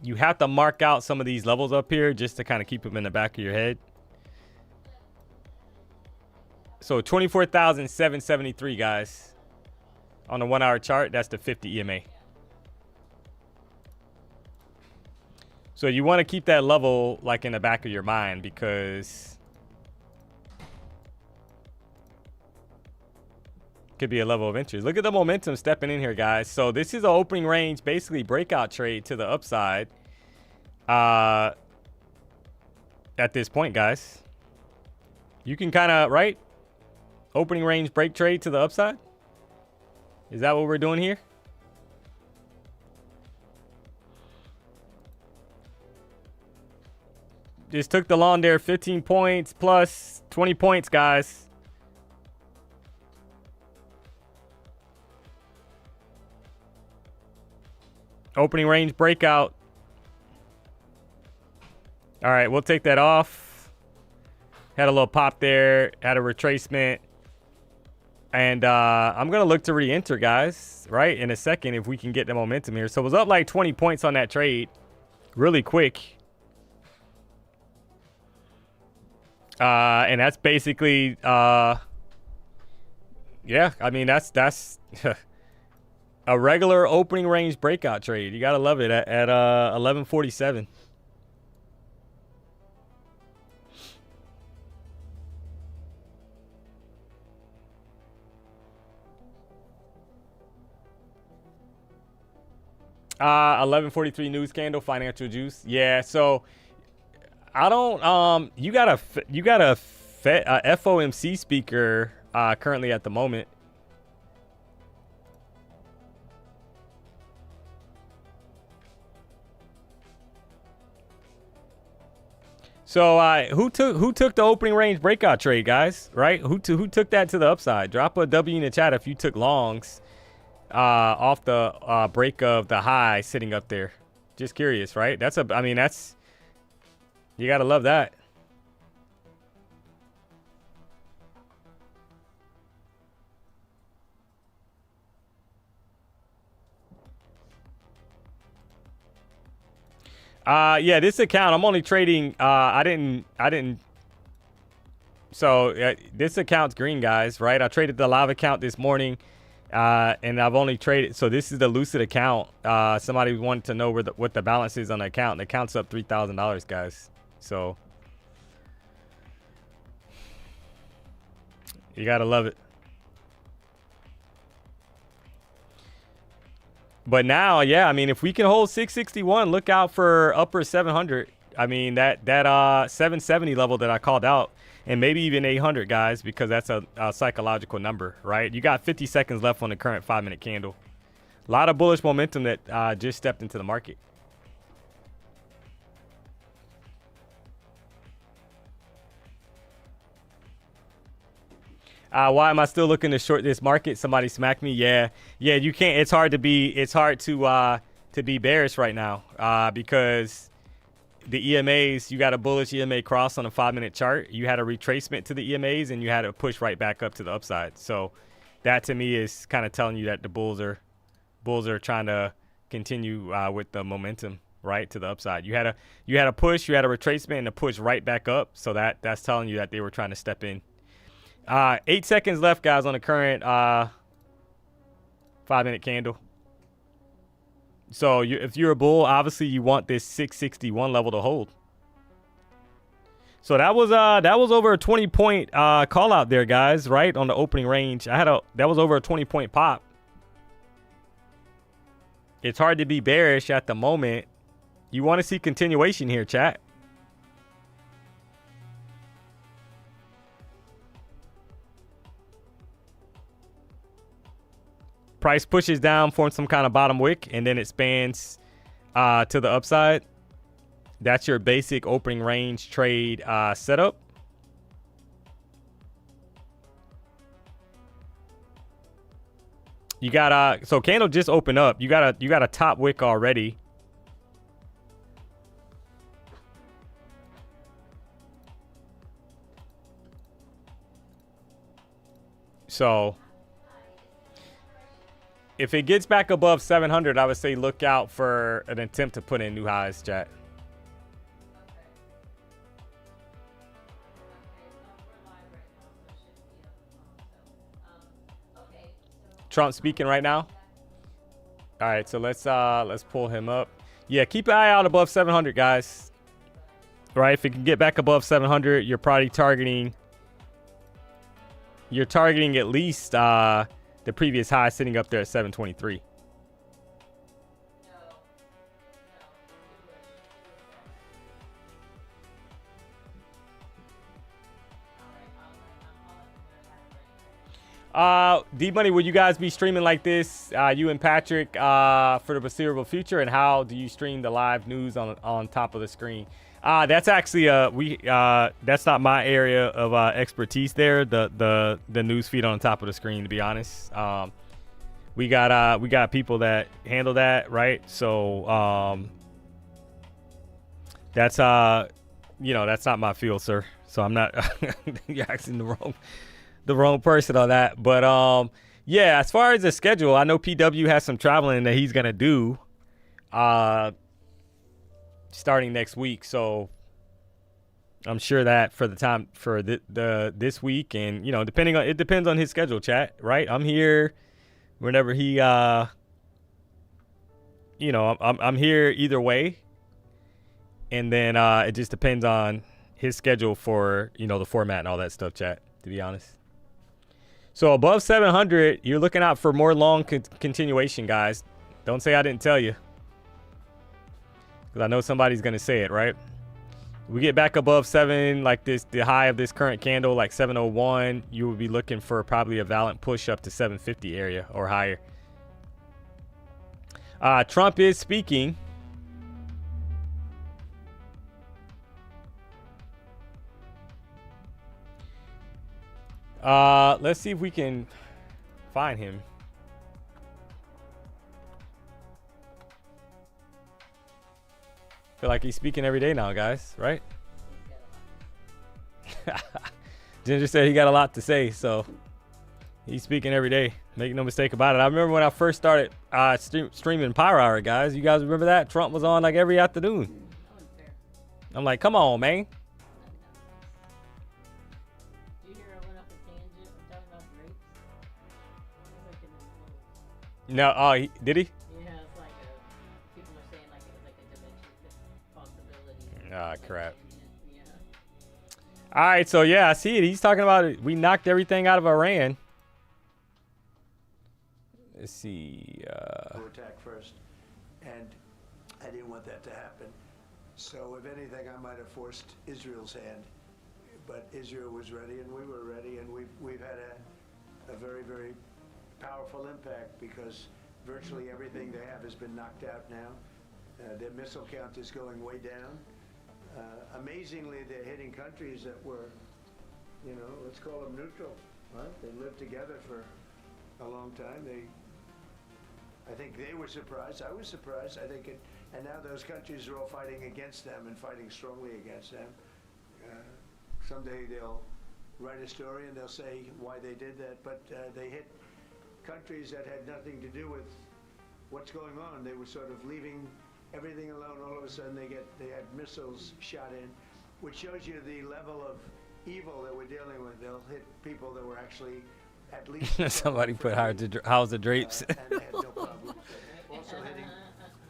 you have to mark out some of these levels up here just to kind of keep them in the back of your head. So 24,773, guys. On the 1 hour chart, that's the 50 EMA. So you want to keep that level like in the back of your mind because it could be a level of interest. Look at the momentum stepping in here, guys. So this is an opening range, basically breakout trade to the upside at this point, guys. You can kind of, right? Opening range break trade to the upside. Is that what we're doing here? Just took the long there, 15 points plus 20 points, guys. Opening range breakout. All right, we'll take that off. Had a little pop there, had a retracement. And I'm going to look to re-enter, guys, right, in a second if we can get the momentum here. So it was up like 20 points on that trade really quick. And that's basically, yeah, I mean, that's a regular opening range breakout trade. You got to love it at 1147. Uh, 1143 news candle, financial juice. Yeah, so I don't you got a FOMC speaker currently at the moment. So who took the opening range breakout trade, guys? Right? Who took that to the upside? Drop a W in the chat if you took longs off the break of the high sitting up there. Just curious, right? I mean, you gotta love that. Yeah, this account, I'm only trading, so this account's green, guys, right? I traded the live account this morning, and I've only traded, so this is the Lucid account. Somebody wanted to know what the balance is on the account. The account's up $3,000, guys. So you gotta love it. But now, yeah, I mean, if we can hold 661, look out for upper 700. I mean, that 770 level that I called out, and maybe even 800, guys, because that's a psychological number, right? You got 50 seconds left on the current 5-minute candle. A lot of bullish momentum that just stepped into the market. Why am I still looking to short this market? Somebody smacked me. Yeah, you can't. It's hard to be bearish right now because the EMAs, you got a bullish EMA cross on a 5-minute chart. You had a retracement to the EMAs, and you had a push right back up to the upside. So that to me is kind of telling you that the bulls are trying to continue with the momentum right to the upside. You had a push, you had a retracement, and a push right back up. So that's telling you that they were trying to step in. 8 seconds left, guys, on the current 5-minute candle. So if you're a bull, obviously you want this 661 level to hold. So that was over a 20-point call out there, guys, right on the opening range. That was over a 20-point pop. It's hard to be bearish at the moment. You want to see continuation here, chat. Price pushes down, forms some kind of bottom wick, and then it spans to the upside. That's your basic opening range trade setup. You got so candle just opened up. You got a top wick already. So if it gets back above 700, I would say look out for an attempt to put in new highs, chat. Trump speaking right now. All right, so let's pull him up. Yeah, keep an eye out above 700, guys. Right, if it can get back above 700, you're probably targeting. You're targeting at least the previous high sitting up there at 723. D-Money, will you guys be streaming like this, you and Patrick, for the foreseeable future? And how do you stream the live news on top of the screen? That's actually that's not my area of expertise there. The news feed on top of the screen, to be honest. We got people that handle that, right? So that's that's not my field, sir. So I'm not you're asking the wrong person on that. But yeah, as far as the schedule, I know PW has some traveling that he's gonna do starting next week. So I'm sure that for the time for this week, and it depends on his schedule, chat, right? I'm here whenever he I'm here either way. And then it just depends on his schedule for the format and all that stuff, chat, to be honest. So above 700, you're looking out for more long continuation, guys. Don't say I didn't tell you, because I know somebody's going to say it, right? We get back above 7 like this, the high of this current candle, like 701, you will be looking for probably a violent push up to 750 area or higher. Trump is speaking. Let's see if we can find him. Feel like he's speaking every day now, guys, right? He's got a lot. Ginger said he got a lot to say, so he's speaking every day. Make no mistake about it. I remember when I first started streaming Power Hour, guys. You guys remember that? Trump was on like every afternoon. That one's fair. I'm like, come on, man. Did you hear I went off a tangent? I'm talking about grapes. It was like in the middle. No, did he? Yeah, it's like people are saying like it was like a dimension possibility. Ah, Like crap. Yeah. All right, so yeah, I see it. He's talking about it. We knocked everything out of Iran. Let's see. Attack first, and I didn't want that to happen. So if anything, I might have forced Israel's hand, but Israel was ready, and we were ready, and we've had a very, very powerful impact because virtually everything they have has been knocked out now. Their missile count is going way down. Amazingly, they're hitting countries that were, let's call them neutral. Right? They lived together for a long time. I think they were surprised. I was surprised. I think and now those countries are all fighting against them and fighting strongly against them. Someday they'll write a story and they'll say why they did that. But they hit countries that had nothing to do with what's going on. They were sort of leaving everything alone. All of a sudden they had missiles shot in, which shows you the level of evil that we're dealing with. They'll hit people that were actually at least Somebody put House of Drapes. and they had no problem. Also hitting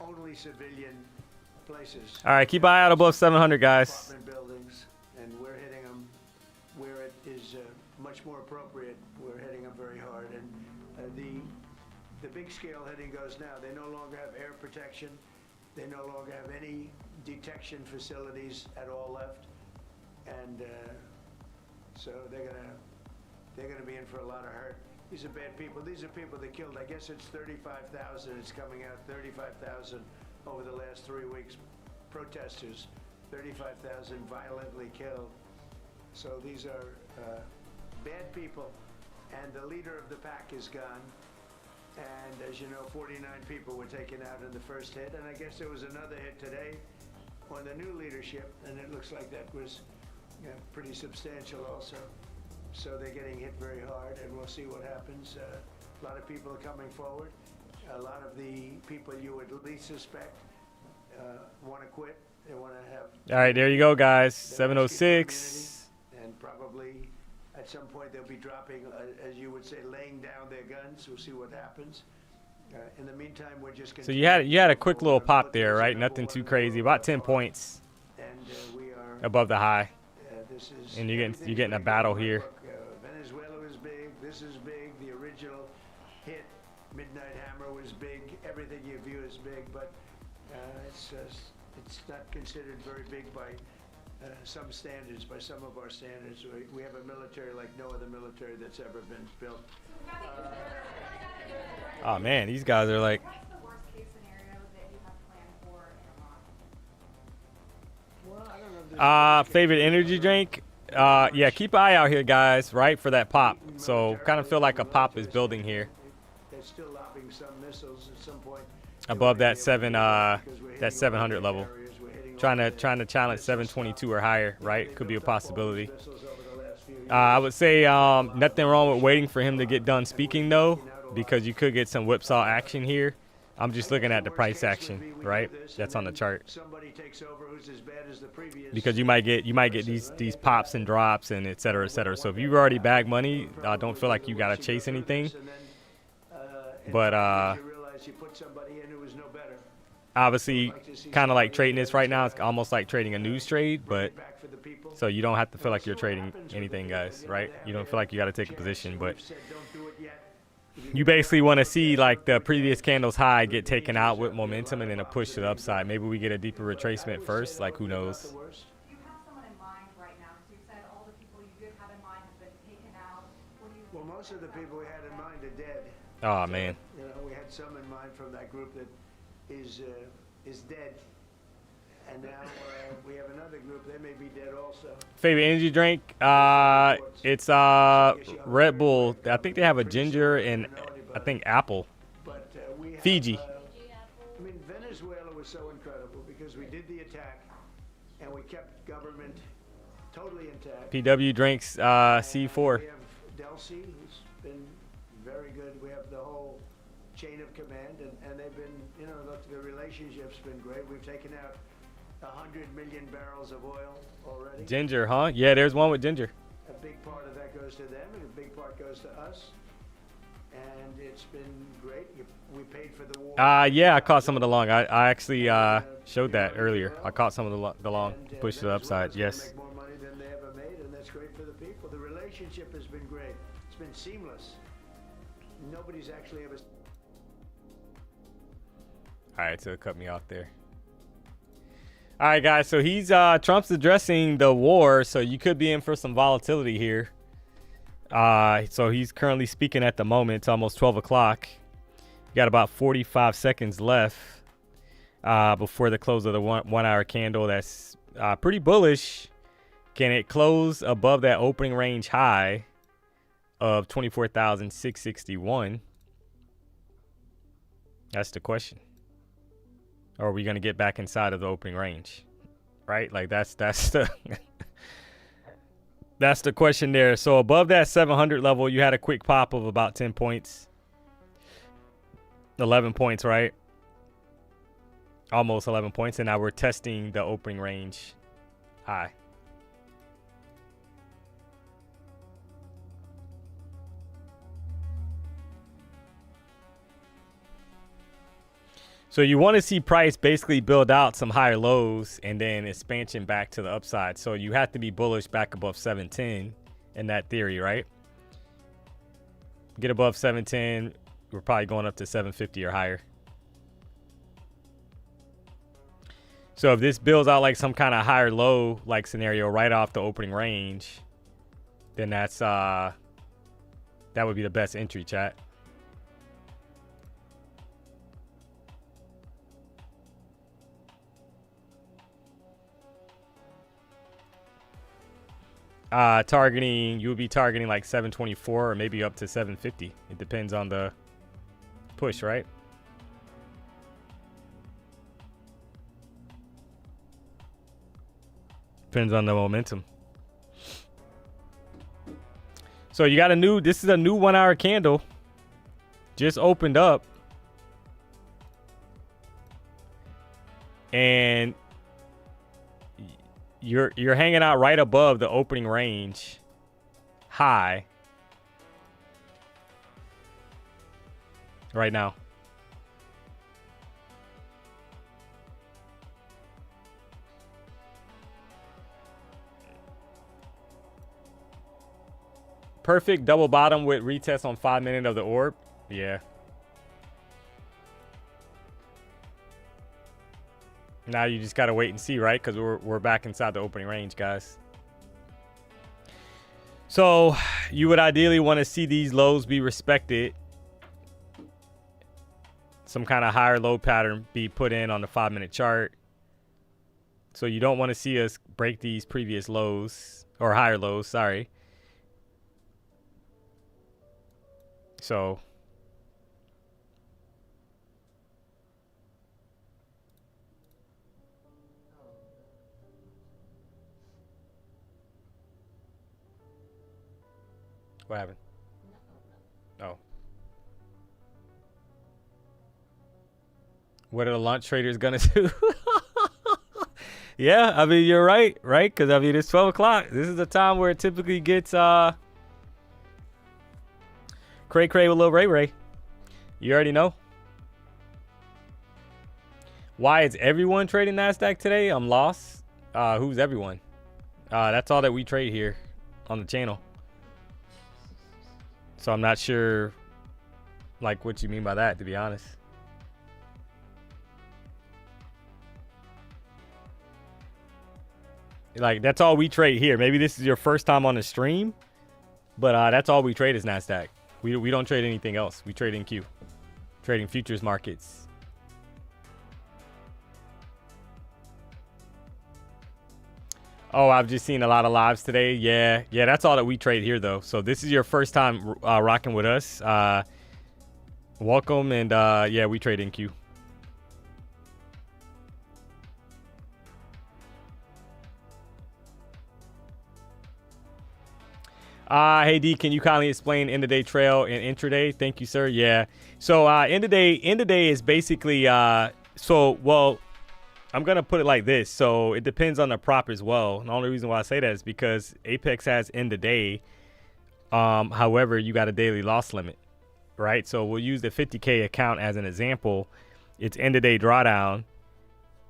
only civilian places. All right, keep an eye out above 700, guys. Apartment buildings, and we're hitting them where it is much more appropriate. We're hitting them very hard, and the big scale hitting goes now. They no longer have air protection. They no longer have any detection facilities at all left, and so they're gonna be in for a lot of hurt. These are bad people. These are people that killed. I guess it's 35,000. It's coming out 35,000 over the last 3 weeks. Protesters, 35,000 violently killed. So these are bad people, and the leader of the pack is gone. And as you know, 49 people were taken out in the first hit, and I guess there was another hit today on the new leadership, and it looks like that was pretty substantial also. So they're getting hit very hard, and we'll see what happens. A lot of people are coming forward. A lot of the people you would least suspect want to quit. They want to have. All right, there you go, guys. 706. And probably at some point they'll be dropping, as you would say, laying down their guns. We'll see what happens. In the meantime, we're just. So you had a quick little pop there, right? Nothing too crazy. About 10 points And we are. above the high, This is. and you're getting a battle here. Venezuela was big. This is big. The original hit, Midnight Hammer, was big. Everything you view is big, but it's not considered very big by some standards, by some of our standards. We have a military like no other military that's ever been built. Oh man, these guys are like. What's the worst case scenario that you have planned for in Iran? Well, I don't know if there's Favorite energy drink? Yeah, keep an eye out here, guys, right, for that pop. So kind of feel like a pop is building here They're still lobbing some missiles at some point. above that 700 level. Trying to challenge 722 or higher, right? Could be a possibility. I would say nothing wrong with waiting for him to get done speaking though, because you could get some whipsaw action here. I'm just looking at the price action, right? That's on the chart. Somebody takes over who's as bad as the previous. Because you might get these pops and drops and et cetera, et cetera. So if you've already bagged money, don't feel like you gotta chase anything. But you realize you put somebody in who was no better. obviously, kind of like trading this right now, it's almost like trading a news trade, but Back for the people. so you don't have to feel like you're trading anything, guys, right? You don't feel like you got to take a position, but Said, "Don't do it yet." you basically want to see like the previous candle's high get taken out with momentum and then a push to the upside. Maybe we get a deeper retracement first, like who knows? The worst. Do you have someone in mind right now? Because you said all the people you did have in mind have been taken out. What do you? Well, most of the people we had in mind are dead. Oh man. You know, we had some in mind from that group that is dead, and now we have another group. They may be dead also. Favorite energy drink? It's Red Bull. I think they have a ginger and I think apple. But we have, Fiji. I mean, Venezuela was was so incredible because we did the attack and we kept government totally intact. PW drinks C4. We have Delcy, who's been very good. We have the whole chain of command, and they've been, you know, look, the relationship's been great. We've taken out 100 million barrels of oil already. Ginger, huh? Yeah, there's one with Ginger. A big part of that goes to them, and a big part goes to us. And it's been great. We paid for the war. Yeah, I caught some of the long. I actually showed that earlier. I caught some of the long. Push to the upside. Yes. Make more money than they ever made, and that's great for the people. The relationship has been great. It's been seamless. Nobody's actually ever. All right, so it cut me off there. All right, guys. So he's Trump's addressing the war, so you could be in for some volatility here. So he's currently speaking at the moment. It's almost 12 o'clock. You got about 45 seconds left before the close of the one hour candle. That's pretty bullish. Can it close above that opening range high of 24,661? That's the question. Or are we going to get back inside of the opening range? Right? Like that's the that's the question there. So above that 700 level, you had a quick pop of about 10 points. 11 points, right? Almost 11 points. And now we're testing the opening range high. So you want to see price basically build out some higher lows and then expansion back to the upside. So you have to be bullish back above 710 in that theory, right? Get above 710, we're probably going up to 750 or higher. So if this builds out like some kind of higher low like scenario right off the opening range, then that's that would be the best entry, chat. You would be targeting like 724 or maybe up to 750. It depends on the push, right? Depends on the momentum. So you got this is a new 1 hour candle. Just opened up. And you're hanging out right above the opening range high right now. Perfect double bottom with retest on 5 minute of the orb. Yeah. Now you just got to wait and see, right? Because we're back inside the opening range, guys. So you would ideally want to see these lows be respected. Some kind of higher low pattern be put in on the 5 minute chart. So you don't want to see us break these previous lows or higher lows, sorry. So what happened? Oh. What are the launch traders gonna do? Yeah, I mean, you're right? Because, I mean, it's 12 o'clock. This is the time where it typically gets cray with Lil Ray Ray. You already know. Why is everyone trading NASDAQ today? I'm lost. Who's everyone? That's all that we trade here on the channel. So I'm not sure, like, what you mean by that, to be honest. Like, that's all we trade here. Maybe this is your first time on the stream, but that's all we trade is NASDAQ. We don't trade anything else. We trade NQ, trading futures markets. Oh, I've just seen a lot of lives today. Yeah, that's all that we trade here, though. So this is your first time rocking with us. Welcome, and yeah, we trade NQ. Hey D, can you kindly explain end of day trail and intraday? Thank you, sir. Yeah. So end of day is basically well, I'm gonna put it like this. So it depends on the prop as well. And the only reason why I say that is because Apex has end of day. However, you got a daily loss limit, right? So we'll use the 50K account as an example. It's end of day drawdown.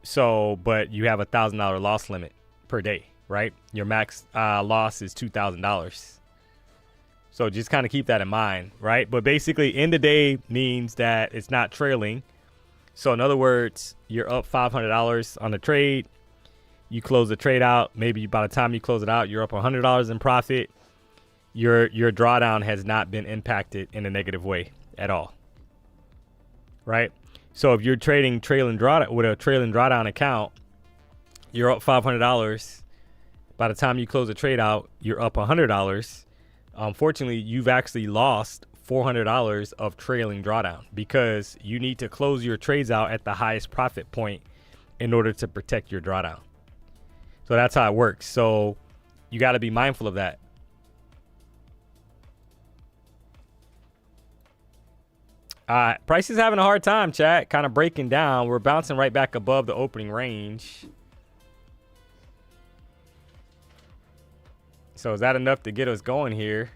So, but you have $1,000 loss limit per day, right? Your max loss is $2,000. So just kind of keep that in mind, right? But basically, end of day means that it's not trailing. So in other words, you're up $500 on the trade. You close the trade out. Maybe by the time you close it out, you're up $100 in profit. Your drawdown has not been impacted in a negative way at all, right? So if you're trading trailing drawdown with a trailing drawdown account, you're up $500. By the time you close the trade out, you're up $100. Unfortunately, you've actually lost $400 of trailing drawdown because you need to close your trades out at the highest profit point in order to protect your drawdown. So that's how it works. So you got to be mindful of that. Price is having a hard time, chat. Kind of breaking down. We're bouncing right back above the opening range. So is that enough to get us going here?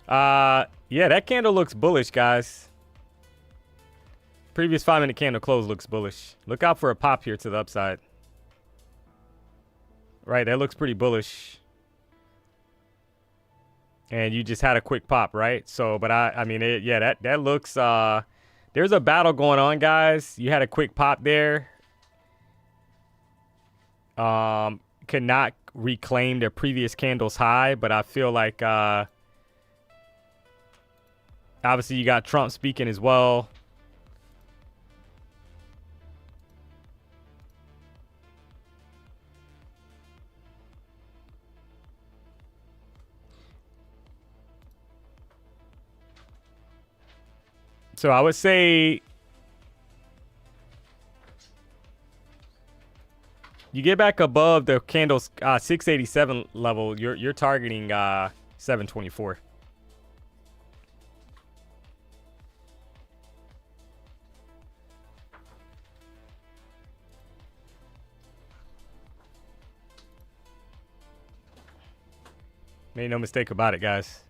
Yeah, that candle looks bullish, guys. Previous 5-minute candle close looks bullish. Look out for a pop here to the upside. Right, that looks pretty bullish. And you just had a quick pop, right? So, but I mean, yeah, that looks, there's a battle going on, guys. You had a quick pop there. Cannot reclaim their previous candle's high, but I feel like, obviously you got Trump speaking as well. So I would say you get back above the candle's 687 level, you're targeting 724. Made no mistake about it, guys.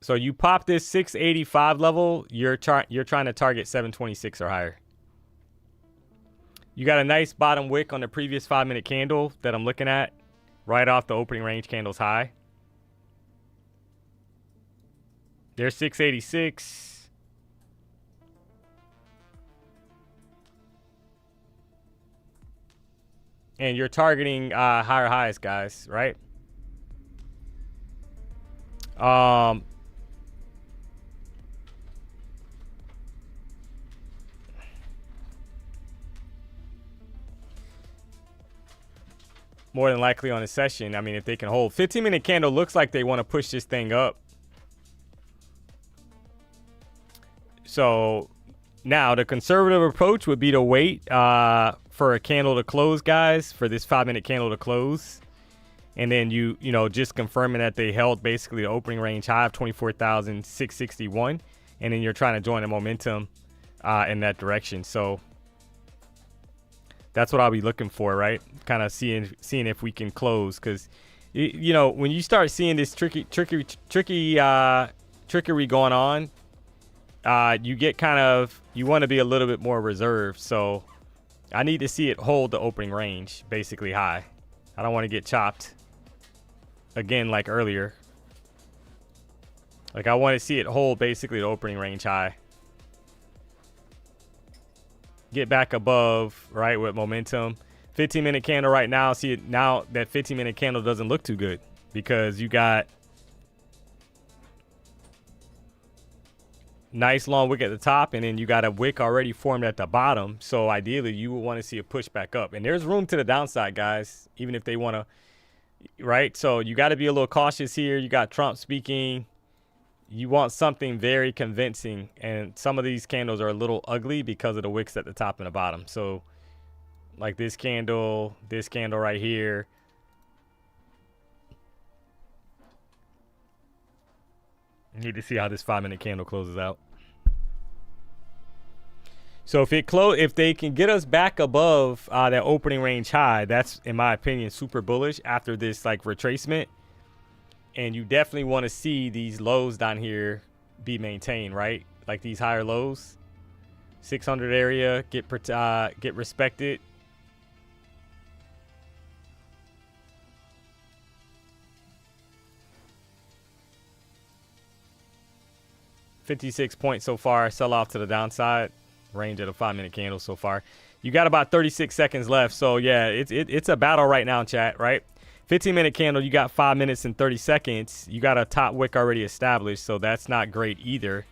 So you pop this 685 level, you're trying to target 726 or higher. You got a nice bottom wick on the previous 5-minute candle that I'm looking at, right off the opening range candle's high. There's 686. And you're targeting higher highs, guys, right? More than likely on a session. I mean, if they can hold. 15-minute candle looks like they want to push this thing up. So now the conservative approach would be to wait for a candle to close, guys, for this 5-minute candle to close. And then you know, just confirming that they held basically the opening range high of 24,661. And then you're trying to join the momentum in that direction. So that's what I'll be looking for, right? Kind of seeing if we can close, because you know, when you start seeing this trickery going on, you get you want to be a little bit more reserved. So I need to see it hold the opening range basically high. I don't want to get chopped again like earlier. Like I want to see it hold basically the opening range high. Get back above, right, with momentum. 15-minute candle right now. See it now, that 15-minute candle doesn't look too good because you got nice long wick at the top, and then you got a wick already formed at the bottom. So ideally, you would want to see a push back up. And there's room to the downside, guys, even if they want to, right? So you got to be a little cautious here. You got Trump speaking. You want something very convincing, and some of these candles are a little ugly because of the wicks at the top and the bottom. So like this candle right here. Need to see how this 5-minute candle closes out. So if they can get us back above that opening range high, that's, in my opinion, super bullish after this like retracement. And you definitely want to see these lows down here be maintained, right? Like these higher lows, 600 area, get respected. $56 points so far. Sell off to the downside. Range of the 5-minute candle so far. You got about 36 seconds left. So yeah, it's a battle right now, chat, right? 15-minute candle, you got 5 minutes and 30 seconds. You got a top wick already established, so that's not great either.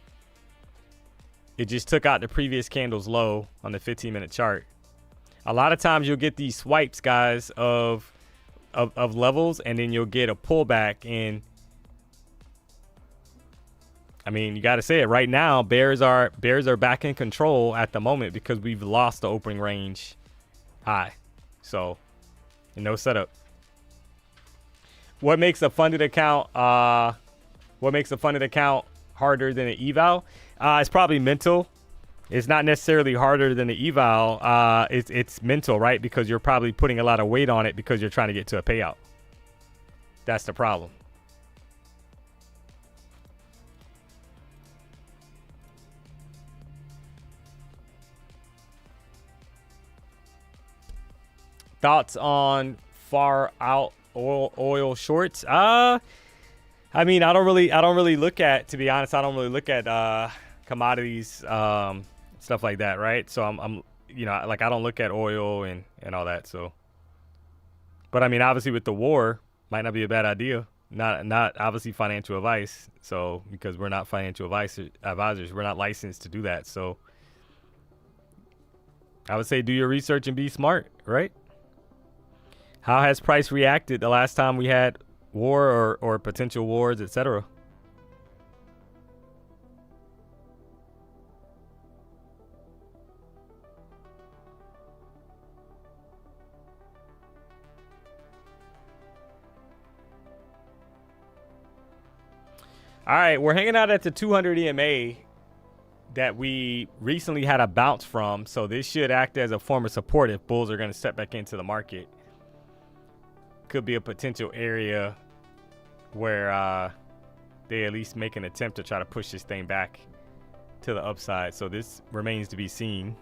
It just took out the previous candle's low on the 15-minute chart. A lot of times you'll get these swipes, guys, of levels, and then you'll get a pullback. And I mean, you got to say it right now. Bears are back in control at the moment because we've lost the opening range high. So, no setup. What makes a funded account? What makes a funded account harder than an eval? It's probably mental. It's not necessarily harder than the eval. It's mental, right? Because you're probably putting a lot of weight on it because you're trying to get to a payout. That's the problem. Thoughts on far out oil shorts? I mean, I don't really look at, to be honest, I don't really look at commodities, stuff like that, right? So I'm you know, like I don't look at oil and all that. So, but I mean, obviously with the war, might not be a bad idea. Not obviously financial advice. So because we're not financial advisors, we're not licensed to do that. So I would say do your research and be smart, right? How has price reacted the last time we had war or potential wars, etc.? All right, we're hanging out at the 200 EMA that we recently had a bounce from. So this should act as a form of support if bulls are going to step back into the market. Could be a potential area where they at least make an attempt to try to push this thing back to the upside. So this remains to be seen.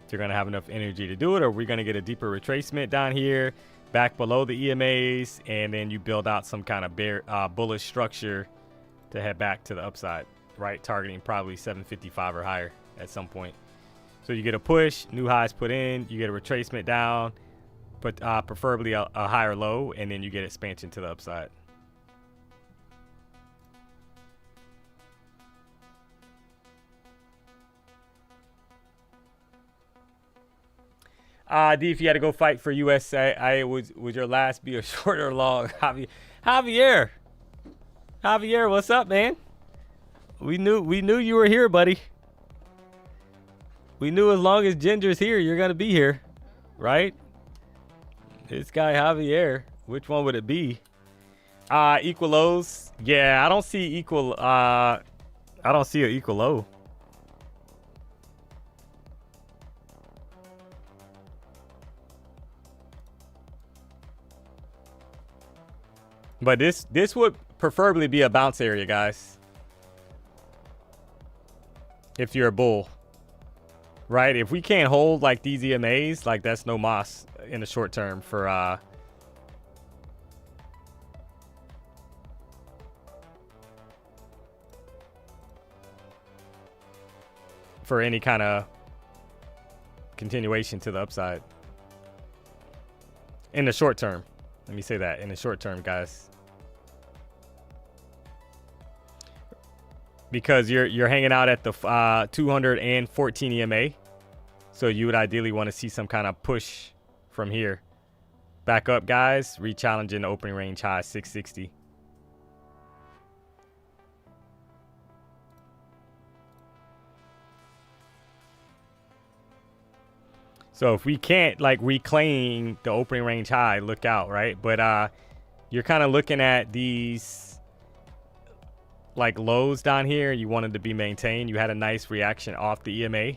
If they're going to have enough energy to do it, or we're going to get a deeper retracement down here, back below the EMAs, and then you build out some kind of bullish structure to head back to the upside, right? Targeting probably 755 or higher at some point. So you get a push, new highs put in, you get a retracement down, but preferably a higher low, and then you get expansion to the upside. D, if you had to go fight for USA, would your last be a short or long? Javier, what's up, man? We knew you were here, buddy. We knew as long as Ginger's here, you're gonna be here, right? This guy Javier, which one would it be? Equal lows. Yeah, I don't see equal. I don't see an equal low. But this would preferably be a bounce area, guys. If you're a bull, right? If we can't hold like these EMAs, like that's no mas in the short term for any kind of continuation to the upside. In the short term. Let me say that in the short term, guys. because you're hanging out at the 214 EMA. So you would ideally want to see some kind of push from here. Back up, guys. Re-challenging the opening range high 660. So if we can't like reclaim the opening range high, look out, right? But you're kind of looking at these like lows down here. You wanted to be maintained. You had a nice reaction off the EMA.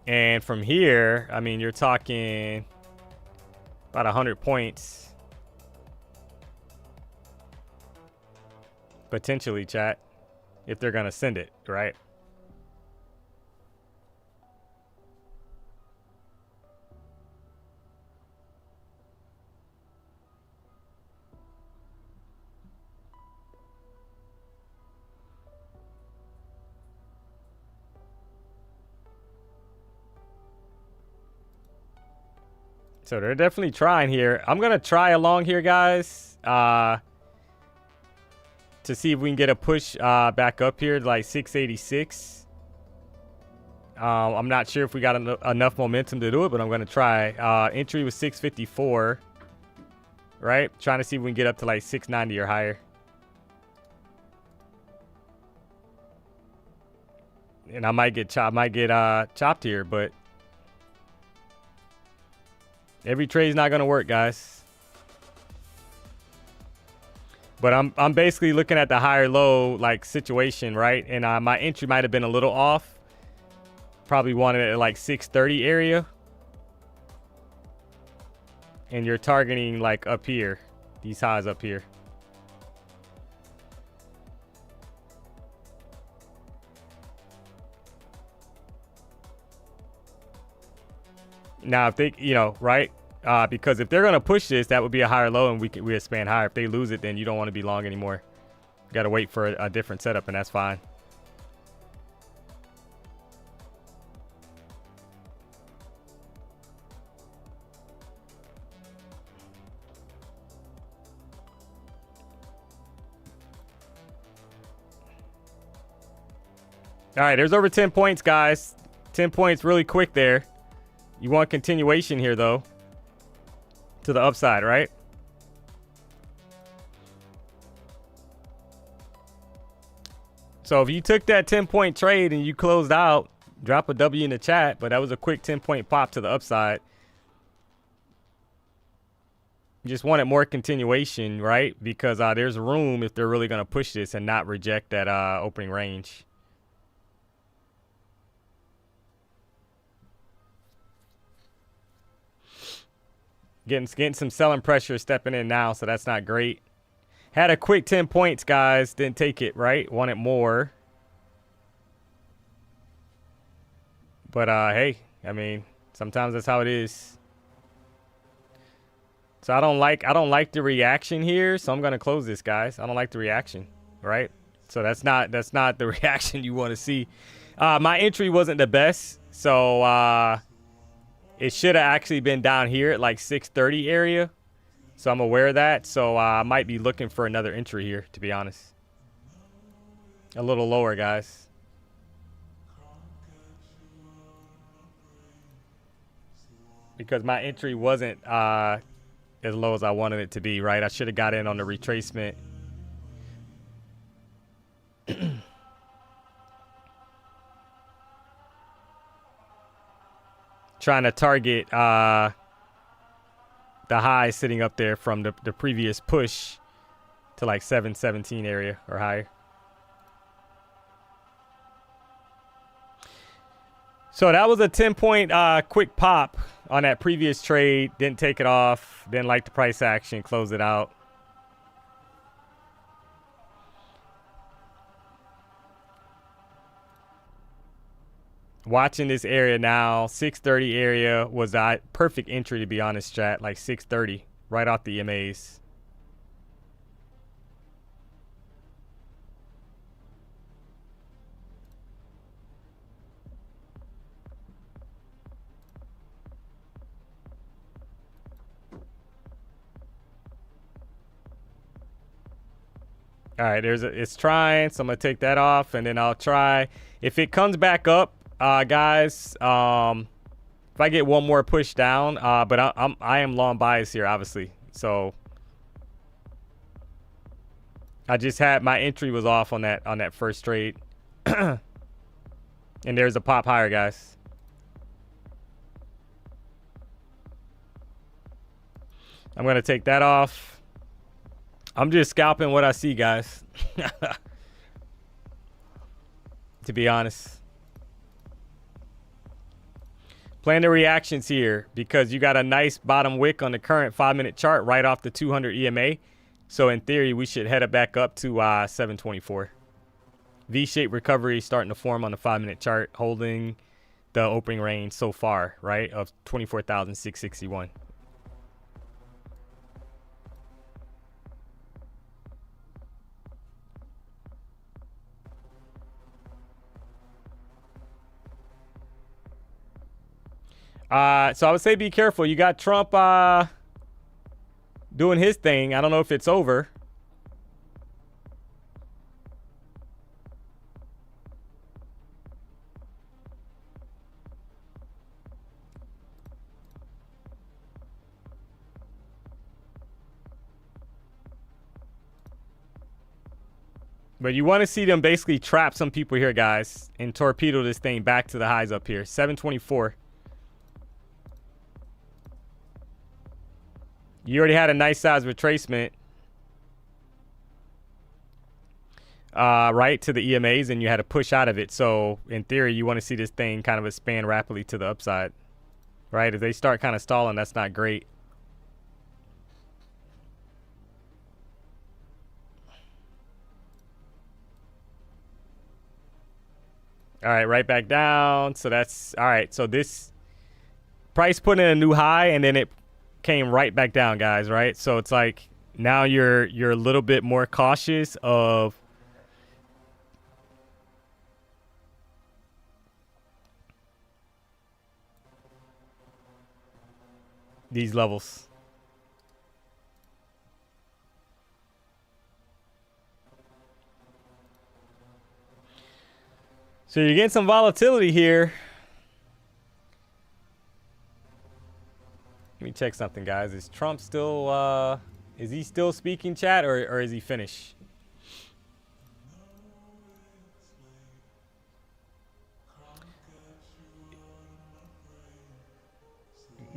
And from here, I mean, you're talking about 100 points. Potentially, chat, if they're going to send it, right? So they're definitely trying here. I'm going to try along here, guys, to see if we can get a push back up here to like 686. I'm not sure if we got enough momentum to do it, but I'm going to try. Entry was 654, right? Trying to see if we can get up to like 690 or higher. And I might get chopped here, but every trade's not going to work, guys. But I'm basically looking at the higher low like situation, right? And my entry might have been a little off. Probably wanted it at like 630 area. And you're targeting like up here, these highs up here. Now, if they, you know, right? Because if they're going to push this, that would be a higher low and we expand higher. If they lose it, then you don't want to be long anymore. You got to wait for a different setup, and that's fine. All right, there's over 10 points, guys. 10 points really quick there. You want continuation here, though, to the upside, right? So if you took that 10-point trade and you closed out, drop a W in the chat, but that was a quick 10-point pop to the upside. You just wanted more continuation, right? Because there's room if they're really going to push this and not reject that opening range. Getting some selling pressure stepping in now, so that's not great. Had a quick 10 points, guys. Didn't take it, right? Wanted more. But, hey, I mean, sometimes that's how it is. So I don't like the reaction here, so I'm going to close this, guys. I don't like the reaction, right? So that's not the reaction you want to see. My entry wasn't the best, so it should have actually been down here at like 630 area. So I'm aware of that. So I might be looking for another entry here, to be honest. A little lower, guys. Because my entry wasn't as low as I wanted it to be, right? I should have got in on the retracement. Trying to target the high sitting up there from the previous push to like 717 area or higher. So that was a 10-point quick pop on that previous trade. Didn't take it off. Didn't like the price action. Closed it out. Watching this area now, 630 area was the perfect entry, to be honest, chat. Like 630, right off the EMAs. All right, it's trying, so I'm gonna take that off, and then I'll try. If it comes back up, guys, if I get one more push down, but I am long bias here, obviously. So I just had my entry was off on that first trade, and there's a pop higher, guys. I'm gonna take that off. I'm just scalping what I see, guys. To be honest. Playing the reactions here because you got a nice bottom wick on the current 5-minute chart right off the 200 EMA. So in theory, we should head it back up to 724. V-shaped recovery starting to form on the 5-minute chart, holding the opening range so far, right, of 24,661. So I would say be careful. You got Trump doing his thing. I don't know if it's over. But you want to see them basically trap some people here, guys, and torpedo this thing back to the highs up here. 724. You already had a nice size retracement right to the EMAs, and you had to push out of it. So in theory, you want to see this thing kind of expand rapidly to the upside, right? If they start kind of stalling, that's not great. All right, right back down. So that's all right. So this price put in a new high, and then it came right back down, guys, right? So it's like now you're a little bit more cautious of these levels. So you're getting some volatility here. Let me check something, guys. Is Trump still, is he still speaking, chat, or is he finished?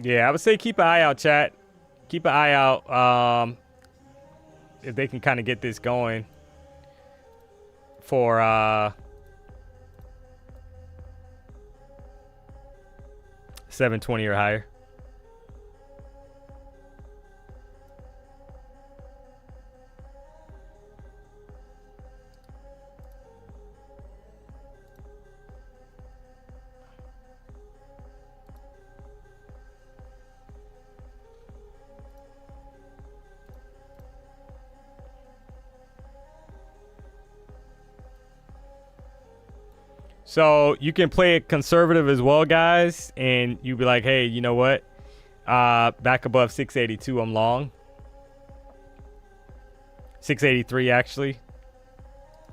Yeah, I would say keep an eye out, chat. Keep an eye out if they can kind of get this going for 720 or higher. So you can play it conservative as well, guys, and you be like, hey, you know what? Back above 682, I'm long. 683, actually.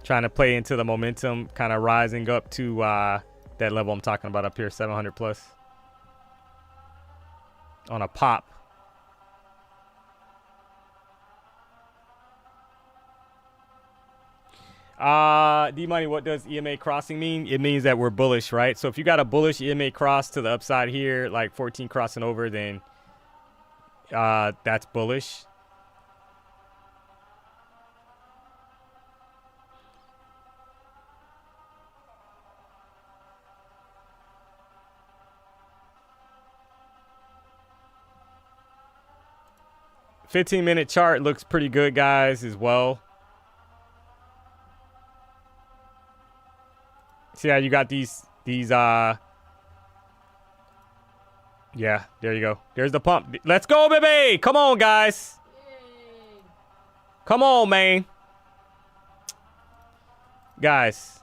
Trying to play into the momentum, kind of rising up to that level I'm talking about up here, 700 plus. On a pop. D-Money, what does EMA crossing mean? It means that we're bullish, right? So if you got a bullish EMA cross to the upside here, like 14 crossing over, then that's bullish. $15-minute chart looks pretty good, guys, as well. See how you got these yeah, there you go. There's the pump. Let's go, baby. Come on, guys. Yay. Come on, man. Guys.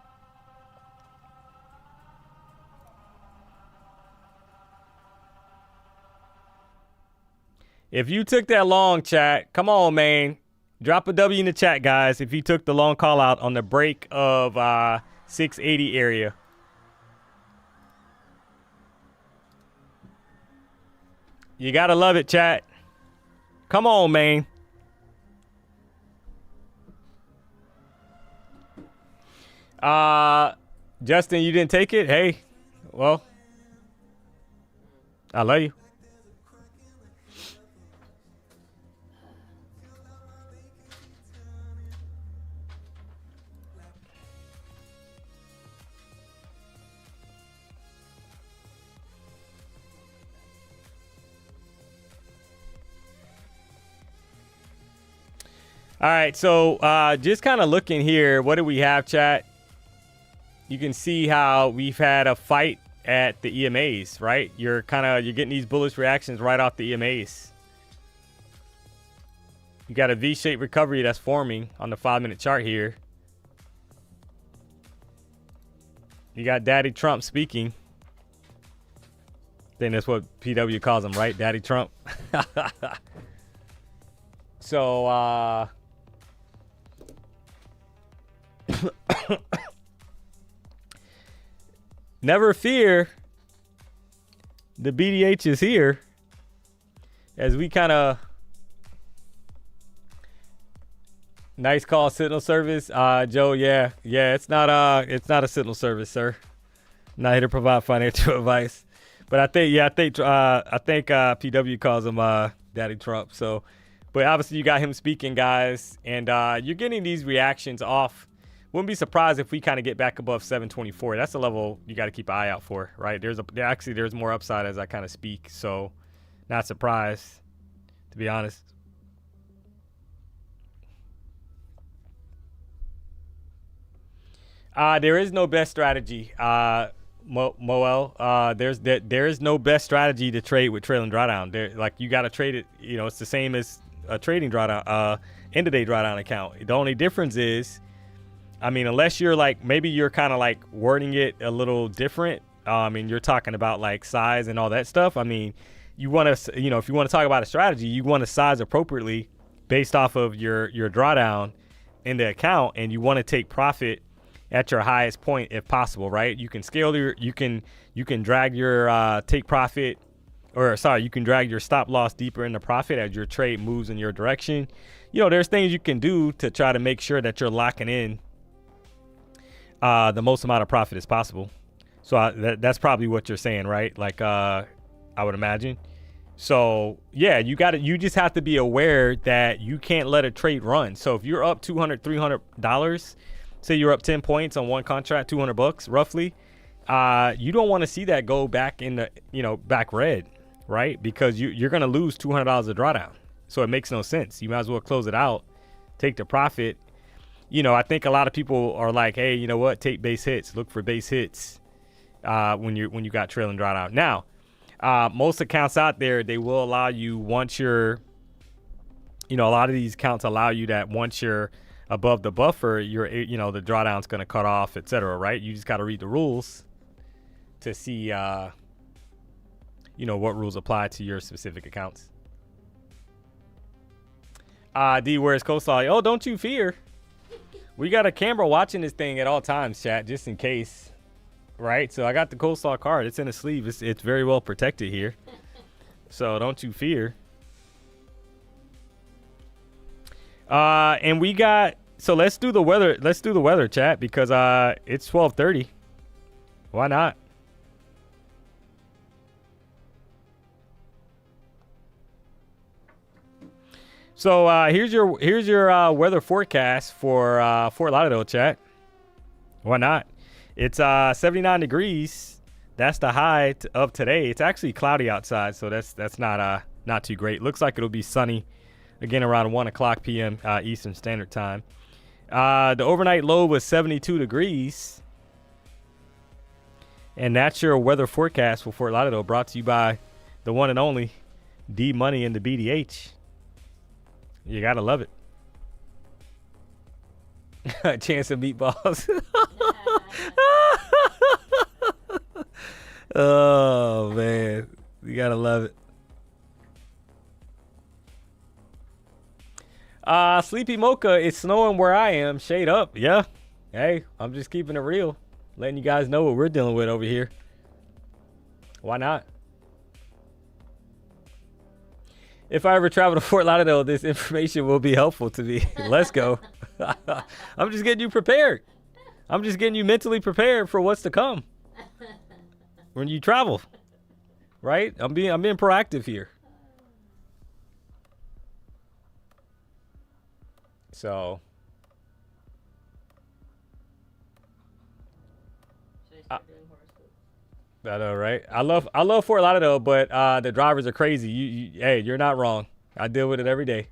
If you took that long, chat, come on, man. Drop a W in the chat, guys, if you took the long call out on the break of 680 area. You gotta love it, chat. Come on, man. Justin, you didn't take it? Hey, well, I love you. All right, so just kind of looking here, what do we have, chat? You can see how we've had a fight at the EMAs, right? You're getting these bullish reactions right off the EMAs. You got a V-shaped recovery that's forming on the 5-minute chart here. You got Daddy Trump speaking. Then that's what PW calls him, right? Daddy Trump. So, never fear, the BDH is here as we kind of nice call signal service. Joe, yeah, it's not a signal service, sir. I'm not here to provide financial advice, but I think PW calls him Daddy Trump. So, but obviously you got him speaking, guys, and you're getting these reactions off. Wouldn't be surprised if we kind of get back above 724. That's a level you got to keep an eye out for, right? There's more upside as I kind of speak, so not surprised, to be honest. There is no best strategy, Moel. There is no best strategy to trade with trailing drawdown. Like you got to trade it. You know, it's the same as a trading drawdown, end of day drawdown account. The only difference is, I mean, unless you're like, maybe you're kind of like wording it a little different. And you're talking about like size and all that stuff. I mean, you want to, you know, if you want to talk about a strategy, you want to size appropriately based off of your drawdown in the account, and you want to take profit at your highest point if possible, right? You can scale you can drag your you can drag your stop loss deeper into profit as your trade moves in your direction. You know, there's things you can do to try to make sure that you're locking in the most amount of profit as possible. So that's probably what you're saying, right? Like I would imagine. So yeah, you just have to be aware that you can't let a trade run. So if you're up $200, $300, say you're up 10 points on one contract, $200 roughly, you don't want to see that go back in the, back red, right? Because you're going to lose $200 of drawdown. So it makes no sense. You might as well close it out, take the profit. I think a lot of people are like, hey, you know what? Take base hits, look for base hits when you got trailing drawdown. Now, most accounts out there, they will allow you once you're, a lot of these accounts allow you that once you're above the buffer, the drawdown's going to cut off, etc. Right? You just got to read the rules to see, what rules apply to your specific accounts. D, where's Coastline? Oh, don't you fear. We got a camera watching this thing at all times, chat, just in case. Right? So I got the Coastline card. It's in a sleeve. It's very well protected here. So don't you fear. And we got, so let's do the weather. Let's do the weather, chat, because it's 12:30. Why not? So here's your weather forecast for Fort Lauderdale, chat. Why not? It's 79 degrees. That's the high of today. It's actually cloudy outside, so that's not too great. Looks like it'll be sunny again around 1:00 p.m. Eastern Standard Time. The overnight low was 72 degrees. And that's your weather forecast for Fort Lauderdale, brought to you by the one and only D Money and the BDH. You gotta love it. Chance of meatballs. Oh man, you gotta love it. Sleepy Mocha, it's snowing where I am. Shade up. Yeah. Hey, I'm just keeping it real. Letting you guys know what we're dealing with over here. Why not? If I ever travel to Fort Lauderdale, this information will be helpful to me. Let's go. I'm just getting you prepared. I'm just getting you mentally prepared for what's to come when you travel. Right? I'm being proactive here. So Should I start doing horoscopes? I know, right? I love Fort Lauderdale, but the drivers are crazy. Hey, you're not wrong. I deal with it every day.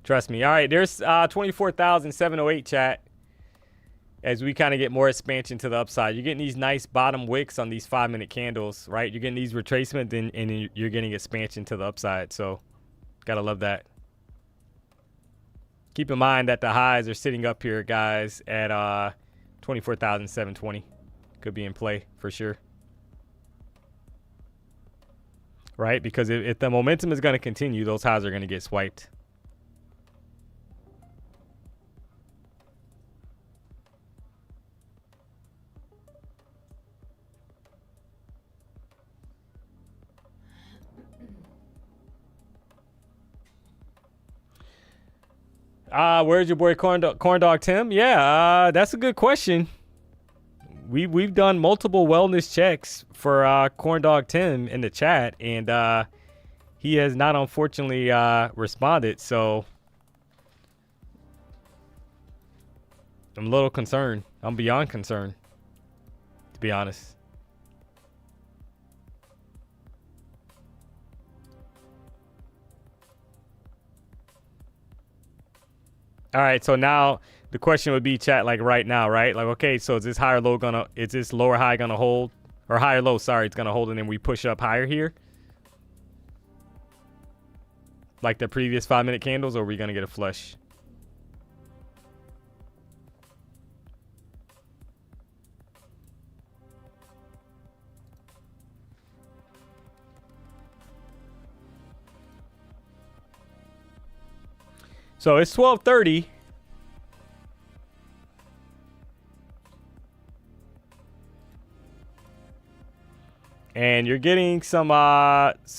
Trust me. All right, there's 24,708 chat. As we kind of get more expansion to the upside, you're getting these nice bottom wicks on these 5-minute candles, right? You're getting these retracement, and you're getting expansion to the upside. So, gotta love that. Keep in mind that the highs are sitting up here, guys, at 24,720. Could be in play for sure. Right? Because if the momentum is going to continue, those highs are going to get swiped. Where's your boy Corn Dog Tim? Yeah, that's a good question. We've done multiple wellness checks for Corn Dog Tim in the chat, and he has not unfortunately responded. So I'm a little concerned. I'm beyond concerned, to be honest. All right, so now the question would be, chat, like right now, right? Like, okay, so is this lower high gonna hold, or higher low? Sorry, it's gonna hold, and then we push up higher here, like the previous 5-minute candles, or are we gonna get a flush? So it's 12:30. And you're getting some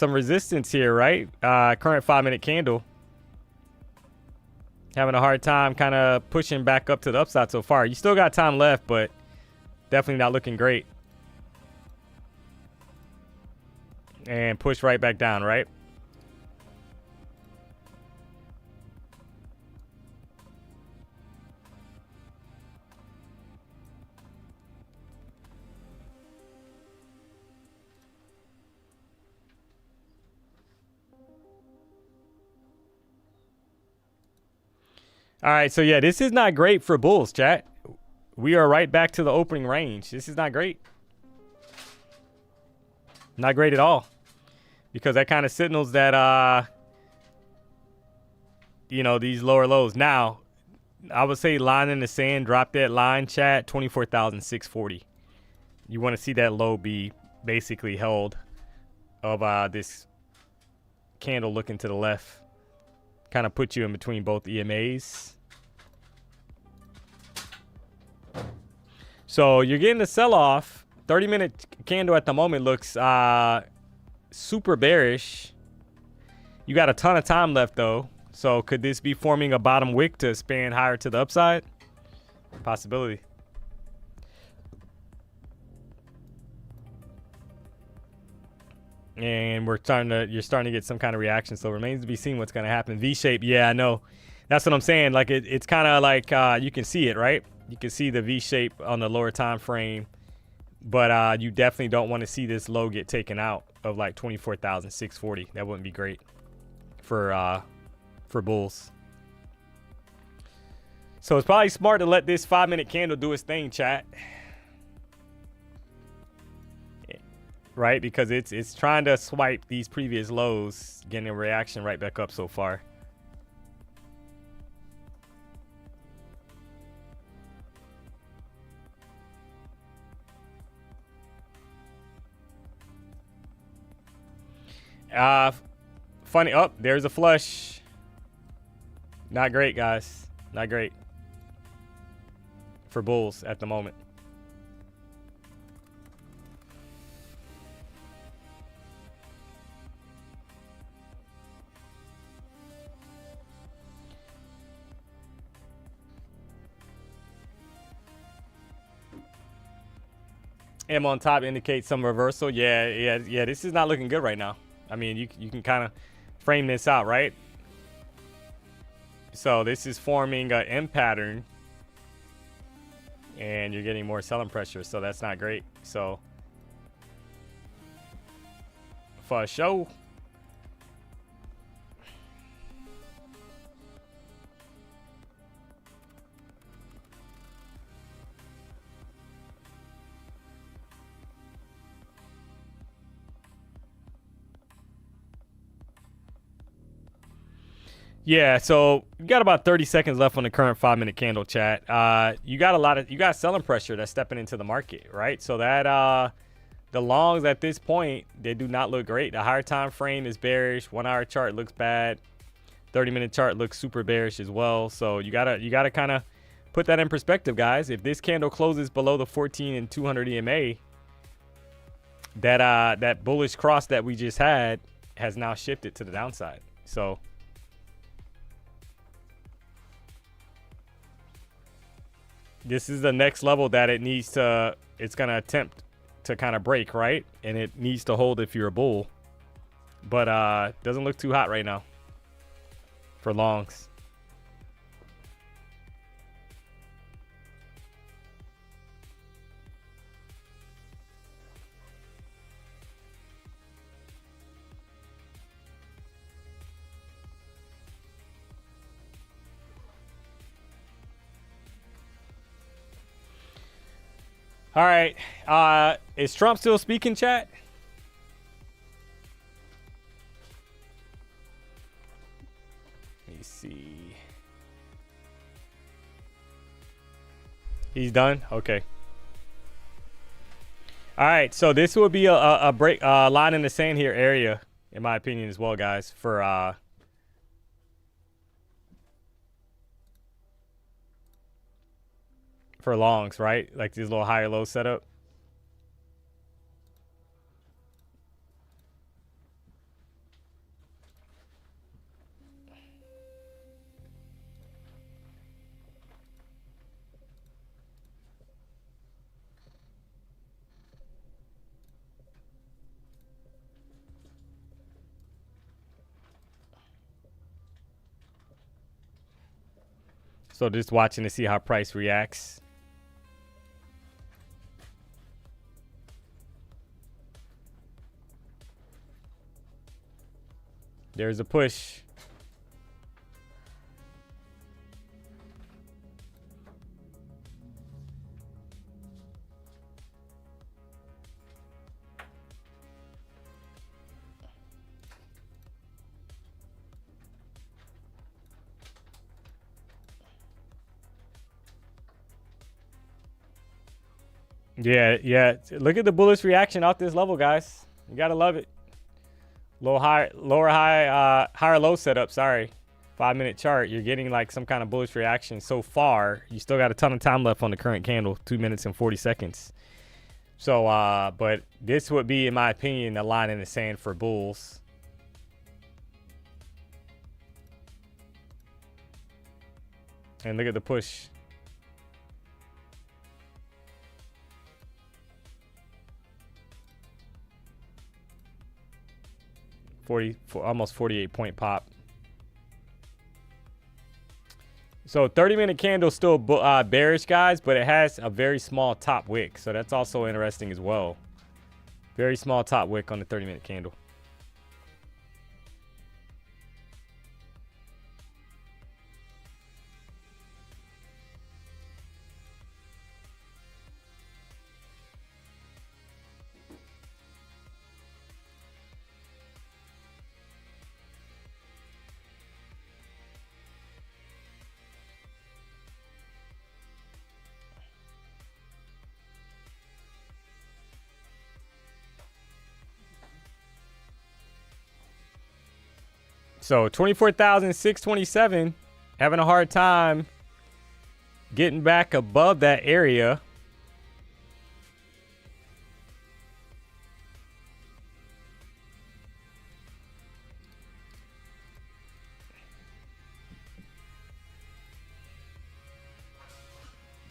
resistance here, right? Current 5-minute candle. Having a hard time kind of pushing back up to the upside so far. You still got time left, but definitely not looking great. And push right back down, right? All right, so yeah, this is not great for bulls, chat. We are right back to the opening range. This is not great. Not great at all. Because that kind of signals that, these lower lows. Now, I would say line in the sand, drop that line, chat, 24,640. You want to see that low be basically held of this candle looking to the left. Kind of put you in between both EMAs. So you're getting the sell-off. 30-minute candle at the moment looks super bearish. You got a ton of time left, though. So could this be forming a bottom wick to expand higher to the upside? Possibility. And you're starting to get some kind of reaction. So it remains to be seen what's going to happen. V-shape, yeah, I know. That's what I'm saying. Like it's kind of like you can see it, right? You can see the V-shape on the lower time frame. But you definitely don't want to see this low get taken out of like 24,640. That wouldn't be great for bulls. So it's probably smart to let this 5-minute candle do its thing, chat. Right, because it's trying to swipe these previous lows, getting a reaction right back up so far. Funny. Oh, there's a flush. Not great, guys. Not great for bulls at the moment. M on top indicates some reversal. Yeah. This is not looking good right now. I mean, you can kind of frame this out, right? So this is forming an M pattern, and you're getting more selling pressure. So that's not great. So for a show. Yeah, so you got about 30 seconds left on the current 5-minute candle, chat. You got selling pressure that's stepping into the market, right? So that the longs at this point, they do not look great. The higher time frame is bearish. 1 hour chart looks bad. 30-minute chart looks super bearish as well. So you gotta kind of put that in perspective, guys. If this candle closes below the 14 and 200 EMA, that bullish cross that we just had has now shifted to the downside. So this is the next level that it's going to attempt to kind of break, right? And it needs to hold if you're a bull. But doesn't look too hot right now for longs. All right. Is Trump still speaking, chat? Let me see. He's done? Okay. All right. So this will be a break line in the sand here area, in my opinion, as well, guys, for longs, right? Like these little higher low setup. So just watching to see how price reacts. There's a push. Yeah. Look at the bullish reaction off this level, guys. You gotta love it. Higher low setup. Sorry, 5-minute chart. You're getting like some kind of bullish reaction so far. You still got a ton of time left on the current candle, 2 minutes and 40 seconds. So, but this would be, in my opinion, a line in the sand for bulls. And look at the push. Almost 48-point pop. So 30-minute candle still bearish, guys, but it has a very small top wick. So that's also interesting as well. Very small top wick on the 30-minute candle. So 24,627 having a hard time getting back above that area.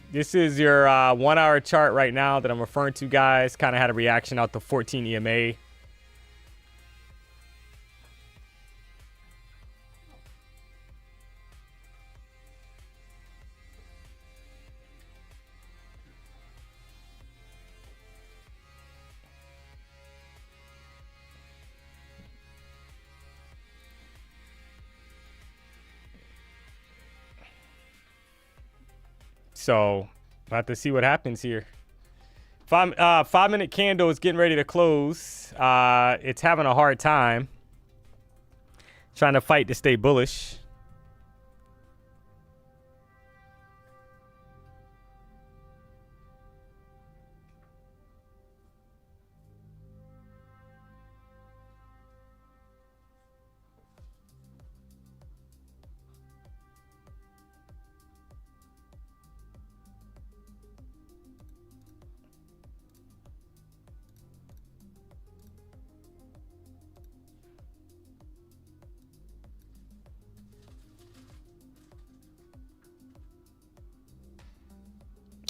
This is your 1 hour chart right now that I'm referring to, guys. Kind of had a reaction out the 14 EMA. So, about to see what happens here. 5 minute candle is getting ready to close. It's having a hard time trying to fight to stay bullish.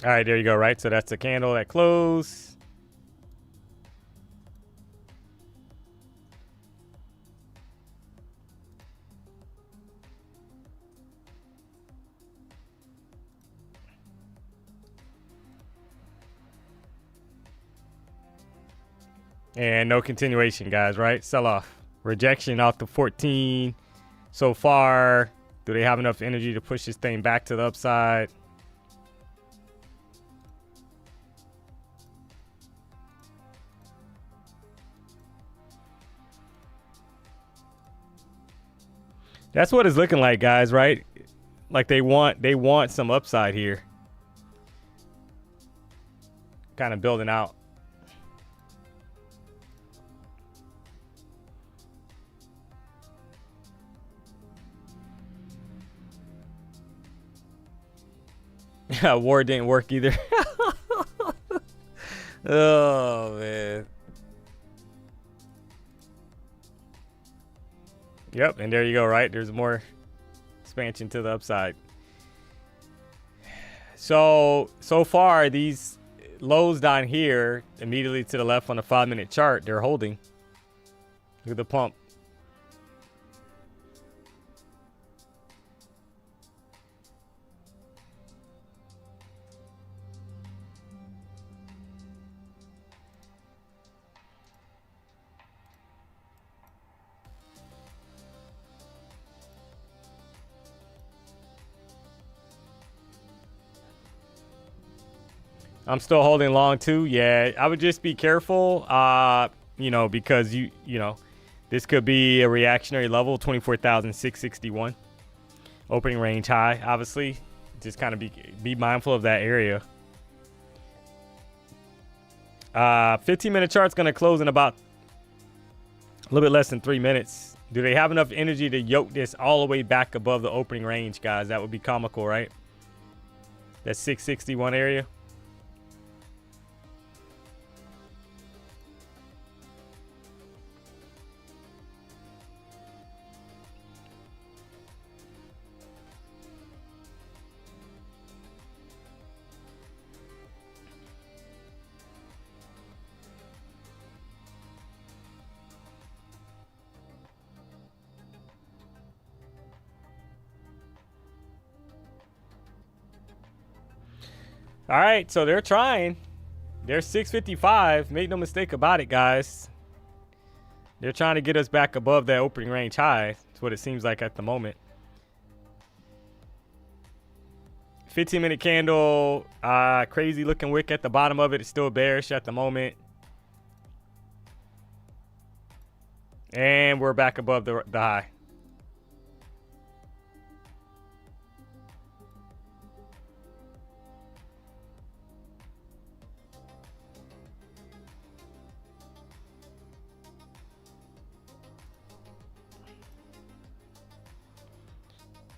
All right, there you go, right? So that's the candle that closed. And no continuation, guys, right? Sell off. Rejection off the 14 so far. Do they have enough energy to push this thing back to the upside? That's what it's looking like, guys, right? Like they want some upside here. Kind of building out. War didn't work either. Oh, man. Yep, and there you go, right? There's more expansion to the upside. So far, these lows down here, immediately to the left on the 5 minute chart, they're holding. Look at the pump. I'm still holding long too. Yeah, I would just be careful, you know, because you know, this could be a reactionary level, 24,661. Opening range high, obviously. Just kind of be mindful of that area. 15-minute chart's going to close in about a little bit less than 3 minutes. Do they have enough energy to yoke this all the way back above the opening range, guys? That would be comical, right? That 661 area. All right, so they're trying. They're 655. Make no mistake about it, guys. They're trying to get us back above that opening range high. That's what it seems like at the moment. 15-minute candle, crazy looking wick at the bottom of it. It's still bearish at the moment. And we're back above the high.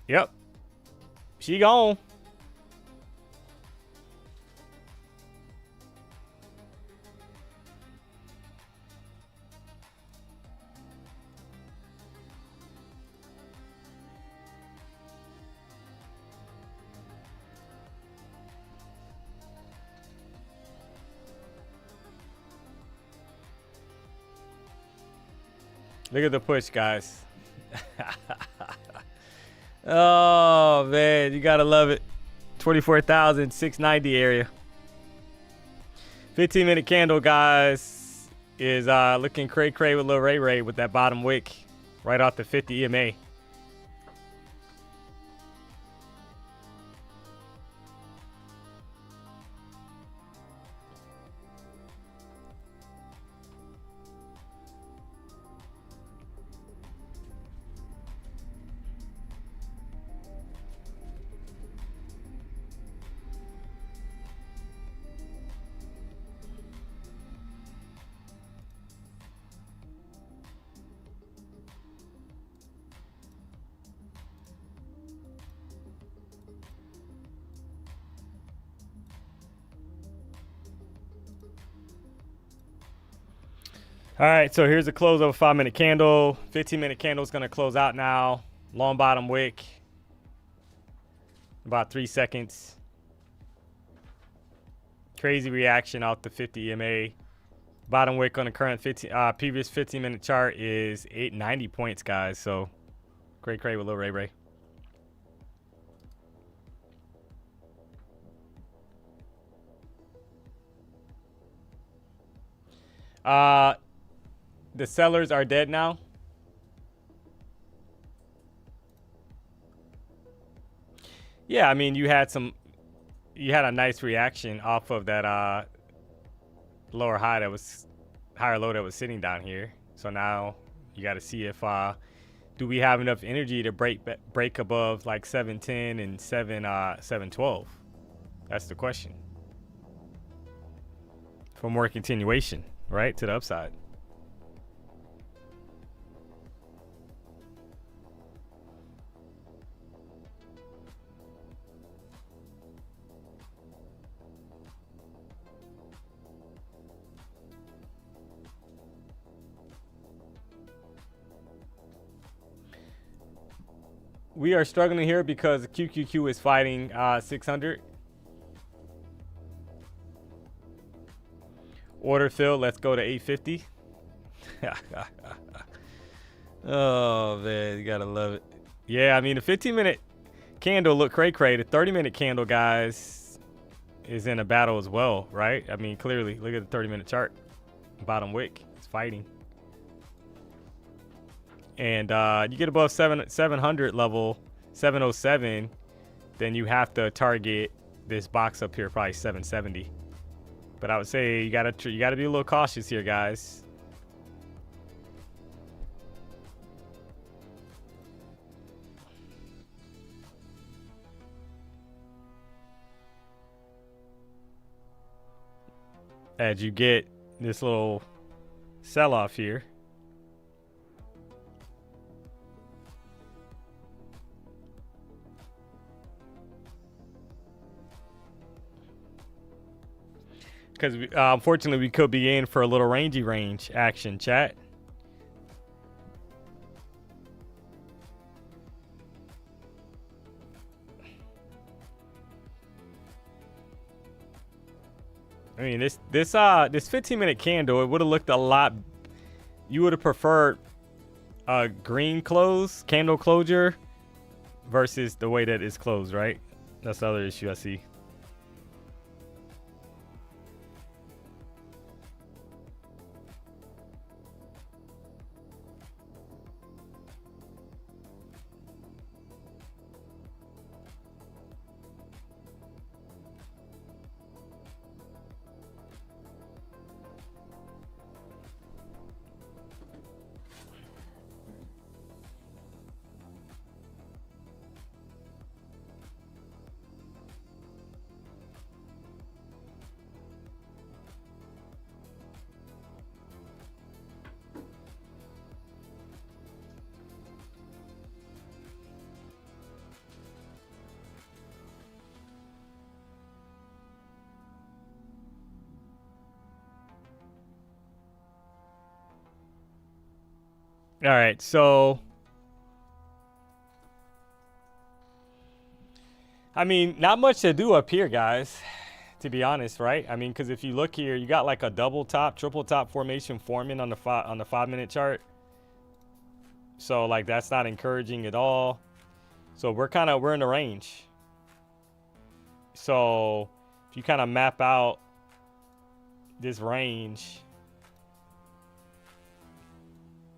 Yep. She gone. Look at the push, guys. Oh, man. You got to love it. 24,690 area. 15-minute candle, guys, is looking cray-cray with Lil Ray Ray with that bottom wick right off the 50 EMA. All right, so here's the close of a 5-minute candle. 15-minute candle is going to close out now. Long bottom wick. About 3 seconds. Crazy reaction off the 50 EMA. Bottom wick on the current previous 15-minute chart is 890 points, guys. So, great with Lil Ray Ray. The sellers are dead now. Yeah, I mean, you had a nice reaction off of that lower high higher low that was sitting down here. So now you got to see if do we have enough energy to break above like 710 and 712. That's the question. For more continuation, right, to the upside. We are struggling here because QQQ is fighting 600. Order filled. Let's go to 850. Oh, man. You got to love it. Yeah, I mean, the 15-minute candle looked cray-cray. The 30-minute candle, guys, is in a battle as well, right? I mean, clearly, look at the 30-minute chart. Bottom wick. It's fighting. And you get above 700 level, 707, then you have to target this box up here, probably 770. But I would say you gotta be a little cautious here, guys. As you get this little sell-off here. Because unfortunately, we could be in for a little range action, chat. I mean, this 15-minute candle, it would have looked a lot. You would have preferred a green candle closure versus the way that it's closed, right? That's the other issue I see. All right, so I mean, not much to do up here, guys, to be honest, right? I mean, because if you look here, you got like a double top, triple top formation forming on the 5-minute chart. So like that's not encouraging at all. So we're in the range. So if you kind of map out this range,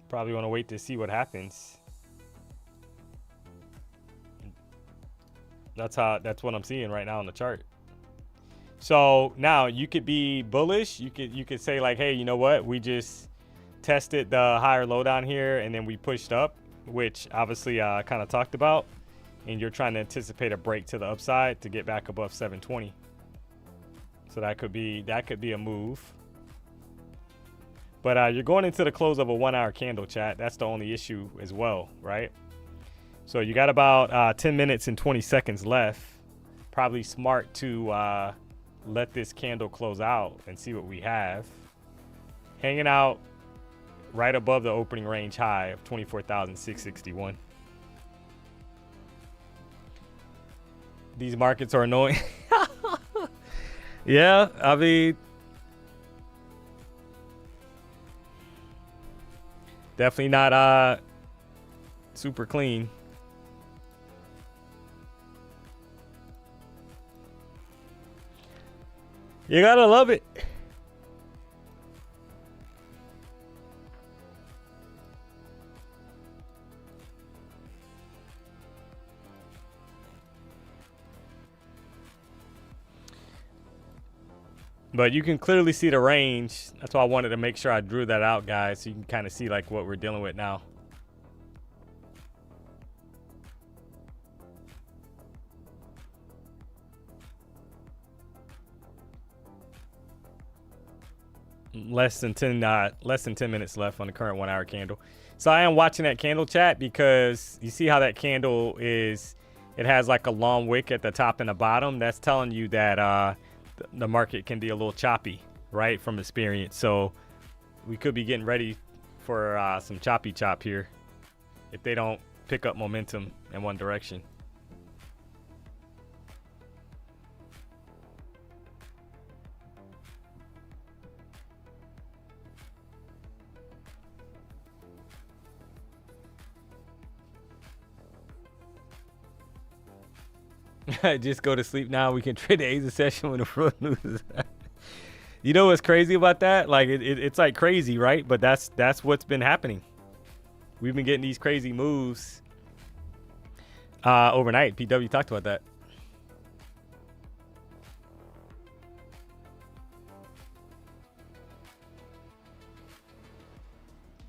probably want to wait to see what happens. That's what I'm seeing right now on the chart. So now you could be bullish. You could say like, hey, you know what? We just tested the higher low down here and then we pushed up, which obviously I kind of talked about. And you're trying to anticipate a break to the upside to get back above 720. So that could be a move. But you're going into the close of a 1-hour candle, chat. That's the only issue as well, right? So you got about 10 minutes and 20 seconds left. Probably smart to let this candle close out and see what we have. Hanging out right above the opening range high of 24,661. These markets are annoying. Yeah, I mean, definitely not super clean. You gotta love it. But you can clearly see the range. That's why I wanted to make sure I drew that out, guys, so you can kind of see like what we're dealing with now. Less than 10 minutes left on the current 1-hour candle. So I am watching that candle, chat, because you see how that candle is, it has like a long wick at the top and the bottom. That's telling you that the market can be a little choppy, right, from experience. So we could be getting ready for some choppy chop here if they don't pick up momentum in one direction. Just go to sleep now. We can trade the Asia session when the world loses. You know what's crazy about that? Like it's like crazy, right? But that's what's been happening. We've been getting these crazy moves overnight. PW talked about that.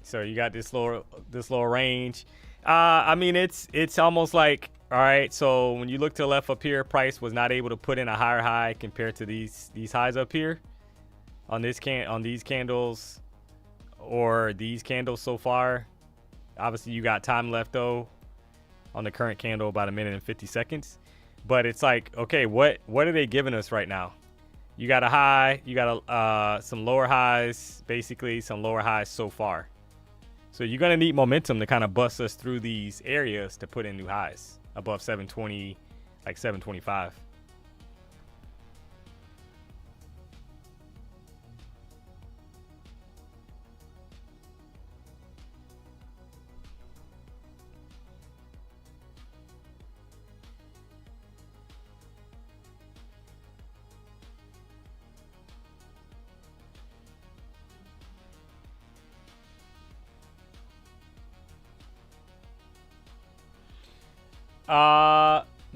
So you got this lower range. I mean, it's almost like, all right, so when you look to the left up here, price was not able to put in a higher high compared to these highs up here on these candles or these candles so far. Obviously, you got time left though on the current candle, about 1 minute and 50 seconds. But it's like, okay, what are they giving us right now? You got a high, you got some lower highs, basically some lower highs so far. So you're gonna need momentum to kind of bust us through these areas to put in new highs above 720, like 725.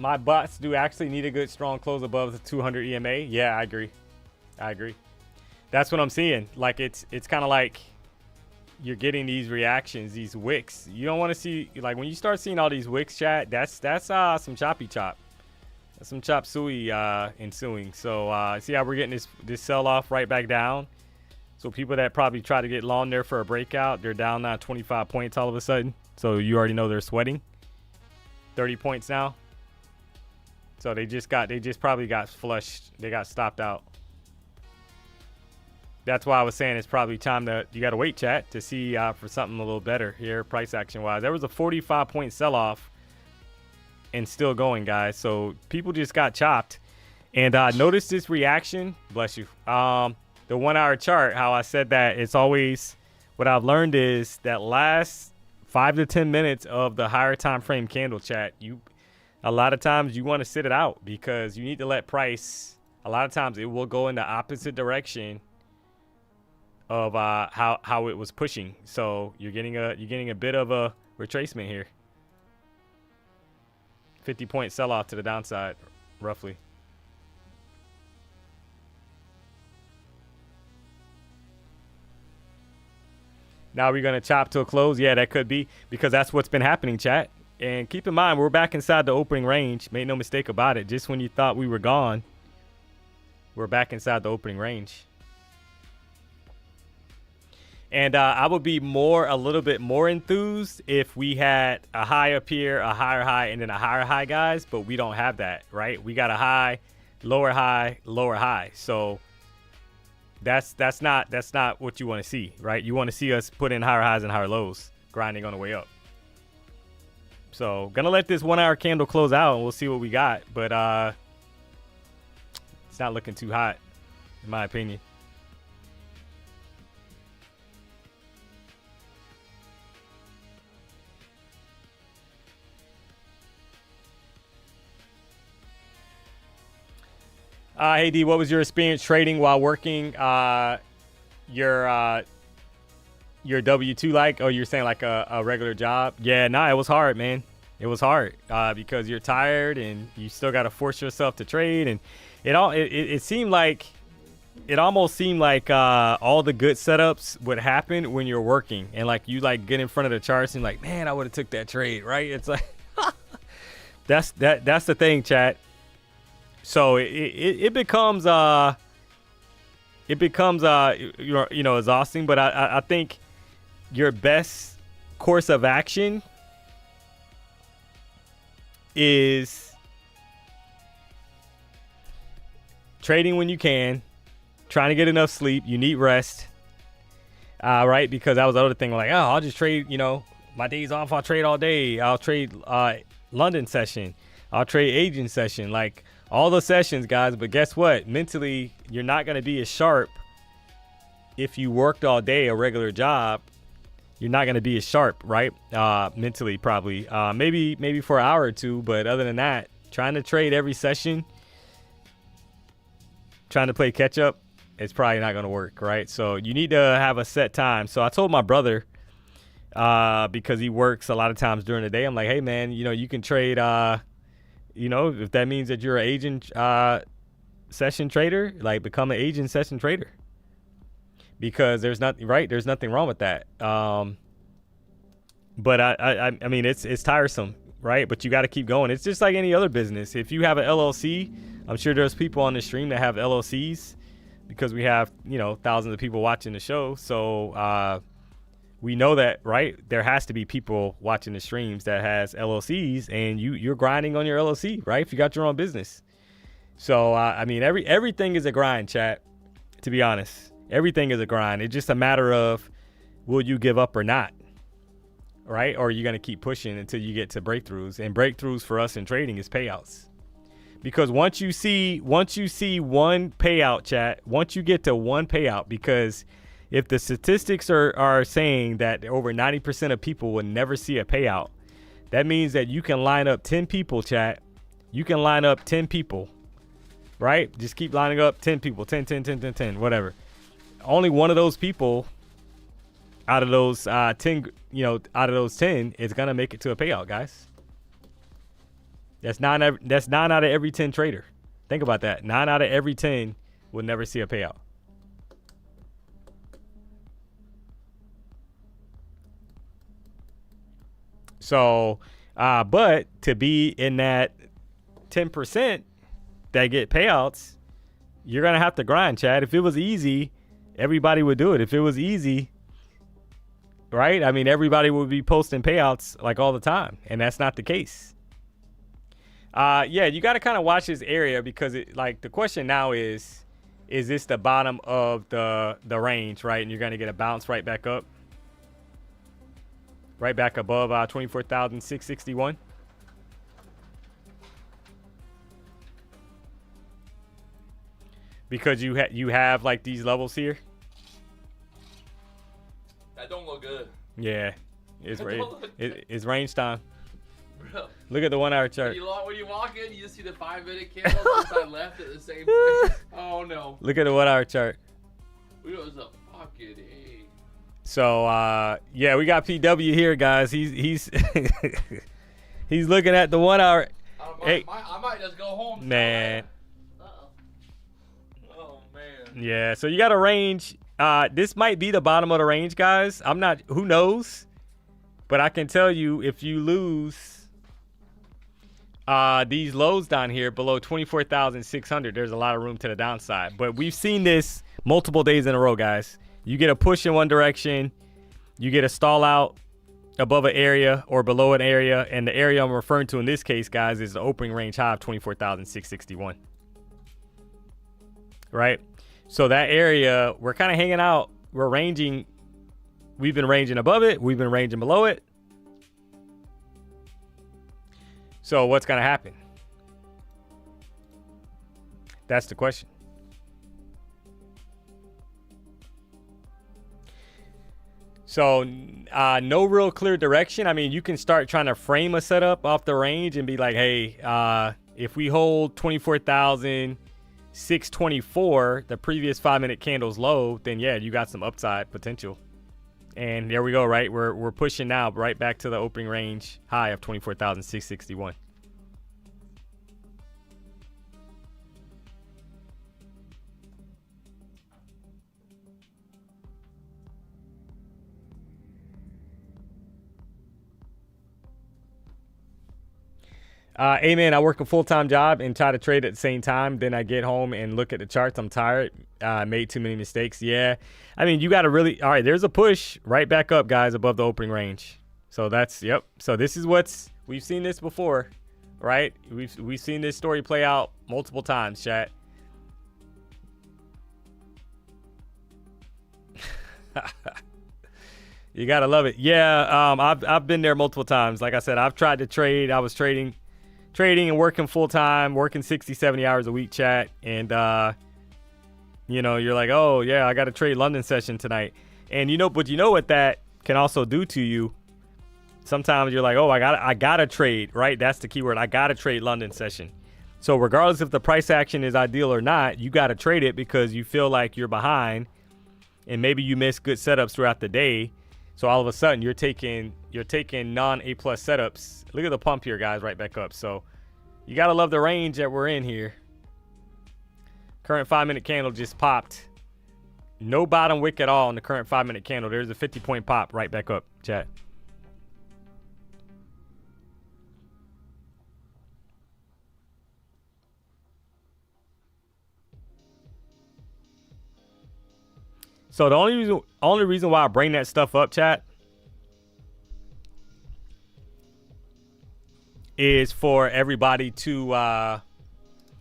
My bots do actually need a good strong close above the 200 EMA. Yeah, I agree. That's what I'm seeing. Like it's kind of like you're getting these reactions, these wicks. You don't want to see, like when you start seeing all these wicks, chat, that's some choppy chop. That's some chop suey ensuing. So see how we're getting this sell off right back down. So people that probably try to get long there for a breakout, they're down now 25 points all of a sudden. So you already know they're sweating. 30 points now. So they just probably got flushed. They got stopped out. that's why I was saying it's probably time you got to wait, chat, to see for something a little better here, price action wise. There was a 45-point sell-off and still going, guys. So people just got chopped. And notice this reaction. Bless you. The 1 hour chart, how I said that it's always, what I've learned is that last 5 to 10 minutes of the higher time frame candle, chat, a lot of times you want to sit it out because you need to let price, a lot of times it will go in the opposite direction of how it was pushing. So you're getting a bit of a retracement here. 50-point sell-off to the downside, roughly. Now we're going to chop to a close. Yeah, that could be, because that's what's been happening, chat. And keep in mind, we're back inside the opening range. Make no mistake about it. Just when you thought we were gone, we're back inside the opening range. And I would be a little bit more enthused if we had a high up here, a higher high, and then a higher high, guys. But we don't have that, right? We got a high, lower high, lower high. So that's not what you want to see, right? You want to see us put in higher highs and higher lows, grinding on the way up. So gonna let this 1 hour candle close out, and we'll see what we got. But it's not looking too hot, in my opinion. Hey D, what was your experience trading while working your W-2 like? Oh, you're saying like a regular job? Yeah, nah, it was hard, man. It was hard because you're tired and you still got to force yourself to trade, and it seemed like, it almost seemed like all the good setups would happen when you're working, and like you like get in front of the charts and like, man, I would have took that trade, right? It's like that's the thing, chat. So it becomes exhausting, but I think your best course of action is trading when you can, trying to get enough sleep. You need rest, right? Because that was the other thing. Like, oh, I'll just trade, my days off, I'll trade all day. I'll trade London session. I'll trade Asian session. Like, all the sessions, guys. But guess what? Mentally, you're not going to be as sharp if you worked all day a regular job. You're not going to be as sharp, right? Mentally, probably. Maybe for an hour or two. But other than that, trying to trade every session, trying to play catch up, it's probably not going to work, right? So you need to have a set time. So I told my brother, because he works a lot of times during the day, I'm like, hey, man, you can trade, if that means that you're an Asian session trader, like become an Asian session trader. Because there's nothing wrong with that. But I mean, it's tiresome, right? But you got to keep going. It's just like any other business. If you have an LLC, I'm sure there's people on the stream that have LLCs, because we have, thousands of people watching the show. So we know that, right? There has to be people watching the streams that has LLCs, and you're grinding on your LLC, right? If you got your own business. So, I mean, everything is a grind, chat, to be honest. Everything is a grind. It's just a matter of, will you give up or not, right? Or are you going to keep pushing until you get to breakthroughs? And breakthroughs for us in trading is payouts. Because once you see one payout, chat, once you get to one payout, because if the statistics are saying that over 90% of people will never see a payout, that means that you can line up 10 people, chat. You can line up 10 people, right? Just keep lining up 10 people, 10, whatever. Only one of those people out of those 10, out of those 10 is going to make it to a payout, guys. That's 9 out of every 10 trader. Think about that. 9 out of every 10 will never see a payout. So, but to be in that 10% that get payouts, you're going to have to grind, Chad. If it was easy, everybody would do it. If it was easy, right? I mean, everybody would be posting payouts like all the time, and that's not the case. Yeah, you got to kind of watch this area, because the question now is, is this the bottom of the range, right? And you're going to get a bounce right back up. Right back above 24,661. Because you have like these levels here. That don't look good. Yeah, it's it's range time. Bro. Look at the 1 hour chart. When you walk in, you just see the 5-minute candles inside left at the same place. Oh no. Look at the 1 hour chart. It was a fucking A. So yeah, we got PW here, guys. He's he's looking at the 1 hour. I might just go home. Man. Oh man. Yeah, so you got a range. This might be the bottom of the range, guys. I'm not, who knows? But I can tell you, if you lose these lows down here below 24,600, there's a lot of room to the downside. But we've seen this multiple days in a row, guys. You get a push in one direction, you get a stall out above an area or below an area, and the area I'm referring to in this case, guys, is the opening range high of 24,661. Right? So that area, we're kind of hanging out. We're ranging. We've been ranging above it. We've been ranging below it. So what's going to happen? That's the question. So no real clear direction. I mean, you can start trying to frame a setup off the range and be like, hey, if we hold 24,624, the previous 5-minute candle's low, then yeah, you got some upside potential. And there we go, right? We're pushing now right back to the opening range high of 24,661. Amen. I work a full-time job and try to trade at the same time. Then I get home and look at the charts. I'm tired. Made too many mistakes. Yeah. I mean, you got to really, all right, there's a push right back up, guys, above the opening range. So that's, yep. So this is we've seen this before, right? We've seen this story play out multiple times, chat. You got to love it. Yeah. I've been there multiple times. Like I said, I've tried to trade. I was trading and working full time, working 60, 70 hours a week, chat. And, you know, you're like, oh yeah, I got to trade London session tonight. And but you know what that can also do to you? Sometimes you're like, oh, I gotta trade, right? That's the keyword. I gotta trade London session. So regardless if the price action is ideal or not, you gotta trade it because you feel like you're behind and maybe you miss good setups throughout the day. So all of a sudden you're taking non-A+ setups. Look at the pump here, guys, right back up. So you got to love the range that we're in here. Current 5-minute candle just popped. No bottom wick at all in the current 5-minute candle. There's a 50-point pop right back up, chat. So the only reason why I bring that stuff up, chat, is for everybody to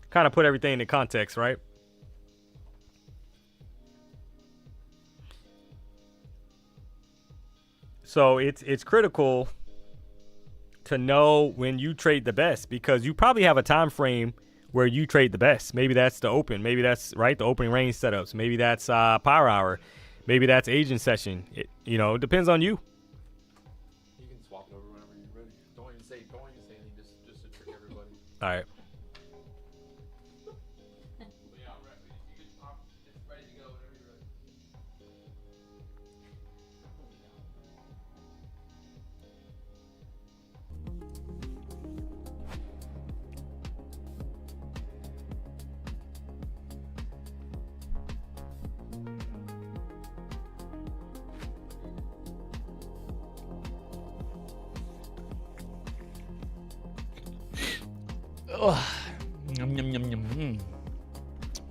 kind of put everything into context, right? So it's critical to know when you trade the best because you probably have a time frame where you trade the best. Maybe that's the open. Maybe that's right the opening range setups. Maybe that's power hour. Maybe that's agent session. It depends on you. You can swap it over whenever you're ready. Don't even say anything. Just to trick everybody. All right. Yeah, I'm ready. You can pop. It's ready to go whenever you're ready. Oh, yum yum yum yum.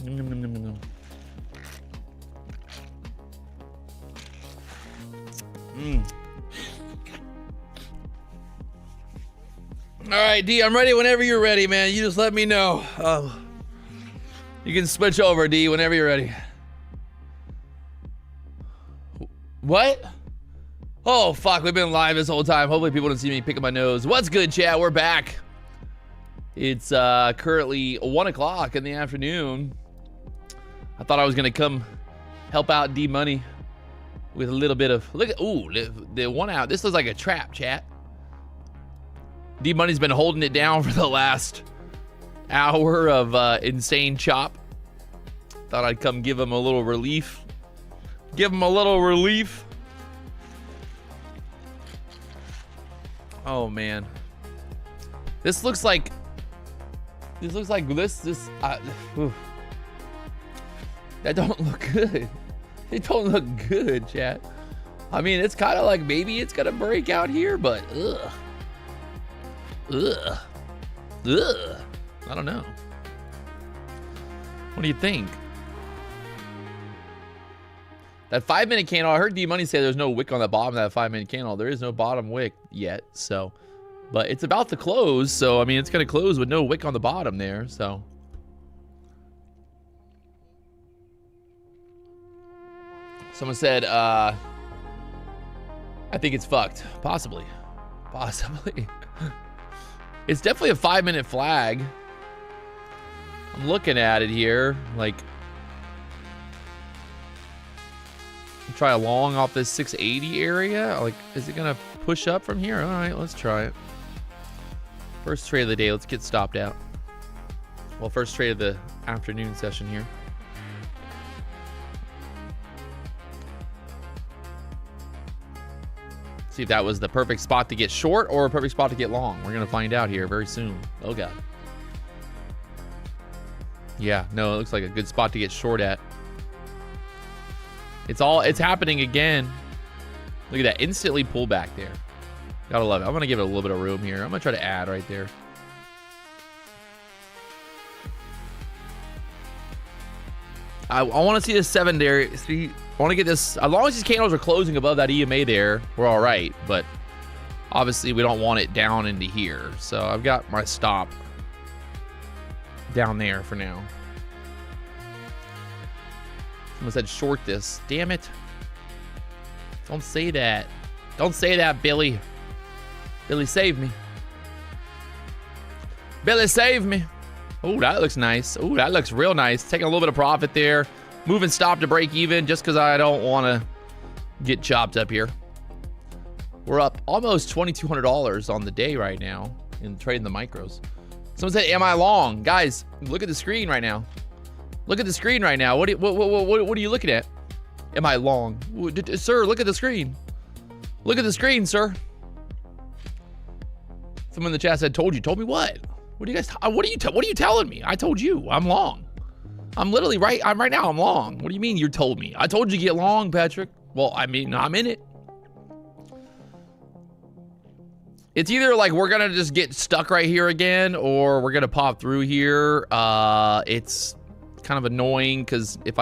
Yum yum yum yum yum. All right, D, I'm ready whenever you're ready, man. You just let me know. You can switch over, D, whenever you're ready. What? Oh, fuck. We've been live this whole time. Hopefully people don't see me picking my nose. What's good, chat? We're back. It's currently 1 o'clock in the afternoon. I thought I was going to come help out D Money with a little bit of... Look at... Ooh, the one out. This looks like a trap, chat. D Money's been holding it down for the last hour of insane chop. Thought I'd come give him a little relief. Give him a little relief. Oh man, this looks like this. That don't look good. It don't look good, chat. I mean, it's kind of like maybe it's gonna break out here, but ugh. I don't know. What do you think? That 5-minute candle, I heard D Money say there's no wick on the bottom of that 5-minute candle. There is no bottom wick yet, so. But it's about to close, so I mean, it's going to close with no wick on the bottom there, so. Someone said, I think it's fucked. Possibly. Possibly. It's definitely a 5-minute flag. I'm looking at it here, like. Try a long off this 680 area. Like, is it gonna push up from here? All right, let's try it. First trade of the day. Let's get stopped out. Well, first trade of the afternoon session here. See if that was the perfect spot to get short or a perfect spot to get long. We're gonna find out here very soon. Oh god. Yeah, no, it looks like a good spot to get short at. It's happening again. Look at that, instantly pull back there. Gotta love it. I'm gonna give it a little bit of room here. I'm gonna try to add right there. I want to see this 7 there. See, I want to get this. As long as these candles are closing above that EMA there, we're all right. But obviously, we don't want it down into here. So I've got my stop down there for now. Someone said short this. Damn it. Don't say that. Don't say that, Billy. Billy, save me. Billy, save me. Oh, that looks nice. Oh, that looks real nice. Taking a little bit of profit there. Moving stop to break even just because I don't want to get chopped up here. We're up almost $2,200 on the day right now in trading the micros. Someone said, am I long? Guys, look at the screen right now. Look at the screen right now. What are you looking at? Am I long? Sir, look at the screen. Look at the screen, sir. Someone in the chat said, told you. Told me what? What are you guys, what are you telling me? I told you, I'm long. I'm literally right now, I'm long. What do you mean you told me? I told you to get long, Patrick. Well, I mean, I'm in it. It's either like we're gonna just get stuck right here again, or we're gonna pop through here. It's kind of annoying because if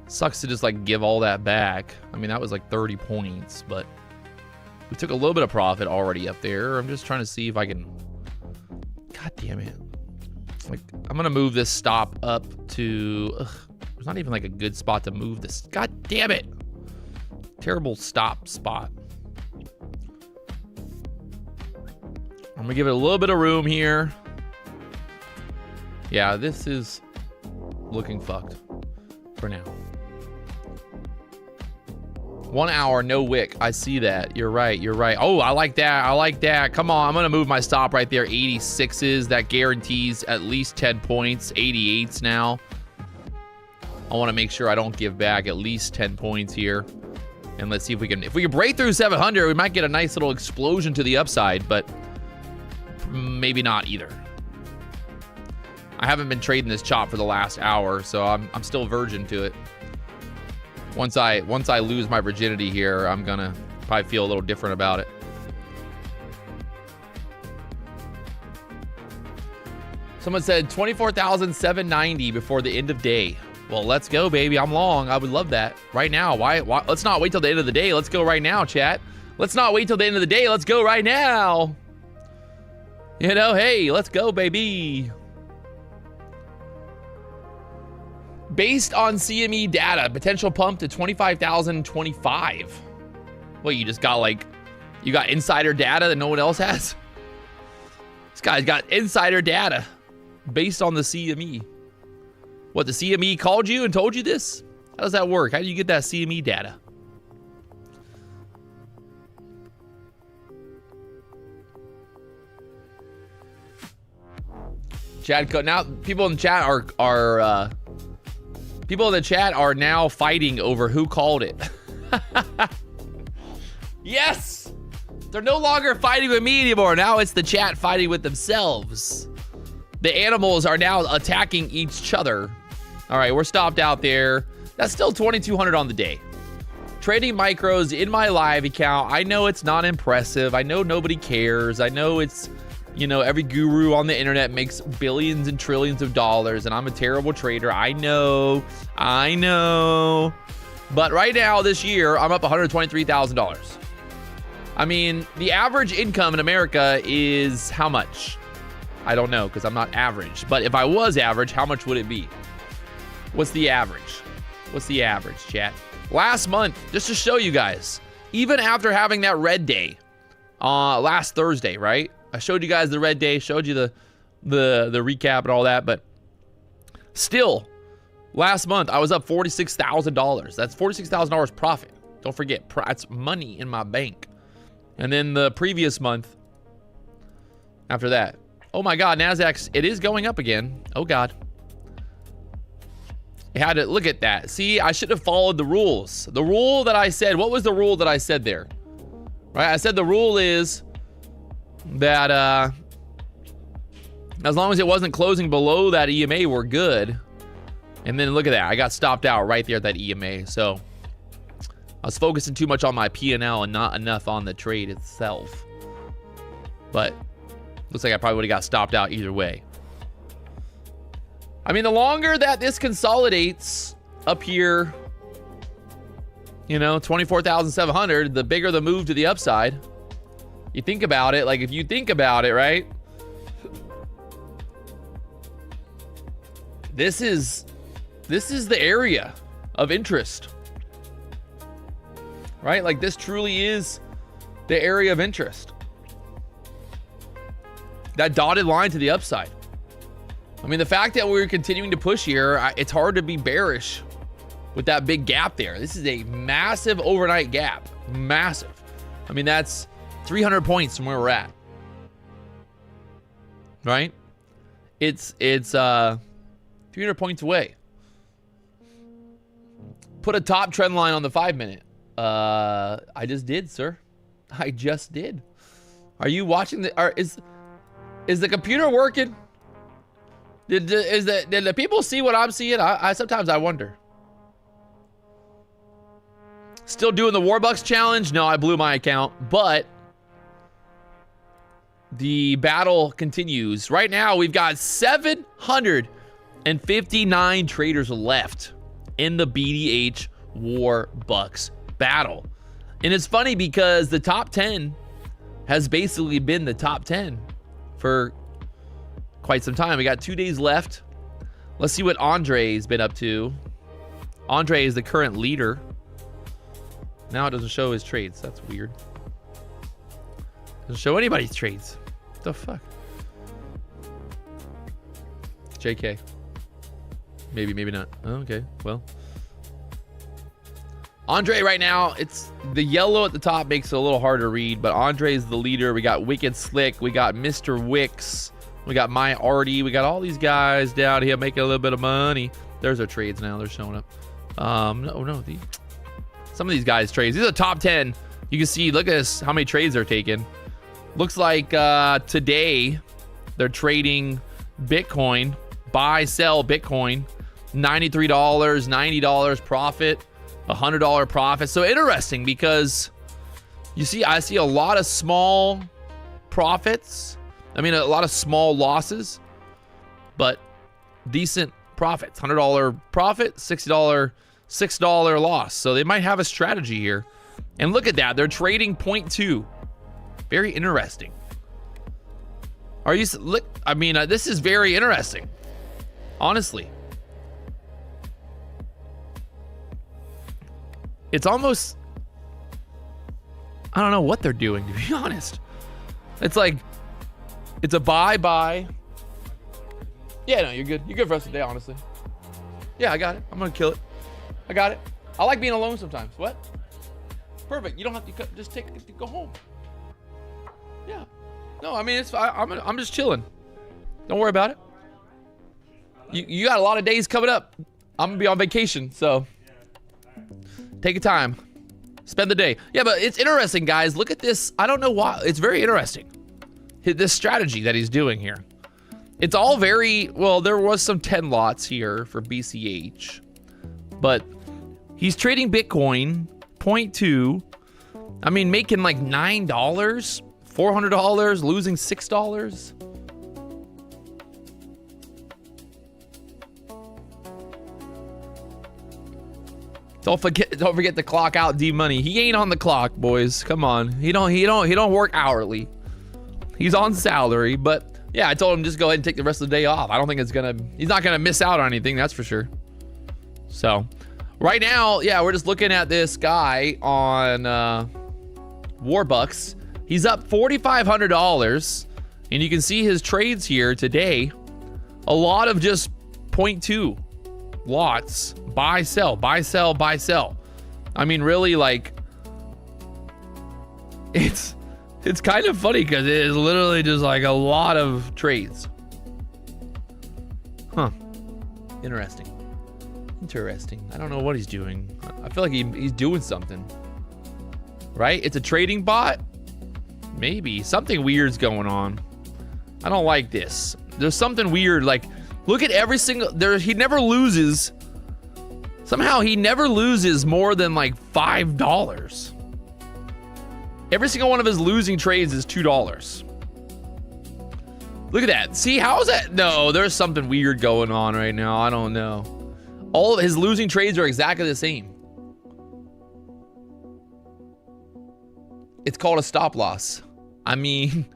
sucks to just like give all that back. I mean, that was like 30 points, but we took a little bit of profit already up there. I'm just trying to see if I can, god damn it. Like, I'm gonna move this stop up to, there's not even like a good spot to move this. God damn it. Terrible stop spot. I'm gonna give it a little bit of room here. Yeah, this is looking fucked for now. 1 hour, no wick. I see that. You're right. You're right. Oh, I like that. I like that. Come on. I'm going to move my stop right there. 86s. That guarantees at least 10 points. 88s now. I want to make sure I don't give back at least 10 points here. And let's see if we can break through 700, we might get a nice little explosion to the upside, but maybe not either. I haven't been trading this chop for the last hour, so I'm still virgin to it. Once I lose my virginity here, I'm gonna probably feel a little different about it. Someone said 24,790 before the end of day. Well, let's go, baby. I'm long. I would love that right now. Why? Let's not wait till the end of the day. Let's go right now, chat. Let's not wait till the end of the day. Let's go right now. You know, hey, let's go, baby. Based on CME data, potential pump to 25,025. What, you just got like, you got insider data that no one else has? This guy's got insider data based on the CME. What, the CME called you and told you this? How does that work? How do you get that CME data? Chad, now people in the chat are now fighting over who called it. Yes, they're no longer fighting with me anymore. Now it's the chat fighting with themselves. The animals are now attacking each other. All right, we're stopped out there. That's still 2,200 on the day. Trading micros in my live account. I know it's not impressive. I know nobody cares. I know it's, you know, every guru on the internet makes billions and trillions of dollars, and I'm a terrible trader. I know. But right now, this year, I'm up $123,000. I mean, the average income in America is how much? I don't know, because I'm not average. But if I was average, how much would it be? What's the average? What's the average, chat? Last month, just to show you guys, even after having that red day last Thursday, right? I showed you guys the red day, showed you the recap and all that, but still, last month I was up $46,000. That's $46,000 profit. Don't forget, that's money in my bank. And then the previous month, after that, oh my God, NASDAQ, it is going up again. Oh God. I had to look at that. See, I should have followed the rules. The rule that I said, what was the rule that I said there? Right, I said the rule is that as long as it wasn't closing below that EMA, we're good. And then look at that, I got stopped out right there at that EMA. So I was focusing too much on my P&L and not enough on the trade itself. But looks like I probably would have got stopped out either way. I mean, the longer that this consolidates up here, you know, 24,700, the bigger the move to the upside. You think about it, like if you think about it, right? This is the area of interest. Right? Like this truly is the area of interest. That dotted line to the upside. I mean, the fact that we're continuing to push here, it's hard to be bearish with that big gap there. This is a massive overnight gap. Massive. I mean, that's 300 points from where we're at. Right? It's 300 points away. Put a top trend line on the 5-minute. I just did, sir. I just did. Are you watching is the computer working? Did the people see what I'm seeing? I sometimes I wonder. Still doing the Warbucks challenge? No, I blew my account, but the battle continues. Right now, we've got 759 traders left in the BDH Warbucks battle. And it's funny because the top 10 has basically been the top 10 for quite some time. We got 2 days left. Let's see what Andre's been up to. Andre is the current leader. Now it doesn't show his trades. That's weird. Doesn't show anybody's trades. What the fuck? JK. Maybe, maybe not. Oh, okay, well. Andre right now, it's the yellow at the top makes it a little hard to read, but Andre is the leader. We got Wicked Slick. We got Mr. Wicks. We got My Artie. We got all these guys down here making a little bit of money. There's our trades now. They're showing up. No. Some of these guys' trades. These are top 10. You can see, look at this, how many trades they're taking. Looks like today they're trading Bitcoin. Buy, sell Bitcoin. $93, $90 profit. $100 profit. So interesting because you see, I see a lot of small profits. I mean, a lot of small losses, but decent profits. $100 profit, $6 loss. So they might have a strategy here. And look at that. They're trading 0.2. Very interesting. Are you look? I mean, this is very interesting. Honestly. it's almost, I don't know what they're doing, to be honest. It's like, it's a buy. Yeah, no, you're good. You're good for the rest of the day, honestly. Yeah, I got it. I'm gonna kill it. I got it. I like being alone sometimes. What? Perfect. You don't have to just go home. Yeah. No, I mean, I'm just chilling. Don't worry about it. You got a lot of days coming up. I'm gonna be on vacation, so take your time. Spend the day. Yeah, but it's interesting, guys. Look at this. I don't know why. It's very interesting. This strategy that he's doing here. It's all very, well, there was some 10 lots here for BCH, but he's trading Bitcoin 0.2. I mean, making like $9, $400, losing $6. Don't forget to clock out D Money. He ain't on the clock, boys. Come on. He don't work hourly. He's on salary, but yeah, I told him just go ahead and take the rest of the day off. I don't think he's not gonna miss out on anything, that's for sure. So right now, yeah, we're just looking at this guy on Warbucks. He's up $4,500, and you can see his trades here today. A lot of just 0.2 lots. Buy, sell, buy, sell, buy, sell. I mean, really, like, it's kind of funny because it is literally just like a lot of trades. Huh. Interesting. I don't know what he's doing. I feel like he's doing something. Right? It's a trading bot? Maybe. Something weird's going on. I don't like this. There's something weird. Like, look at every single... he never loses... Somehow he never loses more than like $5. Every single one of his losing trades is $2. Look at that. See, how is that? No, there's something weird going on right now. I don't know. All of his losing trades are exactly the same. It's called a stop loss. I mean,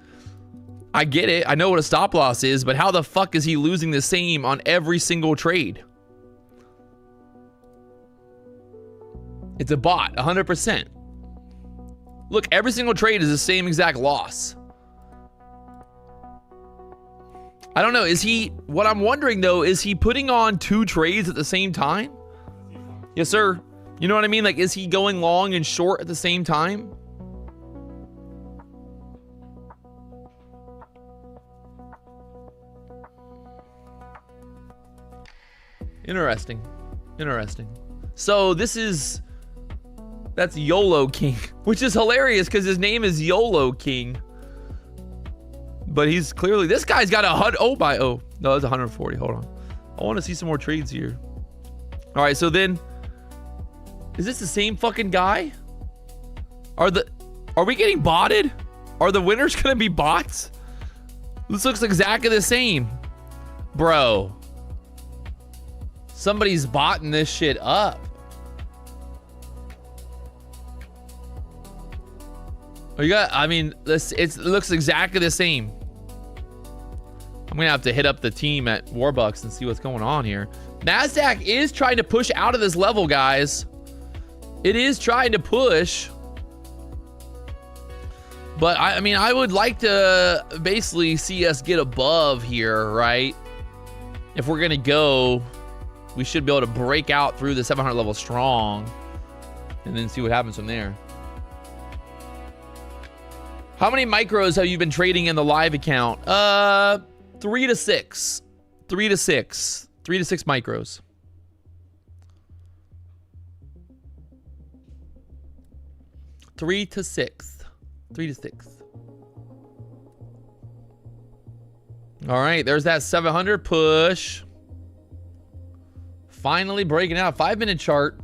I get it. I know what a stop loss is, but how the fuck is he losing the same on every single trade? It's a bot, 100%. Look, every single trade is the same exact loss. I don't know. What I'm wondering though, is he putting on 2 trades at the same time? Yes, sir. You know what I mean? Like, is he going long and short at the same time? Interesting. So that's YOLO King, which is hilarious because his name is YOLO King. But he's clearly, this guy's got 100. No, that's 140. Hold on. I want to see some more trades here. All right, so then, is this the same fucking guy? Are we getting botted? Are the winners gonna be bots? This looks exactly the same, bro. Somebody's botting this shit up. I mean, it looks exactly the same. I'm gonna have to hit up the team at Warbucks and see what's going on here. NASDAQ is trying to push out of this level, guys. It is trying to push. But I mean, I would like to basically see us get above here, right? If we're gonna go, we should be able to break out through the 700 level strong and then see what happens from there. How many micros have you been trading in the live account? 3 to 6. 3 to 6. 3 to 6 micros. Three to six. All right, there's that 700 push. Finally breaking out. 5-minute chart.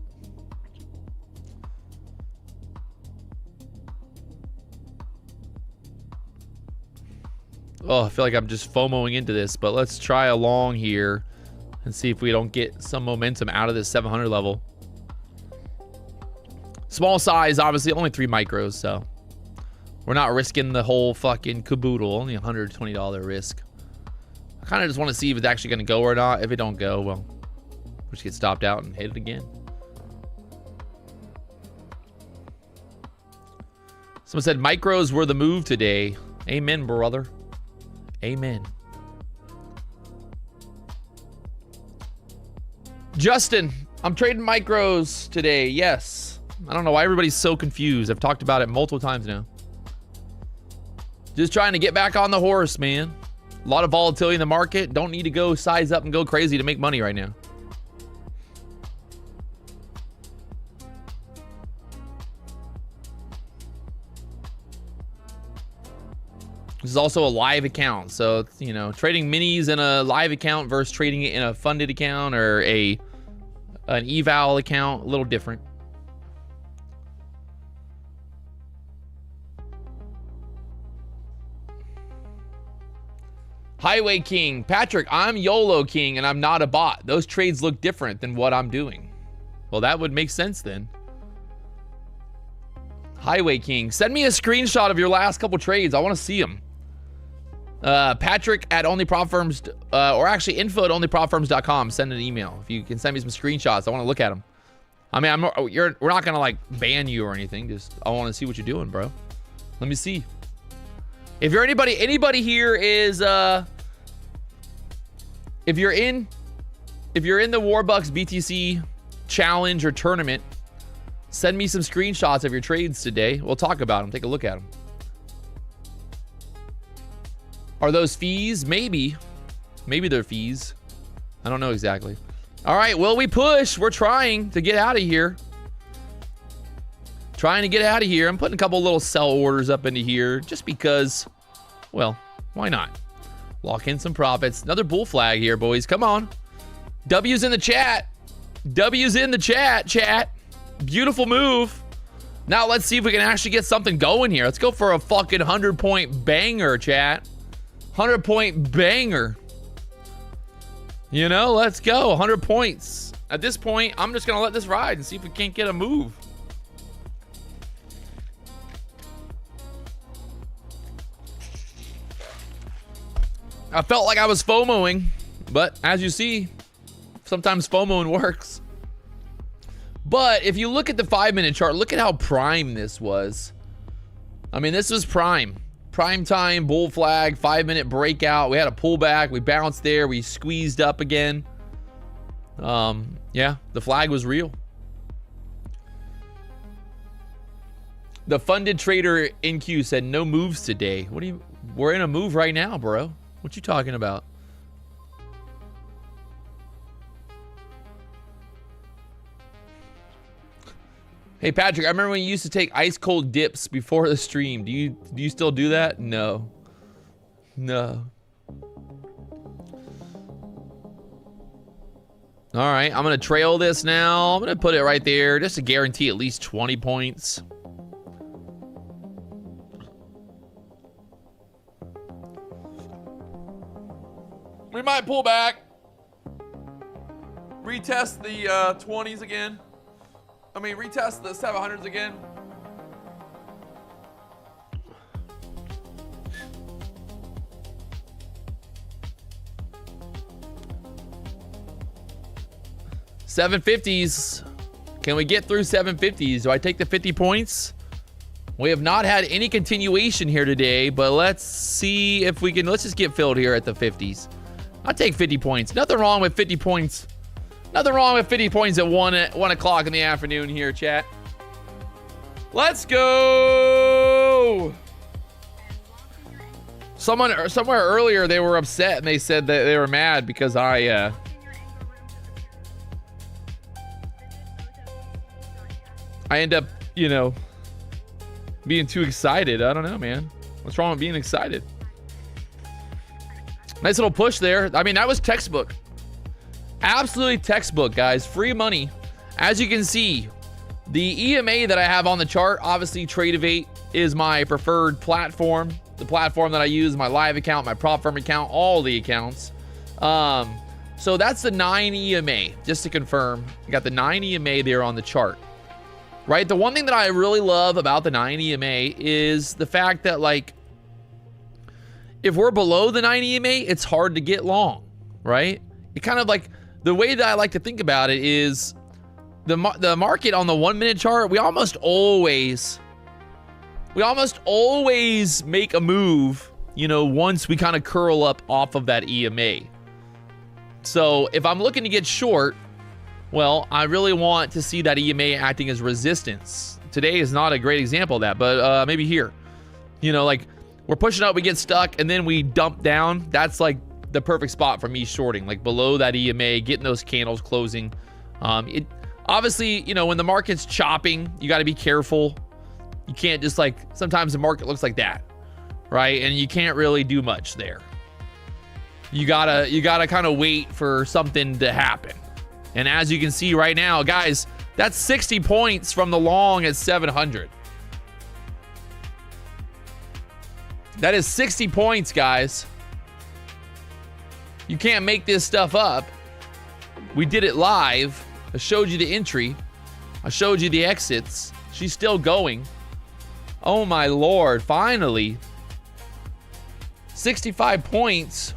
Oh, I feel like I'm just FOMOing into this, but let's try a long here and see if we don't get some momentum out of this 700 level. Small size, obviously, only 3 micros, so we're not risking the whole fucking caboodle. Only $120 risk. I kind of just want to see if it's actually going to go or not. If it don't go, well, we'll just get stopped out and hit it again. Someone said micros were the move today. Amen, brother. Amen. Justin, I'm trading micros today. Yes. I don't know why everybody's so confused. I've talked about it multiple times now. Just trying to get back on the horse, man. A lot of volatility in the market. Don't need to go size up and go crazy to make money right now. This is also a live account. So, you know, trading minis in a live account versus trading it in a funded account or an eval account, a little different. Highway King. Patrick, I'm YOLO King and I'm not a bot. Those trades look different than what I'm doing. Well, that would make sense then. Highway King. Send me a screenshot of your last couple trades. I want to see them. Patrick at onlyprofirms, or actually info at onlyprofirms.com. Send an email. If you can send me some screenshots, I want to look at them. I mean, we're not going to like ban you or anything. Just, I want to see what you're doing, bro. Let me see. If you're anybody here is, if you're in the Warbucks BTC challenge or tournament, send me some screenshots of your trades today. We'll talk about them. Take a look at them. Are those fees? Maybe. Maybe they're fees. I don't know exactly. All right, well, we push. We're trying to get out of here. Trying to get out of here. I'm putting a couple little sell orders up into here just because, well, why not? Lock in some profits. Another bull flag here, boys. Come on. W's in the chat. W's in the chat. Beautiful move. Now let's see if we can actually get something going here. Let's go for a fucking 100-point banger, chat. 100-point banger. You know, let's go. 100 points. At this point, I'm just going to let this ride and see if we can't get a move. I felt like I was FOMOing, but as you see, sometimes FOMOing works. But if you look at the 5-minute chart, look at how prime this was. I mean, this was prime. Prime time, bull flag, 5-minute breakout. We had a pullback. We bounced there. We squeezed up again. Yeah, the flag was real. The funded trader in Q said no moves today. What do you? We're in a move right now, bro. What you talking about? Hey Patrick, I remember when you used to take ice cold dips before the stream. Do you still do that? No. No. All right, I'm gonna trail this now. I'm gonna put it right there just to guarantee at least 20 points. We might pull back. Retest the 20s again. I mean, retest the 700s again. $750s. Can we get through 750s? Do I take the 50 points? We have not had any continuation here today, but let's see if we can. Let's just get filled here at the 50s. I'll take 50 points. Nothing wrong with 50 points. Nothing wrong with 50 points at 1 o'clock in the afternoon here, chat. Let's go. Somewhere earlier they were upset and they said that they were mad because I end up, you know, being too excited. I don't know, man. What's wrong with being excited? Nice little push there. I mean, that was textbook. Absolutely textbook, guys. Free money. As you can see, the EMA that I have on the chart, obviously Tradeovate is my preferred platform. The platform that I use, my live account, my prop firm account, all the accounts. So that's the 9 EMA, just to confirm. I got the 9 EMA there on the chart. Right? The one thing that I really love about the 9 EMA is the fact that, like, if we're below the 9 EMA, it's hard to get long, right? It kind of like, the way that I like to think about it is the market on the 1-minute chart, we almost always we almost always make a move, you know, once we kind of curl up off of that EMA. So if I'm looking to get short, well, I really want to see that EMA acting as resistance. Today is not a great example of that, but maybe here. You know, like we're pushing up, we get stuck, and then we dump down. That's like the perfect spot for me shorting, like below that EMA, getting those candles closing. It obviously, you know, when the market's chopping, you got to be careful. You can't just like, sometimes the market looks like that, right? And you can't really do much there. You gotta kind of wait for something to happen. And as you can see right now, guys, that's 60 points from the long at 700. That is 60 points, guys. You can't make this stuff up. We did it live. I showed you the entry. I showed you the exits. She's still going. Oh my Lord, finally. 65 points.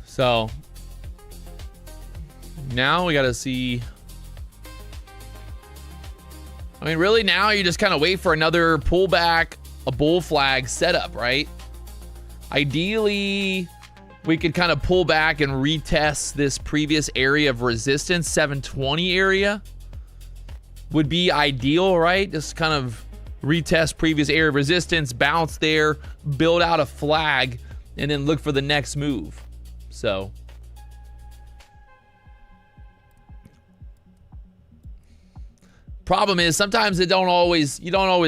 So now we got to see. I mean, really now you just kind of wait for another pullback, a bull flag setup, right? Ideally, we could kind of pull back and retest this previous area of resistance. 720 area would be ideal, right? Just kind of retest previous area of resistance, bounce there, build out a flag, and then look for the next move. So problem is sometimes you don't always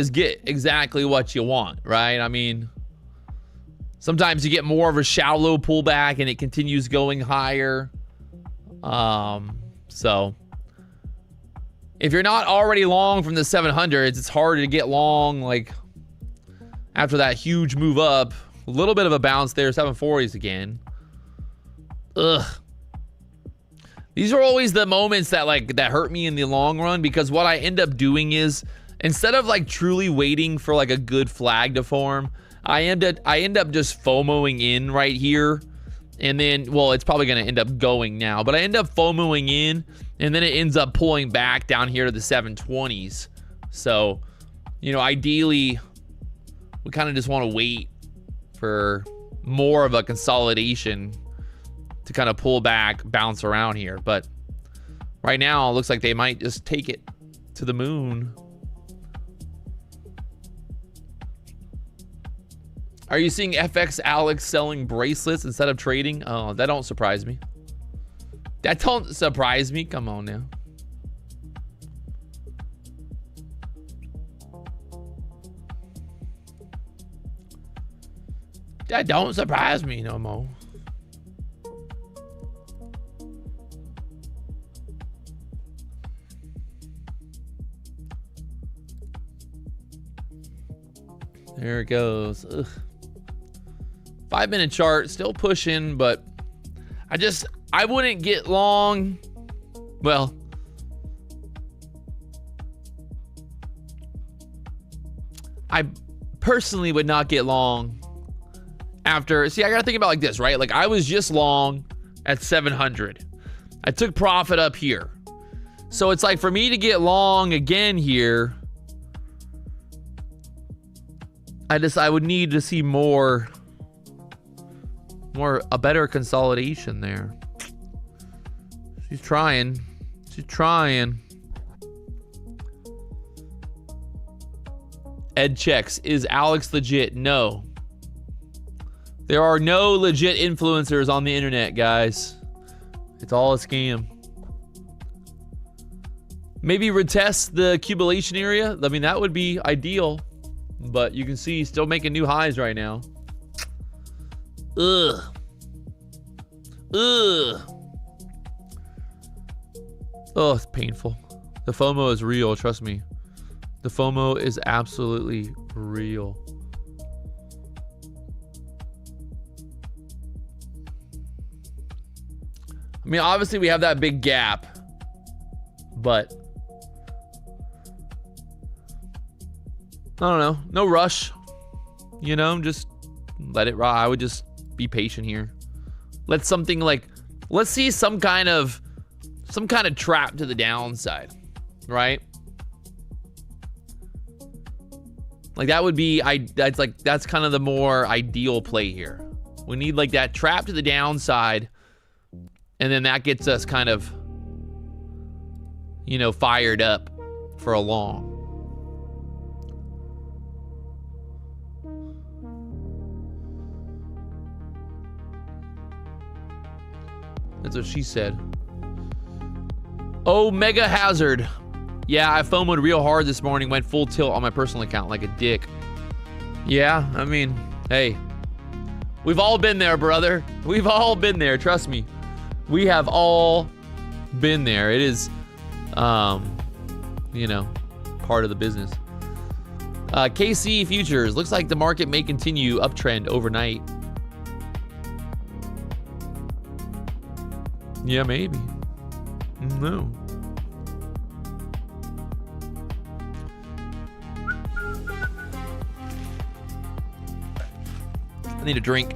get exactly what you want, right? I mean, sometimes you get more of a shallow pullback and it continues going higher. So if you're not already long from the 700s, it's harder to get long like after that huge move up. A little bit of a bounce there, 740s again. Ugh. These are always the moments that that hurt me in the long run, because what I end up doing is, instead of like truly waiting for like a good flag to form, I end up just FOMOing in right here, and then, well, it's probably going to end up going now, but I end up FOMOing in, and then it ends up pulling back down here to the 720s. So, you know, ideally, we kind of just want to wait for more of a consolidation to kind of pull back, bounce around here. But right now, it looks like they might just take it to the moon. Are you seeing FX Alex selling bracelets instead of trading? Oh, that don't surprise me. That don't surprise me. Come on now. That don't surprise me no more. There it goes. Ugh. 5-minute chart, still pushing, but I wouldn't get long. Well, I personally would not get long after. See, I gotta think about like this, right? Like I was just long at 700. I took profit up here. So it's like for me to get long again here, I would need to see a better consolidation there. She's trying. Ed checks, is Alex legit? No. There are no legit influencers on the internet, guys. It's all a scam. Maybe retest the accumulation area. I mean, that would be ideal. But you can see still making new highs right now. Ugh. Ugh. Oh, it's painful. The FOMO is real, trust me. The FOMO is absolutely real. I mean, obviously we have that big gap, but I don't know. No rush. You know, just let it ride. I would just be patient here. Let something like, let's see some kind of trap to the downside, right? Like that would be, that's kind of the more ideal play here. We need like that trap to the downside, and then that gets us kind of, you know, fired up for a long. That's what she said. Oh, mega hazard. Yeah, I FOMO'd real hard this morning, went full tilt on my personal account like a dick. Yeah, I mean, hey, we've all been there, brother. We've all been there, trust me. We have all been there. It is, you know, part of the business. KC futures, looks like the market may continue uptrend overnight. Yeah, maybe. No. I need a drink.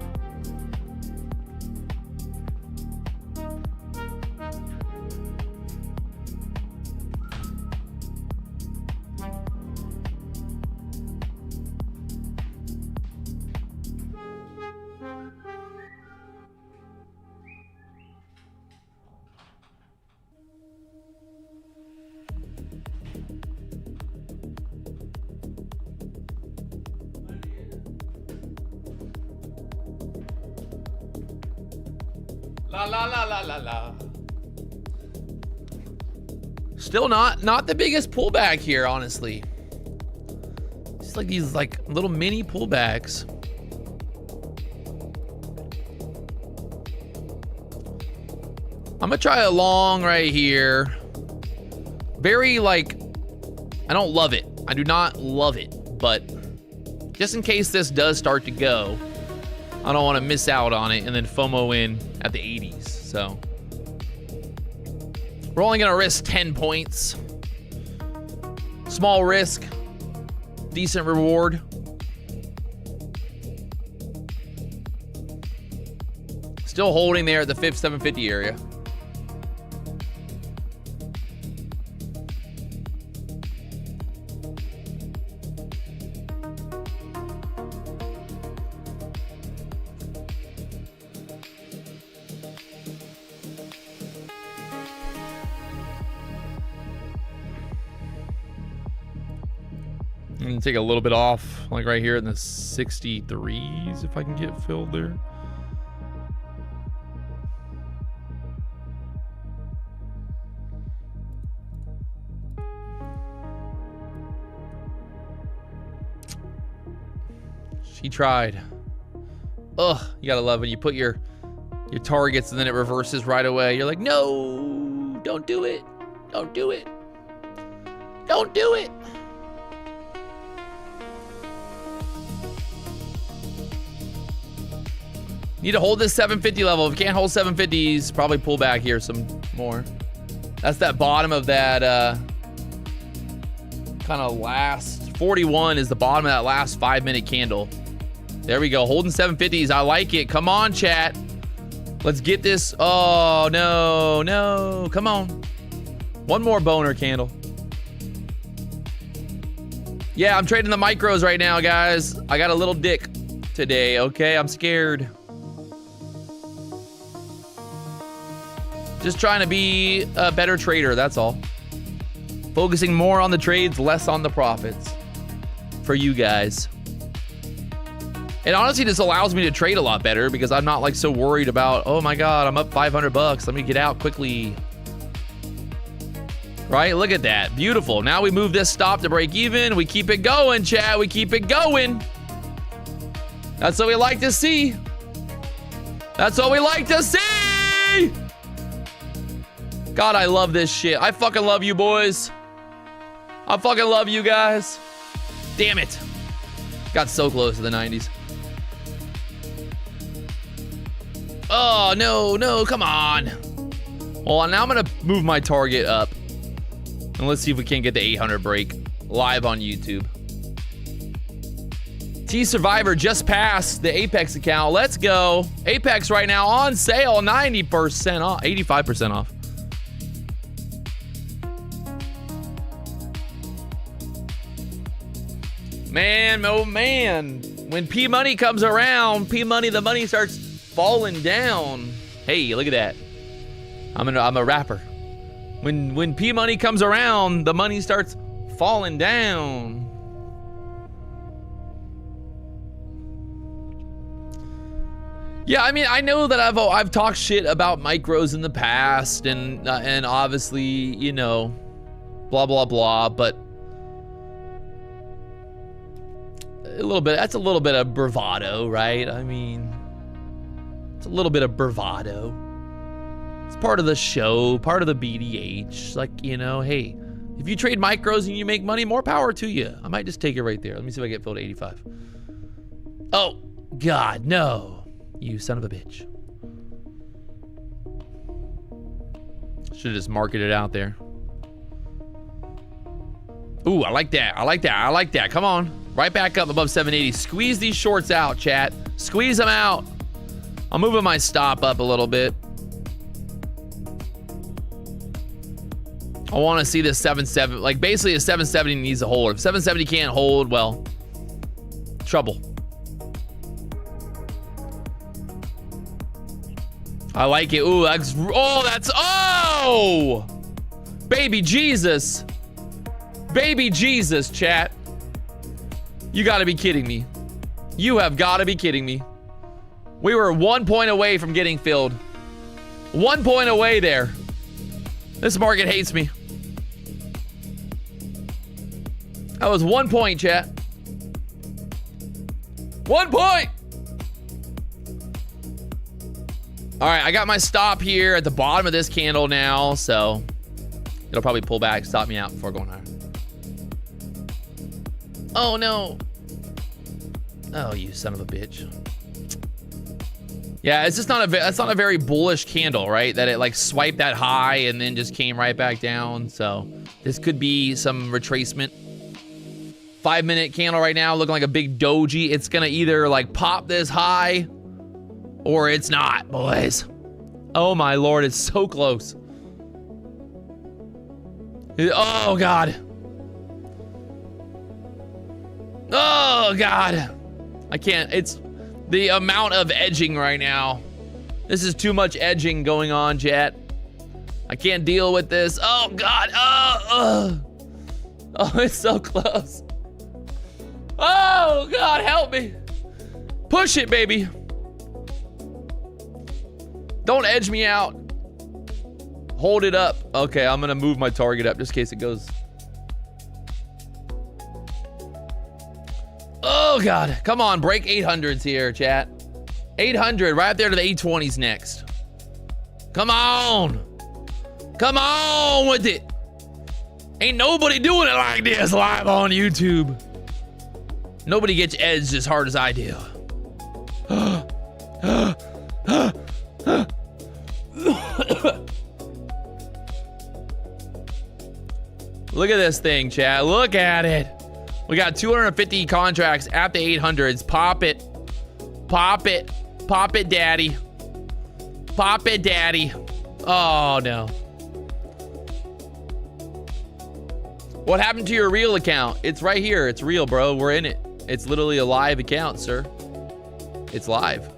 La la la la la la. Still not the biggest pullback here, honestly. Just like these like little mini pullbacks. I'm gonna try a long right here. Very like, I don't love it. I do not love it, but just in case this does start to go, I don't want to miss out on it and then FOMO in at the 80s. So we're only going to risk 10 points. Small risk, decent reward. Still holding there at the 750 area. I'm gonna take a little bit off, like right here in the 63s, if I can get filled there. She tried. Ugh, you gotta love when you put your targets and then it reverses right away. You're like, no, don't do it. Don't do it. Don't do it. Need to hold this 750 level. If you can't hold 750s, probably pull back here some more. That's that bottom of that kind of last 41 is the bottom of that last 5-minute candle. There we go. Holding 750s. I like it. Come on, chat. Let's get this. Oh, no, no. Come on. One more boner candle. Yeah, I'm trading the micros right now, guys. I got a little dick today, okay? I'm scared. Just trying to be a better trader, that's all. Focusing more on the trades, less on the profits for you guys. And honestly, this allows me to trade a lot better because I'm not like so worried about, oh my God, I'm up $500. Let me get out quickly. Right? Look at that. Beautiful. Now we move this stop to break even. We keep it going, chat. We keep it going. That's what we like to see. That's what we like to see. God, I love this shit. I fucking love you, boys. I fucking love you guys. Damn it. Got so close to the 90s. Oh, no, come on. Well, now I'm going to move my target up. And let's see if we can't get the 800 break live on YouTube. T-Survivor just passed the Apex account. Let's go. Apex right now on sale, 90% off, 85% off. Man, oh man. When P-Money comes around, P-Money, the money starts falling down. Hey, look at that. I'm a rapper. When P-Money comes around, the money starts falling down. Yeah, I mean, I know that I've talked shit about micros in the past, and obviously, you know, blah blah blah, but that's a little bit of bravado, right? I mean, it's a little bit of bravado. It's part of the show, part of the BDH. Like, you know, hey, if you trade micros and you make money, more power to you. I might just take it right there. Let me see if I get filled to 85. Oh, God, no. You son of a bitch. Should have just marketed it out there. Ooh, I like that. I like that. I like that. Come on. Right back up above 780. Squeeze these shorts out, chat. Squeeze them out. I'm moving my stop up a little bit. I want to see this 770. Like, basically, a 770 needs to hold. If 770 can't hold, well, trouble. I like it. Ooh, oh! Baby Jesus. Baby Jesus, chat. You gotta be kidding me. You have gotta be kidding me. We were 1 point away from getting filled. 1 point away there. This market hates me. That was 1 point, chat. 1 point! All right, I got my stop here at the bottom of this candle now, so it'll probably pull back, stop me out before going higher. Oh, no. Oh, you son of a bitch. Yeah, it's just that's not a very bullish candle, right? That it like swiped that high and then just came right back down. So this could be some retracement. 5 minute candle right now looking like a big doji. It's gonna either like pop this high or it's not, boys. Oh my Lord, it's so close. Oh God. Oh God. I can't, it's the amount of edging right now. This is too much edging going on, chat. I can't deal with this. Oh God, oh, it's so close. Oh God, help me. Push it, baby. Don't edge me out. Hold it up. Okay, I'm gonna move my target up just in case it goes. Oh God, come on, break 800s here, chat. 800, right up there to the 820s next. Come on. Come on with it. Ain't nobody doing it like this live on YouTube. Nobody gets edged as hard as I do. Look at this thing, chat. Look at it. We got 250 contracts at the 800s. Pop it. Pop it. Pop it, daddy. Pop it, daddy. Oh, no. What happened to your real account? It's right here. It's real, bro. We're in it. It's literally a live account, sir. It's live.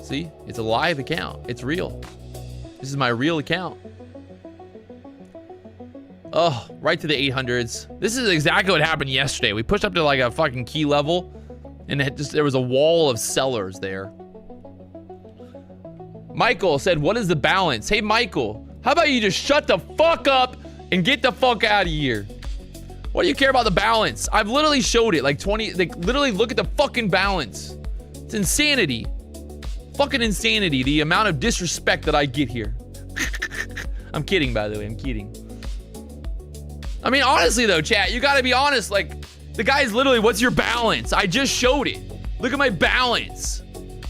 See? It's a live account. It's real. This is my real account. Oh, right to the 800s. This is exactly what happened yesterday. We pushed up to like a fucking key level, and there was a wall of sellers there. Michael said, what is the balance? Hey, Michael, how about you just shut the fuck up and get the fuck out of here. What do you care about the balance? I've literally showed it like 20, like literally look at the fucking balance. It's insanity. Fucking insanity, the amount of disrespect that I get here. I'm kidding, by the way, I'm kidding. I mean, honestly though, chat, you gotta be honest, like, the guy's literally, what's your balance? I just showed it. Look at my balance.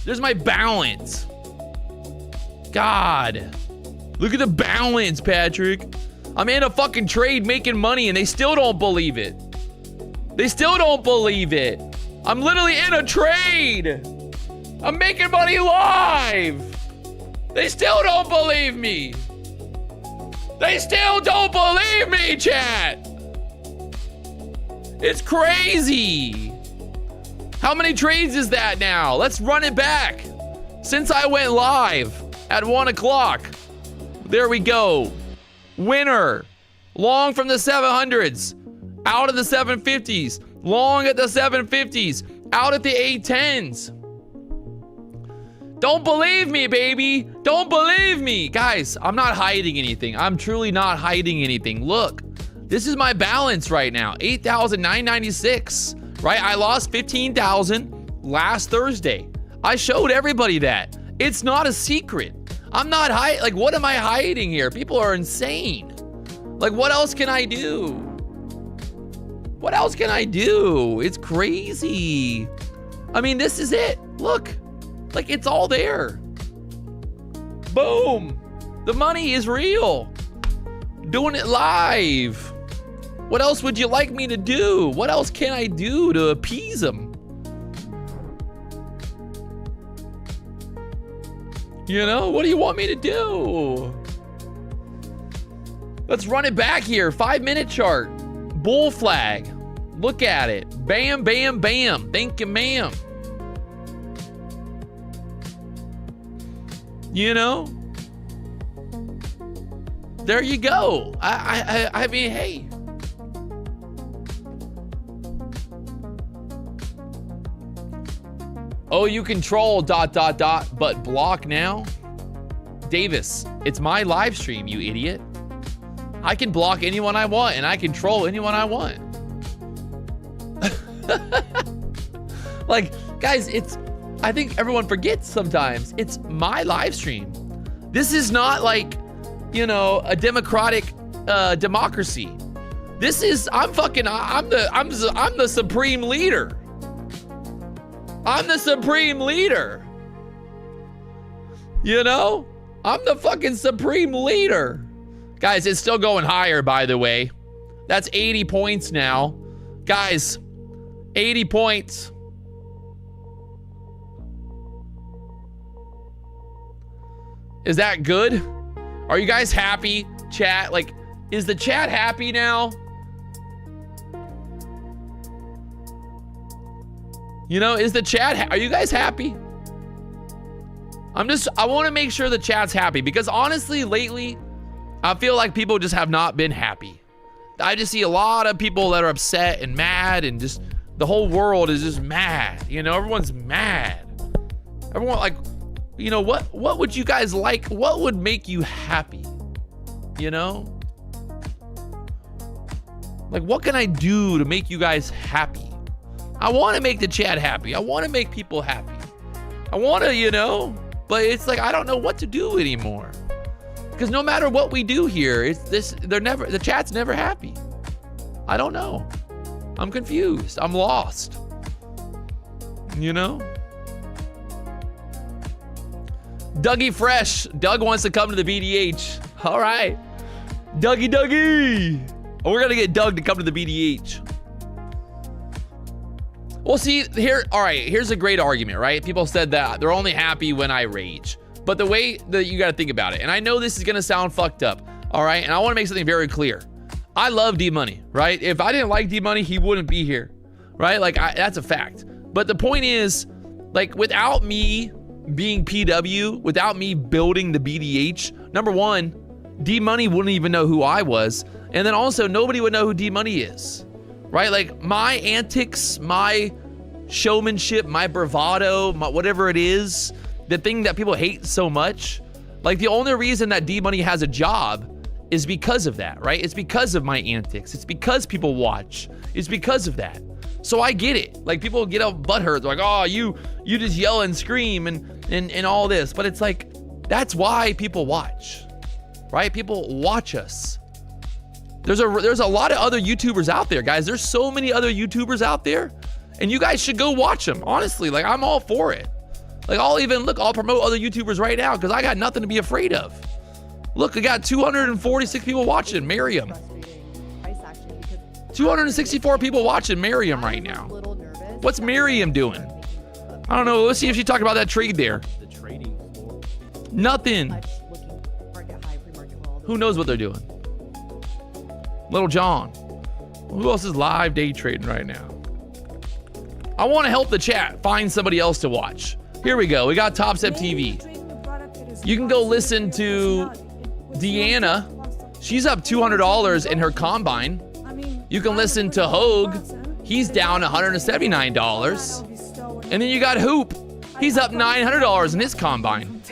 There's my balance. God. Look at the balance, Patrick. I'm in a fucking trade making money and they still don't believe it. They still don't believe it. I'm literally in a trade. I'm making money live. They still don't believe me. They still don't believe me, chat. It's crazy. How many trades is that now? Let's run it back. Since I went live at 1 o'clock. There we go. Winner. Long from the 700s. Out of the 750s. Long at the 750s. Out at the 810s. Don't believe me, baby. Don't believe me. Guys, I'm not hiding anything. I'm truly not hiding anything. Look, this is my balance right now. 8,996, right? I lost 15,000 last Thursday. I showed everybody that. It's not a secret. I'm not hiding. Like, what am I hiding here? People are insane. Like, what else can I do? What else can I do? It's crazy. I mean, this is it. Look. Like, it's all there. Boom. The money is real. Doing it live. What else would you like me to do? What else can I do to appease them? You know, what do you want me to do? Let's run it back here. 5-minute chart. Bull flag. Look at it. Bam, bam, bam. Thank you, ma'am. You know? There you go. I mean, hey. Oh, you control ... but block now? Davis, it's my live stream, you idiot. I can block anyone I want and I control anyone I want. Like, guys, I think everyone forgets sometimes. It's my live stream. This is not like, you know, a democratic democracy. This is, I'm the supreme leader. I'm the supreme leader. You know? I'm the fucking supreme leader. Guys, it's still going higher, by the way. That's 80 points now. Guys, 80 points. Is that good? Are you guys happy, chat? Like, is the chat happy now? You know, is the chat, are you guys happy? I want to make sure the chat's happy because honestly, lately, I feel like people just have not been happy. I just see a lot of people that are upset and mad and just, the whole world is just mad. You know, everyone's mad. Everyone like, you know, what would you guys like? What would make you happy? You know? Like, what can I do to make you guys happy? I want to make the chat happy. I want to make people happy. I want to, you know, but it's like, I don't know what to do anymore. Because no matter what we do here, it's this, the chat's never happy. I don't know. I'm confused. I'm lost. You know? Dougie Fresh. Doug wants to come to the BDH. All right. Dougie. Oh, we're going to get Doug to come to the BDH. Well, see, here, all right, here's a great argument, right? People said that they're only happy when I rage. But the way that you got to think about it, and I know this is going to sound fucked up, all right? And I want to make something very clear. I love D-Money, right? If I didn't like D-Money, he wouldn't be here, right? Like, that's a fact. But the point is, like, without me being PW, without me building the BDH, number one, D-Money wouldn't even know who I was. And then also, nobody would know who D-Money is, right? Like, my antics, my showmanship, my bravado, whatever it is, the thing that people hate so much, like, the only reason that D-Money has a job is because of that, right? It's because of my antics. It's because people watch. It's because of that. So I get it. Like, people get all butthurt. They're like, oh, you just yell and scream and all this. But it's like, that's why people watch, right? People watch us. There's a lot of other YouTubers out there, guys. There's so many other YouTubers out there, and you guys should go watch them. Honestly, like, I'm all for it. Like, I'll promote other YouTubers right now because I got nothing to be afraid of. Look, I got 246 people watching. Marry him. 264 people watching. Marry him right now. What's Miriam doing? I don't know. Let's see if she talked about that trade there. The trading floor. Nothing. Who knows what they're doing? Little John. Who else is live day trading right now? I want to help the chat find somebody else to watch. Here we go. We got Top Step TV. You can go listen to Deanna. She's up $200 in her combine. You can listen to Hogue. He's down $179. And then you got Hoop. He's up $900 in his combine.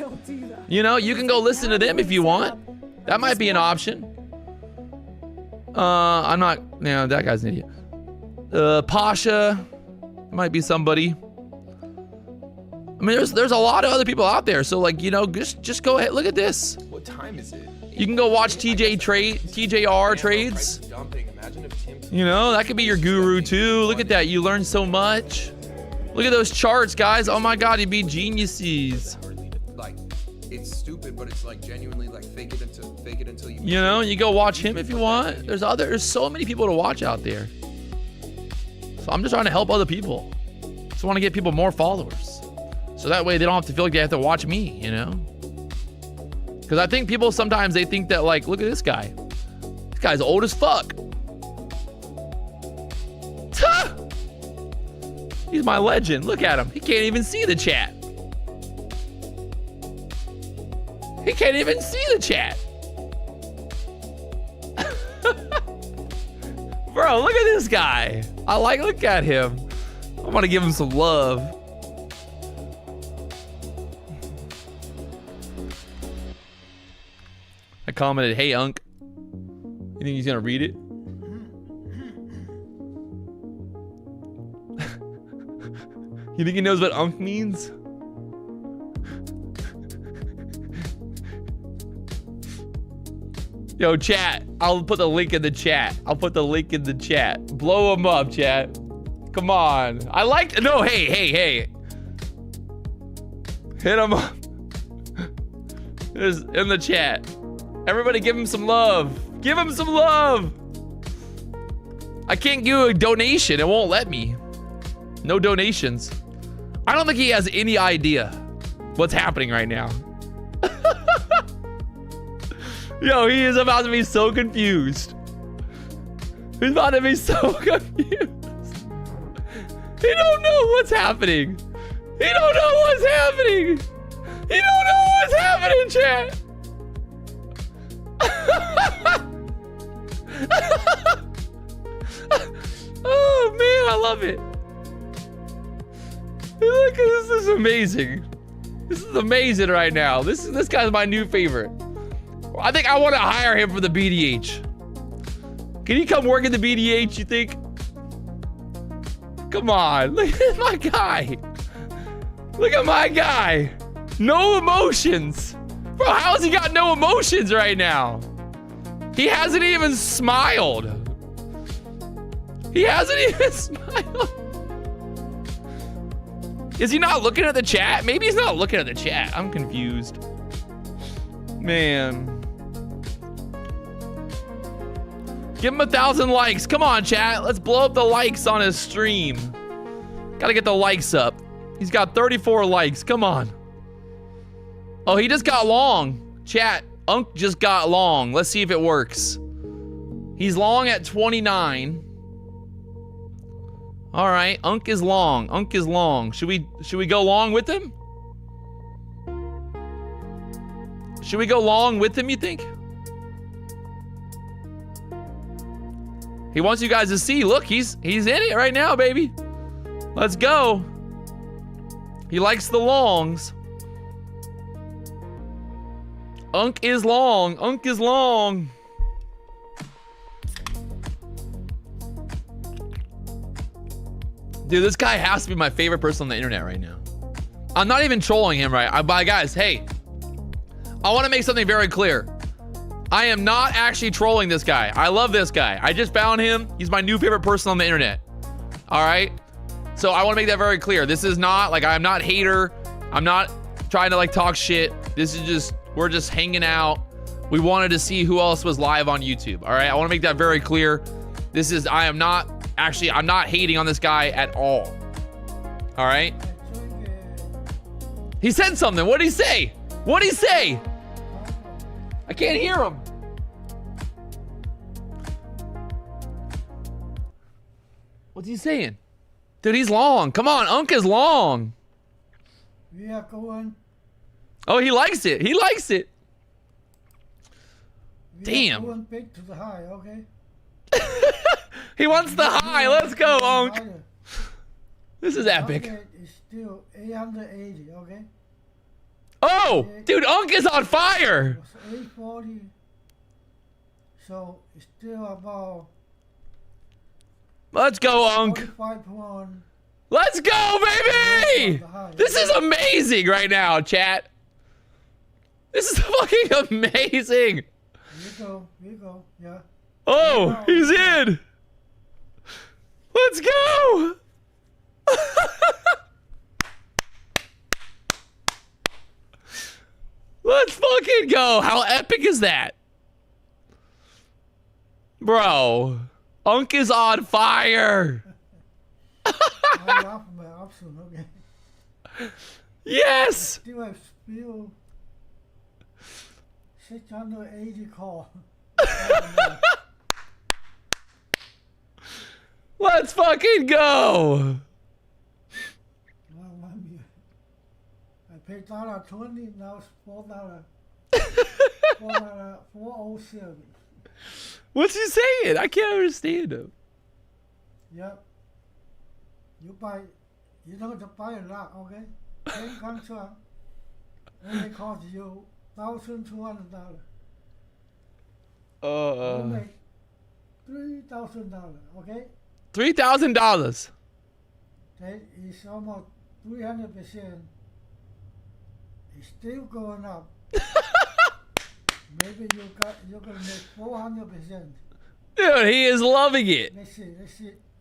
You know, you can go listen to them if you want. That might be an option. I'm not, no, that guy's an idiot. Pasha might be somebody. I mean, there's a lot of other people out there. So, like, you know, just go ahead. Look at this. What time is it? You can go watch TJR trades. You know, that could be your guru too. Look at that. You learn so much. Look at those charts, guys. Oh my God, you'd be geniuses. Like, it's stupid, but it's like genuinely like fake it until you. You know, you go watch him if you want. There's so many people to watch out there. So I'm just trying to help other people. Just want to get people more followers. So that way they don't have to feel like they have to watch me, you know? Because I think people sometimes they think that, like, look at this guy. This guy's old as fuck. He's my legend. Look at him. He can't even see the chat. He can't even see the chat. Bro, look at this guy. Look at him. I want to give him some love. I commented, hey, Unc. You think he's gonna read it? You think he knows what Unc means? Yo, chat. I'll put the link in the chat. Blow him up, chat. Come on. No, hey. Hit him up. There's in the chat. Everybody give him some love. Give him some love. I can't give a donation. It won't let me. No donations. I don't think he has any idea what's happening right now. Yo, he is about to be so confused. He's about to be so confused. He don't know what's happening. He don't know what's happening. He don't know what's happening, chat. Oh man, I love it. Look, this is amazing. This is amazing right now. This guy's my new favorite. I think I want to hire him for the BDH. Can he come work at the BDH, you think? Come on, look at my guy. Look at my guy. No emotions. Bro, how has he got no emotions right now? He hasn't even smiled. He hasn't even smiled. Is he not looking at the chat? Maybe he's not looking at the chat. I'm confused. Man. Give him 1,000 likes. Come on, chat. Let's blow up the likes on his stream. Gotta get the likes up. He's got 34 likes. Come on. Oh, he just got long. Chat, Unc just got long. Let's see if it works. He's long at 29. All right, Unc is long. Unc is long. Should we go long with him? Should we go long with him, you think? He wants you guys to see. Look, he's in it right now, baby. Let's go. He likes the longs. Unc is long. Unc is long. Dude, this guy has to be my favorite person on the internet right now. I'm not even trolling him, right? But guys, hey, I want to make something very clear. I am not actually trolling this guy. I love this guy. I just found him. He's my new favorite person on the internet. All right? So I want to make that very clear. This is not, like, I'm not hater. I'm not trying to, like, talk shit. This is just, we're just hanging out. We wanted to see who else was live on YouTube. All right? I want to make that very clear. This is, I'm not hating on this guy at all. All right? He said something. What did he say? What did he say? I can't hear him. What's he saying? Dude, he's long. Come on, Unk is long. We are going. Oh, he likes it. He likes it. Damn. We are going big to the high, okay? He wants the high. Let's go, Unk. This is epic. Market is still 880, okay? Oh, dude, Unk is on fire. It's 840. So it's still about Let's go, Unk. 45.1. Let's go, baby. This is amazing right now, chat. This is fucking amazing. Here you go, yeah. Oh, he's in. Let's go. Let's fucking go. How epic is that? Bro, Unk is on fire. I off my option, okay? Yes. Still have still 680 call. Let's fucking go. I paid $1.20, now it's $4. $4.07. What's he saying? I can't understand him. Yep. You don't have to buy a lot, okay? Same contract. Only cost you $1,200. You make $3,000, okay? $3,000. That is almost 300%. It's still going up. Maybe you're gonna make 400%. Dude, he is loving it. Let's see.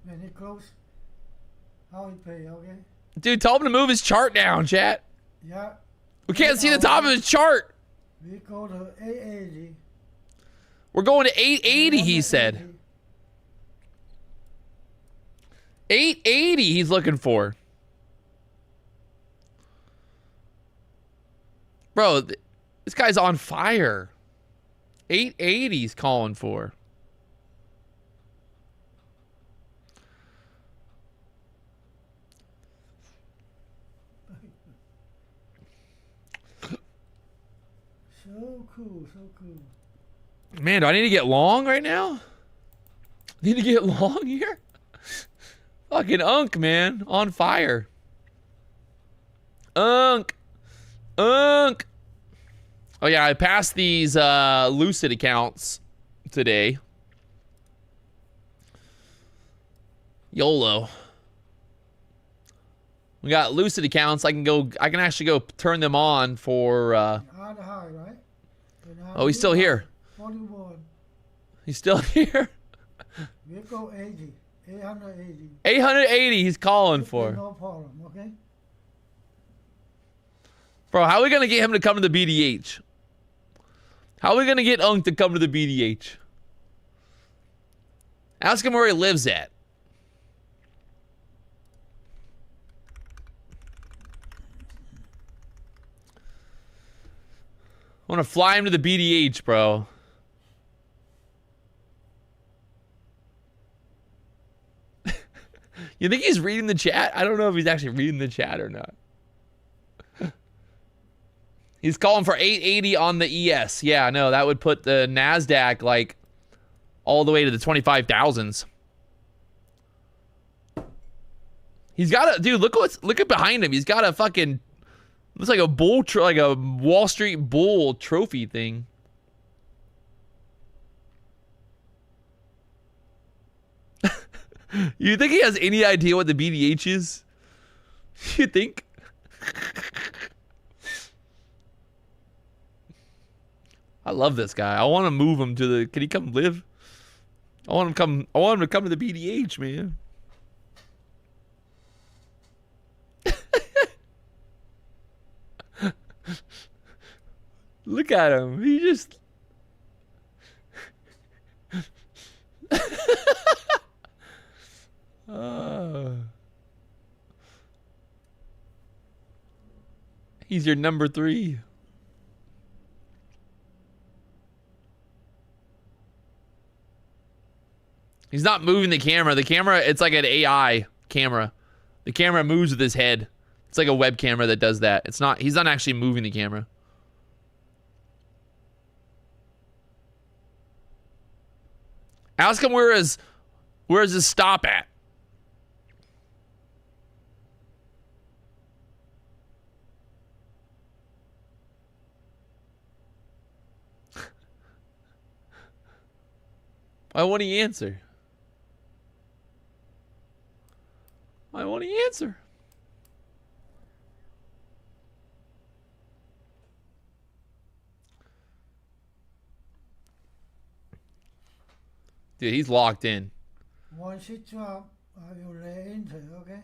When he close, how he pay, okay? Dude, tell him to move his chart down, chat. Yeah. We can't see the top of his chart. We go to 880. We're going to 880, he said. 880 he's looking for. Bro, this guy's on fire. 880 he's calling for. So cool, so cool. Man, do I need to get long right now? Need to get long here? Fucking Unk, man. On fire. Unk. Oh yeah, I passed these Lucid accounts today. YOLO. We got Lucid accounts. I can actually go turn them on for High, right? oh, he's still here. 41. He's still here. We go 80. 880. 880 he's calling for. No problem, okay? Bro, how are we going to get him to come to the BDH? How are we going to get Unk to come to the BDH? Ask him where he lives at. I want to fly him to the BDH, bro. You think he's reading the chat? I don't know if he's actually reading the chat or not. He's calling for 880 on the ES. Yeah, no, that would put the NASDAQ like all the way to the 25,000s. He's got a dude. Look at behind him. He's got a fucking looks like a bull, like a Wall Street bull trophy thing. You think he has any idea what the BDH is? You think? I love this guy. I want to move him to the. Can he come live? I want him to come to the BDH, man. Look at him. He just. He's your number 3. He's not moving the camera. The camera, it's like an AI camera. The camera moves with his head. It's like a web camera that does that. It's not, he's not actually moving the camera. Ask him where's his stop at? Why won't he answer? Why won't he answer? Dude, he's locked in. Once it drop, you lay into, okay?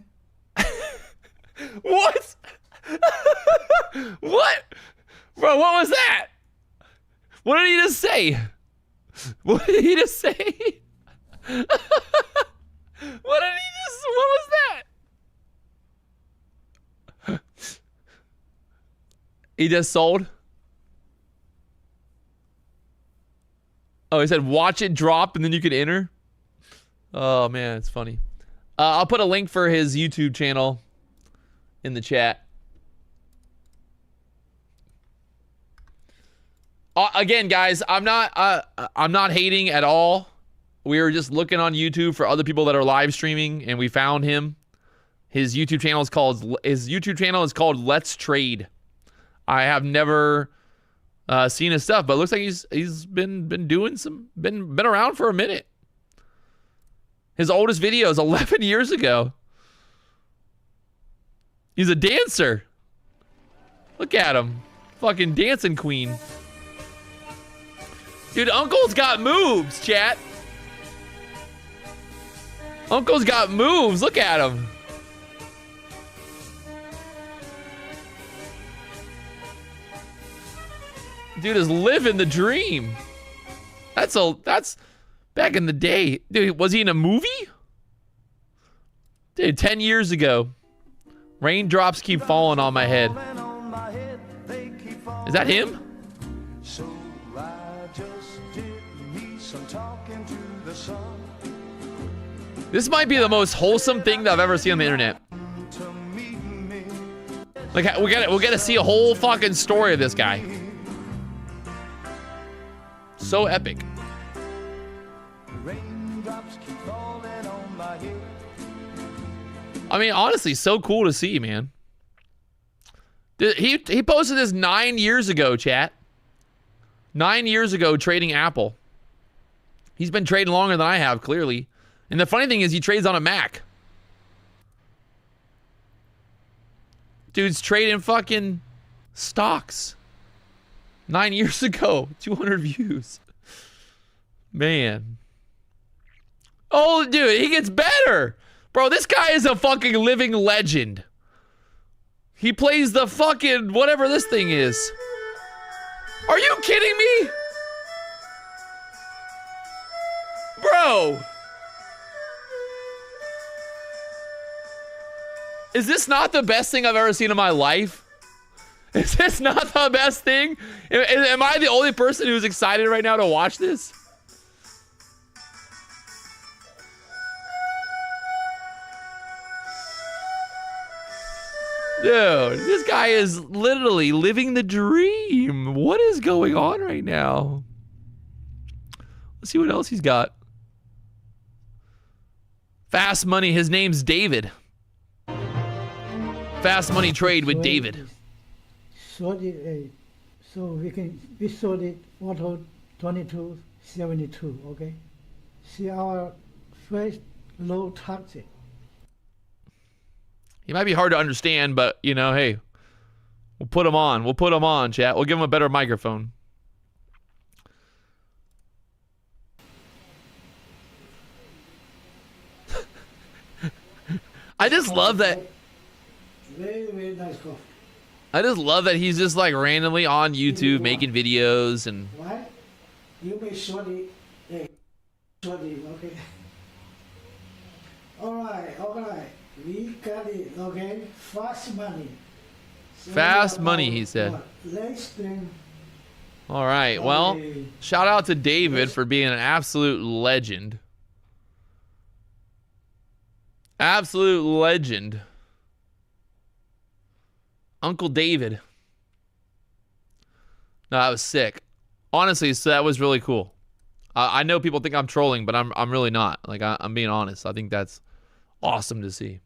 What? What? Bro, what was that? What did he just say? What did he just say? What was that? He just sold? Oh, he said watch it drop and then you could enter? Oh, man, it's funny. I'll put a link for his YouTube channel in the chat. Again, guys, I'm not hating at all. We were just looking on YouTube for other people that are live streaming, and we found him. His YouTube channel is called Let's Trade. I have never seen his stuff, but it looks like he's been doing been around for a minute. His oldest video is 11 years ago. He's a dancer. Look at him, fucking dancing queen. Dude, Uncle's got moves, chat. Uncle's got moves. Look at him. Dude is living the dream. That's back in the day. Dude, was he in a movie? Dude, 10 years ago. Raindrops keep falling on my head. Is that him? This might be the most wholesome thing that I've ever seen on the internet. Like, we'll get to see a whole fucking story of this guy. So epic. I mean, honestly, so cool to see, man. He posted this 9 years ago, chat. 9 years ago, trading Apple. He's been trading longer than I have, clearly. And the funny thing is, he trades on a Mac. Dude's trading fucking stocks. 9 years ago, 200 views. Man. Oh, dude, he gets better. Bro, this guy is a fucking living legend. He plays the fucking whatever this thing is. Are you kidding me? Bro. Is this not the best thing I've ever seen in my life? Is this not the best thing? Am I the only person who's excited right now to watch this? Dude, this guy is literally living the dream. What is going on right now? Let's see what else he's got. Fast money. His name's David. Fast money trade with David. Sold it, so we sold it auto 22.72. Okay. See our first low target. He might be hard to understand, but, you know, hey, we'll put him on. We'll put him on, chat. We'll give him a better microphone. I just love that. Very, very nice coffee. I just love that he's just like randomly on YouTube making videos and. Right? You may shorty. Yeah. Shorty, okay. Alright. We got it, okay? Fast money. So Fast money, he said. Less than. All right. Well, shout out to David for being an absolute legend. Absolute legend. Uncle David. No, that was sick. Honestly, so that was really cool. I know people think I'm trolling, but I'm really not. Like, I'm being honest. I think that's awesome to see.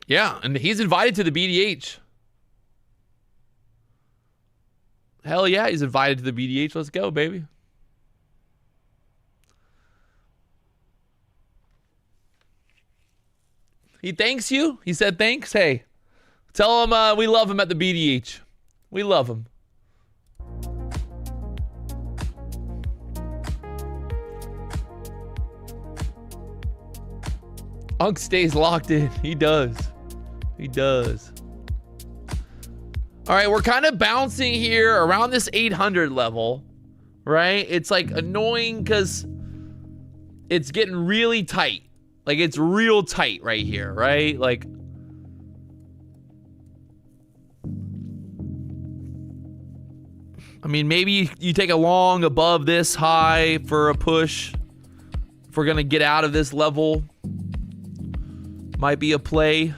Yeah, and he's invited to the BDH. Hell yeah, he's invited to the BDH. Let's go, baby. He thanks you. He said thanks. Hey, tell him we love him at the BDH. We love him. Unk stays locked in. He does. He does. All right, we're kind of bouncing here around this 800 level, right? It's like annoying because it's getting really tight. Like, it's real tight right here, right? Like, I mean, maybe you take a long above this high for a push. If we're going to get out of this level, might be a play.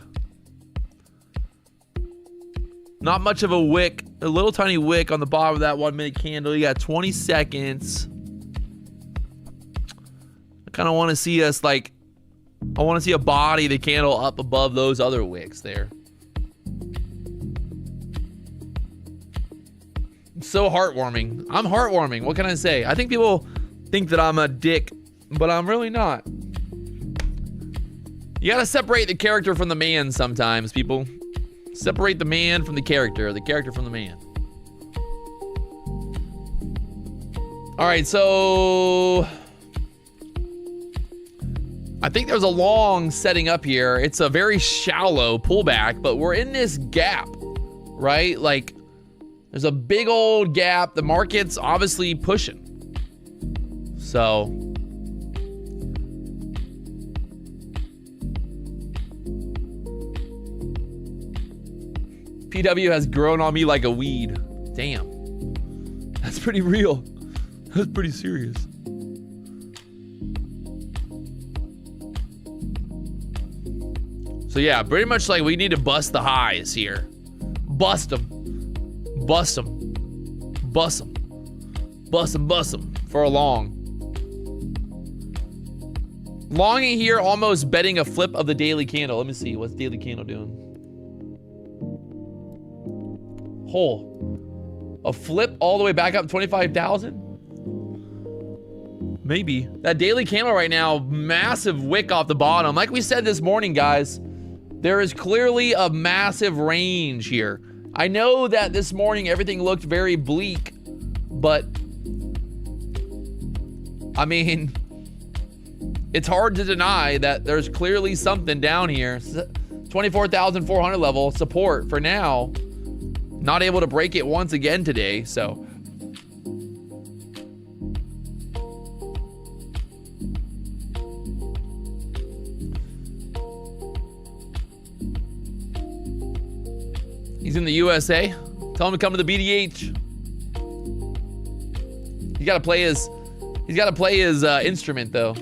Not much of a wick. A little tiny wick on the bottom of that 1 minute candle. You got 20 seconds. I kind of want to see us like, I want to see a body of the candle up above those other wicks there. So heartwarming. I'm heartwarming. What can I say? I think people think that I'm a dick, but I'm really not. You gotta separate the character from the man sometimes, people. Separate the man from the character from the man. All right, so I think there's a long setting up here. It's a very shallow pullback, but we're in this gap, right? Like, there's a big old gap. The market's obviously pushing. So PW has grown on me like a weed. Damn. That's pretty real. That's pretty serious. So yeah, pretty much like we need to bust the highs here. Bust them. Bust them. Bust them. Bust them, bust them for a long. Longing here, almost betting a flip of the daily candle. Let me see, what's daily candle doing? Hole. A flip all the way back up 25,000? Maybe. That daily candle right now, massive wick off the bottom. Like we said this morning, guys, there is clearly a massive range here. I know that this morning everything looked very bleak, but I mean, it's hard to deny that there's clearly something down here. 24,400 level support for now. Not able to break it once again today, so. He's in the USA. Tell him to come to the BDH. He's got to play his instrument though.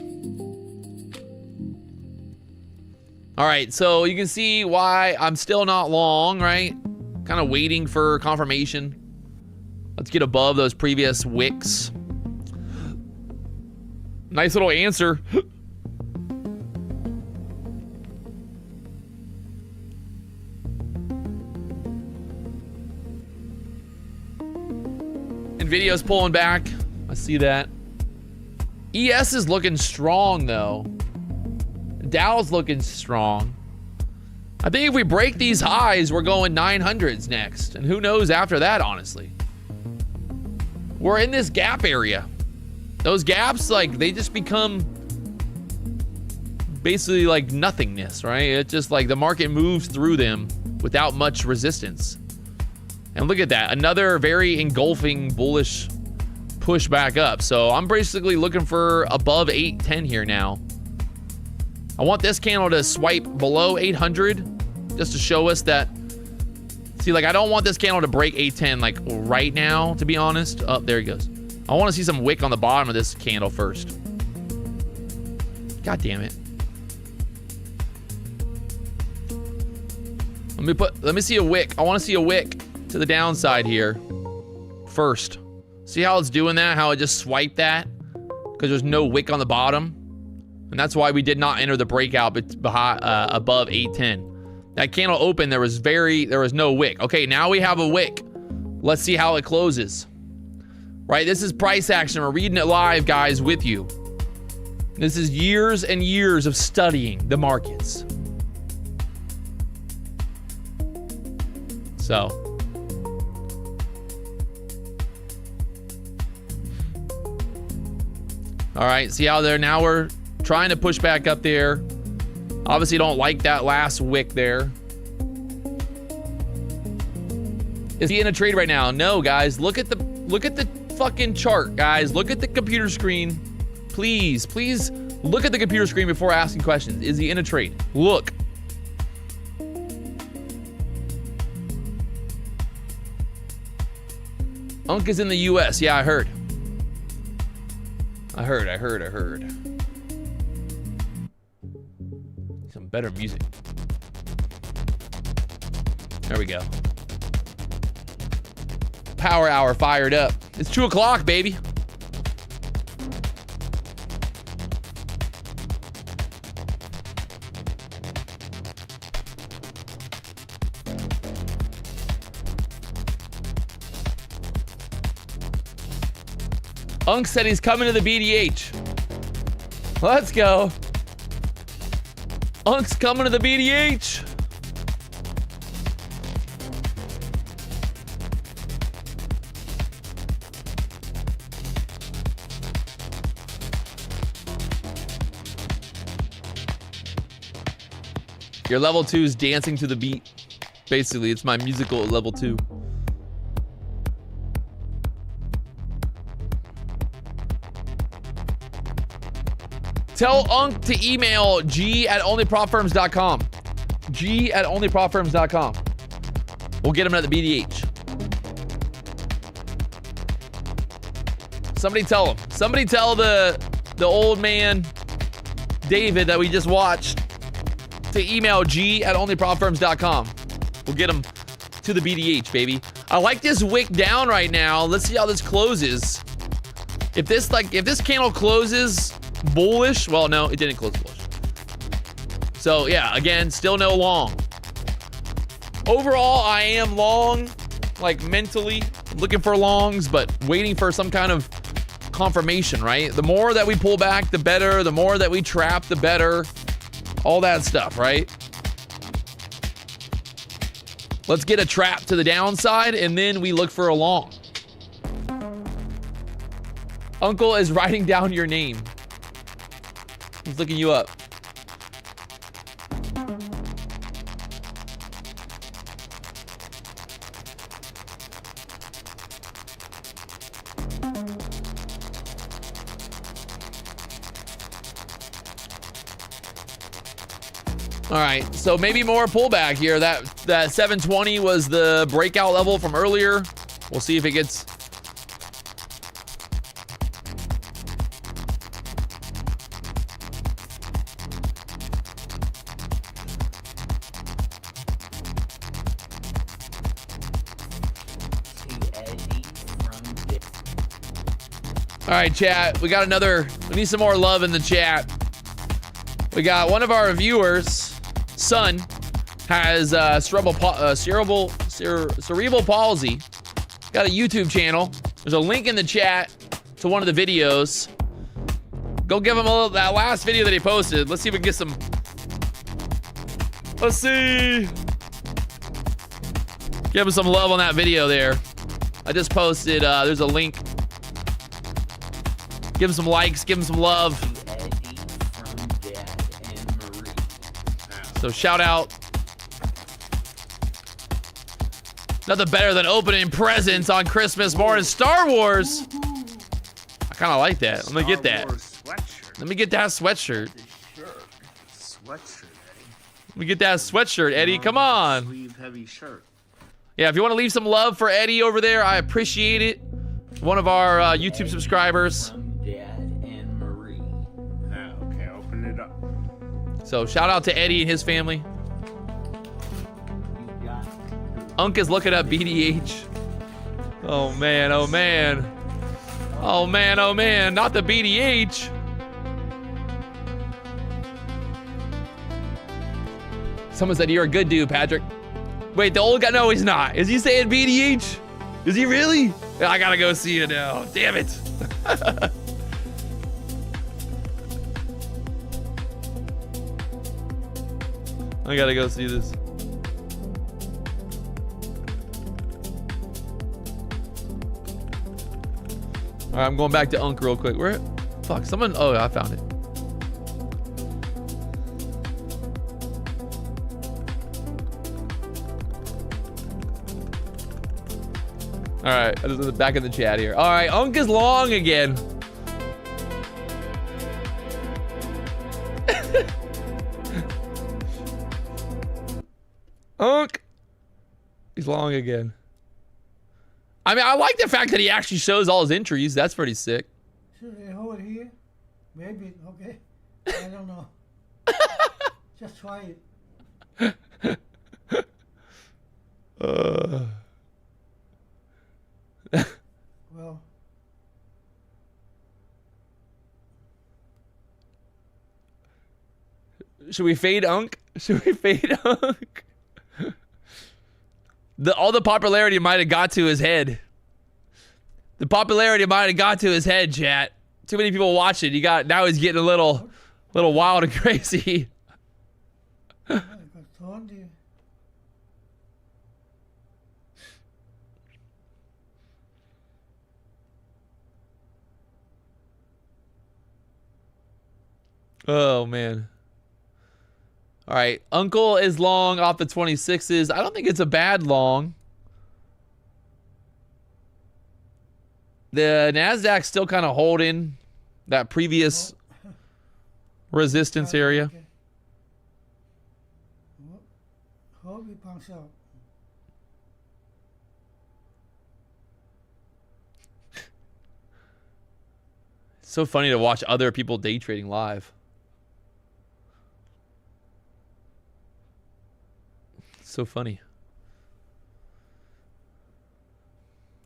All right, so you can see why I'm still not long, right? Kind of waiting for confirmation. Let's get above those previous wicks. Nice little answer. Nvidia's pulling back. I see that. ES is looking strong, though. Dow's looking strong. I think if we break these highs, we're going 900s next. And who knows after that, honestly. We're in this gap area. Those gaps, like, they just become basically like nothingness, right? It's just like the market moves through them without much resistance. And look at that. Another very engulfing bullish push back up. So I'm basically looking for above 810 here now. I want this candle to swipe below 800 just to show us that. See, like, I don't want this candle to break 810 like right now, to be honest. Oh, there he goes. I want to see some wick on the bottom of this candle first. God damn it. Let me see a wick. I want to see a wick to the downside here first. See how it's doing that? How it just swiped that? Because there's no wick on the bottom. And that's why we did not enter the breakout above 810. That candle opened, there was no wick. Okay, now we have a wick. Let's see how it closes. Right, this is price action. We're reading it live, guys, with you. This is years and years of studying the markets. So. All right, see how there, now we're trying to push back up there. Obviously don't like that last wick there. Is he in a trade right now? No, guys, look at the fucking chart, guys. Look at the computer screen. Please look at the computer screen before asking questions. Is he in a trade? Look. Unk is in the US. Yeah, I heard. Some better music. There we go. Power hour fired up. It's 2 o'clock, baby. Unk said he's coming to the BDH. Let's go. Unk's coming to the BDH. Your level 2 is dancing to the beat. Basically, it's my musical level 2. Tell Unk to email g@onlyprofirms.com. g@onlyprofirms.com. We'll get him at the BDH. Somebody tell him. Somebody tell the old man, David, that we just watched, to email g@onlyprofirms.com. We'll get him to the BDH, baby. I like this wick down right now. Let's see how this closes. If this candle closes bullish, well, no, it didn't close bullish. So yeah, again, still no long. Overall, I am long, like mentally looking for longs, but waiting for some kind of confirmation, right? The more that we pull back, the better. The more that we trap, the better. All that stuff, right? Let's get a trap to the downside, and then we look for a long. Uncle is writing down your name. He's looking you up. All right, so maybe more pullback here. That 720 was the breakout level from earlier. We'll see if it gets... All right, chat. We need some more love in the chat. We got one of our viewers, son, has cerebral palsy. Got a YouTube channel. There's a link in the chat to one of the videos. Go give him a little, that last video that he posted. Let's see if we can get some. Let's see. Give him some love on that video there. I just posted, there's a link. Give him some likes, give him some love. So shout out. Nothing better than opening presents on Christmas morning. Star Wars. I kind of like that. Let me get that. Let me get that sweatshirt. Sweatshirt, Eddie. Let me get that sweatshirt, Eddie. Come on. Sleeve heavy shirt. Yeah, if you want to leave some love for Eddie over there, I appreciate it. One of our YouTube subscribers. From Dad and Marie. Okay, open it up. So shout out to Eddie and his family. Unk is looking up BDH. Oh man, oh man. Oh man, oh man, not the BDH. Someone said you're a good dude, Patrick. Wait, the old guy, no he's not. Is he saying BDH? Is he really? I gotta go see it now, damn it. I gotta go see this. All right, I'm going back to Unk real quick. Where? Fuck, someone. Oh, I found it. All right, I just back in the chat here. All right, Unk is long again. Unk. He's long again. I mean, I like the fact that he actually shows all his entries. That's pretty sick. Should they hold it here? Maybe, okay. I don't know. Just try it. Well. Should we fade Unk? Should we fade Unk? All the popularity might have got to his head. The popularity might have got to his head, chat. Too many people watching. Now he's getting a little wild and crazy. Oh man. All right, Uncle is long off the 26s. I don't think it's a bad long. The Nasdaq's still kind of holding that previous resistance area. Hope it pumps out. It's so funny to watch other people day trading live. So funny.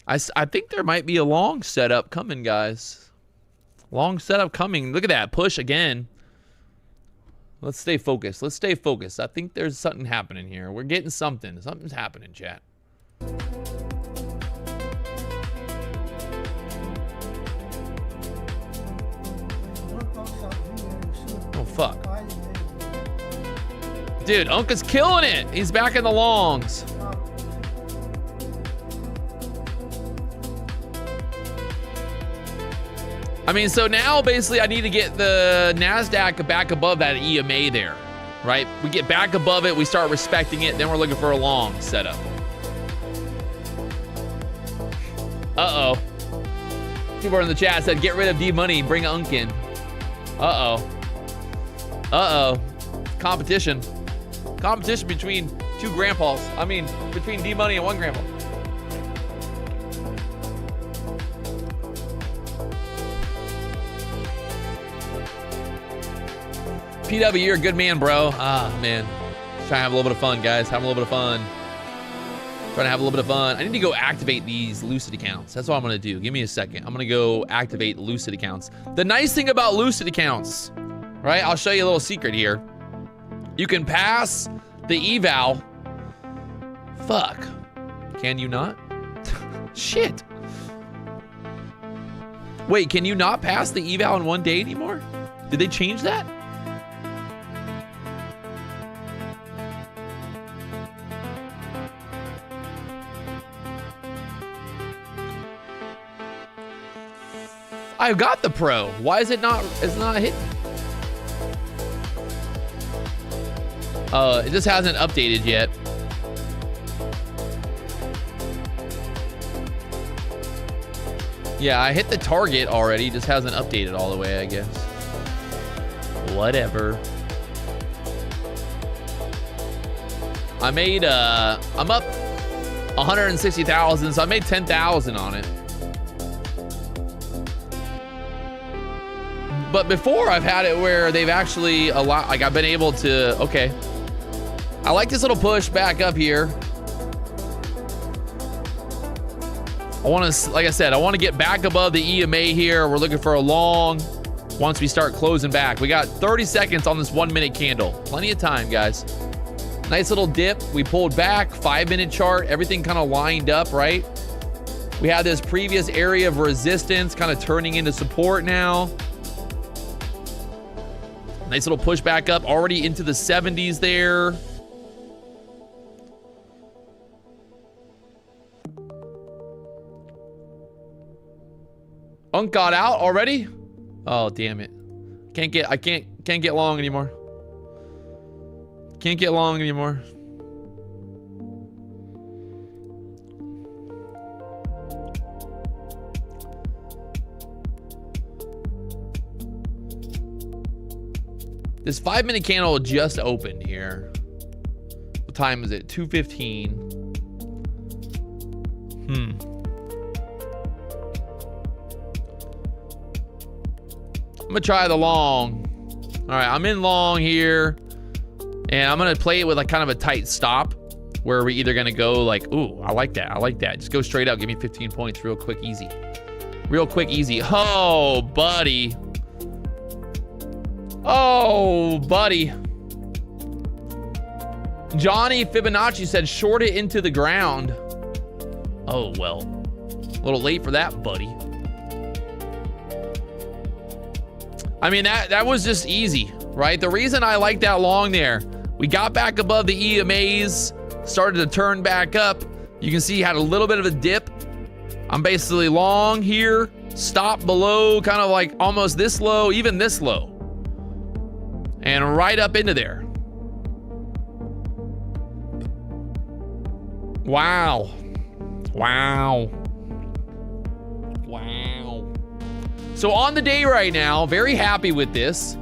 I think there might be a long setup coming, guys. Long setup coming. Look at that push again. Let's stay focused. Let's stay focused. I think there's something happening here. We're getting something. Something's happening, chat. Oh, fuck. Dude, Unk is killing it. He's back in the longs. I mean, so now basically I need to get the NASDAQ back above that EMA there, right? We get back above it, we start respecting it, then we're looking for a long setup. Uh-oh. People are in the chat said, get rid of D-Money, bring Unk in. Uh-oh. Uh-oh. Competition. Competition between two grandpas. I mean, between D-Money and one grandpa. PW, you're a good man, bro. Ah, man. Trying to have a little bit of fun, guys. Having a little bit of fun. Trying to have a little bit of fun. I need to go activate these Lucid accounts. That's what I'm going to do. Give me a second. I'm going to go activate Lucid accounts. The nice thing about Lucid accounts, right? I'll show you a little secret here. You can pass the eval. Fuck. Can you not? Shit. Wait, can you not pass the eval in 1 day anymore? Did they change that? I've got the pro. Why is it not? It's not hitting. It just hasn't updated yet. Yeah, I hit the target already. Just hasn't updated all the way, I guess. Whatever. I made I'm up 160,000, so I made 10,000 on it. But before, I've had it where they've actually allowed, like I've been able to, okay. I like this little push back up here. I want to, like I said, I want to get back above the EMA here. We're looking for a long once we start closing back. We got 30 seconds on this 1 minute candle. Plenty of time, guys. Nice little dip. We pulled back, 5 minute chart. Everything kind of lined up, right? We had this previous area of resistance kind of turning into support now. Nice little push back up, already into the 70s there. Unk got out already? Oh, damn it. I can't get long anymore. Can't get long anymore. This 5 minute candle just opened here. What time is it? 2:15. I'm gonna try the long. All right, I'm in long here. And I'm gonna play it with like kind of a tight stop where we're either gonna go like, ooh, I like that. I like that. Just go straight up, give me 15 points real quick, easy. Real quick, easy. Oh, buddy. Oh, buddy. Johnny Fibonacci said short it into the ground. Oh, well. A little late for that, buddy. I mean, that was just easy, right? The reason I like that long there, we got back above the EMAs, started to turn back up. You can see he had a little bit of a dip. I'm basically long here, stop below, kind of like almost this low, even this low. And right up into there. Wow. Wow. Wow. So on the day right now, very happy with this.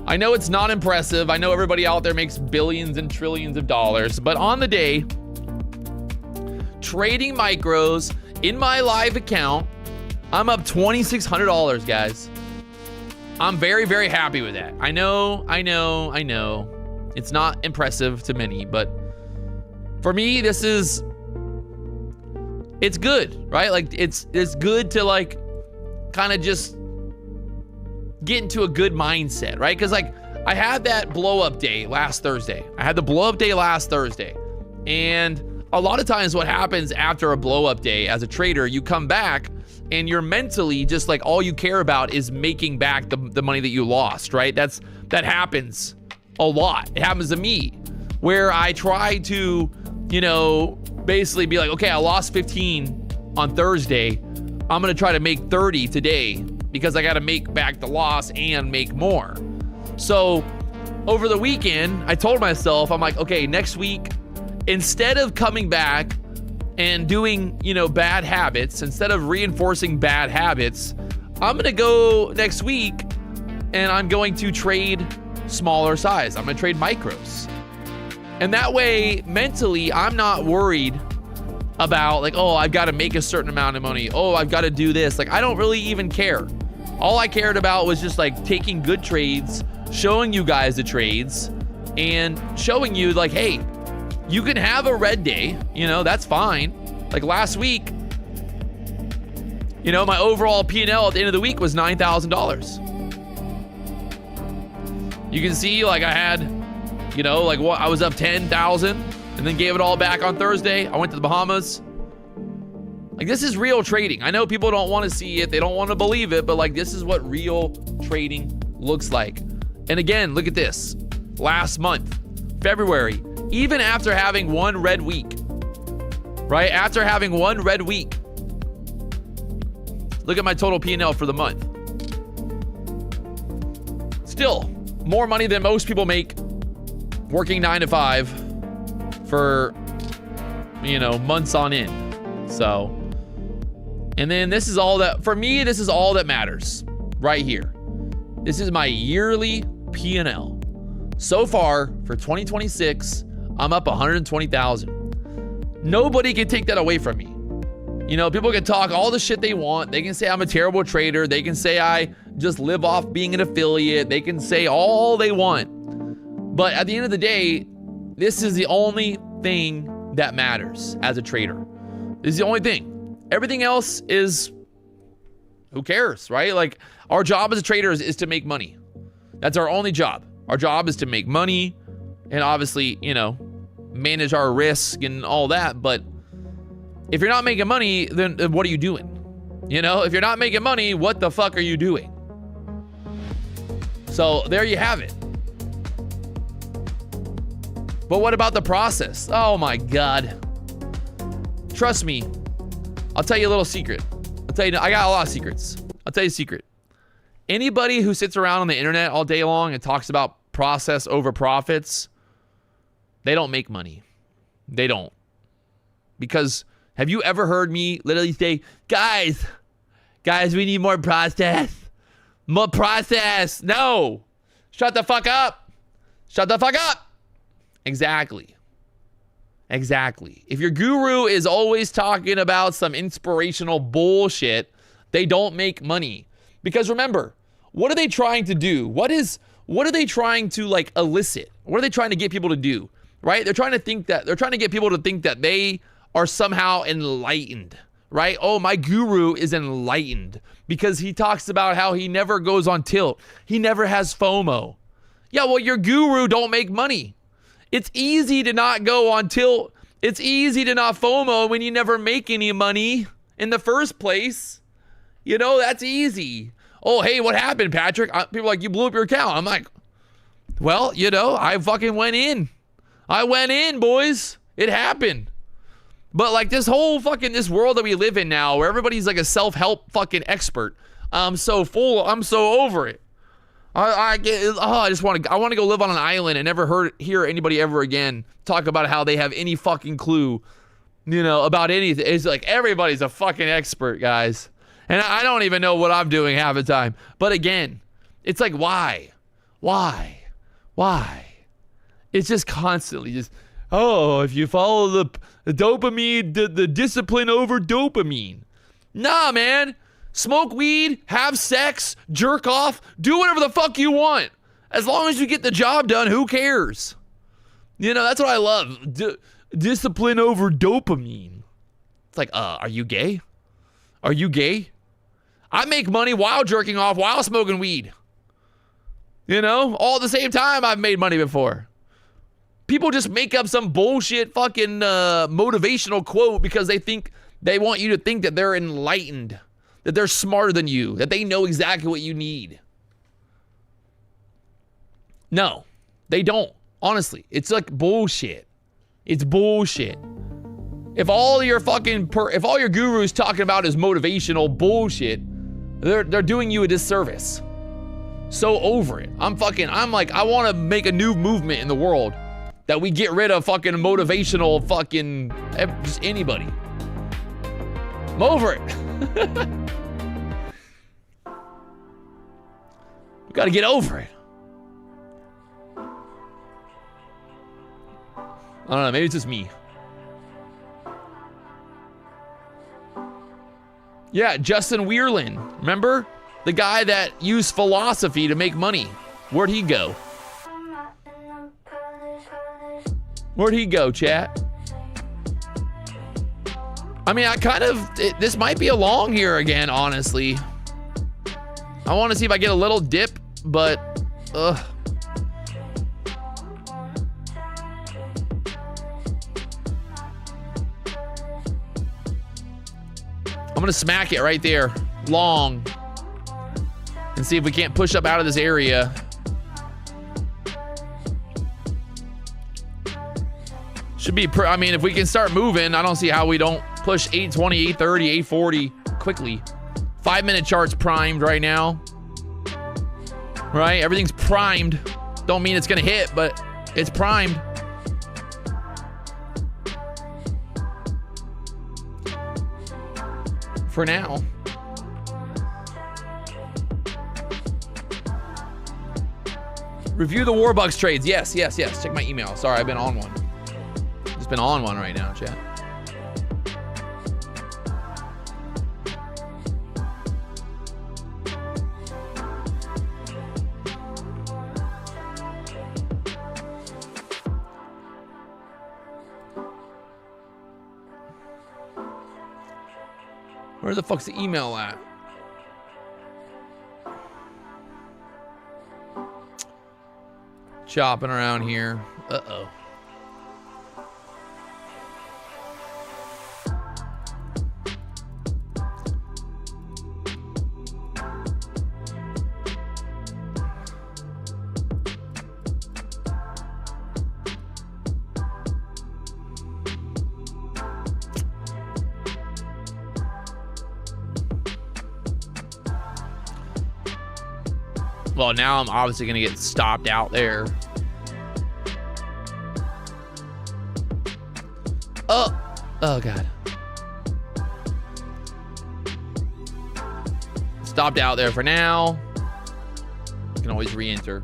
I know it's not impressive. I know everybody out there makes billions and trillions of dollars. But on the day, trading micros in my live account, I'm up $2,600, guys. I'm very, very happy with that. I know. It's not impressive to many, but for me, it's good, right? Like it's good to like kind of just get into a good mindset, right? Because like I had that blow up day last Thursday. And a lot of times what happens after a blow up day as a trader, you come back and you're mentally just like all you care about is making back the money that you lost, right? That happens a lot. It happens to me where I try to, basically be like, okay, I lost 15 on Thursday. I'm going to try to make 30 today because I got to make back the loss and make more. So over the weekend, I told myself, I'm like, okay, next week, instead of coming back and doing, bad habits, instead of reinforcing bad habits, I'm gonna go next week and I'm going to trade smaller size. I'm gonna trade micros. And that way, mentally, I'm not worried about like, oh, I've got to make a certain amount of money. Oh, I've got to do this. Like, I don't really even care. All I cared about was just like taking good trades, showing you guys the trades, and showing you like, hey, you can have a red day, that's fine. Like last week, my overall P&L at the end of the week was $9,000. You can see like I had, I was up 10,000 and then gave it all back on Thursday. I went to the Bahamas. Like, this is real trading. I know people don't want to see it. They don't want to believe it, but like, this is what real trading looks like. And again, look at this. Last month, February, even after having one red week, right? After having one red week, look at my total P&L for the month. Still, more money than most people make working 9 to 5 for, you know, months on end. So, and then this is all that, for me, this is all that matters right here. This is my yearly P&L. So far for 2026, I'm up 120,000. Nobody can take that away from me. You know, people can talk all the shit they want. They can say I'm a terrible trader. They can say I just live off being an affiliate. They can say all they want. But at the end of the day, this is the only thing that matters as a trader. This is the only thing. Everything else is, who cares, right? Like, our job as a trader is to make money. That's our only job. Our job is to make money and obviously, you know, manage our risk and all that. But if you're not making money, then what are you doing? You know, if you're not making money, what the fuck are you doing? So there you have it. But what about the process? Oh my God. Trust me. I'll tell you a little secret. I got a lot of secrets. I'll tell you a secret. Anybody who sits around on the internet all day long and talks about process over profits, they don't make money. They don't. Because have you ever heard me literally say, guys, we need more process. More process. No. Shut the fuck up. Shut the fuck up. Exactly. If your guru is always talking about some inspirational bullshit, they don't make money. Because remember, what are they trying to do? What are they trying to like elicit? What are they trying to get people to do? Right? They're trying to get people to think that they are somehow enlightened, right? Oh, my guru is enlightened because he talks about how he never goes on tilt. He never has FOMO. Yeah, well, your guru don't make money. It's easy to not go on tilt. It's easy to not FOMO when you never make any money in the first place. You know, that's easy. Oh, hey, what happened, Patrick? People are like, you blew up your account. I'm like, well, you know, I fucking went in. I went in, boys. It happened. But like this whole fucking, this world that we live in now where everybody's like a self-help fucking expert. I'm so over it. I want to go live on an island and never hear anybody ever again talk about how they have any fucking clue, you know, about anything. It's like everybody's a fucking expert, guys. And I don't even know what I'm doing half the time. But again, it's like, why? It's just constantly just, oh, if you follow the dopamine, the discipline over dopamine. Nah, man. Smoke weed, have sex, jerk off, do whatever the fuck you want. As long as you get the job done, who cares? You know, that's what I love. Discipline over dopamine. It's like, are you gay? Are you gay? I make money while jerking off, while smoking weed. You know, all at the same time I've made money before. People just make up some bullshit fucking motivational quote because they want you to think that they're enlightened. That they're smarter than you, that they know exactly what you need. No, they don't. Honestly, it's like bullshit. It's bullshit. If all your gurus talking about is motivational bullshit, they're doing you a disservice. So over it. I'm like, I want to make a new movement in the world that we get rid of fucking motivational fucking just anybody. I'm over it. We gotta get over it. I don't know, maybe it's just me. Yeah, Justin Wieland. Remember? The guy that used philosophy to make money. Where'd he go? Where'd he go, chat? I mean, this might be a long here again, honestly. I want to see if I get a little dip, but, ugh. I'm gonna smack it right there, long, and see if we can't push up out of this area. Should be, I mean, if we can start moving, I don't see how we don't push 820, 830, 840 quickly. 5-minute chart's primed right now. Right? Everything's primed. Don't mean it's gonna hit, but it's primed. For now. Review the Warbucks trades. Yes. Check my email. Sorry, I've been on one. Just been on one right now, chat. Where the fuck's the email at? Chopping around here. Uh-oh. Well, now I'm obviously gonna get stopped out there. Oh God. Stopped out there for now. You can always re-enter.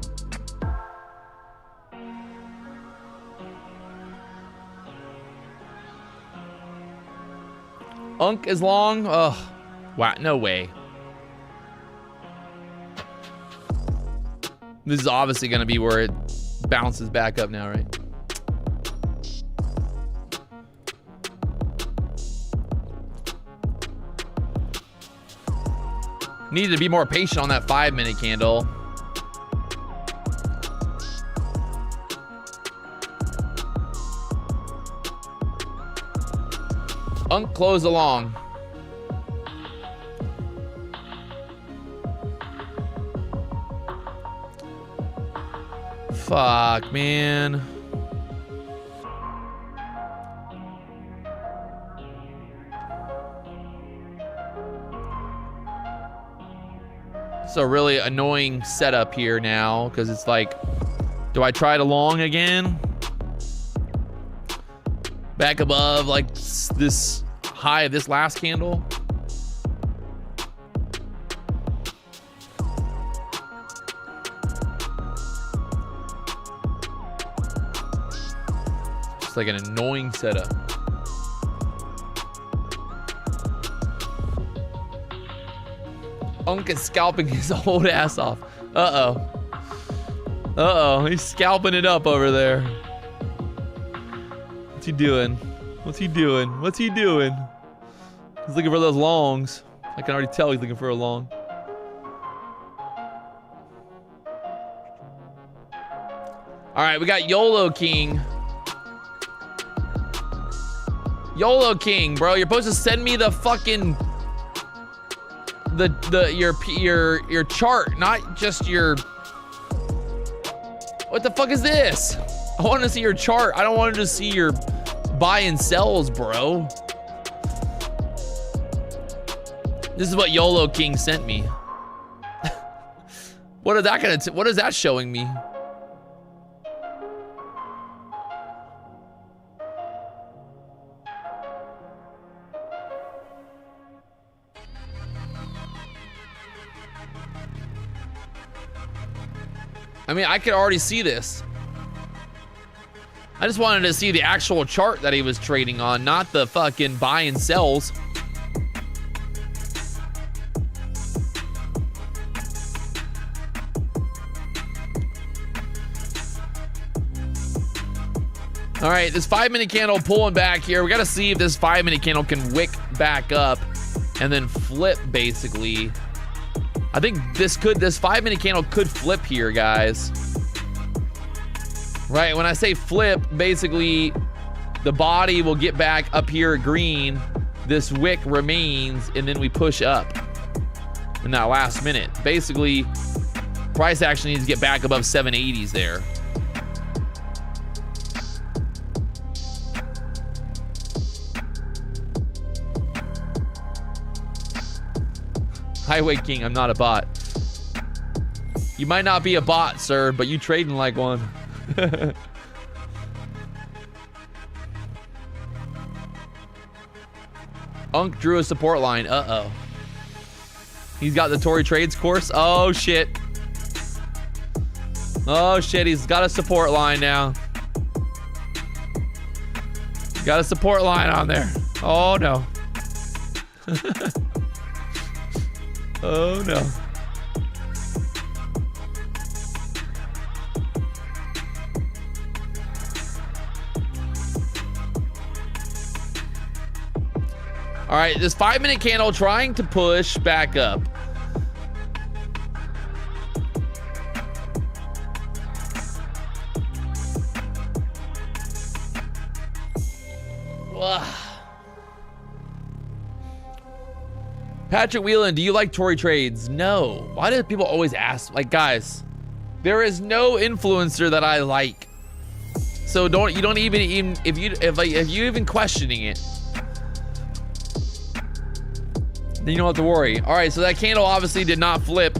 Unk is long. Ugh. Wow, no way. This is obviously going to be where it bounces back up now, right? Needed to be more patient on that 5-minute candle. Unk close along. Fuck, man. It's a really annoying setup here now because it's like, do I try to long again? Back above like this high of this last candle? It's like an annoying setup. Unk is scalping his old ass off. Uh-oh. Uh-oh, he's scalping it up over there. What's he doing? What's he doing? What's he doing? He's looking for those longs. I can already tell he's looking for a long. All right, we got YOLO King. YOLO King, bro. You're supposed to send me the fucking your chart, not just your. What the fuck is this? I want to see your chart. I don't want to just see your buy and sells, bro. This is what YOLO King sent me. What is that showing me? I mean, I could already see this. I just wanted to see the actual chart that he was trading on, not the fucking buy and sells. All right, this 5-minute candle pulling back here. We got to see if this 5-minute candle can wick back up and then flip, basically. I think this 5-minute candle could flip here, guys. Right, when I say flip, basically the body will get back up here green. this wick remains and then we push up in that last minute. Basically, price action needs to get back above 780s there. Highway King, I'm not a bot. You might not be a bot, sir, but you trading like one. Unk drew a support line. Uh-oh. He's got the Tory Trades course. Oh, shit. Oh, shit. He's got a support line now. Got a support line on there. Oh, no. Oh, no. All right, this 5-minute candle trying to push back up. Ugh. Patrick Wieland, do you like Tory Trades? No. Why do people always ask? Like, guys, there is no influencer that I like. So you don't even if you even questioning it, then you don't have to worry. All right, so that candle obviously did not flip.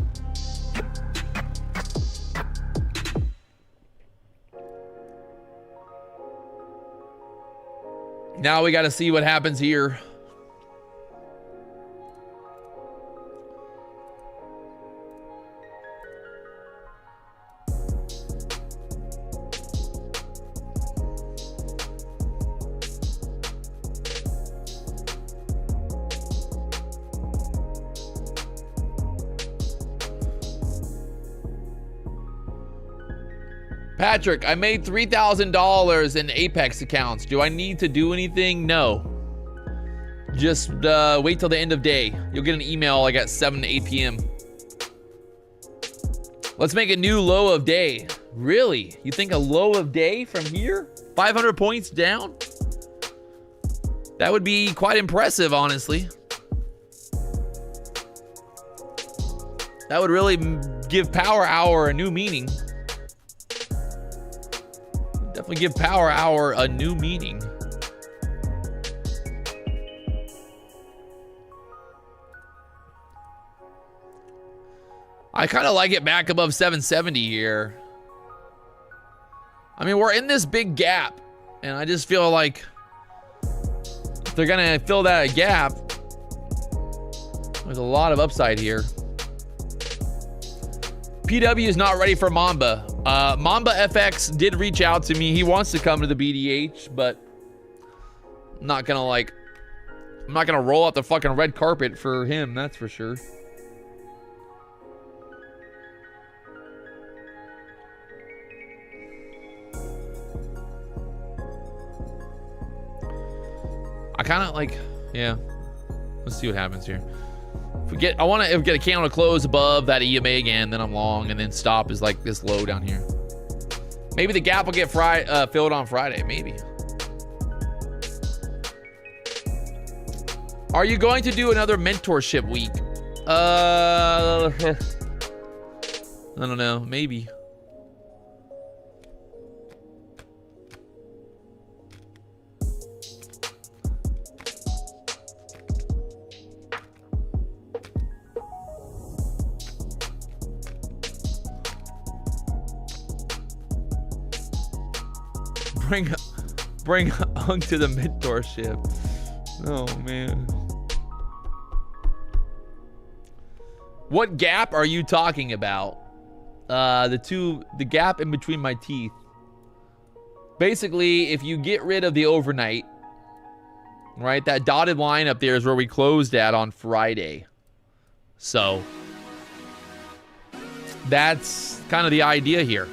Now we got to see what happens here. Patrick, I made $3,000 in Apex accounts. Do I need to do anything? No. Just wait till the end of day. You'll get an email like at 7 to 8 p.m. Let's make a new low of day. Really? You think a low of day from here? 500 points down? That would be quite impressive, honestly. That would really give Power Hour a new meaning. Definitely give Power Hour a new meaning. I kind of like it back above 770 here. I mean, we're in this big gap, and I just feel like if they're gonna fill that gap, there's a lot of upside here. PW is not ready for Mamba. Mamba FX did reach out to me. He wants to come to the BDH, but I'm not gonna roll out the fucking red carpet for him, that's for sure. I kind of like, yeah. Let's see what happens here. I want to get a candle to close above that EMA again, then I'm long, and then stop is like this low down here. Maybe the gap will get filled on Friday, maybe. Are you going to do another mentorship week? I don't know, maybe. Bring Hunk to the mentorship. Oh man. What gap are you talking about? The gap in between my teeth. Basically, if you get rid of the overnight, right? That dotted line up there is where we closed at on Friday. So that's kind of the idea here.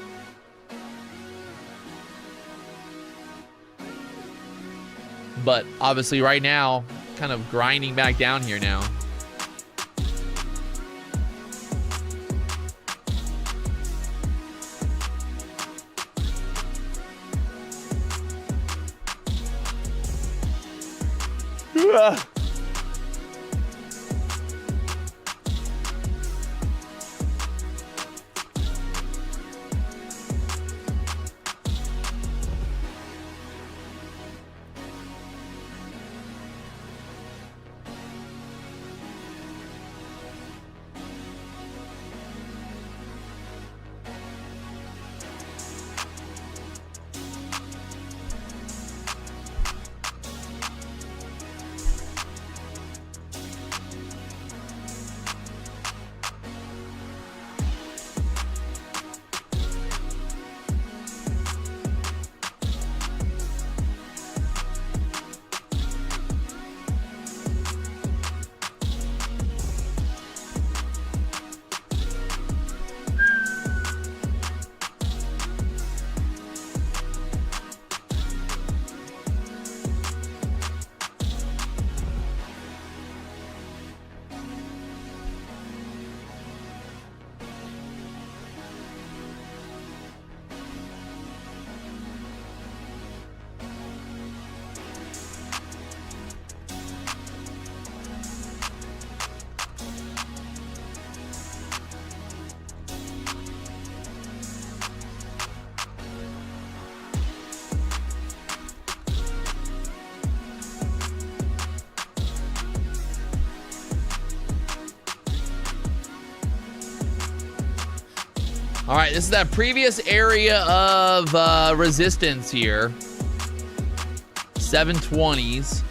But obviously right now, kind of grinding back down here now. All right, this is that previous area of resistance here. 720s.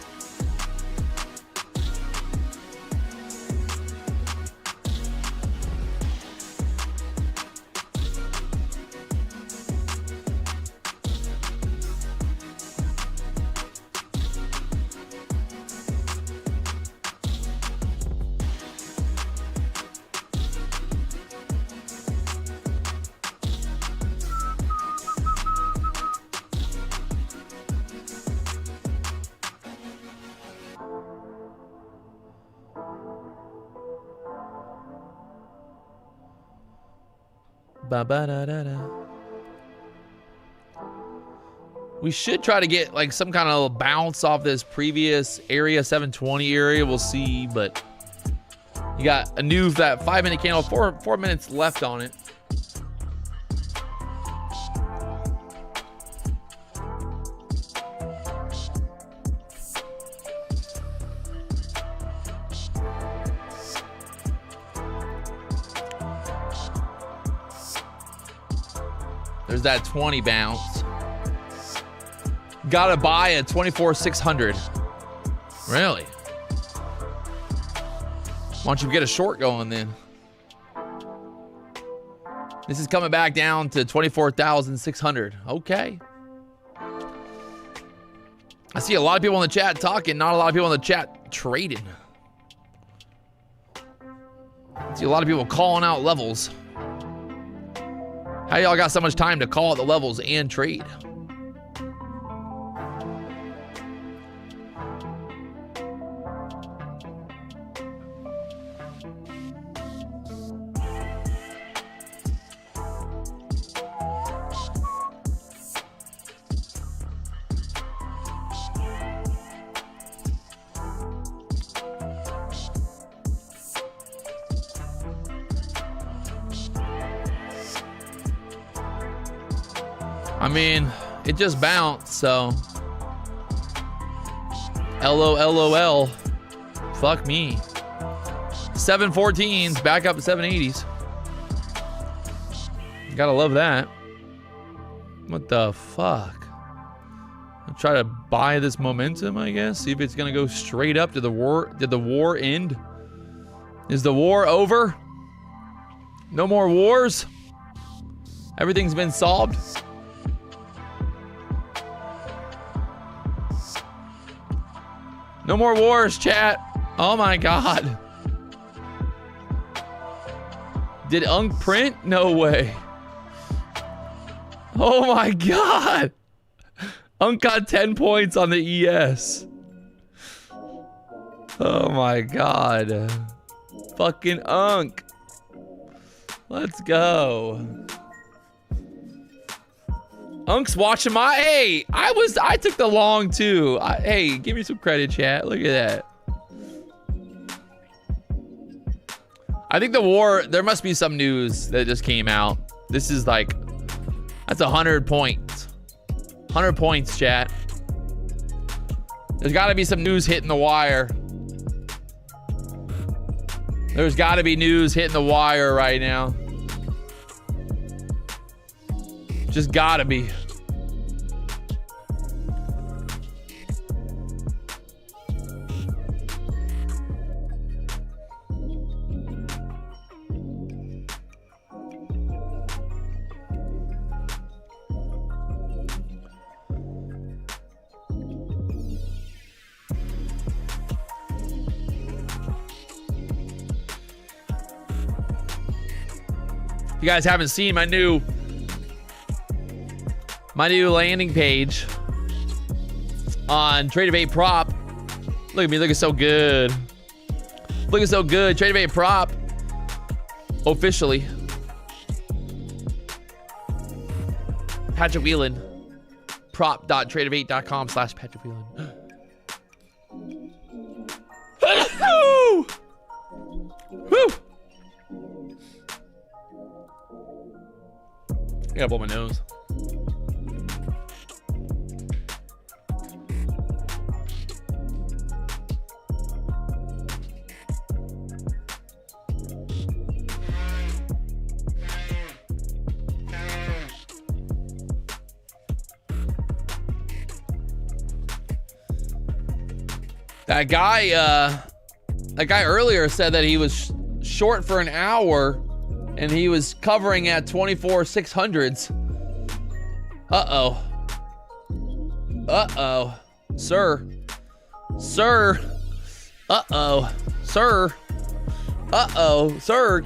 Ba-ba-da-da-da. We should try to get like some kind of bounce off this previous area, 720 area. We'll see, but you got a new that 5-minute candle, 4 minutes left on it. There's that 20 bounce. Gotta buy a 24,600. Really? Why don't you get a short going then? This is coming back down to 24,600. Okay. I see a lot of people in the chat talking, not a lot of people in the chat trading. I see a lot of people calling out levels. How y'all got so much time to call at the levels and trade? I mean, it just bounced, so LOL. Fuck me. 714s back up to 780s. Gotta love that. What the fuck? I'll try to buy this momentum, I guess. See if it's gonna go straight up to the war. Did the war end? Is the war over? No more wars? Everything's been solved? No more wars, chat. Oh my God. Did Unk print? No way. Oh my God. Unk got 10 points on the ES. Oh my God. Fucking Unk. Let's go. Unk's watching my, hey, I took the long too. Hey, give me some credit, chat. Look at that. I think the war, there must be some news that just came out. This is like, that's 100 points. 100 points, chat. There's gotta be some news hitting the wire. There's gotta be news hitting the wire right now. Just gotta be. If you guys haven't seen my new landing page on TradeAvate Prop. Look at me looking so good. Looking so good. TradeAvate Prop officially. Patrick Wieland. Prop.tradeavate.com/Patrick Wieland. Woo! Woo! I gotta blow my nose. That guy earlier said that he was short for an hour and he was covering at 24,600s. Uh-oh. Uh-oh. Sir. Sir. Uh-oh. Sir. Uh-oh. Sir,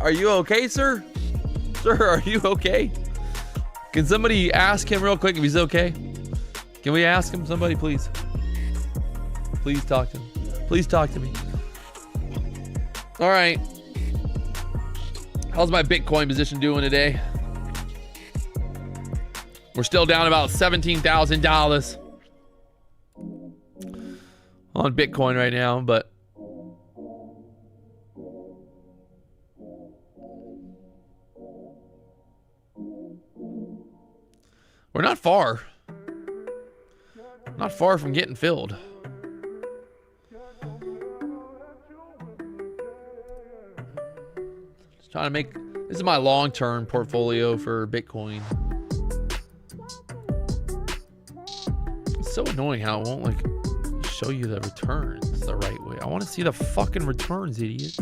are you okay, sir? Sir, are you okay? Can somebody ask him real quick if he's okay? Can we ask him? Somebody, please. Please talk to him. Please talk to me. All right. How's my Bitcoin position doing today? We're still down about $17,000 on Bitcoin right now, but we're not far. Not far from getting filled. Just trying to make, this is my long-term portfolio for Bitcoin. It's so annoying how it won't like show you the returns the right way. I want to see the fucking returns, idiots.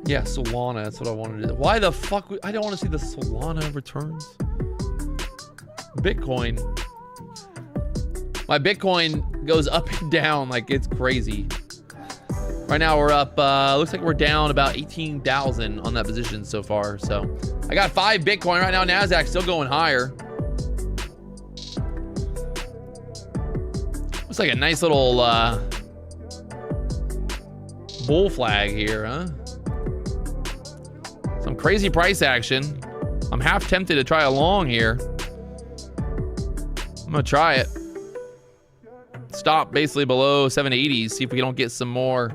Yeah, Solana, that's what I wanted to do. Why the fuck? I don't want to see the Solana returns. Bitcoin. My Bitcoin goes up and down like it's crazy. Right now we're up, looks like we're down about 18,000 on that position so far. So I got 5 Bitcoin right now. NASDAQ still going higher. Looks like a nice little bull flag here, huh? Some crazy price action. I'm half tempted to try a long here. I'm gonna try it. Stop basically below 780s. See if we don't get some more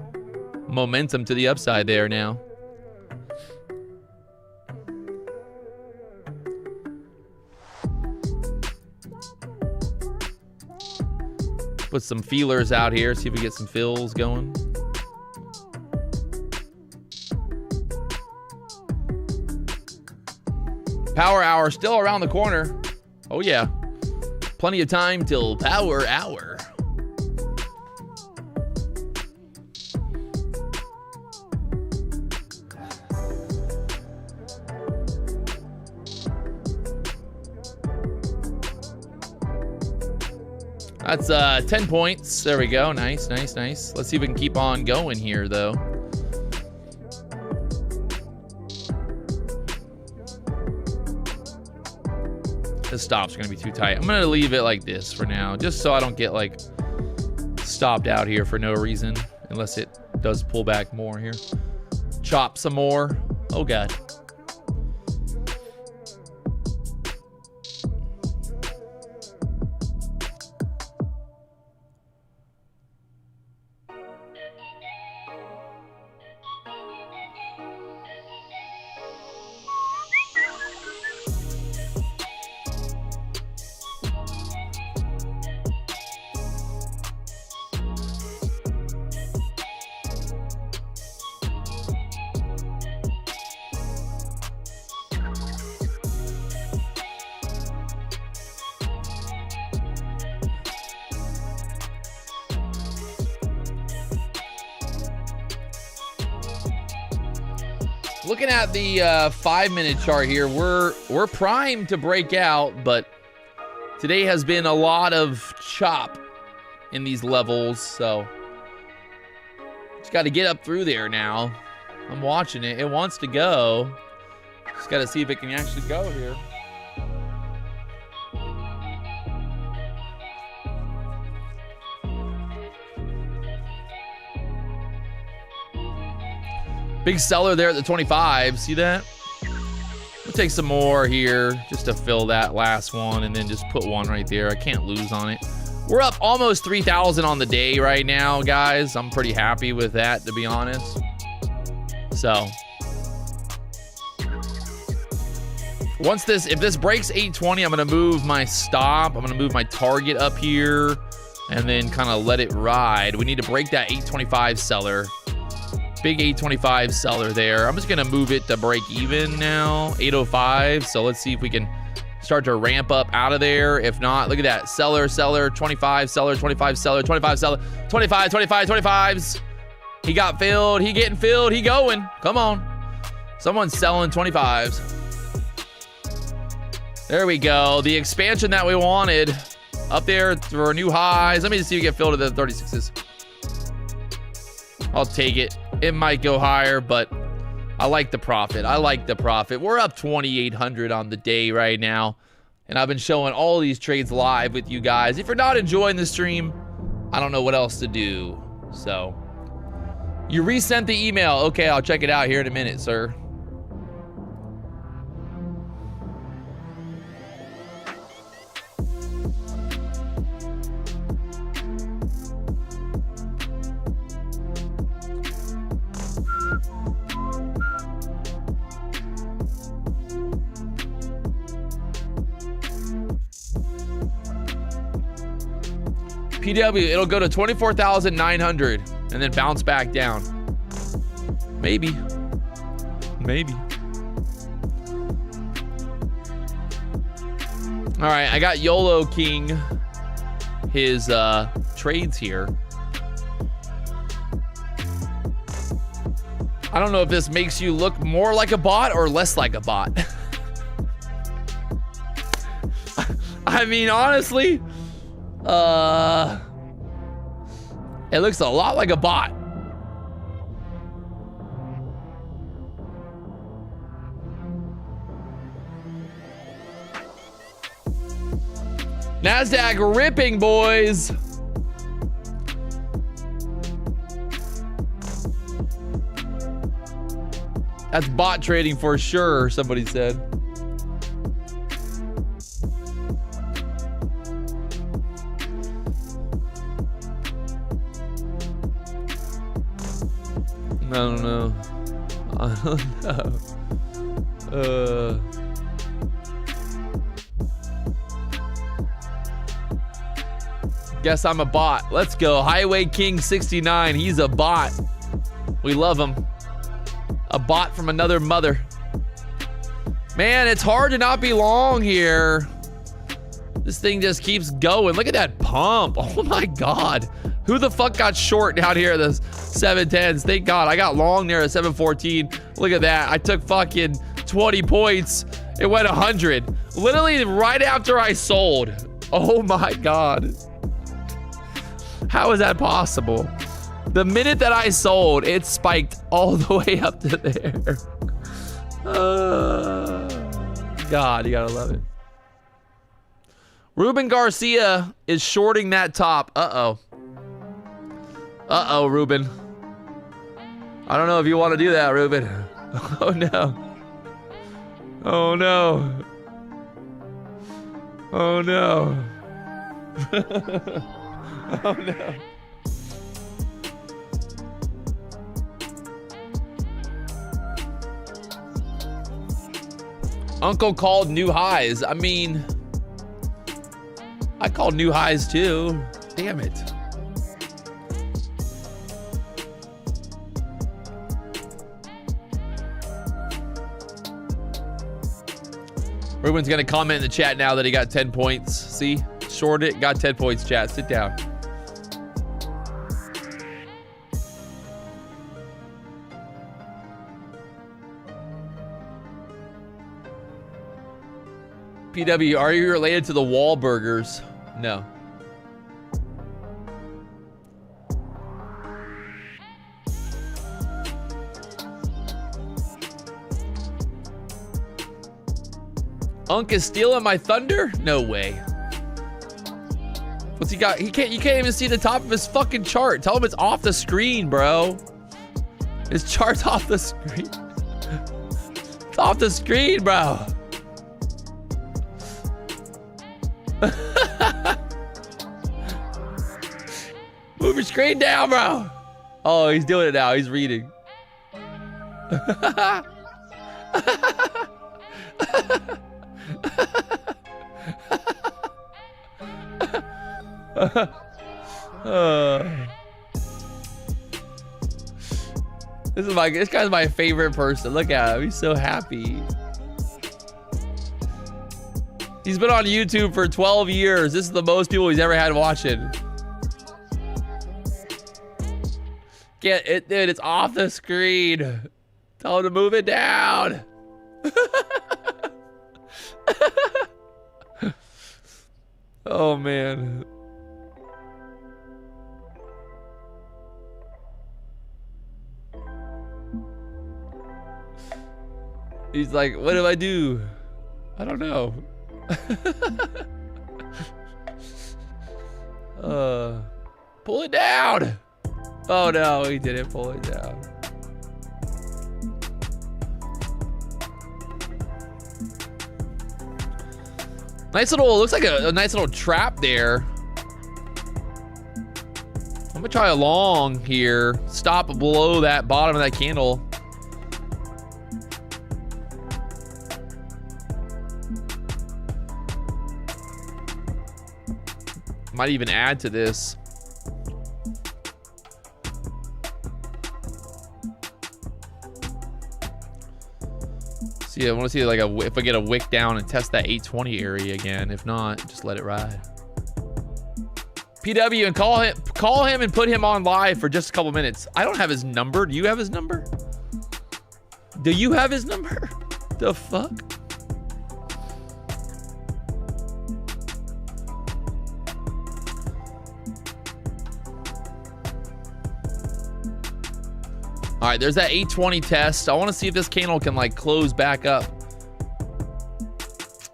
momentum to the upside there now. Put some feelers out here. See if we get some fills going. Power hour still around the corner. Oh yeah. Plenty of time till power hour. That's 10 points. There we go. Nice, nice, nice. Let's see if we can keep on going here though. This stop's gonna be too tight. I'm gonna leave it like this for now, just so I don't get like stopped out here for no reason, unless it does pull back more here. Chop some more. Oh God. Looking at the 5-minute chart here, we're primed to break out, but today has been a lot of chop in these levels, so just got to get up through there now. I'm watching it. It wants to go. Just got to see if it can actually go here. Big seller there at the 25. See that? We'll take some more here just to fill that last one and then just put one right there. I can't lose on it. We're up almost 3,000 on the day right now, guys. I'm pretty happy with that, to be honest. So if this breaks 820, I'm gonna move my stop. I'm gonna move my target up here and then kind of let it ride. We need to break that 825 seller. Big 825 seller there. I'm just gonna move it to break even now, 805. So let's see if we can start to ramp up out of there. If not, look at that. Seller, 25, seller, 25, seller, 25, seller, 25, 25, 25s. He got filled. He getting filled. He going. Come on. Someone's selling 25s. There we go. The expansion that we wanted. Up there for new highs. Let me just see if we get filled to the 36s. I'll take it. It might go higher, but I like the profit. I like the profit. We're up 2,800 on the day right now. And I've been showing all these trades live with you guys. If you're not enjoying the stream, I don't know what else to do. So, you resent the email. Okay, I'll check it out here in a minute, sir. PW, it'll go to 24,900 and then bounce back down. Maybe. Maybe. All right, I got YOLO King his trades here. I don't know if this makes you look more like a bot or less like a bot. I mean, honestly, it looks a lot like a bot. NASDAQ ripping, boys. That's bot trading for sure, somebody said. I don't know. I don't know. Guess I'm a bot. Let's go. Highway King 69. He's a bot. We love him. A bot from another mother. Man, it's hard to not be long here. This thing just keeps going. Look at that pump. Oh my God. Who the fuck got short down here at the 710s? Thank God. I got long there at 714. Look at that. I took fucking 20 points. It went 100. Literally right after I sold. Oh my God. How is that possible? The minute that I sold, it spiked all the way up to there. God, you gotta love it. Ruben Garcia is shorting that top. Uh-oh. Uh-oh, Ruben. I don't know if you want to do that, Ruben. Oh, no. Oh, no. Oh, no. Oh, no. Uncle called new highs. I mean, I called new highs too. Damn it. Ruben's gonna comment in the chat now that he got 10 points. See? Short it, got 10 points, chat. Sit down. PW, are you related to the Wahlburgers? No. Unk is stealing my thunder? No way. What's he got? You can't even see the top of his fucking chart. Tell him it's off the screen, bro. His chart's off the screen. It's off the screen, bro. Move your screen down, bro. Oh, he's doing it now. He's reading. This guy's my favorite person. Look at him. He's so happy. He's been on YouTube for 12 years. This is the most people he's ever had watching. Get it, dude. It's off the screen. Tell him to move it down. Oh, man. He's like, what do I do? I don't know. Pull it down. Oh no, he didn't pull it down. Nice little, looks like a nice little trap there. I'm gonna try a long here. Stop below that bottom of that candle. Might even add to this. See, I want to see like if I get a wick down and test that 820 area again. If not, just let it ride. PW, and call him and put him on live for just a couple minutes. I don't have his number. Do you have his number? Do you have his number? The fuck? All right, there's that 820 test. I want to see if this candle can like close back up.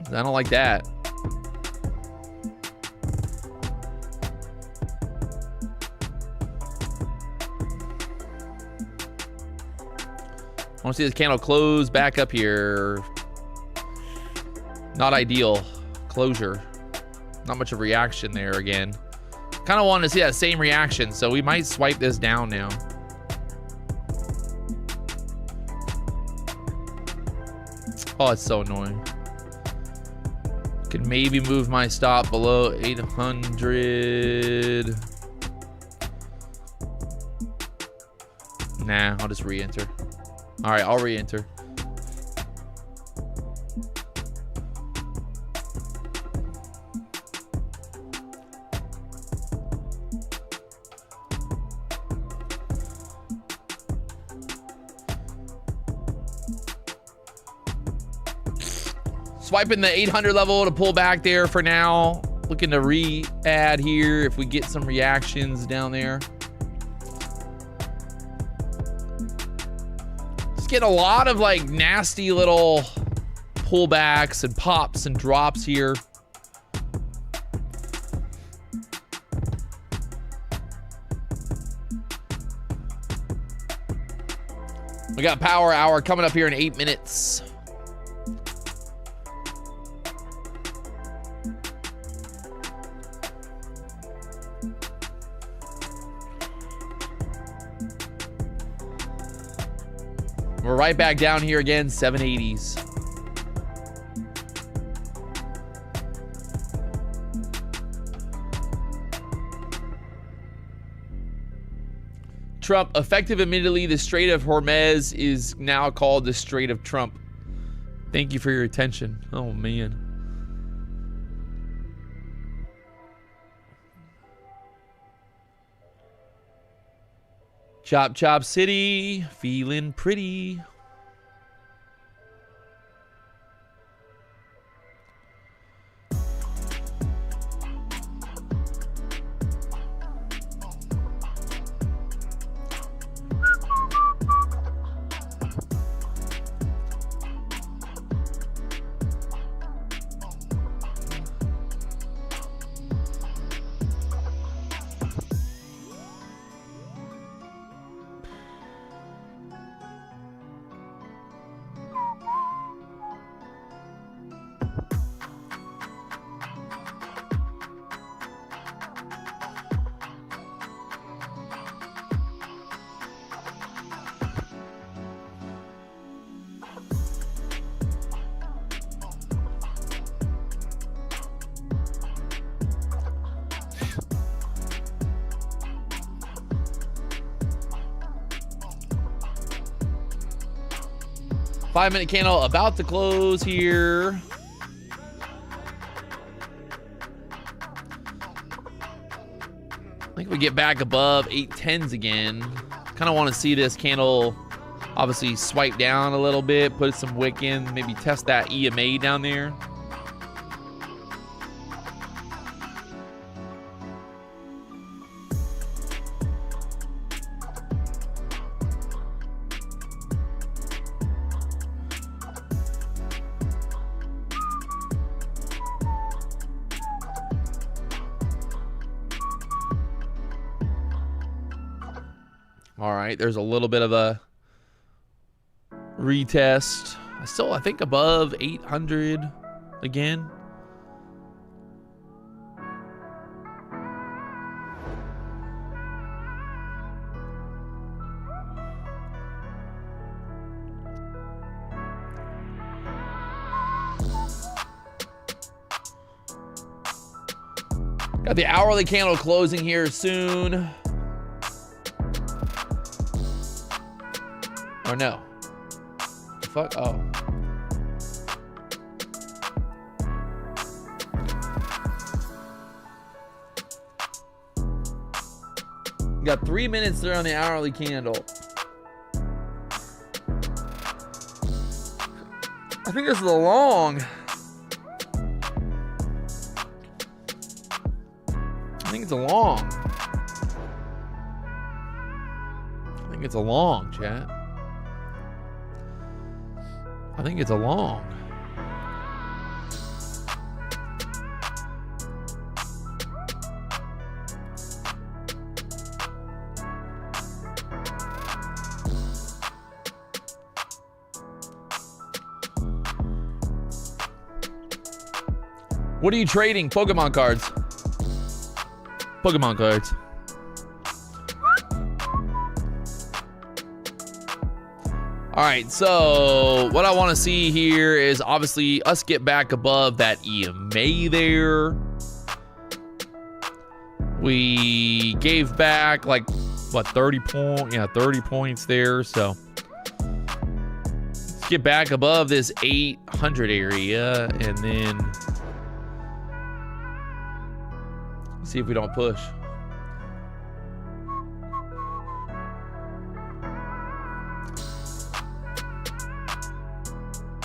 I don't like that. I want to see this candle close back up here. Not ideal. Closure. Not much of a reaction there again. Kind of want to see that same reaction, so we might swipe this down now. Oh, it's so annoying. Could maybe move my stop below 800. Nah, I'll just re-enter. All right, I'll re-enter. Swiping the 800 level to pull back there for now. Looking to re-add here if we get some reactions down there. Just get a lot of like nasty little pullbacks and pops and drops here. We got power hour coming up here in 8 minutes. We're right back down here again, 780s. Trump, effective immediately, the Strait of Hormuz is now called the Strait of Trump. Thank you for your attention. Oh, man. Chop Chop City, feeling pretty. Five-minute candle about to close here. think we get back above 810s again. Kind of want to see this candle obviously swipe down a little bit, put some wick in, maybe test that EMA down there. All right, there's a little bit of a retest. I think above 800 again. Got the hourly candle closing here soon. Or no. Fuck. Oh. Got 3 minutes there on the hourly candle. I think this is a long. I think it's a long. I think it's a long, chat. I think it's a long. What are you trading? Pokemon cards. Pokemon cards. All right, so what I want to see here is obviously us get back above that EMA there. We gave back like, what, 30 points there. So let's get back above this 800 area and then see if we don't push.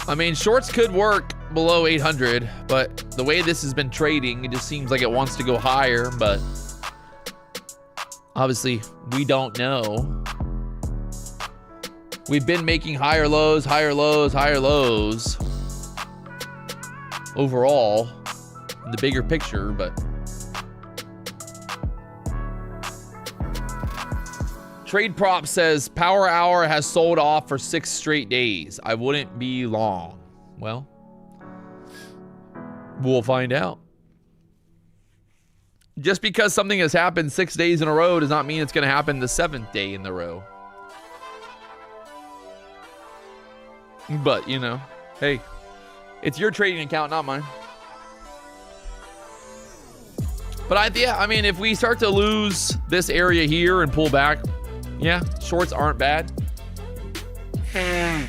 I mean, shorts could work below 800, but the way this has been trading, it just seems like it wants to go higher, but obviously we don't know. We've been making higher lows, higher lows, higher lows overall in the bigger picture, but Trade Prop says Power Hour has sold off for 6 straight days. I wouldn't be long. Well, we'll find out. Just because something has happened 6 days in a row does not mean it's going to happen the 7th day in the row. But, you know, hey, it's your trading account, not mine. But yeah, I mean, if we start to lose this area here and pull back, yeah, shorts aren't bad. I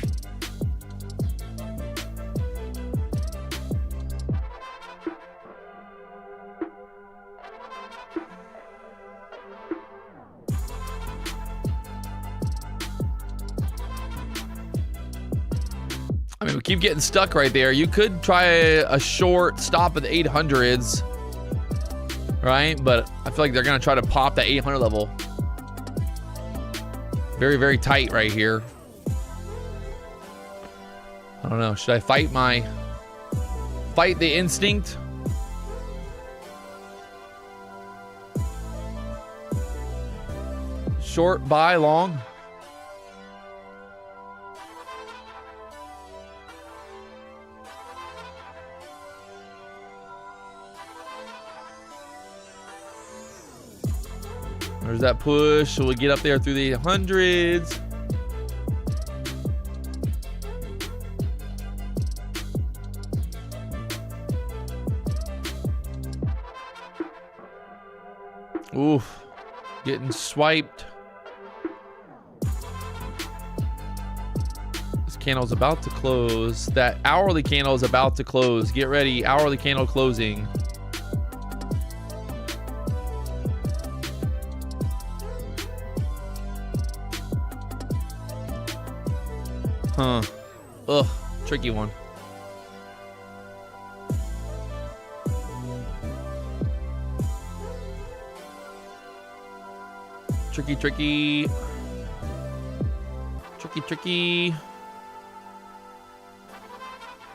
mean, we keep getting stuck right there. You could try a short stop at the 800s, right? But I feel like they're going to try to pop that 800 level. Very, very tight right here. I don't know. Should I fight the instinct? Short, buy, long. There's that push. So we'll get up there through the hundreds. Oof. Getting swiped. This candle's about to close. That hourly candle is about to close. Get ready. Hourly candle closing. Huh. Ugh. Tricky one. Tricky, tricky. Tricky, tricky.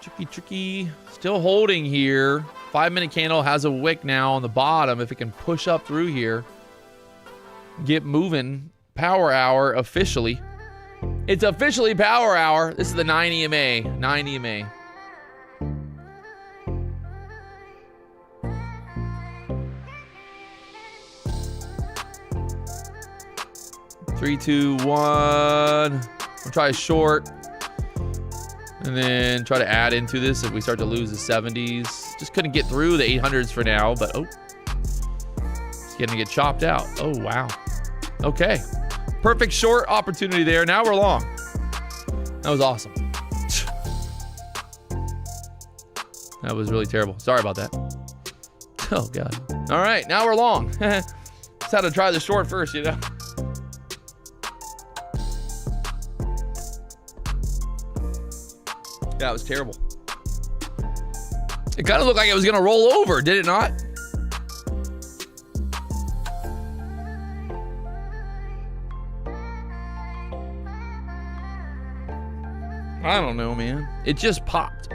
Tricky, tricky. Still holding here. 5-minute candle has a wick now on the bottom. If it can push up through here, get moving. Power hour officially. It's officially power hour. This is the 9 EMA. 9 EMA. Three, two, one. I'll try a short. And then try to add into this if we start to lose the 70s. Just couldn't get through the 800s for now, but oh. It's going to get chopped out. Oh, wow. Okay. Perfect short opportunity there. Now we're long. That was awesome. That was really terrible. Sorry about that. Oh, God. All right. Now we're long. Just had to try the short first, you know? That was terrible. It kind of looked like it was going to roll over, did it not? I don't know, man. It just popped.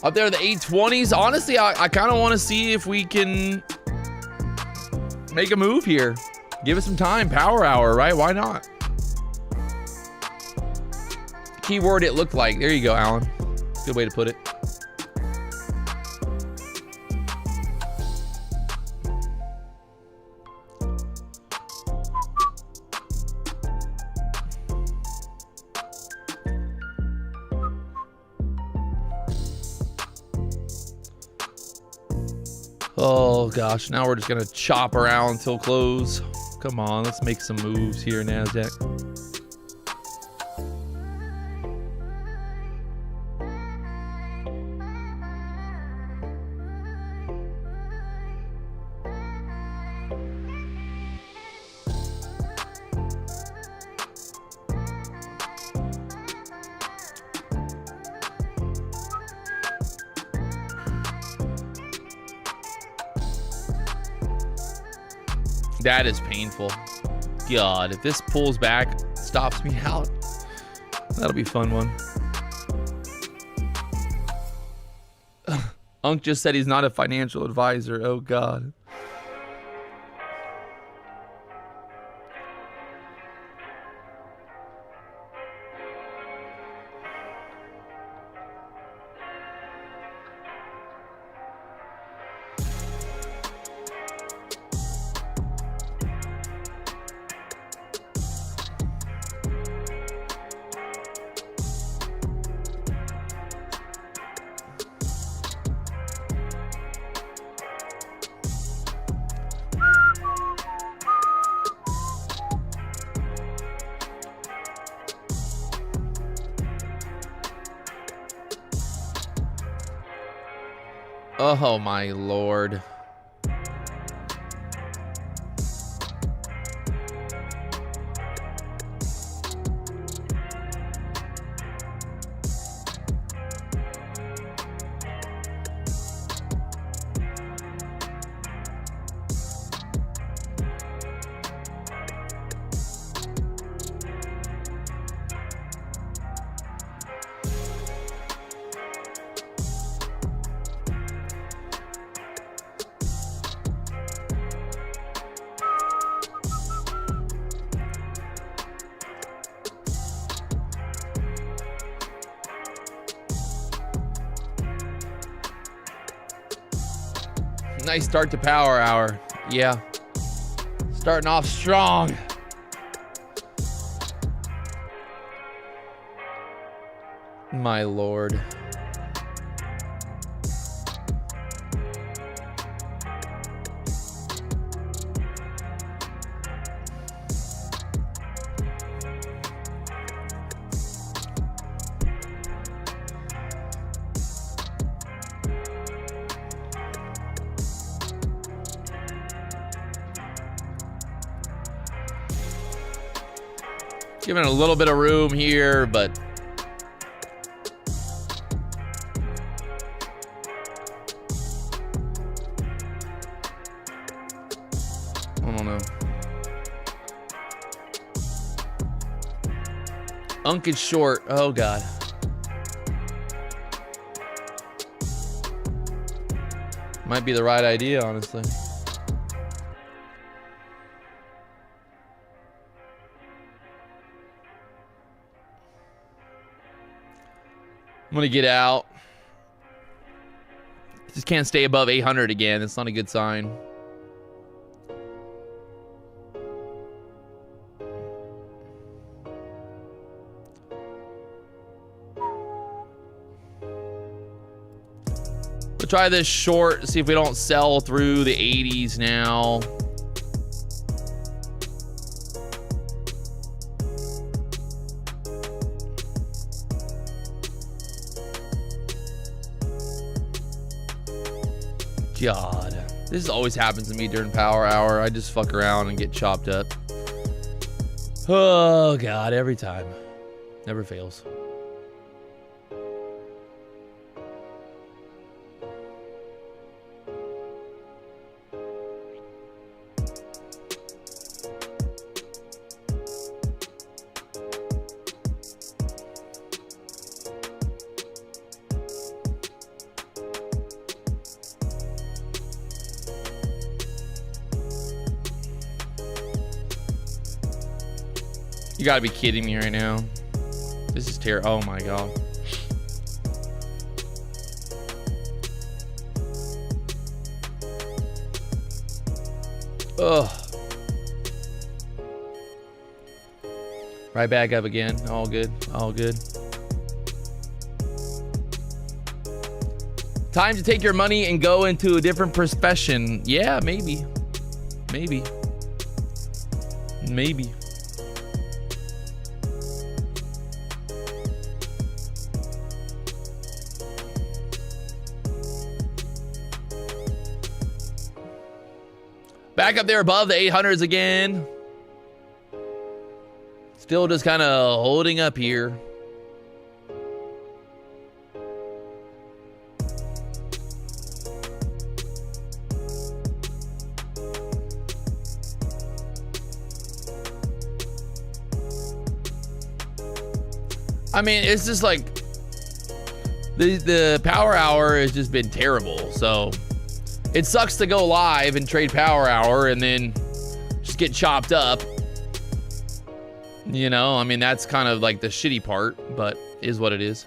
Up there, the 820s. Honestly, I kind of want to see if we can make a move here. Give it some time. Power hour, right? Why not? Keyword it looked like. There you go, Alan. Good way to put it. Oh gosh, now we're just gonna chop around until close. Come on, let's make some moves here, NASDAQ. That is painful. God, if this pulls back, stops me out, that'll be a fun one. Unc just said he's not a financial advisor. Oh, God. Oh, my Lord. Nice start to power hour. Yeah. Starting off strong. My Lord. Giving it a little bit of room here, but I don't know. Unk is short. Oh, God. Might be the right idea, honestly. I'm going to get out. Just can't stay above 800 again. That's not a good sign. We'll try this short, see if we don't sell through the 80s now. God, this always happens to me during power hour. I just fuck around and get chopped up. Oh, God, every time. Never fails. You gotta be kidding me right now. This is terrible. Oh my God. Ugh. Right back up again. All good. All good. Time to take your money and go into a different profession. Yeah, maybe. Maybe. Maybe. Back up there above the 800s again. Still just kind of holding up here. I mean, it's just like the power hour has just been terrible. So it sucks to go live and trade power hour and then just get chopped up. You know, I mean, that's kind of like the shitty part, but is what it is.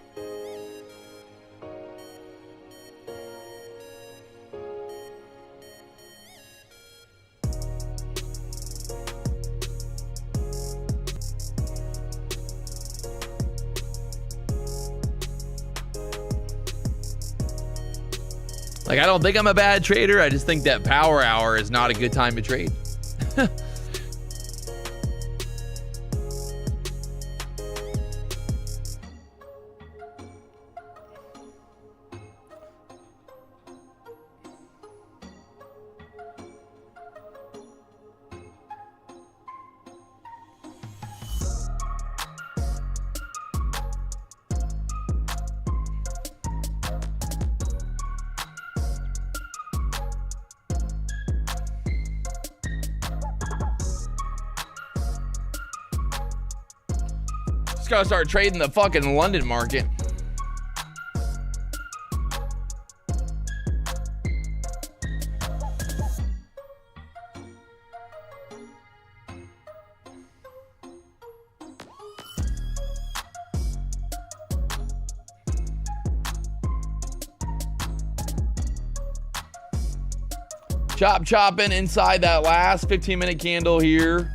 Like, I don't think I'm a bad trader. I just think that power hour is not a good time to trade. Gotta start trading the fucking London market. Chopping inside that last 15-minute candle here.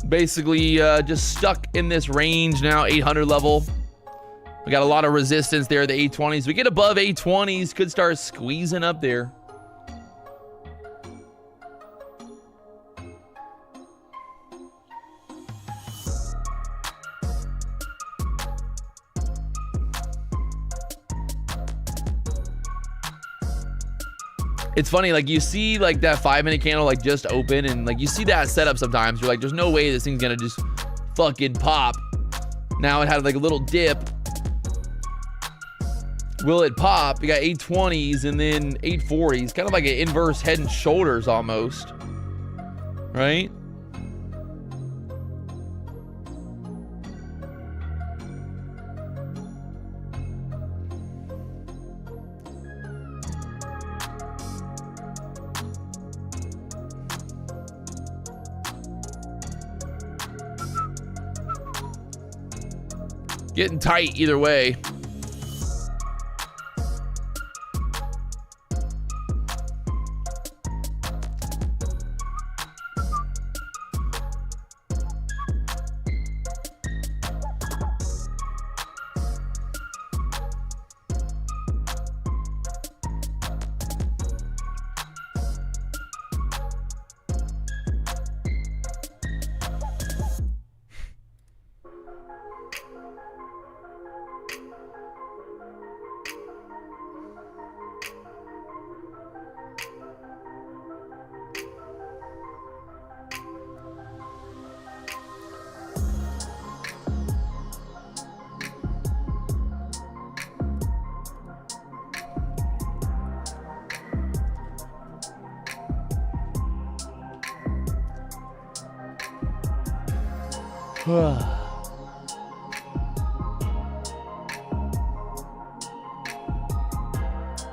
Basically just stuck in this range now, 800 level. We got a lot of resistance there, the 820s. We get above 820s, could start squeezing up there. It's funny, like you see like that 5-minute candle like just open, and like you see that setup sometimes. You're like, there's no way this thing's gonna just fucking pop. Now it had like a little dip. Will it pop? You got 820s and then 840s, kind of like an inverse head and shoulders almost, right? Getting tight either way.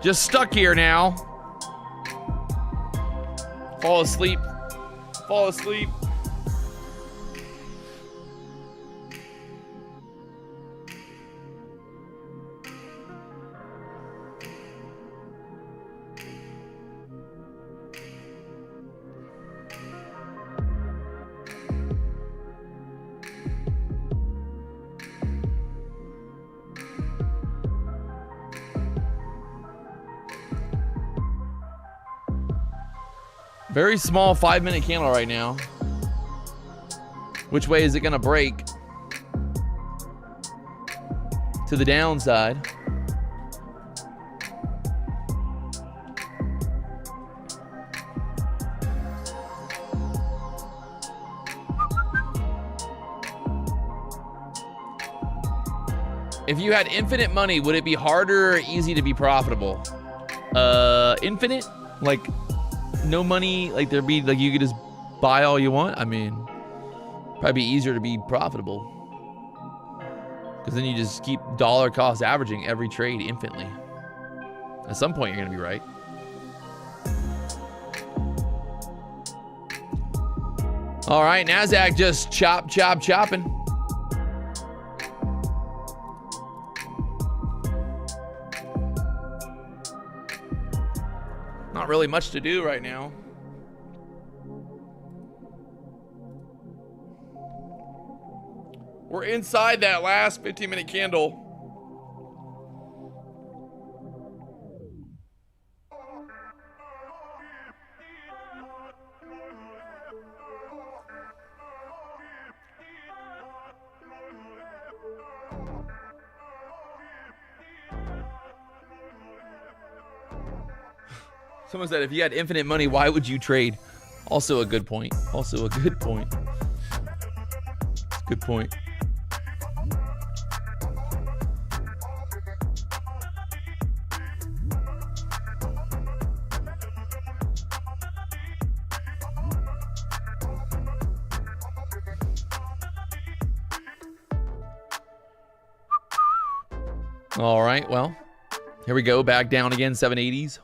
Just stuck here now. Fall asleep. Fall asleep. Very small 5-minute candle right now. Which way is it gonna break? To the downside. If you had infinite money, would it be harder or easy to be profitable? Infinite? Like no money, like there'd be like you could just buy all you want. I mean, probably be easier to be profitable because then you just keep dollar cost averaging every trade infinitely. At some point you're gonna be right. All right, NASDAQ just chopping. Not really much to do right now. We're inside that last 15-minute candle. Someone said, if you had infinite money, why would you trade? Also a good point. Also a good point. Good point. All right, well, here we go. Back down again, 780s.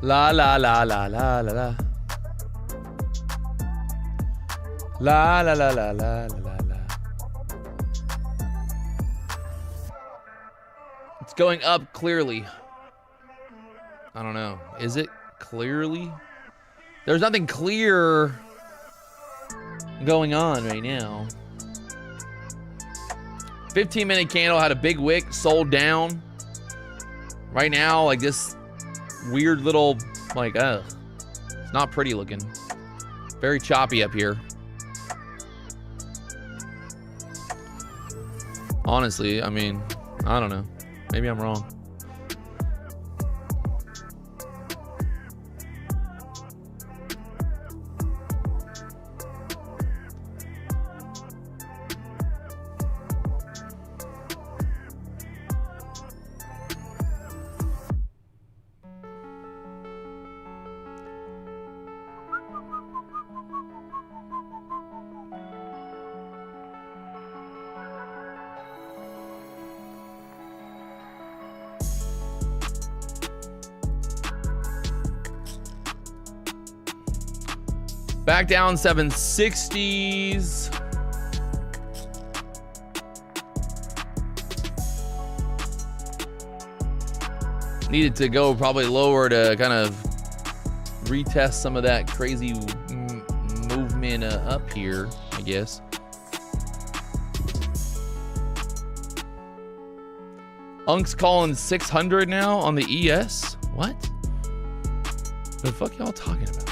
La la la la la la la. La la la la la la la. It's going up clearly. I don't know. Is it clearly? There's nothing clear going on right now. 15-minute candle had a big wick, sold down. Right now, like this weird little, like, it's not pretty looking. Very choppy up here. Honestly, I mean, I don't know. Maybe I'm wrong. Back down 760s. Needed to go probably lower to kind of retest some of that crazy movement up here, I guess. Unk's calling 600 now on the ES. What? The fuck y'all talking about?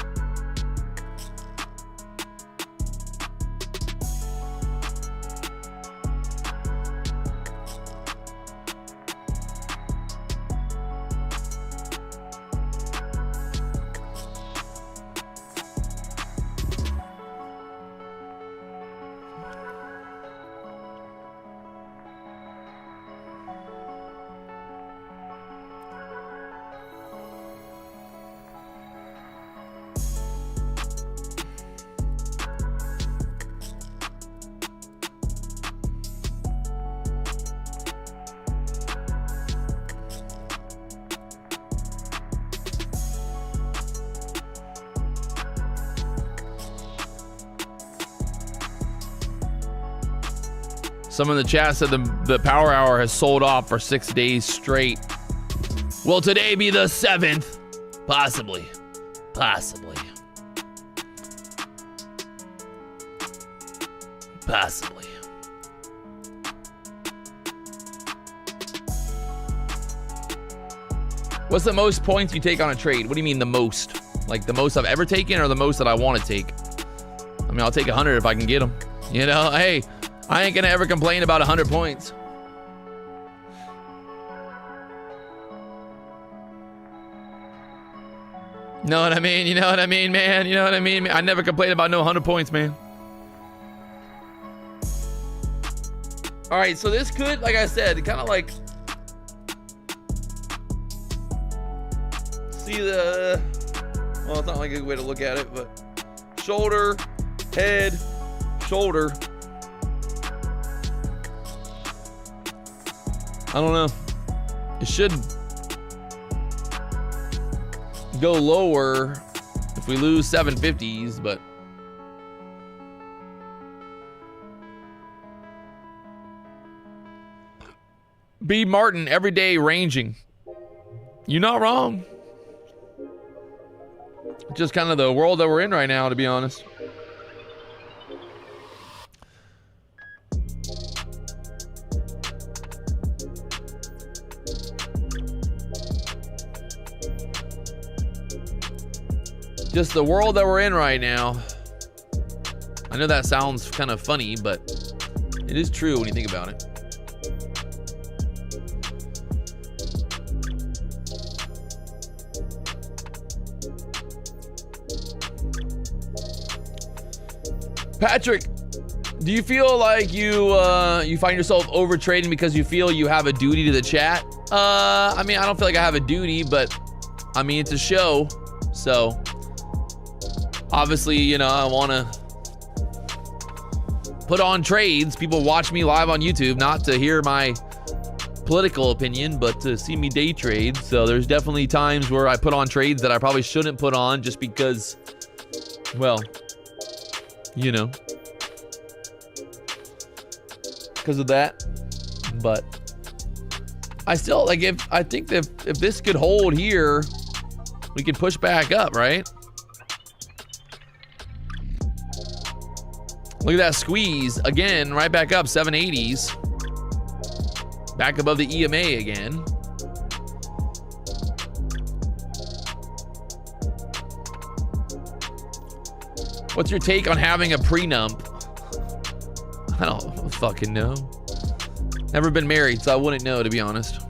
Someone in the chat said the power hour has sold off for 6 days straight. Will today be the 7th? Possibly. Possibly. Possibly. What's the most points you take on a trade? What do you mean the most? Like the most I've ever taken or the most that I want to take? I mean, I'll take 100 if I can get them. You know, hey, I ain't gonna ever complain about 100 points. Know what I mean? You know what I mean, man? You know what I mean? I never complain about no 100 points, man. All right, so this could, like I said, kind of like see the, well, it's not like a good way to look at it, but shoulder, head, shoulder. I don't know. It should go lower if we lose 750s, but B. Martin, everyday ranging. You're not wrong. Just kind of the world that we're in right now, to be honest. Just the world that we're in right now. I know that sounds kind of funny, but it is true when you think about it. Patrick, do you feel like you find yourself over trading because you feel you have a duty to the chat? I mean, I don't feel like I have a duty, but I mean, it's a show, so obviously, you know, I want to put on trades. People watch me live on YouTube, not to hear my political opinion, but to see me day trade. So there's definitely times where I put on trades that I probably shouldn't put on just because, well, you know, because of that. But I still like, I think that if this could hold here, we could push back up, right? Look at that squeeze again, right back up 780s. Back above the EMA again. What's your take on having a pre-nump? I don't fucking know. Never been married, so I wouldn't know, to be honest.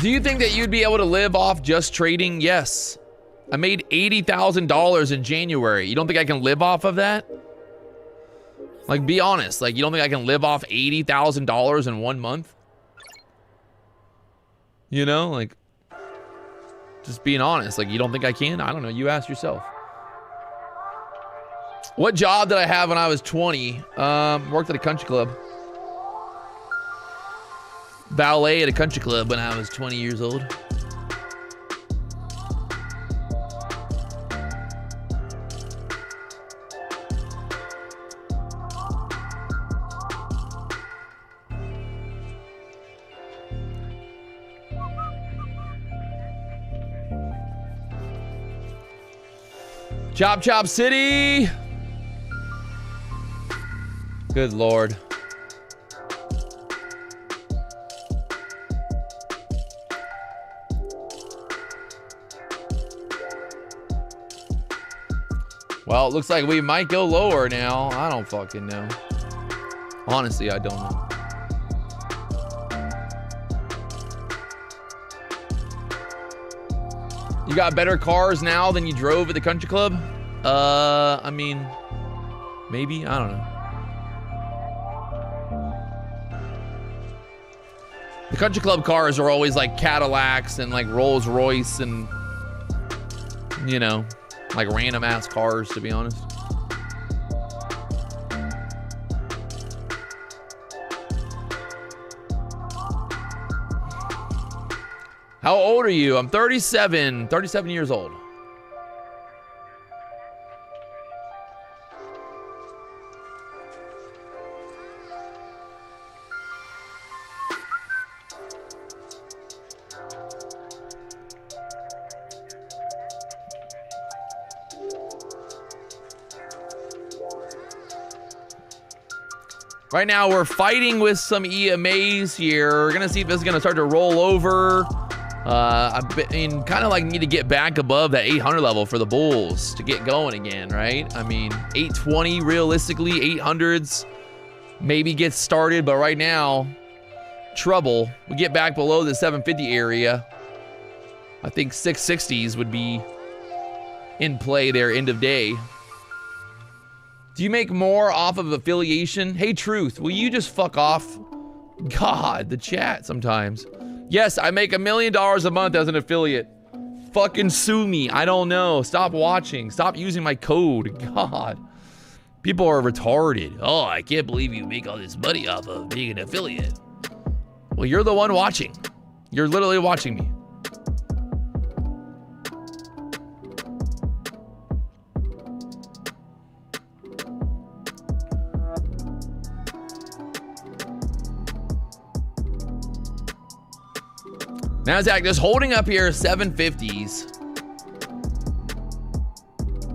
Do you think that you'd be able to live off just trading? Yes. I made $80,000 in January. You don't think I can live off of that? Like, be honest. Like, you don't think I can live off $80,000 in 1 month? You know, like, just being honest. Like, you don't think I can? I don't know. You ask yourself. What job did I have when I was 20? Worked at a country club. Valet at a country club when I was 20 years old. Chop Chop City. Good Lord. Well, it looks like we might go lower now. I don't fucking know. Honestly, I don't know. You got better cars now than you drove at the country club? I mean, maybe. I don't know. The country club cars are always like Cadillacs and like Rolls Royce and, you know, like random ass cars, to be honest. How old are you? I'm 37 years old. Right now, we're fighting with some EMAs here. We're gonna see if this is gonna start to roll over. I mean, kind of like need to get back above that 800 level for the bulls to get going again, right? I mean, 820 realistically, 800s maybe gets started, but right now, trouble. We get back below the 750 area. I think 660s would be in play there, end of day. Do you make more off of affiliation? Hey, Truth, will you just fuck off? God, the chat sometimes. Yes, I make $1 million a month as an affiliate. Fucking sue me. I don't know. Stop watching. Stop using my code. God. People are retarded. Oh, I can't believe you make all this money off of being an affiliate. Well, you're the one watching. You're literally watching me. NASDAQ just holding up here, 750s.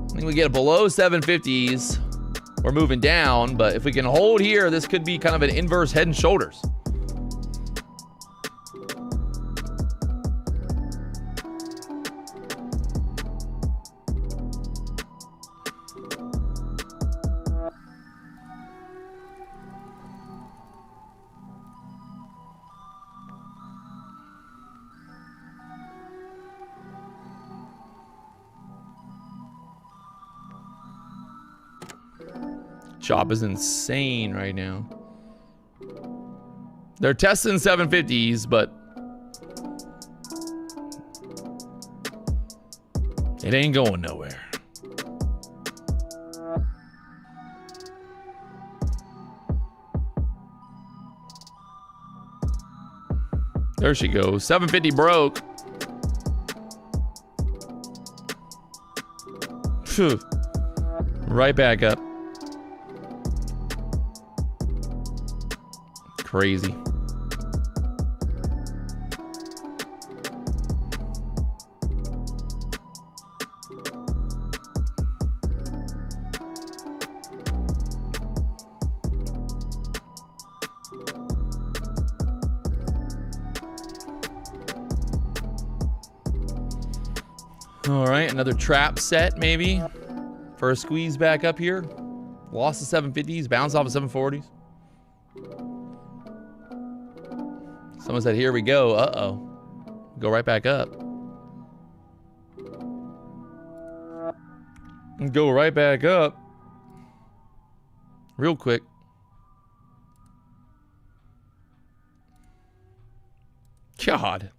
I think we get below 750s. We're moving down, but if we can hold here, this could be kind of an inverse head and shoulders. Chop is insane right now. They're testing 750s, but it ain't going nowhere. There she goes. 750 broke. Phew. Right back up. Crazy. All right, another trap set maybe for a squeeze back up here. Lost the 750s, bounce off of 740s. Someone said, here we go. Uh-oh. Go right back up. Go right back up. Real quick. God.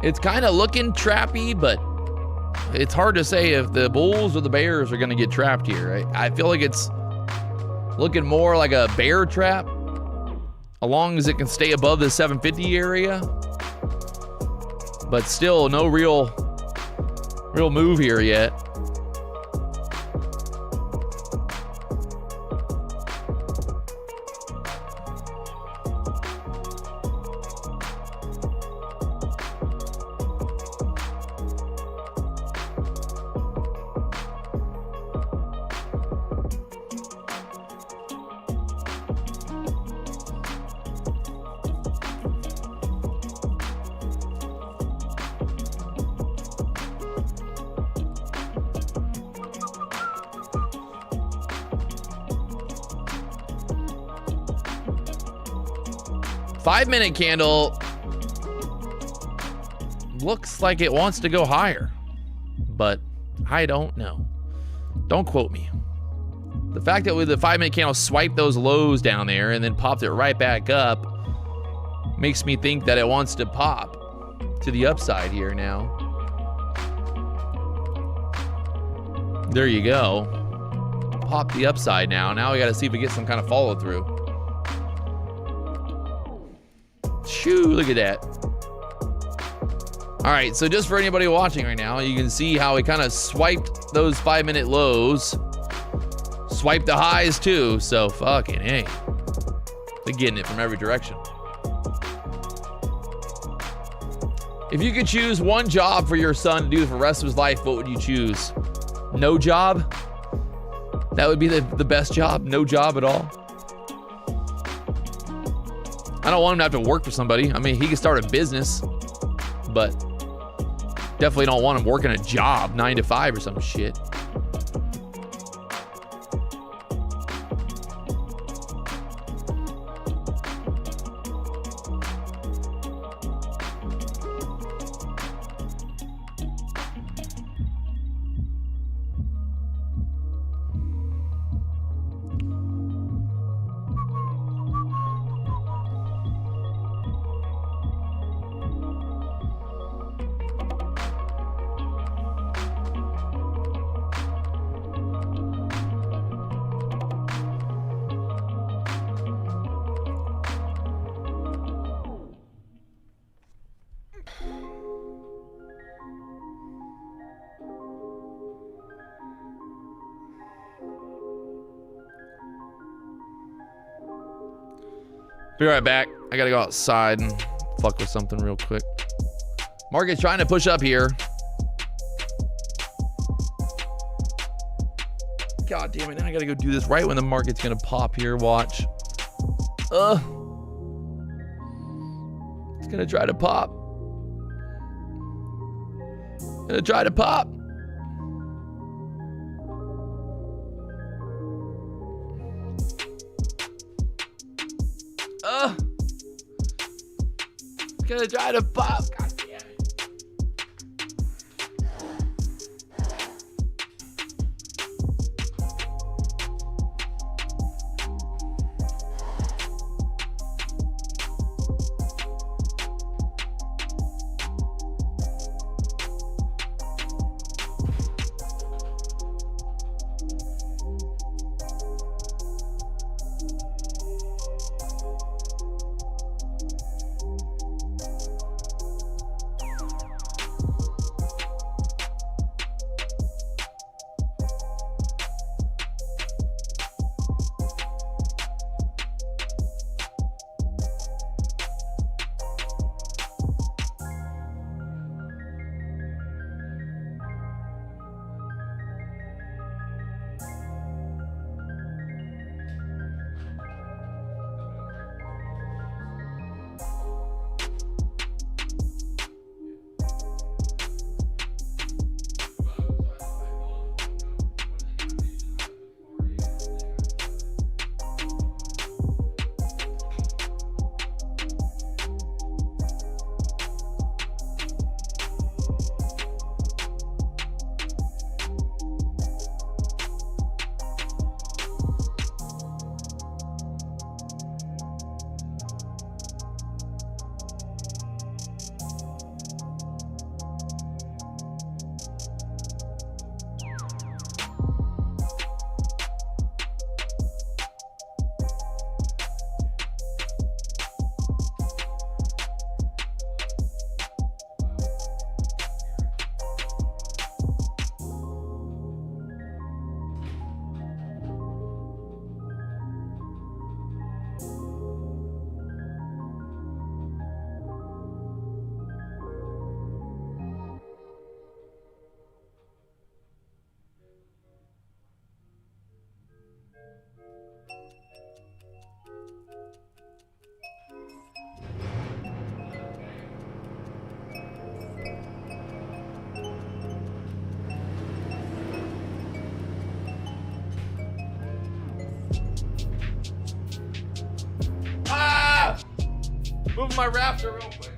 It's kind of looking trappy, but it's hard to say if the bulls or the bears are going to get trapped here. Right? I feel like it's looking more like a bear trap, as long as it can stay above the 750 area. But still, no real move here yet. Five-minute candle looks like it wants to go higher, but I don't know. Don't quote me. The fact that with the 5-minute candle swiped those lows down there and then popped it right back up makes me think that it wants to pop to the upside here now. There you go. Pop the upside now. Now we got to see if we get some kind of follow through. Shoo, look at that. All right, so just for anybody watching right now, you can see how we kind of swiped those 5-minute lows. Swiped the highs too, so fucking hey. They're getting it from every direction. If you could choose one job for your son to do for the rest of his life, what would you choose? No job? That would be the best job? No job at all? I don't want him to have to work for somebody. I mean, he can start a business, but definitely don't want him working a job, 9 to 5 or some shit. Be right back. I gotta go outside and fuck with something real quick. Market's trying to push up here. God damn it, now I gotta go do this right when the market's gonna pop here. Watch. It's gonna try to pop. Gonna try to pop. gonna try to pop. God damn it. Move my raptor real quick.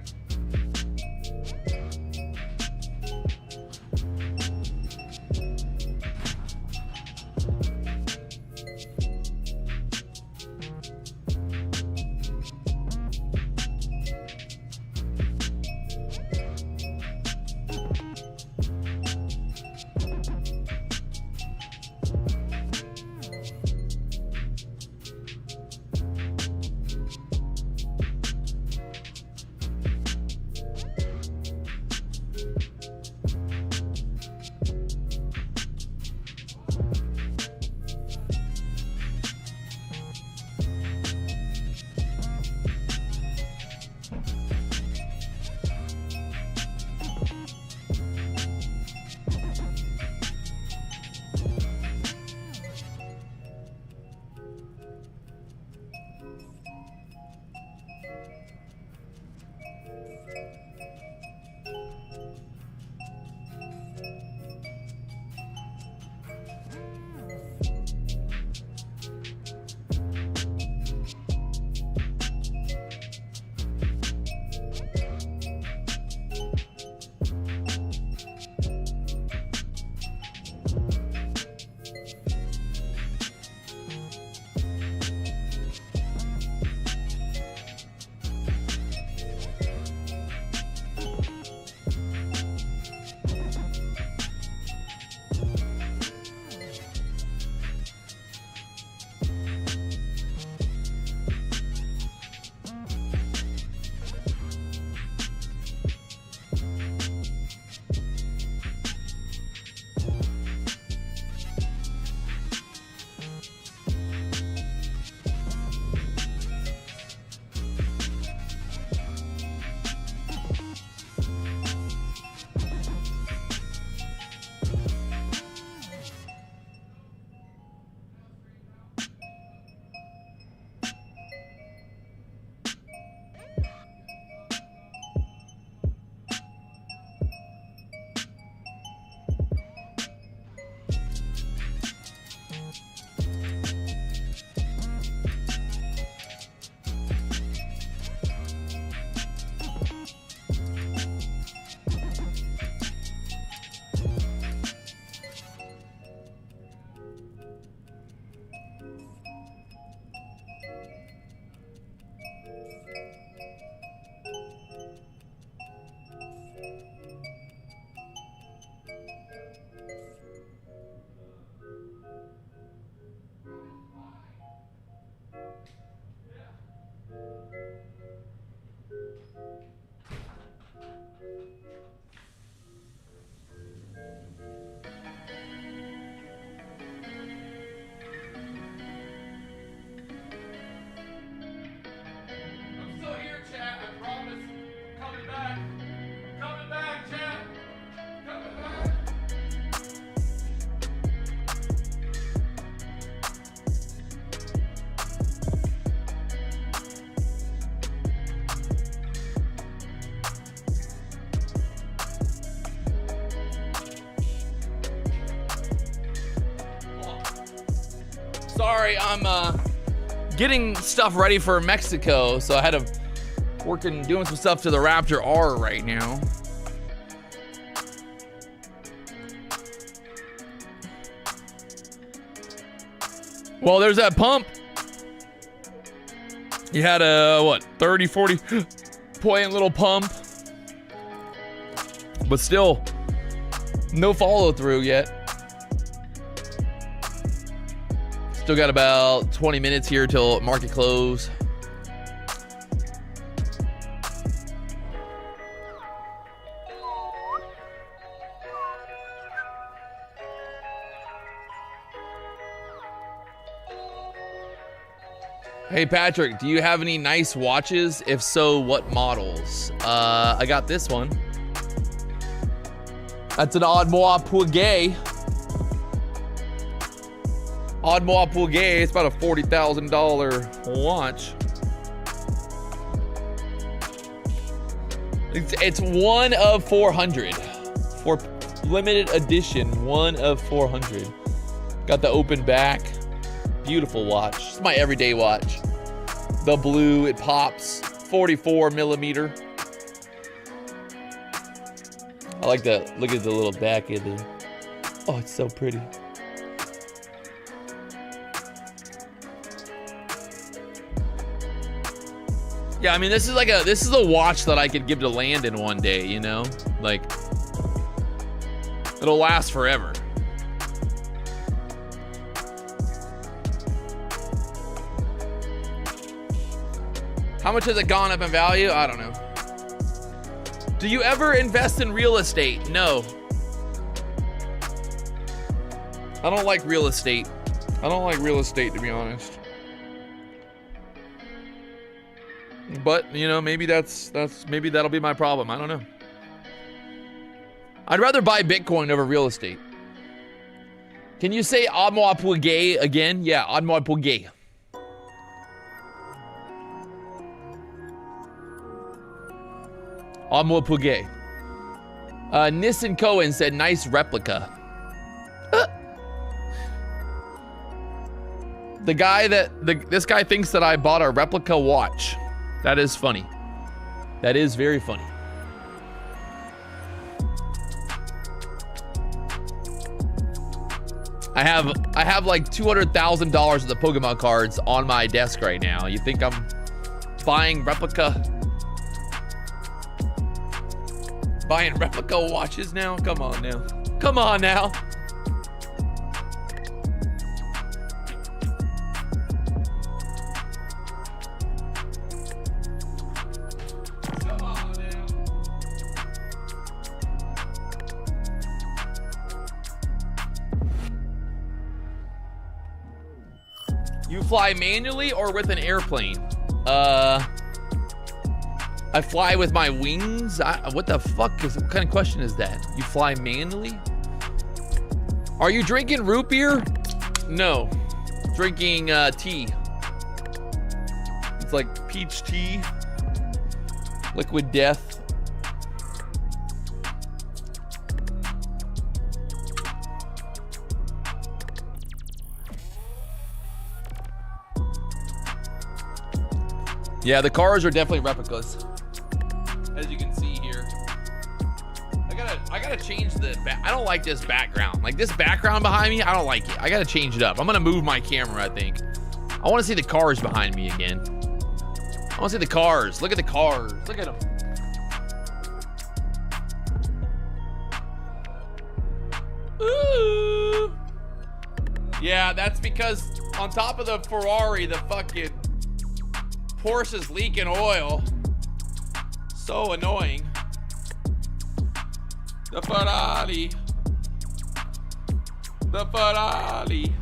Sorry, I'm getting stuff ready for Mexico, so I had to doing some stuff to the Raptor R right now. Well, there's that pump. You had a, what, 30, 40 point little pump. But still, no follow through yet. Still got about 20 minutes here till market close. Hey Patrick, do you have any nice watches? If so, what models? I got this one. That's an Audemars Piguet. Audemars Piguet, it's about a $40,000 watch. It's one of 400 for limited edition, one of 400. Got the open back. Beautiful watch. It's my everyday watch. The blue, it pops. 44 millimeter. I like the look at the little back of the. Oh, it's so pretty. Yeah, I mean this is a watch that I could give to Landon one day, you know? Like it'll last forever. How much has it gone up in value? I don't know. Do you ever invest in real estate? No. I don't like real estate. I don't like real estate, to be honest. But, you know, maybe maybe that'll be my problem. I don't know. I'd rather buy Bitcoin over real estate. Can you say Audemars Piguet again? Yeah, Audemars Piguet. Audemars Piguet. Nissan Cohen said, nice replica. This guy thinks that I bought a replica watch. That is funny. That is very funny. I have like $200,000 of the Pokemon cards on my desk right now. You think I'm buying replica watches now? Come on now. Come on now. Come on now. You fly manually or with an airplane? I fly with my wings? What the fuck what kind of question is that? You fly manually? Are you drinking root beer? No. Drinking tea. It's like peach tea. Liquid death. Yeah, the cars are definitely replicas. As you can see here. I gotta change the back. I don't like this background. Like this background behind me, I don't like it. I gotta change it up. I'm gonna move my camera, I think. I wanna see the cars behind me again. I wanna see the cars. Look at the cars. Look at them. Ooh. Yeah, that's because on top of the Ferrari, the fucking Porsche's leaking oil. So annoying. The Ferrari. The Ferrari.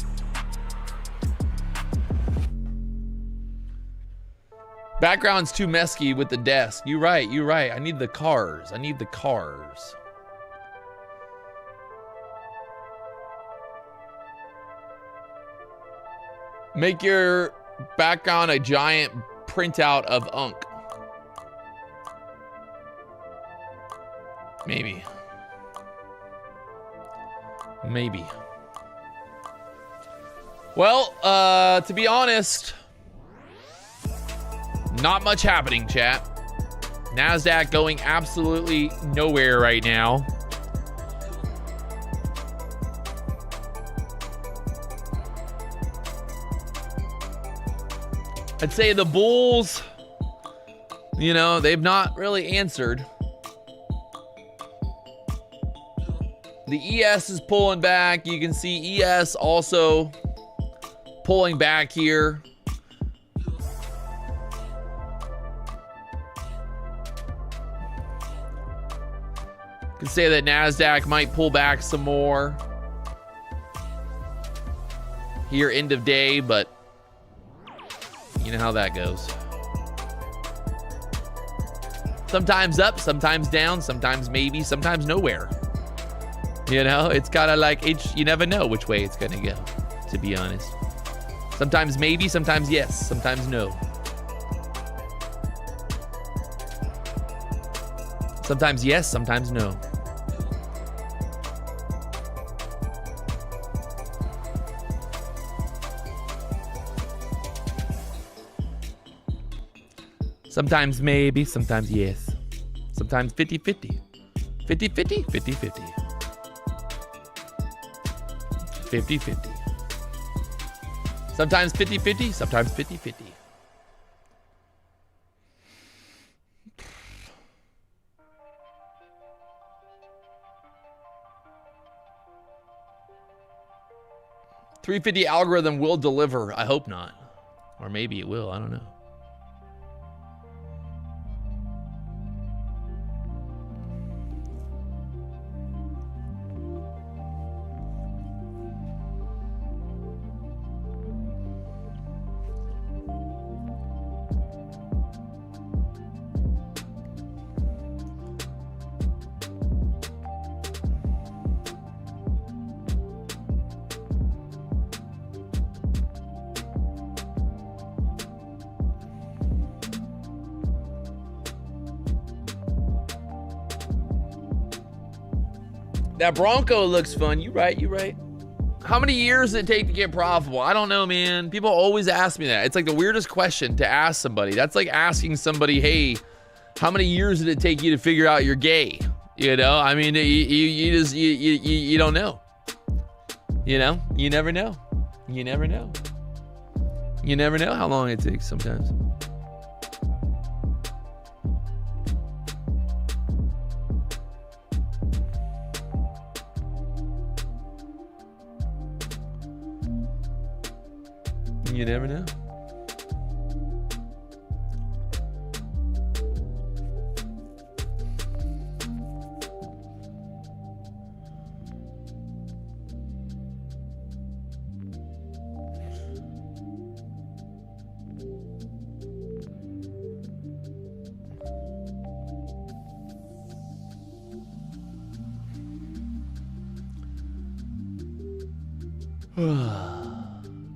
Background's too messy with the desk. You're right, you're right. I need the cars. I need the cars. Make your background a giant printout of Unk. Maybe. Well, to be honest, not much happening, chat. NASDAQ going absolutely nowhere right now. I'd say the bulls, you know, they've not really answered. The ES is pulling back. You can see ES also pulling back here. You can say that NASDAQ might pull back some more here end of day, but you know how that goes. Sometimes up, sometimes down, sometimes maybe, sometimes nowhere. You know, it's kind of like, you never know which way it's going to go, to be honest. Sometimes maybe, sometimes yes, sometimes no. Sometimes yes, sometimes no. Sometimes maybe, sometimes yes. Sometimes 50-50. 50-50, 50-50. 50-50. Sometimes 50-50, sometimes 50-50. $350 algorithm will deliver. I hope not. Or maybe it will. I don't know. That Bronco looks fun. You right, you right. How many years does it take to get profitable? I don't know, man. People always ask me that. It's like the weirdest question to ask somebody. That's like asking somebody, hey, how many years did it take you to figure out you're gay? You know, I mean, you don't know. You know, you never know. You never know. You never know how long it takes sometimes. You never know.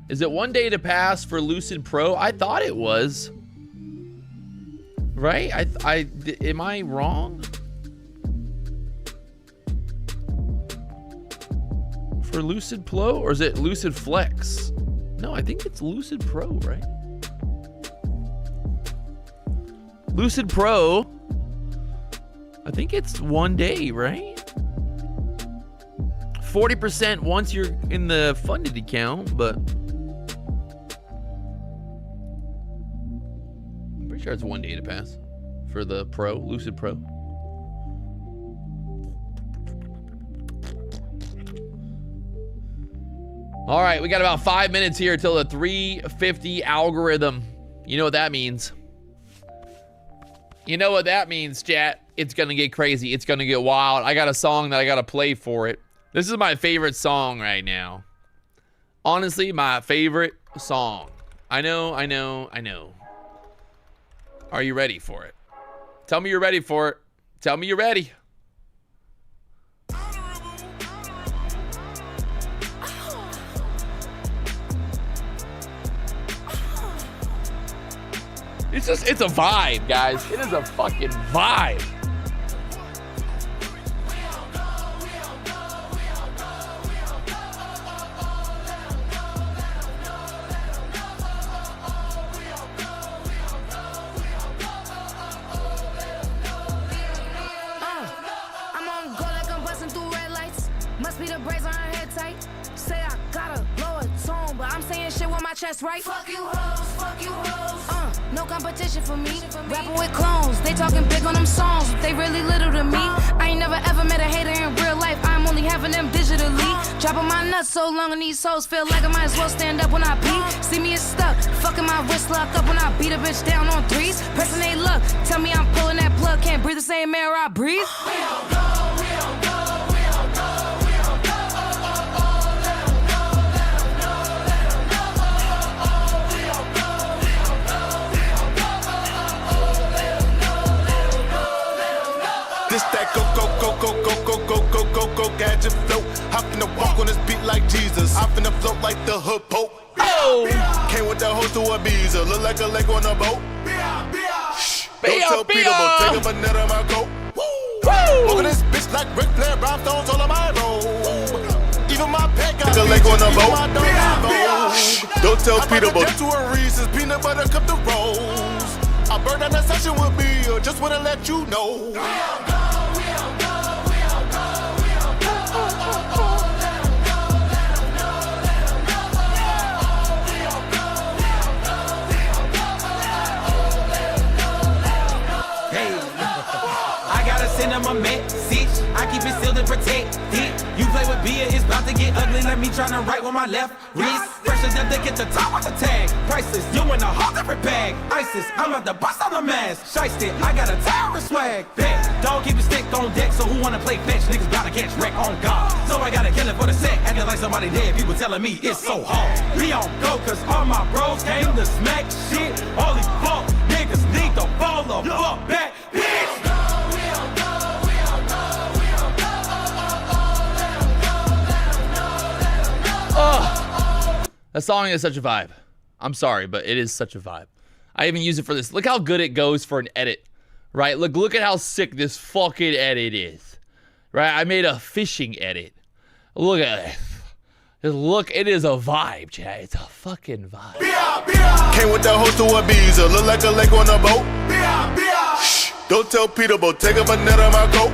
Is it 1 day to pass for Lucid Pro? I thought it was. Right? Am I wrong? For Lucid Pro? Or is it Lucid Flex? No, I think it's Lucid Pro, right? Lucid Pro. I think it's 1 day, right? 40% once you're in the funded account, but I'm pretty sure it's 1 day to pass for the Pro, Lucid Pro. All right, we got about 5 minutes here till the 350 algorithm. You know what that means. You know what that means, chat. It's gonna get crazy. It's gonna get wild. I got a song that I gotta play for it. This is my favorite song right now. Honestly, my favorite song. I know. Are you ready for it? Tell me you're ready for it. Tell me you're ready. It's a vibe, guys. It is a fucking vibe. Must be the braids on her head tight. Say I got a lower tone, but I'm saying shit with my chest right. Fuck you hoes. No competition for me. Rapping with clones, they talking big on them songs, but they really little to me. I ain't never ever met a hater in real life. I'm only having them digitally. Dropping my nuts so long and these hoes feel like I might as well stand up when I pee. See me as stuck, fucking my wrist locked up when I beat a bitch down on threes. Pressing they luck, tell me I'm pulling that plug, can't breathe the same air I breathe. We don't go. This that go gadget float. Hop in the walk on this beat like Jesus. Hop in the float like the hood pope. Oh. Came with that host to a Ibiza. Look like a lake on a boat. Shh, don't tell Peter, but take a banana on my coat. Walking this bitch like Ric Flair, rhinestones all on my robe. Even my pet got a lake on a boat. Don't tell Peter, but to a Reese's peanut butter cup the rolls. I burned down that session with me, or just wanna let you know. Send them a message. I keep it sealed and protected. You play with beer, it's about to get ugly. Let me tryna write with my left wrist. Fresh as that dick at the top with the tag. Priceless, you in a whole different bag. ISIS, I'm about to bust on the mask. Shiesty, I got a terrorist swag. Bet, dog keep a stick on deck. So who wanna play fetch? Niggas bout to catch wreck on God. So I gotta kill it for the set. Acting like somebody dead. People telling me it's so hard. We on go, cause all my bros came to smack shit. All these fuck niggas need to fall the fuck back. Bitch. Oh, that song is such a vibe. I'm sorry, but it is such a vibe. I even use it for this. Look how good it goes for an edit, right? Look at how sick this fucking edit is, right? I made a fishing edit. Look at it. Just look, it is a vibe, chat. It's a fucking vibe. Came with that host to a Ibiza. Look like a lake on a boat. Shh, don't tell Peter, but take a banana on my coat.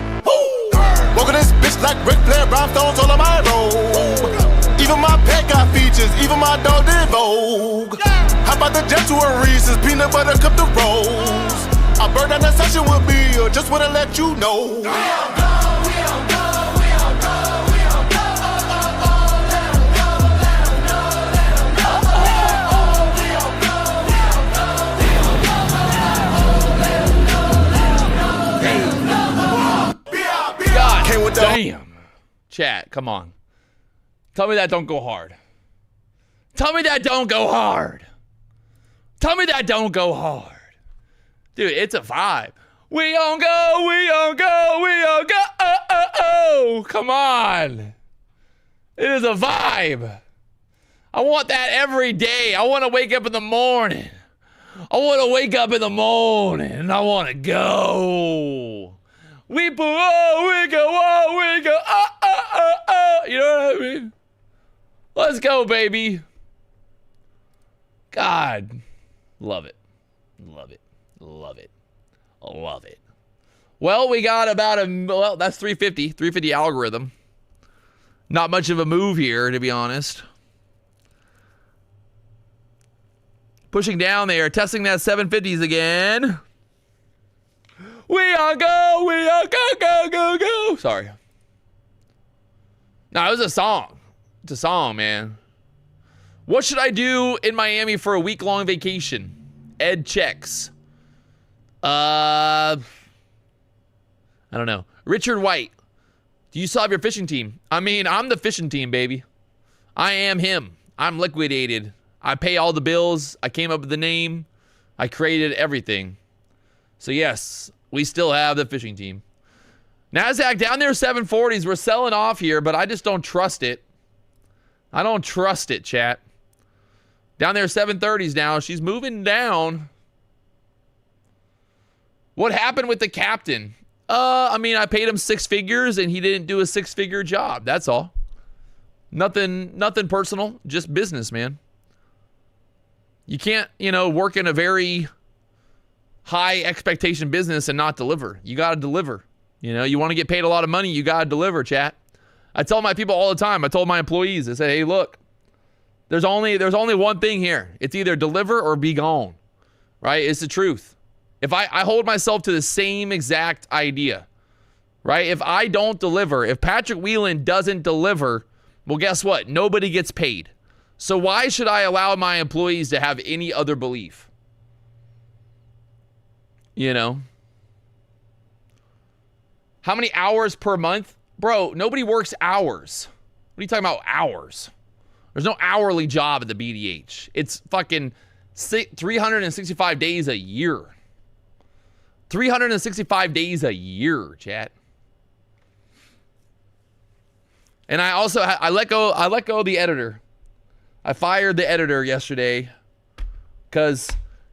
Walking this bitch like Ric Flair, rhinestones all on my robe. Even my pet got features, even my dog did Vogue. How about the jet to a Reese's, peanut butter cup the rolls. I burned down that session with me, or just wanna let you know. God damn. Chat, come on. Tell me that don't go hard. Tell me that don't go hard. Tell me that don't go hard. Dude, it's a vibe. We on go, we on go, we on go. Oh. Come on. It is a vibe. I want that every day. I want to wake up in the morning. I want to wake up in the morning and I want to go. We pull, oh, we go, oh, we go, oh, oh, oh, oh. You know what I mean? Let's go, baby. God. Love it. Love it. Love it. Love it. Well, we got about well, that's 350. 350 algorithm. Not much of a move here, to be honest. Pushing down there, testing that 750s again. We are go, we are go, go, go, go. Sorry. No, it was a song. It's a song, man. What should I do in Miami for a week-long vacation? Ed checks. I don't know. Richard White. Do you still have your fishing team? I mean, I'm the fishing team, baby. I am him. I'm liquidated. I pay all the bills. I came up with the name. I created everything. So yes, we still have the fishing team. NASDAQ down there 740s. We're selling off here, but I just don't trust it. I don't trust it, chat. Down there 730s now. She's moving down. What happened with the captain? I mean, I paid him 6 figures and he didn't do a 6-figure job. That's all. Nothing personal, just business, man. You can't, work in a very high expectation business and not deliver. You got to deliver. You want to get paid a lot of money, you got to deliver, chat. I tell my people all the time. I told my employees, I said, hey, look, there's only one thing here. It's either deliver or be gone, right? It's the truth. If I hold myself to the same exact idea, right? If I don't deliver, if Patrick Wieland doesn't deliver, well, guess what? Nobody gets paid. So why should I allow my employees to have any other belief? You know? How many hours per month? Bro, nobody works hours. What are you talking about, hours? There's no hourly job at the BDH. It's fucking 365 days a year. 365 days a year, chat. And I also I let go of the editor. I fired the editor yesterday because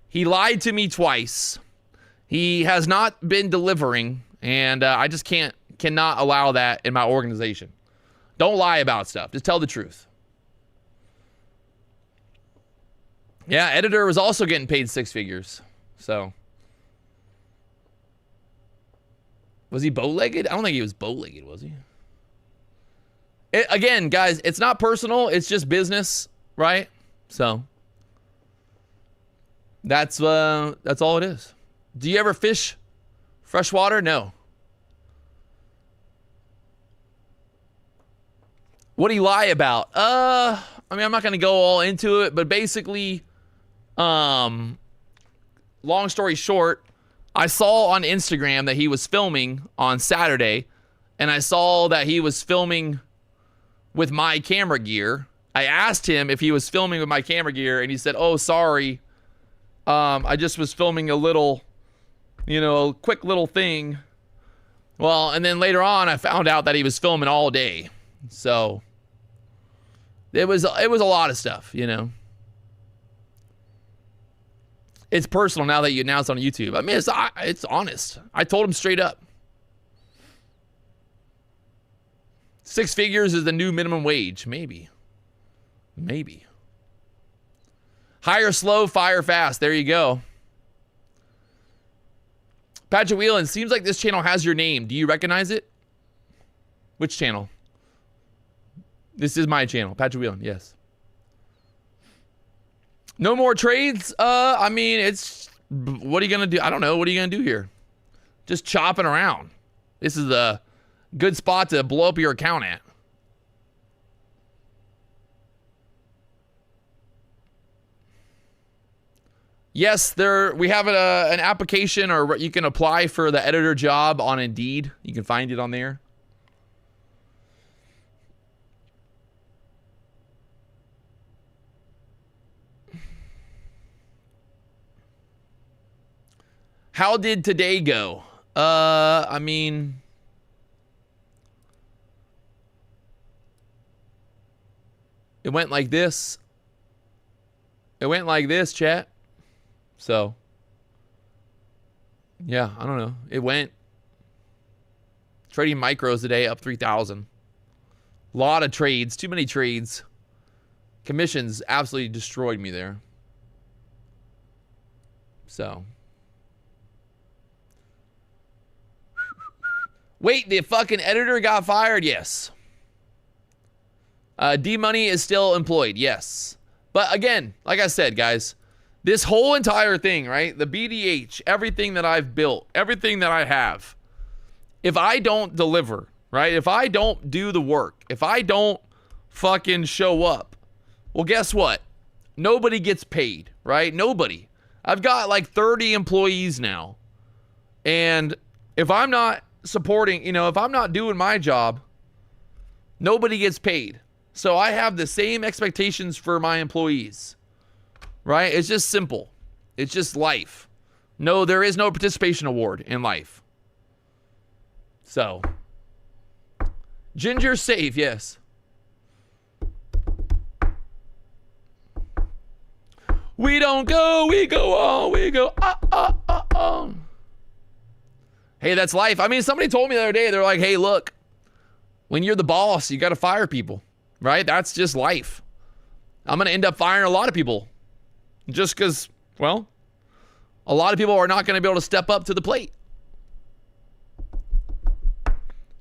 he lied to me twice. He has not been delivering, and I just cannot allow that in my organization. Don't lie about stuff. Just tell the truth. Yeah, editor was also getting paid 6 figures. So was he bow-legged? I don't think he was bow-legged, was he? Again, guys, it's not personal. It's just business, right? So that's all it is. Do you ever fish freshwater? No. What do you lie about? I mean, I'm not going to go all into it, but basically, long story short, I saw on Instagram that he was filming on Saturday, and I saw that he was filming with my camera gear. I asked him if he was filming with my camera gear, and he said, oh, sorry. I just was filming a little, quick little thing. Well, and then later on, I found out that he was filming all day. So it was a lot of stuff, It's personal now that you announced on YouTube. I mean, it's honest. I told him straight up. 6 figures is the new minimum wage. Maybe. Hire slow, fire fast. There you go. Patrick Wieland, seems like this channel has your name. Do you recognize it? Which channel? This is my channel, Patrick Wieland, yes. No more trades? I mean, what are you going to do? I don't know. What are you going to do here? Just chopping around. This is a good spot to blow up your account at. Yes, we have an application, or you can apply for the editor job on Indeed. You can find it on there. How did today go? I mean, it went like this. It went like this, chat. So, yeah, I don't know. It went. Trading micros today, up 3,000. A lot of trades. Too many trades. Commissions absolutely destroyed me there. So. Wait, the fucking editor got fired? Yes. D-Money is still employed? Yes. But again, like I said, guys, this whole entire thing, right? The BDH, everything that I've built, everything that I have, if I don't deliver, right? If I don't do the work, if I don't fucking show up, well, guess what? Nobody gets paid, right? Nobody. I've got like 30 employees now. And if I'm not supporting, if I'm not doing my job, nobody gets paid. So I have the same expectations for my employees, right? It's just simple. It's just life. No, there is no participation award in life. So, Ginger safe, yes. We don't go, we go on, we go on. Hey, that's life. I mean, somebody told me the other day, they're like, hey, look, when you're the boss, you got to fire people, right? That's just life. I'm going to end up firing a lot of people just because, well, a lot of people are not going to be able to step up to the plate.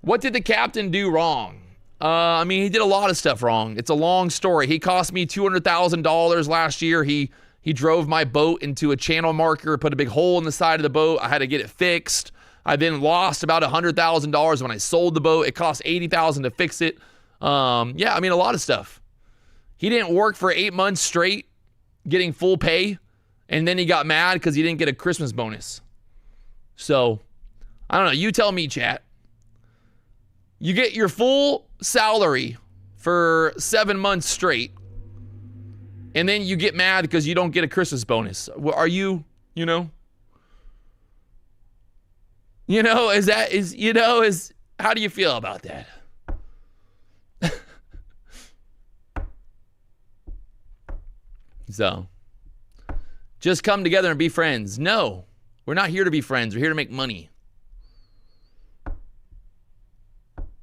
What did the captain do wrong? I mean, he did a lot of stuff wrong. It's a long story. He cost me $200,000 last year. He drove my boat into a channel marker, put a big hole in the side of the boat. I had to get it fixed. I then lost about $100,000 when I sold the boat. It cost $80,000 to fix it. Yeah, I mean, a lot of stuff. He didn't work for 8 months straight, getting full pay, and then he got mad because he didn't get a Christmas bonus. So, I don't know. You tell me, chat. You get your full salary for 7 months straight, and then you get mad because you don't get a Christmas bonus. Are you, you know? You know, how do you feel about that? So, just come together and be friends. No, we're not here to be friends. We're here to make money.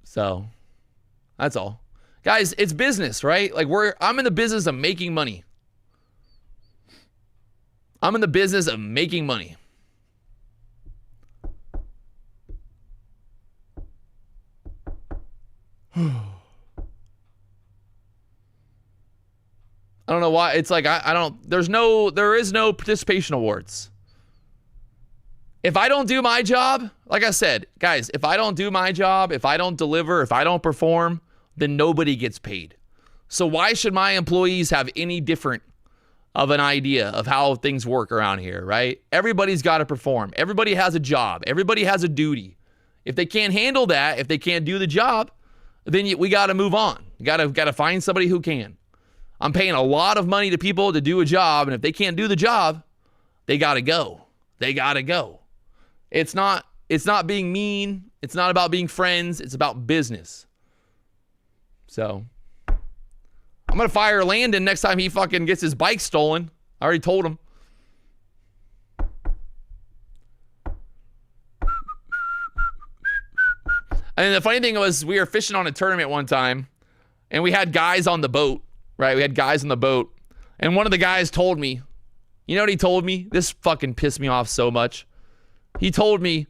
So, that's all. Guys, it's business, right? Like I'm in the business of making money. I'm in the business of making money. I don't know why. It's like, there is no participation awards. If I don't do my job, like I said, guys, if I don't do my job, if I don't deliver, if I don't perform, then nobody gets paid. So why should my employees have any different of an idea of how things work around here, right? Everybody's got to perform. Everybody has a job. Everybody has a duty. If they can't handle that, if they can't do the job, then we got to move on. You got to find somebody who can. I'm paying a lot of money to people to do a job, and if they can't do the job, they got to go. They got to go. It's not being mean. It's not about being friends. It's about business. So, I'm going to fire Landon next time he fucking gets his bike stolen. I already told him. And the funny thing was, we were fishing on a tournament one time, and we had guys on the boat, right? We had guys on the boat, and one of the guys told me, you know what he told me? This fucking pissed me off so much. He told me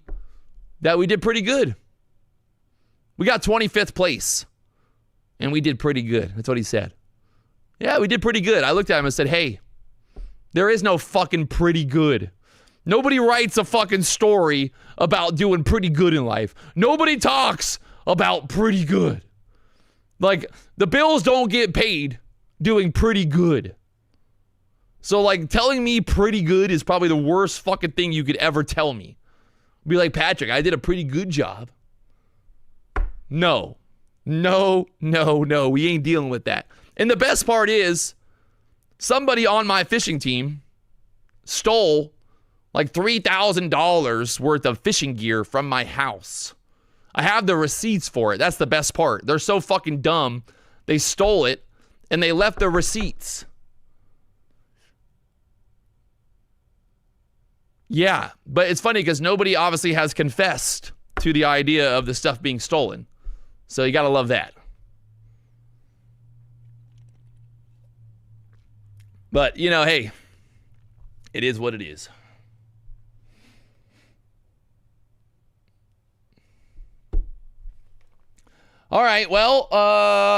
that we did pretty good. We got 25th place, and we did pretty good. That's what he said. Yeah, we did pretty good. I looked at him and said, hey, there is no fucking pretty good. Nobody writes a fucking story about doing pretty good in life. Nobody talks about pretty good. Like, the bills don't get paid doing pretty good. So, like, telling me pretty good is probably the worst fucking thing you could ever tell me. Be like, Patrick, I did a pretty good job. No. We ain't dealing with that. And the best part is, somebody on my fishing team stole like $3,000 worth of fishing gear from my house. I have the receipts for it. That's the best part. They're so fucking dumb. They stole it and they left the receipts. Yeah, but it's funny because nobody obviously has confessed to the idea of the stuff being stolen. So you gotta love that. But, you know, hey, it is what it is. All right, well,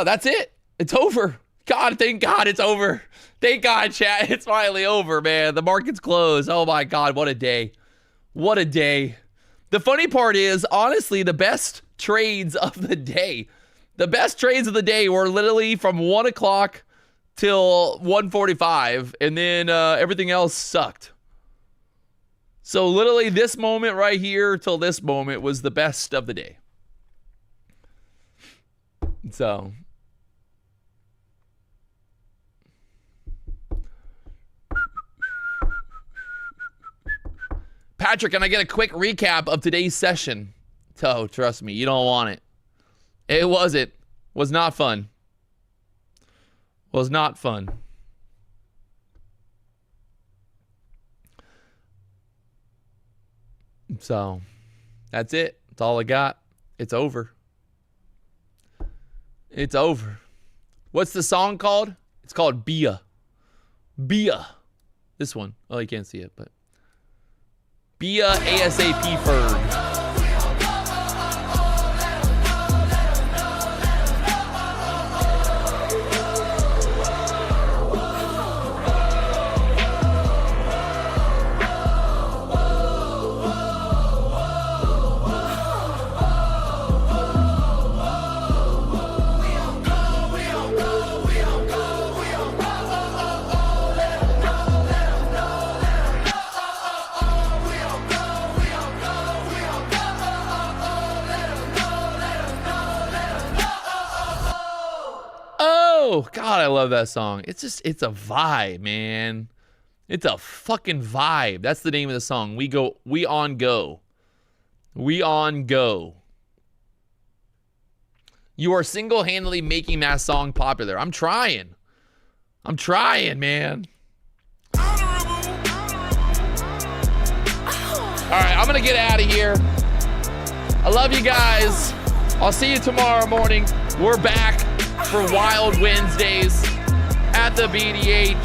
that's it. It's over. God, thank God it's over. Thank God, chat. It's finally over, man. The market's closed. Oh, my God. What a day. What a day. The funny part is, honestly, the best trades of the day. The best trades of the day were literally from 1 o'clock till 1:45, and then everything else sucked. So literally this moment right here till this moment was the best of the day. So Patrick, can I get a quick recap of today's session? Oh, trust me, you don't want it. It wasn't. Was not fun. Was not fun. So, that's it. That's all I got. It's over. It's over. What's the song called? It's called Bia. Bia. This one. Oh, you can't see it, but Bia ASAP Ferg. go. God, I love that song. It's a vibe, man. It's a fucking vibe. That's the name of the song. We on go. We on go. You are single-handedly making that song popular. I'm trying, man. All right, I'm going to get out of here. I love you guys. I'll see you tomorrow morning. We're back for Wild Wednesdays at the BDH.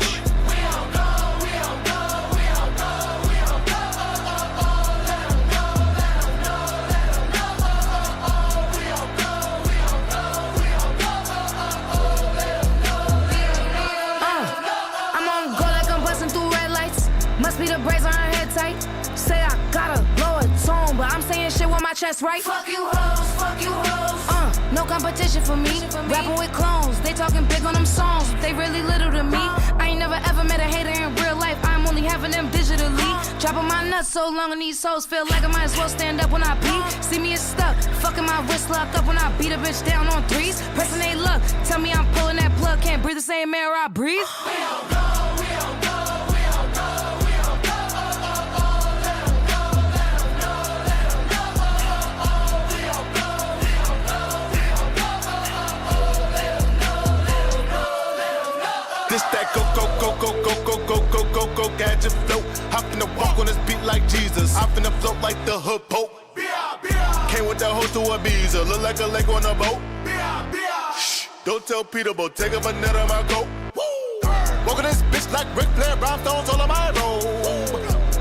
I'm on go like I'm busting through red lights. Must be the braids on her head tight. Say I got a lower tone, but I'm saying shit with my chest right. Fuck you hoes, fuck you hoes. No competition for me. Rapping with clones, they talking big on them songs. They really little to me. I ain't never ever met a hater in real life. I'm only having them digitally. Dropping my nuts so long on these hoes, feel like I might as well stand up when I pee. See me, it's stuck. Fucking my wrist locked up when I beat a bitch down on threes. Pressing they luck. Tell me I'm pulling that plug. Can't breathe the same air I breathe. We don't go, we don't go, we don't go, we don't go. This that go gadget flow. Hop in the walk on this beat like Jesus. Hop in the float like the hood pope. Came with that host to Ibiza. Look like a lake on a boat. Shh, don't tell Peter, but take up a net on my coat. Walking this bitch like Ric Flair, rhinestones all on my robe.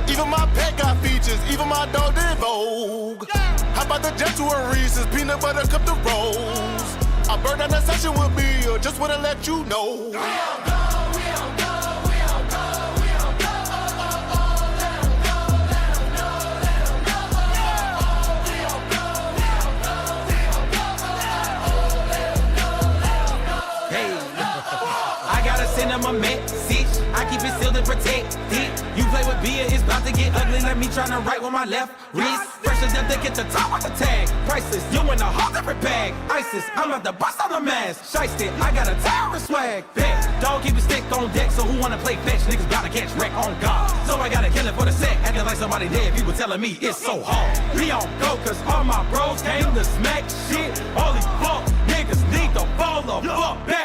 Even my pet got features, even my dog did Vogue. How about the jet to a Reese's, peanut butter cup to rolls. I burned down that session with me, or just wanna let you know. Send them a message. I keep it sealed and protected. You play with beer, it's about to get ugly. Let me tryna write with my left wrist. Fresh as death, they get the top of the tag. Priceless, you in a whole different bag. ISIS, I'm about to bust on the mask. Shiesty, I got a terrorist swag. Bet, dog keep a stick on deck. So who wanna play fetch? Niggas gotta catch wreck on God. So I gotta kill it for the set. Acting like somebody dead. People telling me it's so hard. We on go, cause all my bros came to smack shit. All these fuck niggas need to fall the fuck back.